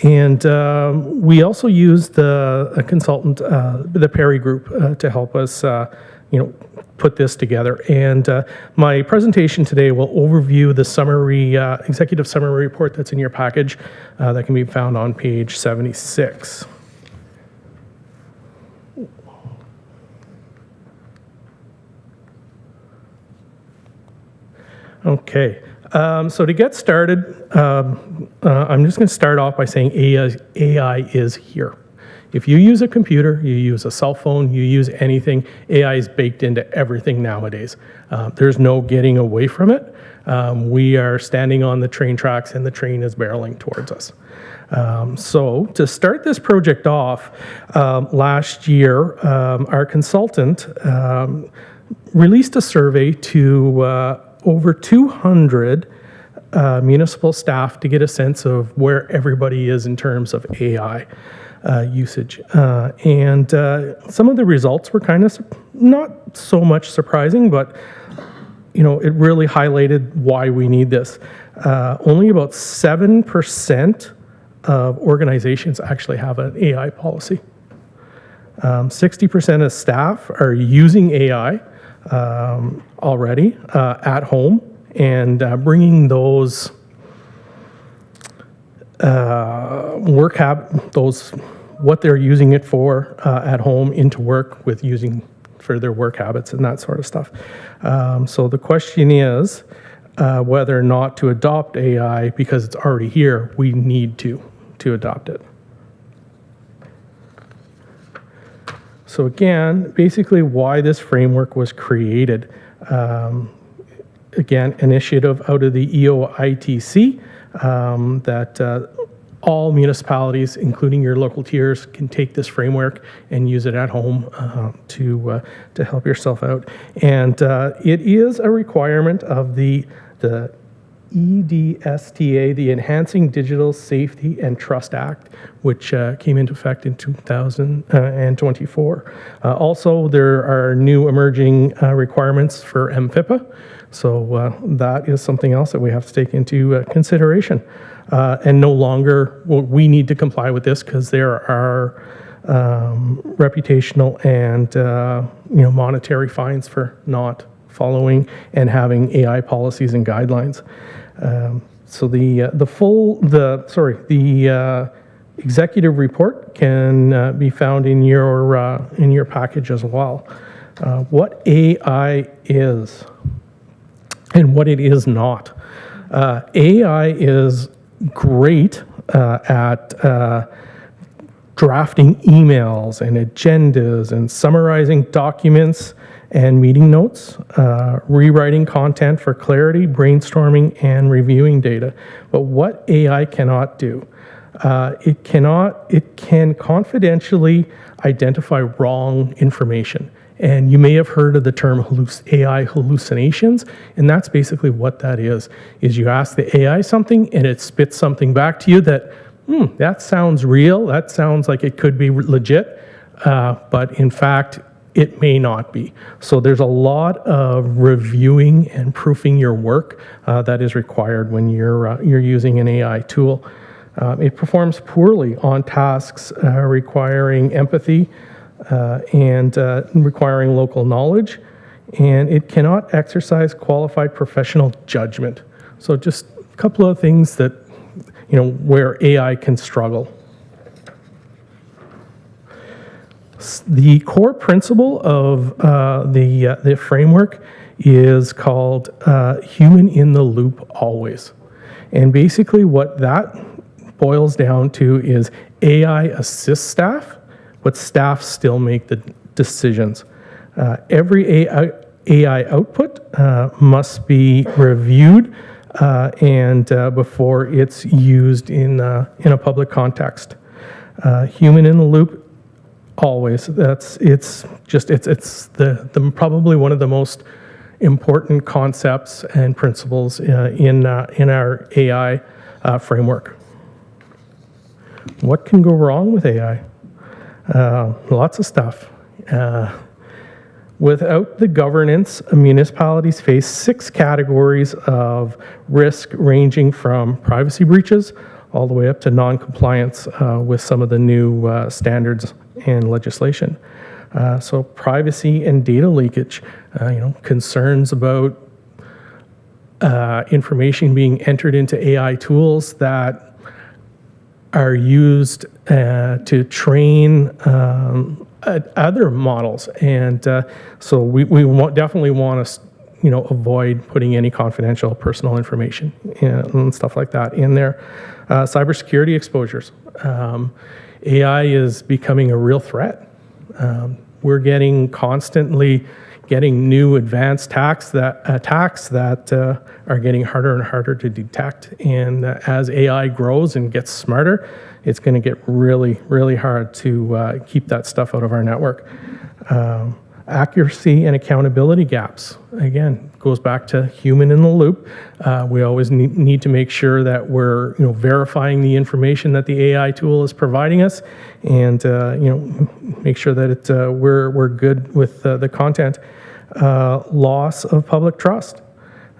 and we also used a consultant, the Perry Group, to help us put this together. And my presentation today will overview the summary, executive summary report that's in your package that can be found on page 76. Okay, so to get started, I'm just going to start off by saying AI is here. If you use a computer, you use a cell phone, you use anything, AI is baked into everything nowadays. There's no getting away from it. We are standing on the train tracks and the train is barreling towards us. So to start this project off, last year, our consultant released a survey to over 200 municipal staff to get a sense of where everybody is in terms of AI. Usage. And some of the results were kind of not so much surprising, but it really highlighted why we need this. Only about 7% of organizations actually have an AI policy. 60% of staff are using AI already at home and bringing those what they're using it for at home into work with using for their work habits and that sort of stuff. So the question is whether or not to adopt AI because it's already here. We need to adopt it. So again, basically why this framework was created. Again, initiative out of the EOITC that all municipalities, including your local tiers, can take this framework and use it at home to help yourself out. And it is a requirement of the EDSTA, the Enhancing Digital Safety and Trust Act, which came into effect in 2024. Also, there are new emerging requirements for MFIPA, so that is something else that we have to take into consideration. And no longer will we need to comply with this because there are reputational and monetary fines for not following and having AI policies and guidelines. So the executive report can be found in your package as well. What AI is and what it is not. AI is great at drafting emails and agendas and summarizing documents and meeting notes, rewriting content for clarity, brainstorming, and reviewing data. But what AI cannot do, it can confidentially identify wrong information. And you may have heard of the term AI hallucinations, and that's basically what that is you ask the AI something and it spits something back to you that, that sounds real, that sounds like it could be legit, but in fact, it may not be. So there's a lot of reviewing and proofing your work that is required when you're using an AI tool. It performs poorly on tasks requiring empathy and requiring local knowledge, and it cannot exercise qualified professional judgment. So just a couple of things that, where AI can struggle. The core principle of the framework is called human in the loop always. And basically what that boils down to is AI assists staff, but staff still make the decisions. Every AI output must be reviewed and before it's used in a public context. Human in the loop always. It's probably one of the most important concepts and principles in our AI framework. What can go wrong with AI? Lots of stuff. Without the governance, municipalities face 6 categories of risk ranging from privacy breaches all the way up to non-compliance with some of the new standards and legislation. So privacy and data leakage, concerns about information being entered into AI tools that are used to train other models. And so we definitely want to avoid putting any confidential personal information and stuff like that in there. Cybersecurity exposures. AI is becoming a real threat. We're constantly getting new advanced attacks that are getting harder and harder to detect. And as AI grows and gets smarter, it's going to get really, really hard to keep that stuff out of our network. Accuracy and accountability gaps. Again, goes back to human in the loop. We always need to make sure that we're verifying the information that the AI tool is providing us, and make sure that we're good with the content. Loss of public trust.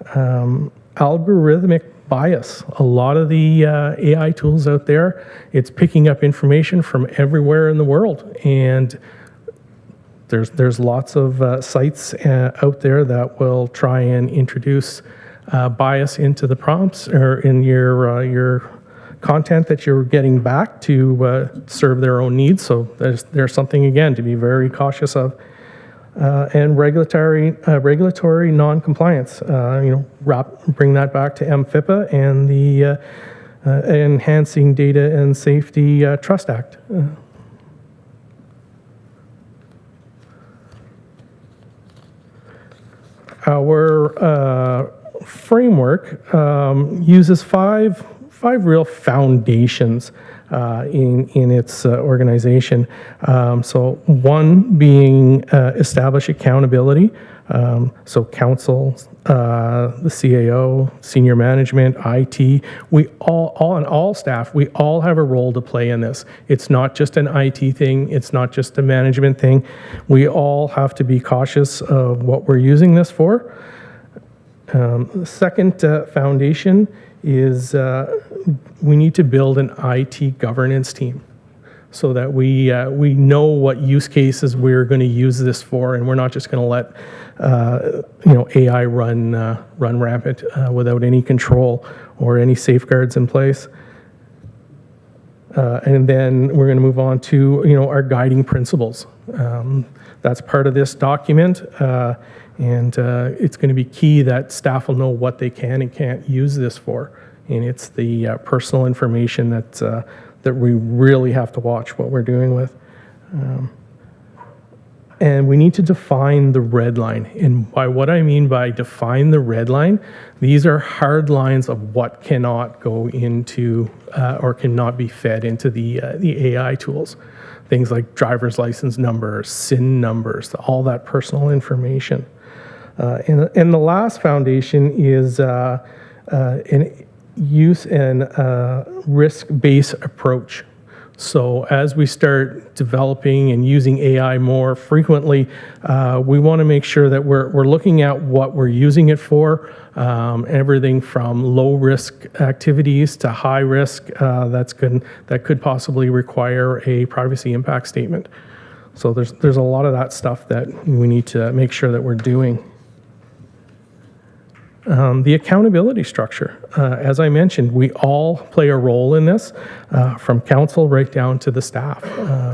Algorithmic bias. A lot of the AI tools out there, it's picking up information from everywhere in the world, and there's lots of sites out there that will try and introduce bias into the prompts or in your content that you're getting back to serve their own needs. So there's something, again, to be very cautious of. And regulatory non-compliance. Bring that back to MFIPA and the Enhancing Data and Safety Trust Act. Our framework uses five real foundations in its organization. So one being establish accountability. So council, the CAO, senior management, IT, we all staff, we all have a role to play in this. It's not just an IT thing, it's not just a management thing. We all have to be cautious of what we're using this for. The second foundation is we need to build an IT governance team so that we know what use cases we're going to use this for, and we're not just going to let AI run rampant without any control or any safeguards in place. And then we're going to move on to our guiding principles. That's part of this document, and it's going to be key that staff will know what they can and can't use this for. And it's the personal information that we really have to watch what we're doing with. And we need to define the red line. And by what I mean by define the red line, these are hard lines of what cannot go into or cannot be fed into the AI tools. Things like driver's license numbers, SIN numbers, all that personal information. And the last foundation is an use and risk-based approach. So as we start developing and using AI more frequently, we want to make sure that we're looking at what we're using it for, everything from low-risk activities to high-risk that could possibly require a privacy impact statement. So there's a lot of that stuff that we need to make sure that we're doing. The accountability structure. As I mentioned, we all play a role in this, from council right down to the staff.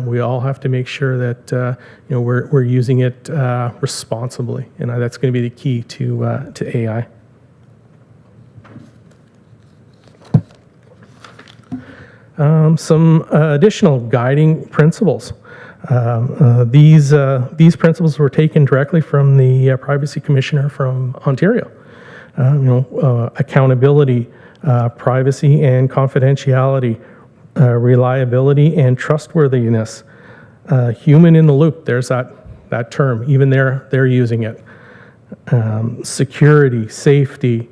We all have to make sure that we're using it responsibly, and that's going to be the key to AI. Some additional guiding principles. These principles were taken directly from the Privacy Commissioner from Ontario. Accountability, privacy and confidentiality, reliability and trustworthiness, human in the loop, there's that term, even they're using it. Security, safety,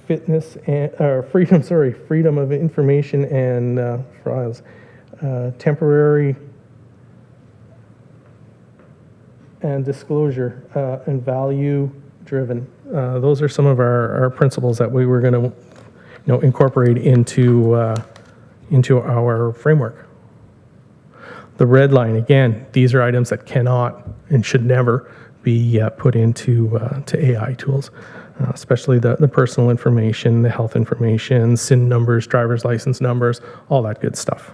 fitness and freedom of information and files, temporary and disclosure, and value-driven. Those are some of our principles that we were going to, incorporate into our framework. The red line, again, these are items that cannot and should never be put into to AI tools, especially the personal information, the health information, SIN numbers, driver's license numbers, all that good stuff.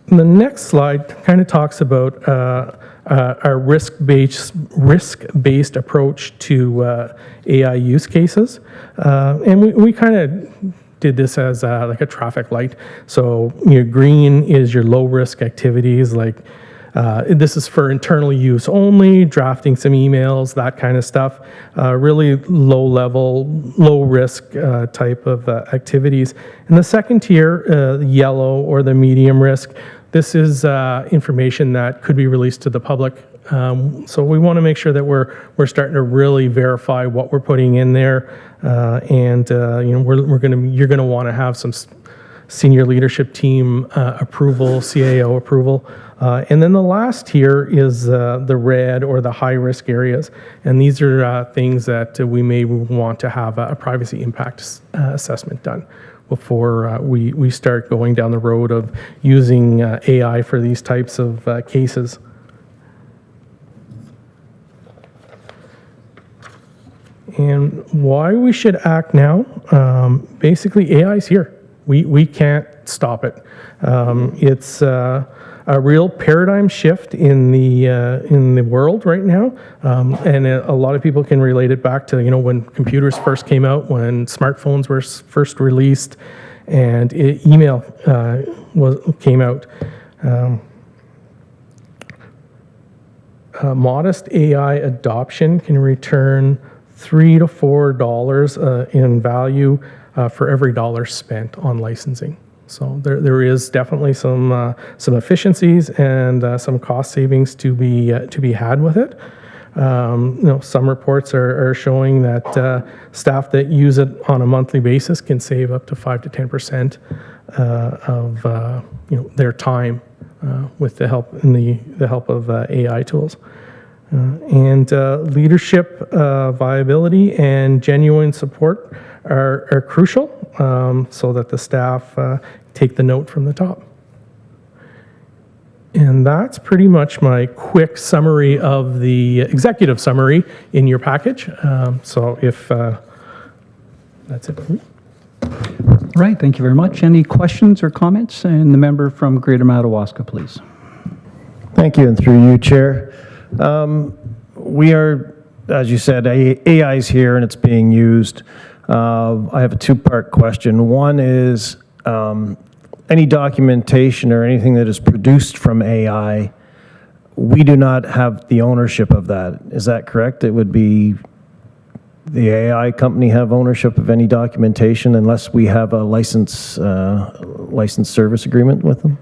The next slide kind of talks about our risk-based approach to AI use cases, and we kind of did this as like a traffic light. So green is your low-risk activities, like this is for internal use only, drafting some emails, that kind of stuff. Really low-level, low-risk type of activities. And the second tier, the yellow or the medium risk, this is information that could be released to the public. So we want to make sure that we're starting to really verify what we're putting in there, and you're going to want to have some senior leadership team approval, CAO approval. And then the last tier is the red or the high-risk areas. And these are things that we may want to have a privacy impact assessment done before we start going down the road of using AI for these types of cases. And why we should act now, basically AI is here. We can't stop it. It's a real paradigm shift in the world right now, and a lot of people can relate it back to when computers first came out, when smartphones were first released, and email came out. Modest AI adoption can return $3 to $4 in value for every dollar spent on licensing. So there is definitely some efficiencies and some cost savings to be had with it. Some reports are showing that staff that use it on a monthly basis can save up to 5 to 10% of their time with the help of AI tools. And leadership, viability, and genuine support are crucial so that the staff take the note from the top. And that's pretty much my quick summary of the executive summary in your package. So if that's it for me. Right, thank you very much. Any questions or comments? And the member from Greater Madawaska, please. Thank you, and through you, Chair. We are, as you said, AI is here and it's being used. I have a two-part question. One is, any documentation or anything that is produced from AI, we do not have the ownership of that. Is that correct? It would be the AI company have ownership of any documentation unless we have a license service agreement with them?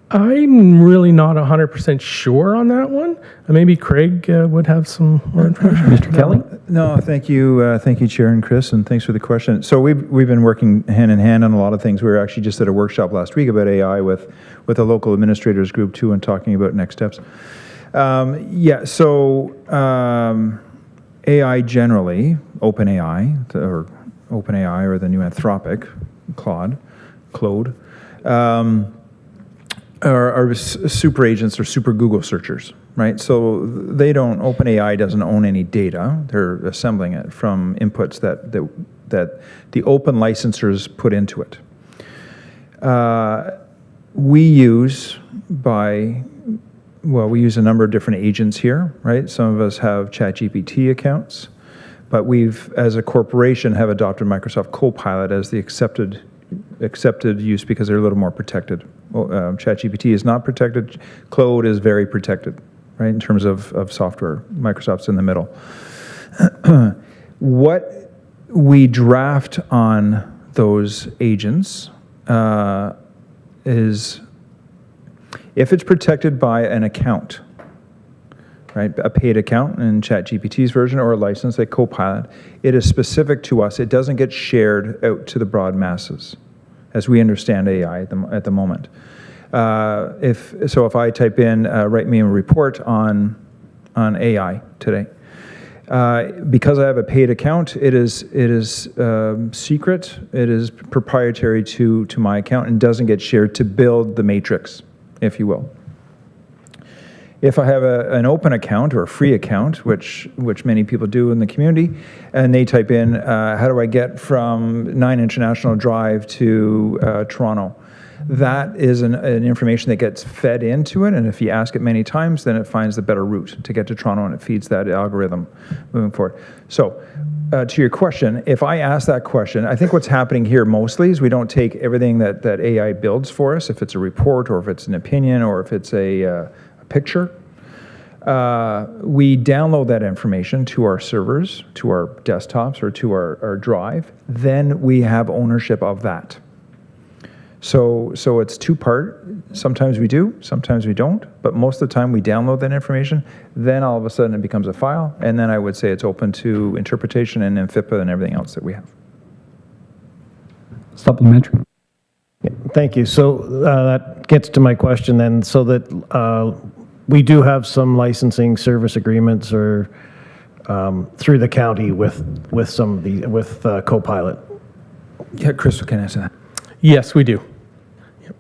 I'm really not 100% sure on that one. Maybe Craig would have some more information. Mr. Kelly? No, thank you, Chair and Chris, and thanks for the question. So we've been working hand in hand on a lot of things. We were actually just at a workshop last week about AI with a local administrators group too, and talking about next steps. AI generally, OpenAI or the new Anthropic, Claude, are super agents or super Google searchers, right? So OpenAI doesn't own any data. They're assembling it from inputs that the open licensors put into it. We use a number of different agents here, right? Some of us have ChatGPT accounts, but we've, as a corporation, have adopted Microsoft Copilot as the accepted use because they're a little more protected. ChatGPT is not protected. Claude is very protected, right, in terms of software. Microsoft's in the middle. What we draft on those agents is if it's protected by an account, right, a paid account in ChatGPT's version or a license like Copilot, it is specific to us. It doesn't get shared out to the broad masses, as we understand AI at the moment. If I type in, write me a report on AI today, because I have a paid account, it is secret. It is proprietary to my account and doesn't get shared to build the matrix, if you will. If I have an open account or a free account, which many people do in the community, and they type in, how do I get from 9 International Drive to Toronto? That is an information that gets fed into it, and if you ask it many times, then it finds the better route to get to Toronto, and it feeds that algorithm moving forward. So, to your question, if I ask that question, I think what's happening here mostly is we don't take everything that AI builds for us, if it's a report or if it's an opinion or if it's a picture. We download that information to our servers, to our desktops, or to our drive. Then we have ownership of that. So it's two-part. Sometimes we do, sometimes we don't. But most of the time we download that information. Then all of a sudden it becomes a file. And then I would say it's open to interpretation and NFIPA and everything else that we have. Supplementary. Yeah, thank you. So that gets to my question then. So that we do have some licensing service agreements or through the county with Copilot. Yeah, Chris can answer that. Yes, we do. Yep.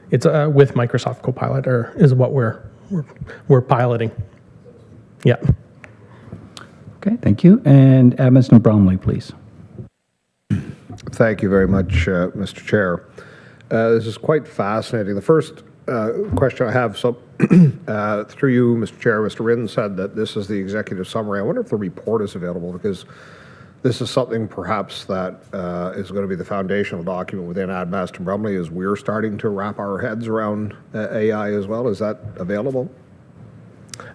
It's with Microsoft Copilot, is what we're piloting. Yeah. Okay, thank you. And Mr. Bromley, please. Thank you very much, Mr. Chair. This is quite fascinating. The first question I have. So, through you, Mr. Chair, Mr. Rinn said that this is the executive summary. I wonder if the report is available, because this is something perhaps that is going to be the foundational document within Admast and Brumley as we're starting to wrap our heads around AI as well. Is that available?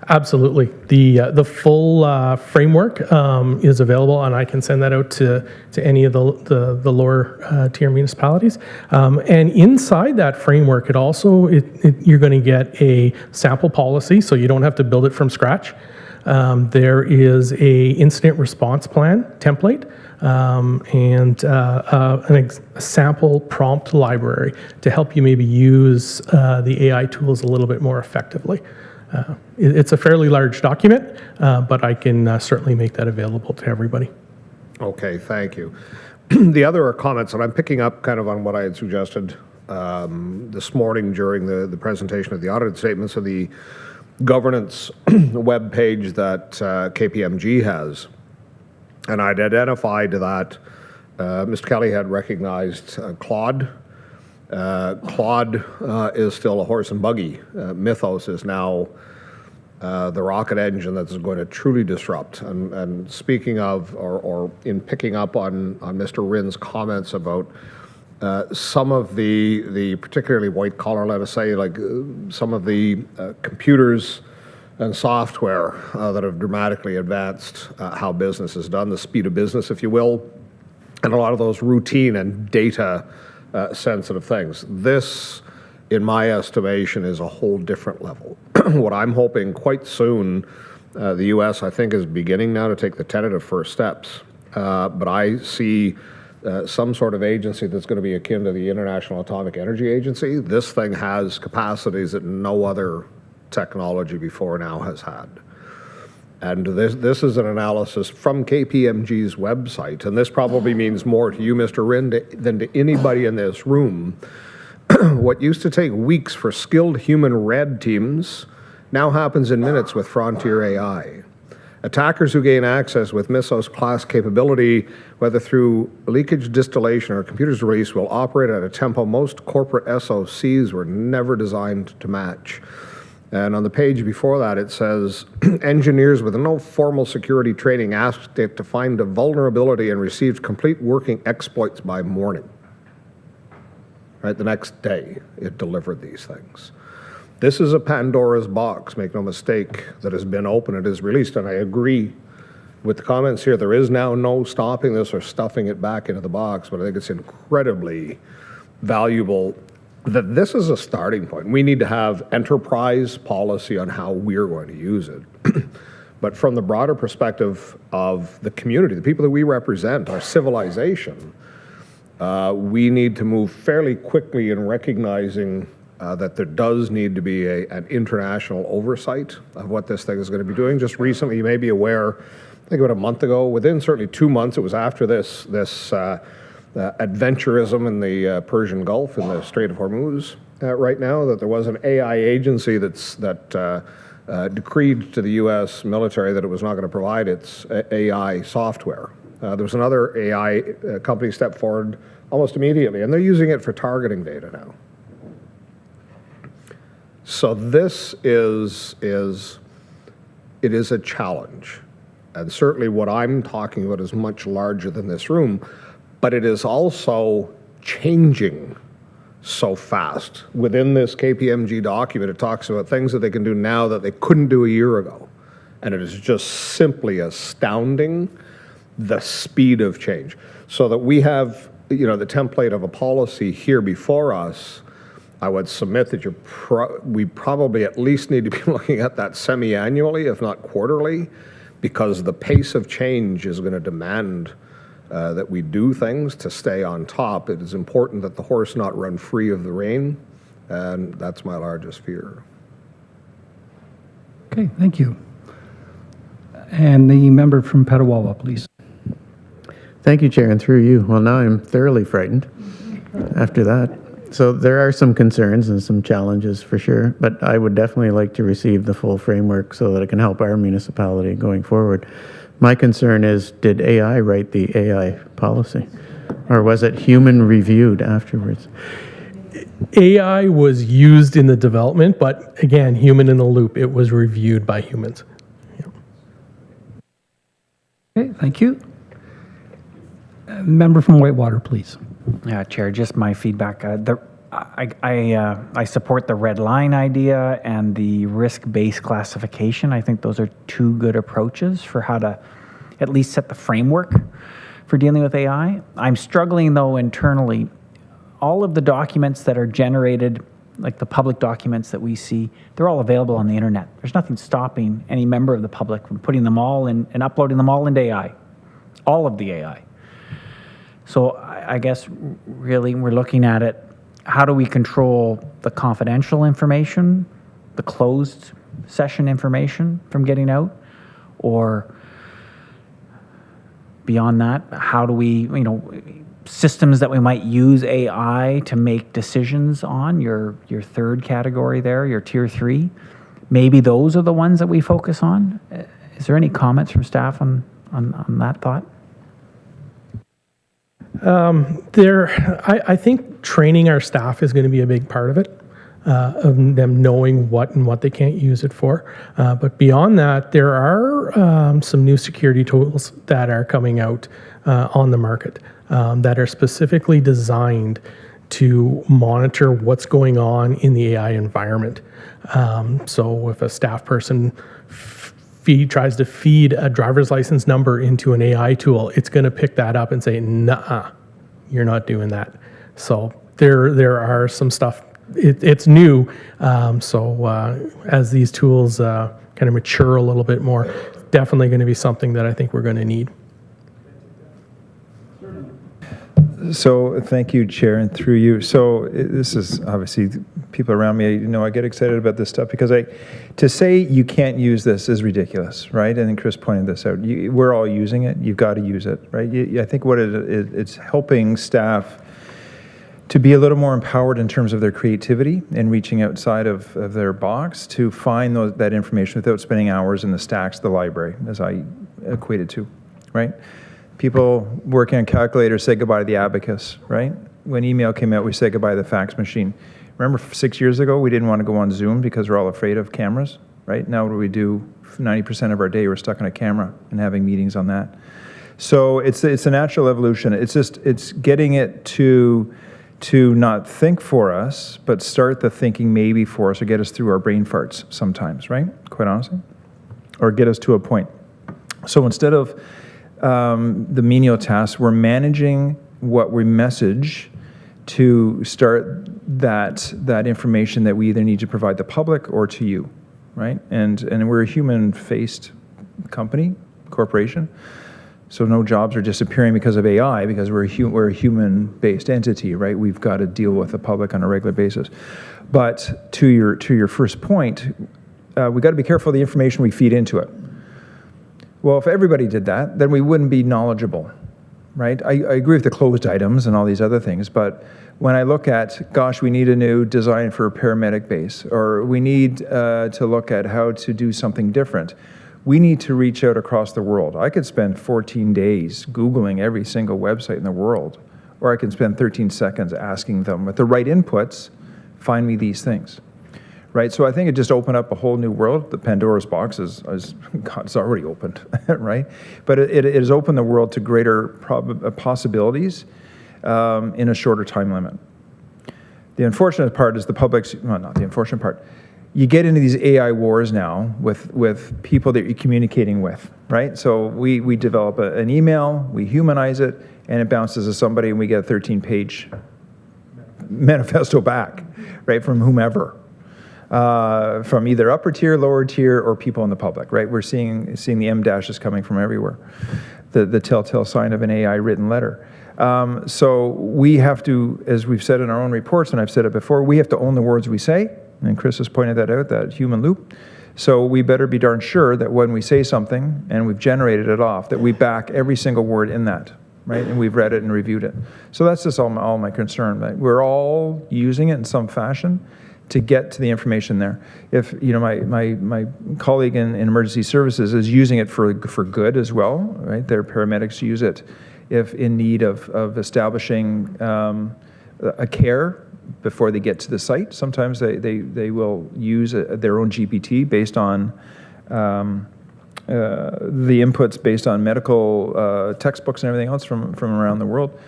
Absolutely. The full framework is available, and I can send that out to any of the lower tier municipalities. And inside that framework, it also you're going to get a sample policy, so you don't have to build it from scratch. There is a incident response plan template and a sample prompt library to help you maybe use the AI tools a little bit more effectively. It's a fairly large document, but I can certainly make that available to everybody. Okay, thank you. The other comments, and I'm picking up kind of on what I had suggested this morning during the presentation of the audited statements of the governance web page that KPMG has. And I'd identified that Mr. Kelly had recognized Claude. Claude is still a horse and buggy. Mythos is now the rocket engine that's going to truly disrupt. And speaking of, or in picking up on Mr. Rinn's comments about some of the particularly white collar, let us say, like some of the computers and software that have dramatically advanced how business is done, the speed of business, if you will, and a lot of those routine and data sensitive things. This, in my estimation, is a whole different level. What I'm hoping quite soon, the U.S., I think, is beginning now to take the tentative first steps. But I see some sort of agency that's going to be akin to the International Atomic Energy Agency. This thing has capacities that no other technology before now has had. And this is an analysis from KPMG's website, and this probably means more to you, Mr. Rinn, than to anybody in this room. What used to take weeks for skilled human red teams now happens in minutes with Frontier AI. Attackers who gain access with Mythos-class capability, whether through leakage, distillation, or computer's release, will operate at a tempo most corporate SOCs were never designed to match. And on the page before that, it says, engineers with no formal security training asked it to find a vulnerability and received complete working exploits by morning. Right, the next day, it delivered these things. This is a Pandora's box, make no mistake, that has been opened and is released. And I agree with the comments here. There is now no stopping this or stuffing it back into the box, but I think it's incredibly valuable that this is a starting point. We need to have enterprise policy on how we're going to use it. But from the broader perspective of the community, the people that we represent, our civilization, we need to move fairly quickly in recognizing that there does need to be an international oversight of what this thing is going to be doing. Just recently, you may be aware, I think about a month ago, within certainly 2 months, it was after this adventurism in the Persian Gulf, in the Strait of Hormuz right now, that there was an AI agency that decreed to the U.S. military that it was not going to provide its AI software. There was another AI company stepped forward almost immediately, and they're using it for targeting data now. So this is a challenge, and certainly what I'm talking about is much larger than this room, but it is also changing so fast. Within this KPMG document, it talks about things that they can do now that they couldn't do a year ago, and it is just simply astounding the speed of change. So that we have, you know, the template of a policy here before us. I would submit that we probably at least need to be looking at that semi-annually, if not quarterly, because the pace of change is going to demand that we do things to stay on top. It is important that the horse not run free of the rein, and that's my largest fear. Okay, thank you. And the member from Petawawa, please. Thank you, Chair, and through you. Well, now I'm thoroughly frightened after that. So there are some concerns and some challenges for sure, but I would definitely like to receive the full framework so that it can help our municipality going forward. My concern is, did AI write the AI policy, or was it human reviewed afterwards? AI was used in the development, but again, human in the loop. It was reviewed by humans. Okay, thank you. Member from Whitewater, please. Yeah, Chair, just my feedback. I support the red line idea and the risk-based classification. I think those are two good approaches for how to at least set the framework for dealing with AI. I'm struggling, though, internally. All of the documents that are generated, like the public documents that we see, they're all available on the internet. There's nothing stopping any member of the public from putting them all in and uploading them all into AI, all of the AI. So I guess really we're looking at it, how do we control the confidential information, the closed session information from getting out? Or beyond that, how do we, systems that we might use AI to make decisions on, your third category there, your tier 3, maybe those are the ones that we focus on? Is there any comments from staff on that thought? I think training our staff is going to be a big part of it, of them knowing what and what they can't use it for. But beyond that, there are some new security tools that are coming out on the market that are specifically designed to monitor what's going on in the AI environment. So if a staff person tries to feed a driver's license number into an AI tool, it's going to pick that up and say, "Nuh-uh, you're not doing that." So there are some stuff. It's new. As these tools kind of mature a little bit more, definitely going to be something that I think we're going to need. So thank you, Chair, and through you. So this is obviously people around me, I get excited about this stuff because to say you can't use this is ridiculous, right? And Chris pointed this out. We're all using it. You've got to use it, right? I think what it's helping staff to be a little more empowered in terms of their creativity and reaching outside of their box to find that information without spending hours in the stacks of the library, as I equated to, right? People working on calculators say goodbye to the abacus, right? When email came out, we said goodbye to the fax machine. Remember 6 years ago, we didn't want to go on Zoom because we're all afraid of cameras, right? Now what do we do? 90% of our day, we're stuck on a camera and having meetings on that. So it's a natural evolution. It's getting it to not think for us, but start the thinking maybe for us or get us through our brain farts sometimes, right? Quite honestly. Or get us to a point. So instead of the menial tasks, we're managing what we message to start that information that we either need to provide the public or to you, right? And we're a human-faced company, corporation, so no jobs are disappearing because of AI because we're a human-based entity, right? We've got to deal with the public on a regular basis. But to your first point, we've got to be careful of the information we feed into it. Well, if everybody did that, then we wouldn't be knowledgeable, right? I agree with the closed items and all these other things, but when I look at, gosh, we need a new design for a paramedic base, or we need to look at how to do something different, we need to reach out across the world. I could spend 14 days Googling every single website in the world, or I can spend 13 seconds asking them with the right inputs, find me these things. Right, so I think it just opened up a whole new world. The Pandora's box it's already opened, right? But it has opened the world to greater possibilities in a shorter time limit. The unfortunate part is the public's, well, not the unfortunate part. You get into these AI wars now with people that you're communicating with, right? So we develop an email, we humanize it, and it bounces to somebody, and we get a 13-page manifesto back, right, from whomever. From either upper tier, lower tier, or people in the public, right? We're seeing the M dashes coming from everywhere, the telltale sign of an AI written letter. So we have to, as we've said in our own reports, and I've said it before, we have to own the words we say, and Chris has pointed that out, that human loop. So we better be darn sure that when we say something, and we've generated it off, that we back every single word in that, right? And we've read it and reviewed it. So that's just all my concern, right? We're all using it in some fashion to get to the information there. If my colleague in emergency services is using it for good as well, right? Their paramedics use it if in need of establishing a care before they get to the site. Sometimes they will use their own GPT based on the inputs based on medical textbooks and everything else from around the world.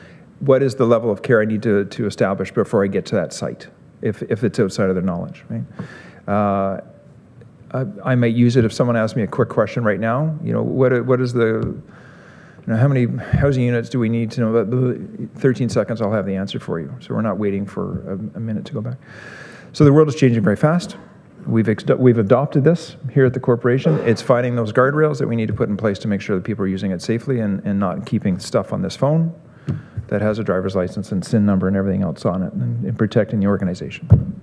What is the level of care I need to establish before I get to that site, if it's outside of their knowledge, right? I might use it if someone asks me a quick question right now. What is the, how many housing units do we need to know? About 13 seconds, I'll have the answer for you. So we're not waiting for a minute to go back. So the world is changing very fast. We've adopted this here at the corporation. It's finding those guardrails that we need to put in place to make sure that people are using it safely and not keeping stuff on this phone that has a driver's license and SIN number and everything else on it, and protecting the organization.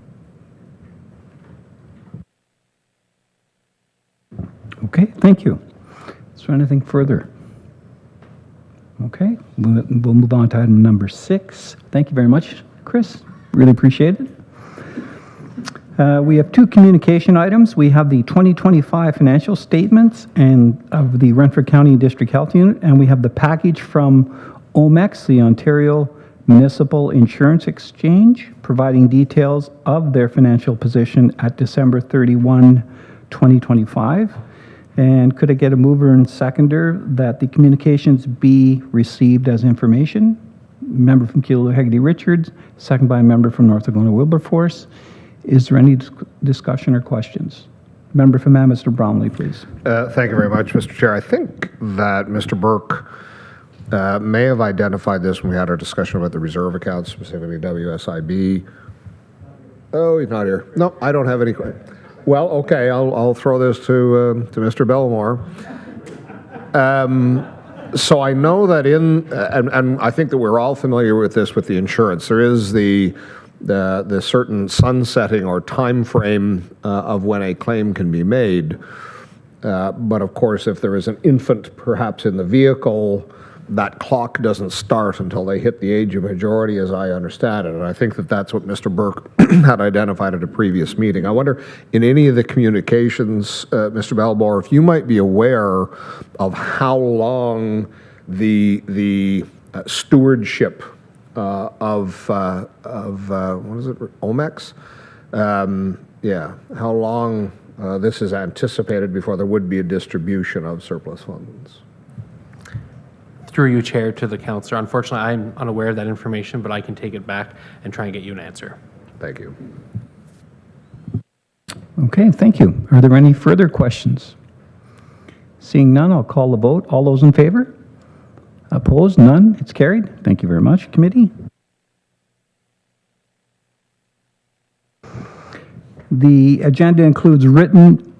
Okay, thank you. Is there anything further? Okay, we'll move on to item number 6. Thank you very much, Chris. Really appreciate it. We have 2 communication items. We have the 2025 financial statements and of the Renfrew County District Health Unit, and we have the package from OMEX, the Ontario Municipal Insurance Exchange, providing details of their financial position at December 31, 2025. And could I get a mover and seconder that the communications be received as information? Member from Keilor Haggerty Richards, second by a member from North Laguna Wilberforce. Is there any discussion or questions? Member from Amherst Bromley, please. Thank you very much, Mr. Chair. I think that Mr. Burke may have identified this when we had our discussion about the reserve accounts, specifically WSIB. Oh, he's not here. No, I don't have any. Well, okay, I'll throw this to Mr. Belmore. So I know that and I think that we're all familiar with this with the insurance. There is the certain sunsetting or time frame of when a claim can be made. But of course, if there is an infant perhaps in the vehicle, that clock doesn't start until they hit the age of majority, as I understand it. And I think that that's what Mr. Burke had identified at a previous meeting. I wonder, in any of the communications, Mr. Belmore, if you might be aware of how long the stewardship of what is it, OMEX? Yeah, how long this is anticipated before there would be a distribution of surplus funds. Through you, Chair, to the councillor. Unfortunately, I'm unaware of that information, but I can take it back and try and get you an answer. Thank you. Okay, thank you. Are there any further questions? Seeing none, I'll call the vote. All those in favor? Opposed? None? It's carried. Thank you very much, committee. The agenda includes written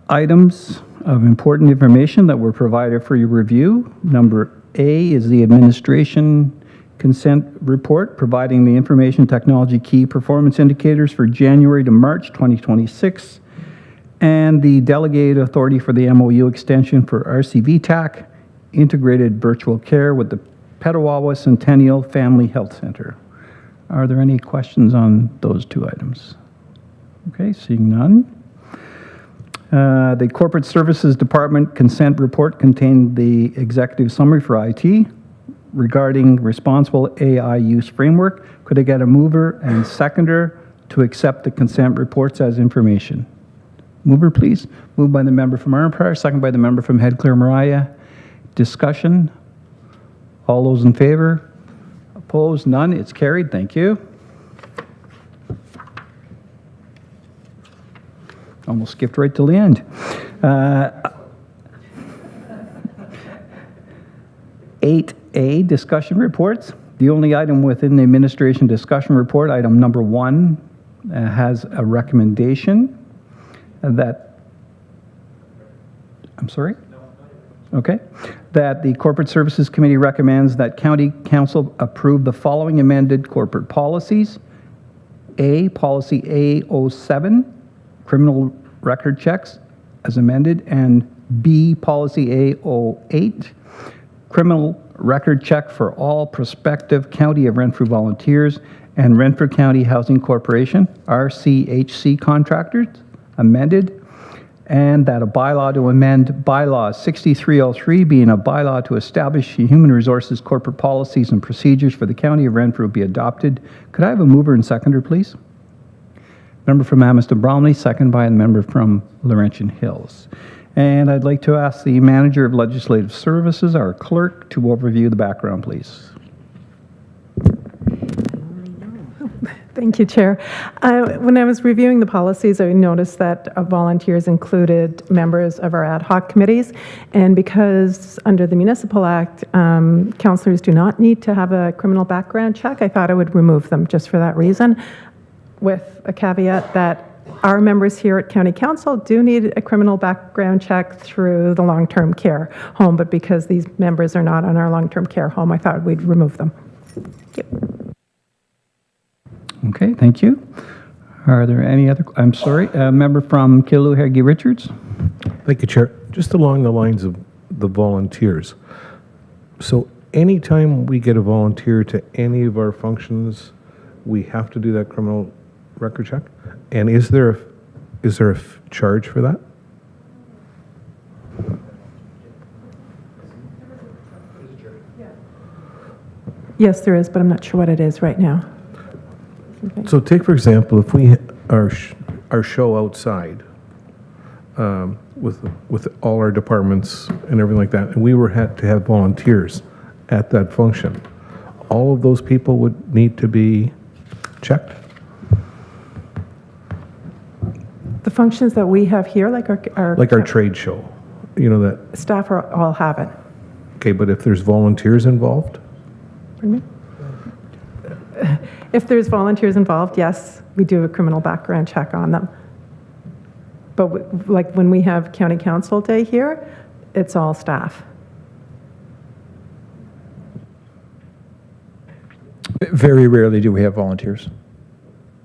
items of important information that were provided for your review. Number A is the administration consent report, providing the information technology key performance indicators for January to March 2026, and the delegated authority for the MOU extension for RCVTAC, integrated virtual care with the Petawawa Centennial Family Health Center. Are there any questions on those 2 items? Okay, seeing none. The Corporate Services Department consent report contained the executive summary for IT regarding responsible AI use framework. Could I get a mover and seconder to accept the consent reports as information? Mover, please. Moved by the member from Arnprior, second by the member from Head Clear Mariah. Discussion? All those in favor? Opposed? None? It's carried. Thank you. Almost skipped right till the end. 8A, discussion reports. The only item within the administration discussion report, item number 1, has a recommendation that, I'm sorry? Okay. That the Corporate Services Committee recommends that County Council approve the following amended corporate policies. A, Policy A07, criminal record checks as amended, and B, Policy A08, criminal record check for all prospective County of Renfrew volunteers and Renfrew County Housing Corporation, RCHC contractors, amended. and that a bylaw to amend bylaw 6303, being a bylaw to establish human resources corporate policies and procedures for the County of Renfrew, be adopted. Could I have a mover and seconder, please? Member from Amherst Bromley, second by the member from Laurentian Hills. And I'd like to ask the Manager of Legislative Services, our clerk, to overview the background, please. Thank you, Chair. When I was reviewing the policies, I noticed that volunteers included members of our ad hoc committees, and because under the Municipal Act, councillors do not need to have a criminal background check, I thought I would remove them just for that reason, with a caveat that our members here at County Council do need a criminal background check through the long-term care home, but because these members are not on our long-term care home, I thought we'd remove them. Thank you. Okay, thank you. Are there any other, I'm sorry, a member from Kaluhagi Richards? Thank you, Chair. Just along the lines of the volunteers. So anytime we get a volunteer to any of our functions, we have to do that criminal record check? And is there a charge for that? Yes, there is, but I'm not sure what it is right now. So take, for example, if we our show outside with all our departments and everything like that, and we had to have volunteers at that function, all of those people would need to be checked? The functions that we have here, like our trade show, you know, that staff all have it. Okay, but if there's volunteers involved? Pardon me? If there's volunteers involved, yes, we do a criminal background check on them. But like when we have County Council Day here, it's all staff. Very rarely do we have volunteers.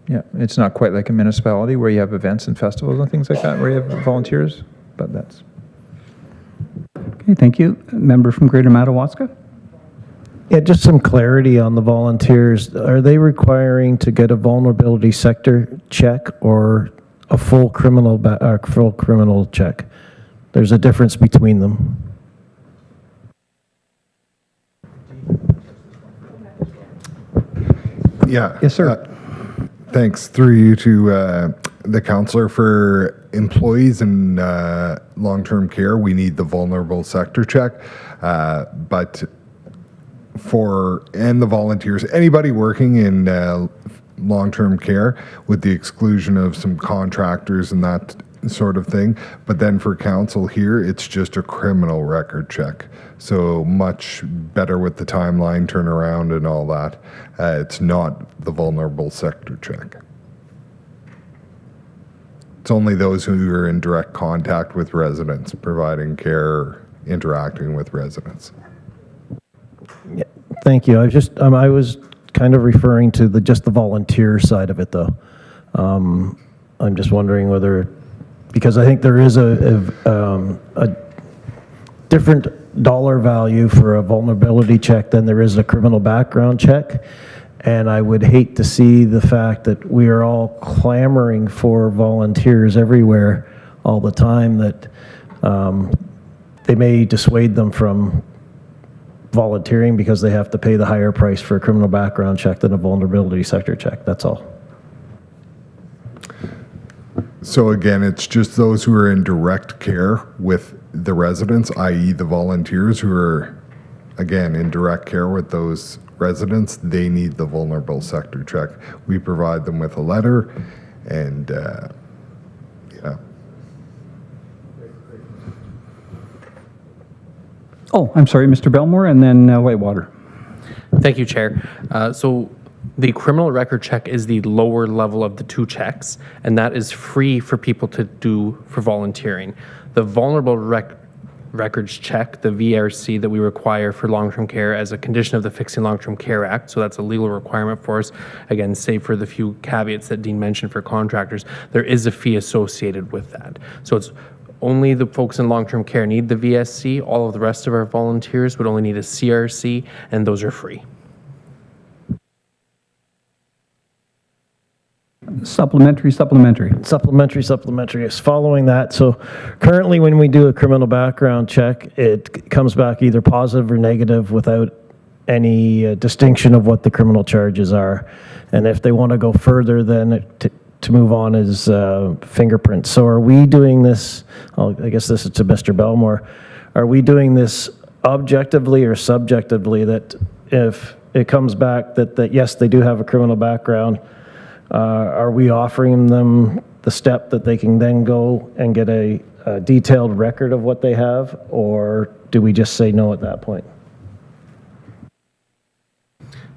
Yeah, it's not quite like a municipality where you have events and festivals and things like that where you have volunteers, but that's... Okay, thank you. Member from Greater Madawaska? Yeah, just some clarity on the volunteers. Are they requiring to get a vulnerability sector check or a full criminal check? There's a difference between them. Yeah. Yes, sir. Thanks. Through you to the councillor. For employees in long-term care, we need the vulnerable sector check, but and the volunteers, anybody working in long-term care, with the exclusion of some contractors and that sort of thing. But then for council here, it's just a criminal record check. So much better with the timeline turnaround and all that. It's not the vulnerable sector check. It's only those who are in direct contact with residents, providing care, interacting with residents. Yeah, thank you. I was kind of referring to just the volunteer side of it, though. I'm just wondering whether, because I think there is a different dollar value for a vulnerability check than there is a criminal background check. And I would hate to see the fact that we are all clamoring for volunteers everywhere all the time, that they may dissuade them from volunteering because they have to pay the higher price for a criminal background check than a vulnerability sector check. That's all. So again, it's just those who are in direct care with the residents, i.e. the volunteers who are, again, in direct care with those residents, they need the vulnerable sector check. We provide them with a letter, and yeah. Oh, I'm sorry, Mr. Belmore, and then Whitewater. Thank you, Chair. So the criminal record check is the lower level of the two checks, and that is free for people to do for volunteering. The vulnerable records check, the VRC, that we require for long-term care as a condition of the Fixing Long-Term Care Act, so that's a legal requirement for us. Again, save for the few caveats that Dean mentioned for contractors, there is a fee associated with that. So it's only the folks in long-term care need the VSC. All of the rest of our volunteers would only need a CRC, and those are free. Supplementary. Supplementary is following that. So currently when we do a criminal background check, it comes back either positive or negative without any distinction of what the criminal charges are. And if they want to go further, then to move on is fingerprints. So are we doing this, I guess this is to Mr. Belmore, are we doing this objectively or subjectively, that if it comes back that yes, they do have a criminal background, are we offering them the step that they can then go and get a detailed record of what they have, or do we just say no at that point?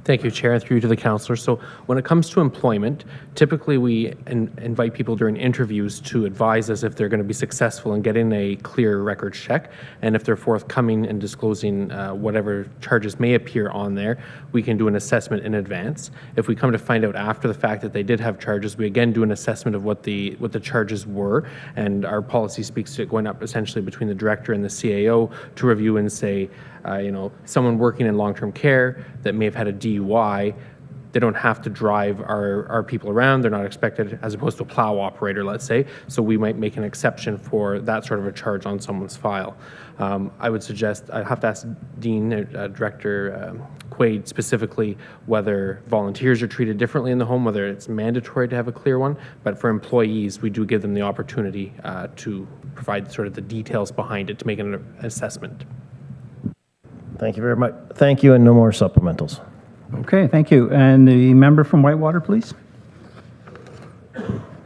Thank you, Chair, and through you to the councillor. So when it comes to employment, typically we invite people during interviews to advise us if they're going to be successful in getting a clear records check, and if they're forthcoming and disclosing whatever charges may appear on there, we can do an assessment in advance. If we come to find out after the fact that they did have charges, we again do an assessment of what the charges were, and our policy speaks to it going up essentially between the director and the CAO to review and say, someone working in long-term care that may have had a DUI, they don't have to drive our people around. They're not expected, as opposed to a plow operator, let's say. So we might make an exception for that sort of a charge on someone's file. I would suggest, I'd have to ask Dean, Director Quaid specifically, whether volunteers are treated differently in the home, whether it's mandatory to have a clear one. But for employees, we do give them the opportunity to provide sort of the details behind it to make an assessment. Thank you very much. Thank you, and no more supplementals. Okay, thank you. And the member from Whitewater, please.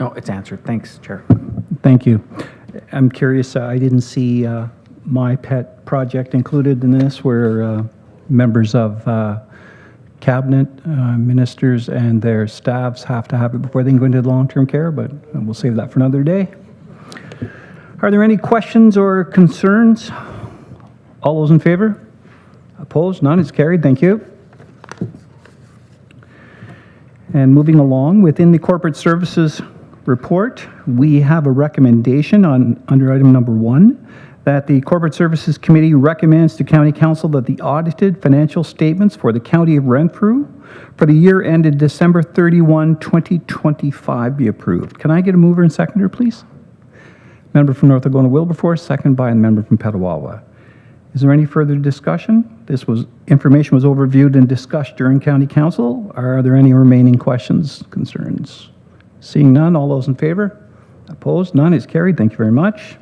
No, it's answered. Thanks, Chair. Thank you. I'm curious, I didn't see my pet project included in this, where members of cabinet, ministers, and their staffs have to have it before they can go into long-term care, but we'll save that for another day. Are there any questions or concerns? All those in favor? Opposed? None. It's carried. Thank you. And moving along, within the corporate services report, we have a recommendation under item number 1 that the Corporate Services Committee recommends to County Council that the audited financial statements for the County of Renfrew for the year ended December 31, 2025 be approved. Can I get a mover and seconder, please? Member from North Algona-Wilberforce, second by the member from Petawawa. Is there any further discussion? Information was overviewed and discussed during County Council. Are there any remaining questions, concerns? Seeing none, all those in favor? Opposed? None. Is carried. Thank you very much.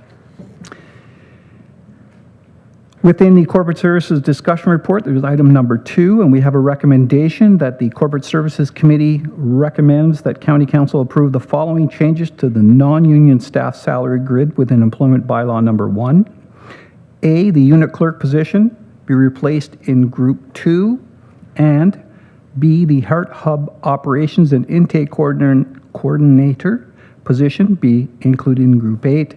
Within the Corporate Services Discussion Report, there's item number 2, and we have a recommendation that the Corporate Services Committee recommends that County Council approve the following changes to the non-union staff salary grid within Employment Bylaw number 1. A, the unit clerk position be replaced in Group 2, and B, the Heart Hub Operations and Intake Coordinator position be included in Group 8,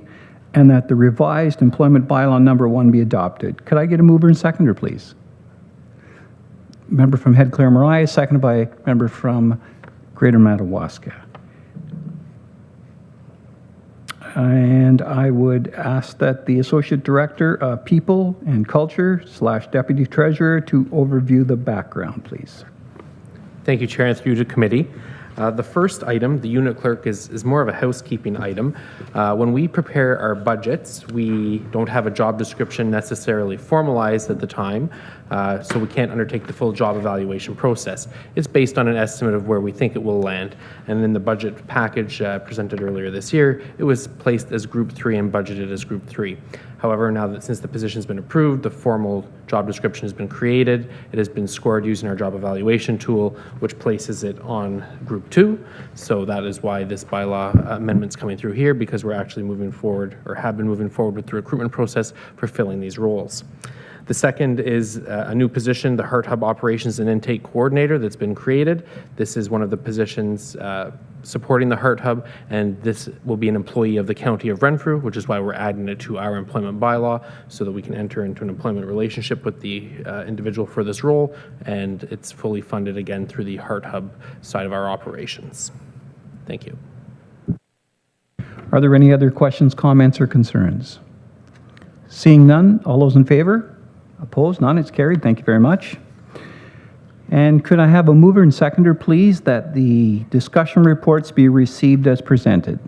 and that the revised Employment Bylaw number 1 be adopted. Could I get a mover and seconder, please? Member from Head Clare-Mariah, seconded by member from Greater Madawaska. And I would ask that the Associate Director of People and Culture / Deputy Treasurer to overview the background, please. Thank you, Chair, and through to committee. The first item, the unit clerk, is more of a housekeeping item. When we prepare our budgets, we don't have a job description necessarily formalized at the time, so we can't undertake the full job evaluation process. It's based on an estimate of where we think it will land. And in the budget package presented earlier this year, it was placed as Group 3 and budgeted as Group 3. However, now that since the position's been approved, the formal job description has been created, it has been scored using our job evaluation tool, which places it on Group 2. So that is why this bylaw amendment's coming through here, because we're actually moving forward, or have been moving forward with the recruitment process for filling these roles. The second is a new position, the Heart Hub Operations and Intake Coordinator, that's been created. This is one of the positions supporting the Heart Hub, and this will be an employee of the County of Renfrew, which is why we're adding it to our employment bylaw, so that we can enter into an employment relationship with the individual for this role, and it's fully funded again through the Heart Hub side of our operations. Thank you. Are there any other questions, comments, or concerns? Seeing none, all those in favor? Opposed? None. It's carried. Thank you very much. And could I have a mover and seconder, please, that the discussion reports be received as presented?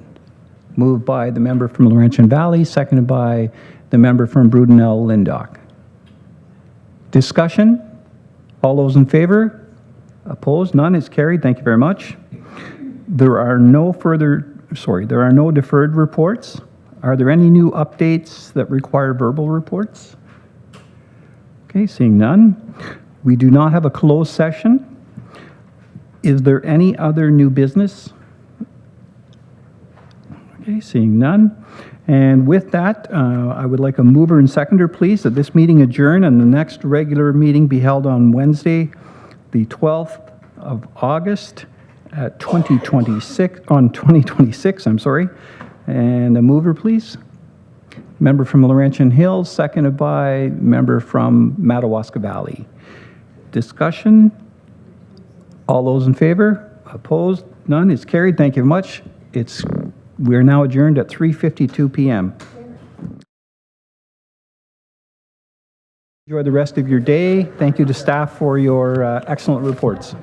Moved by the member from Laurentian Valley, seconded by the member from Brudenell-Lindock. Discussion? All those in favor? Opposed? None is carried. Thank you very much. There are no deferred reports. Are there any new updates that require verbal reports? Okay, seeing none. We do not have a closed session. Is there any other new business? Okay, seeing none. And with that, I would like a mover and seconder, please, that this meeting adjourn and the next regular meeting be held on Wednesday, the 12th of August at 2026, I'm sorry. And a mover, please. Member from Laurentian Hills, seconded by member from Madawaska Valley. Discussion? All those in favor? Opposed? None is carried. Thank you very much. We are now adjourned at 3:52 p.m. Enjoy the rest of your day. Thank you to staff for your excellent reports.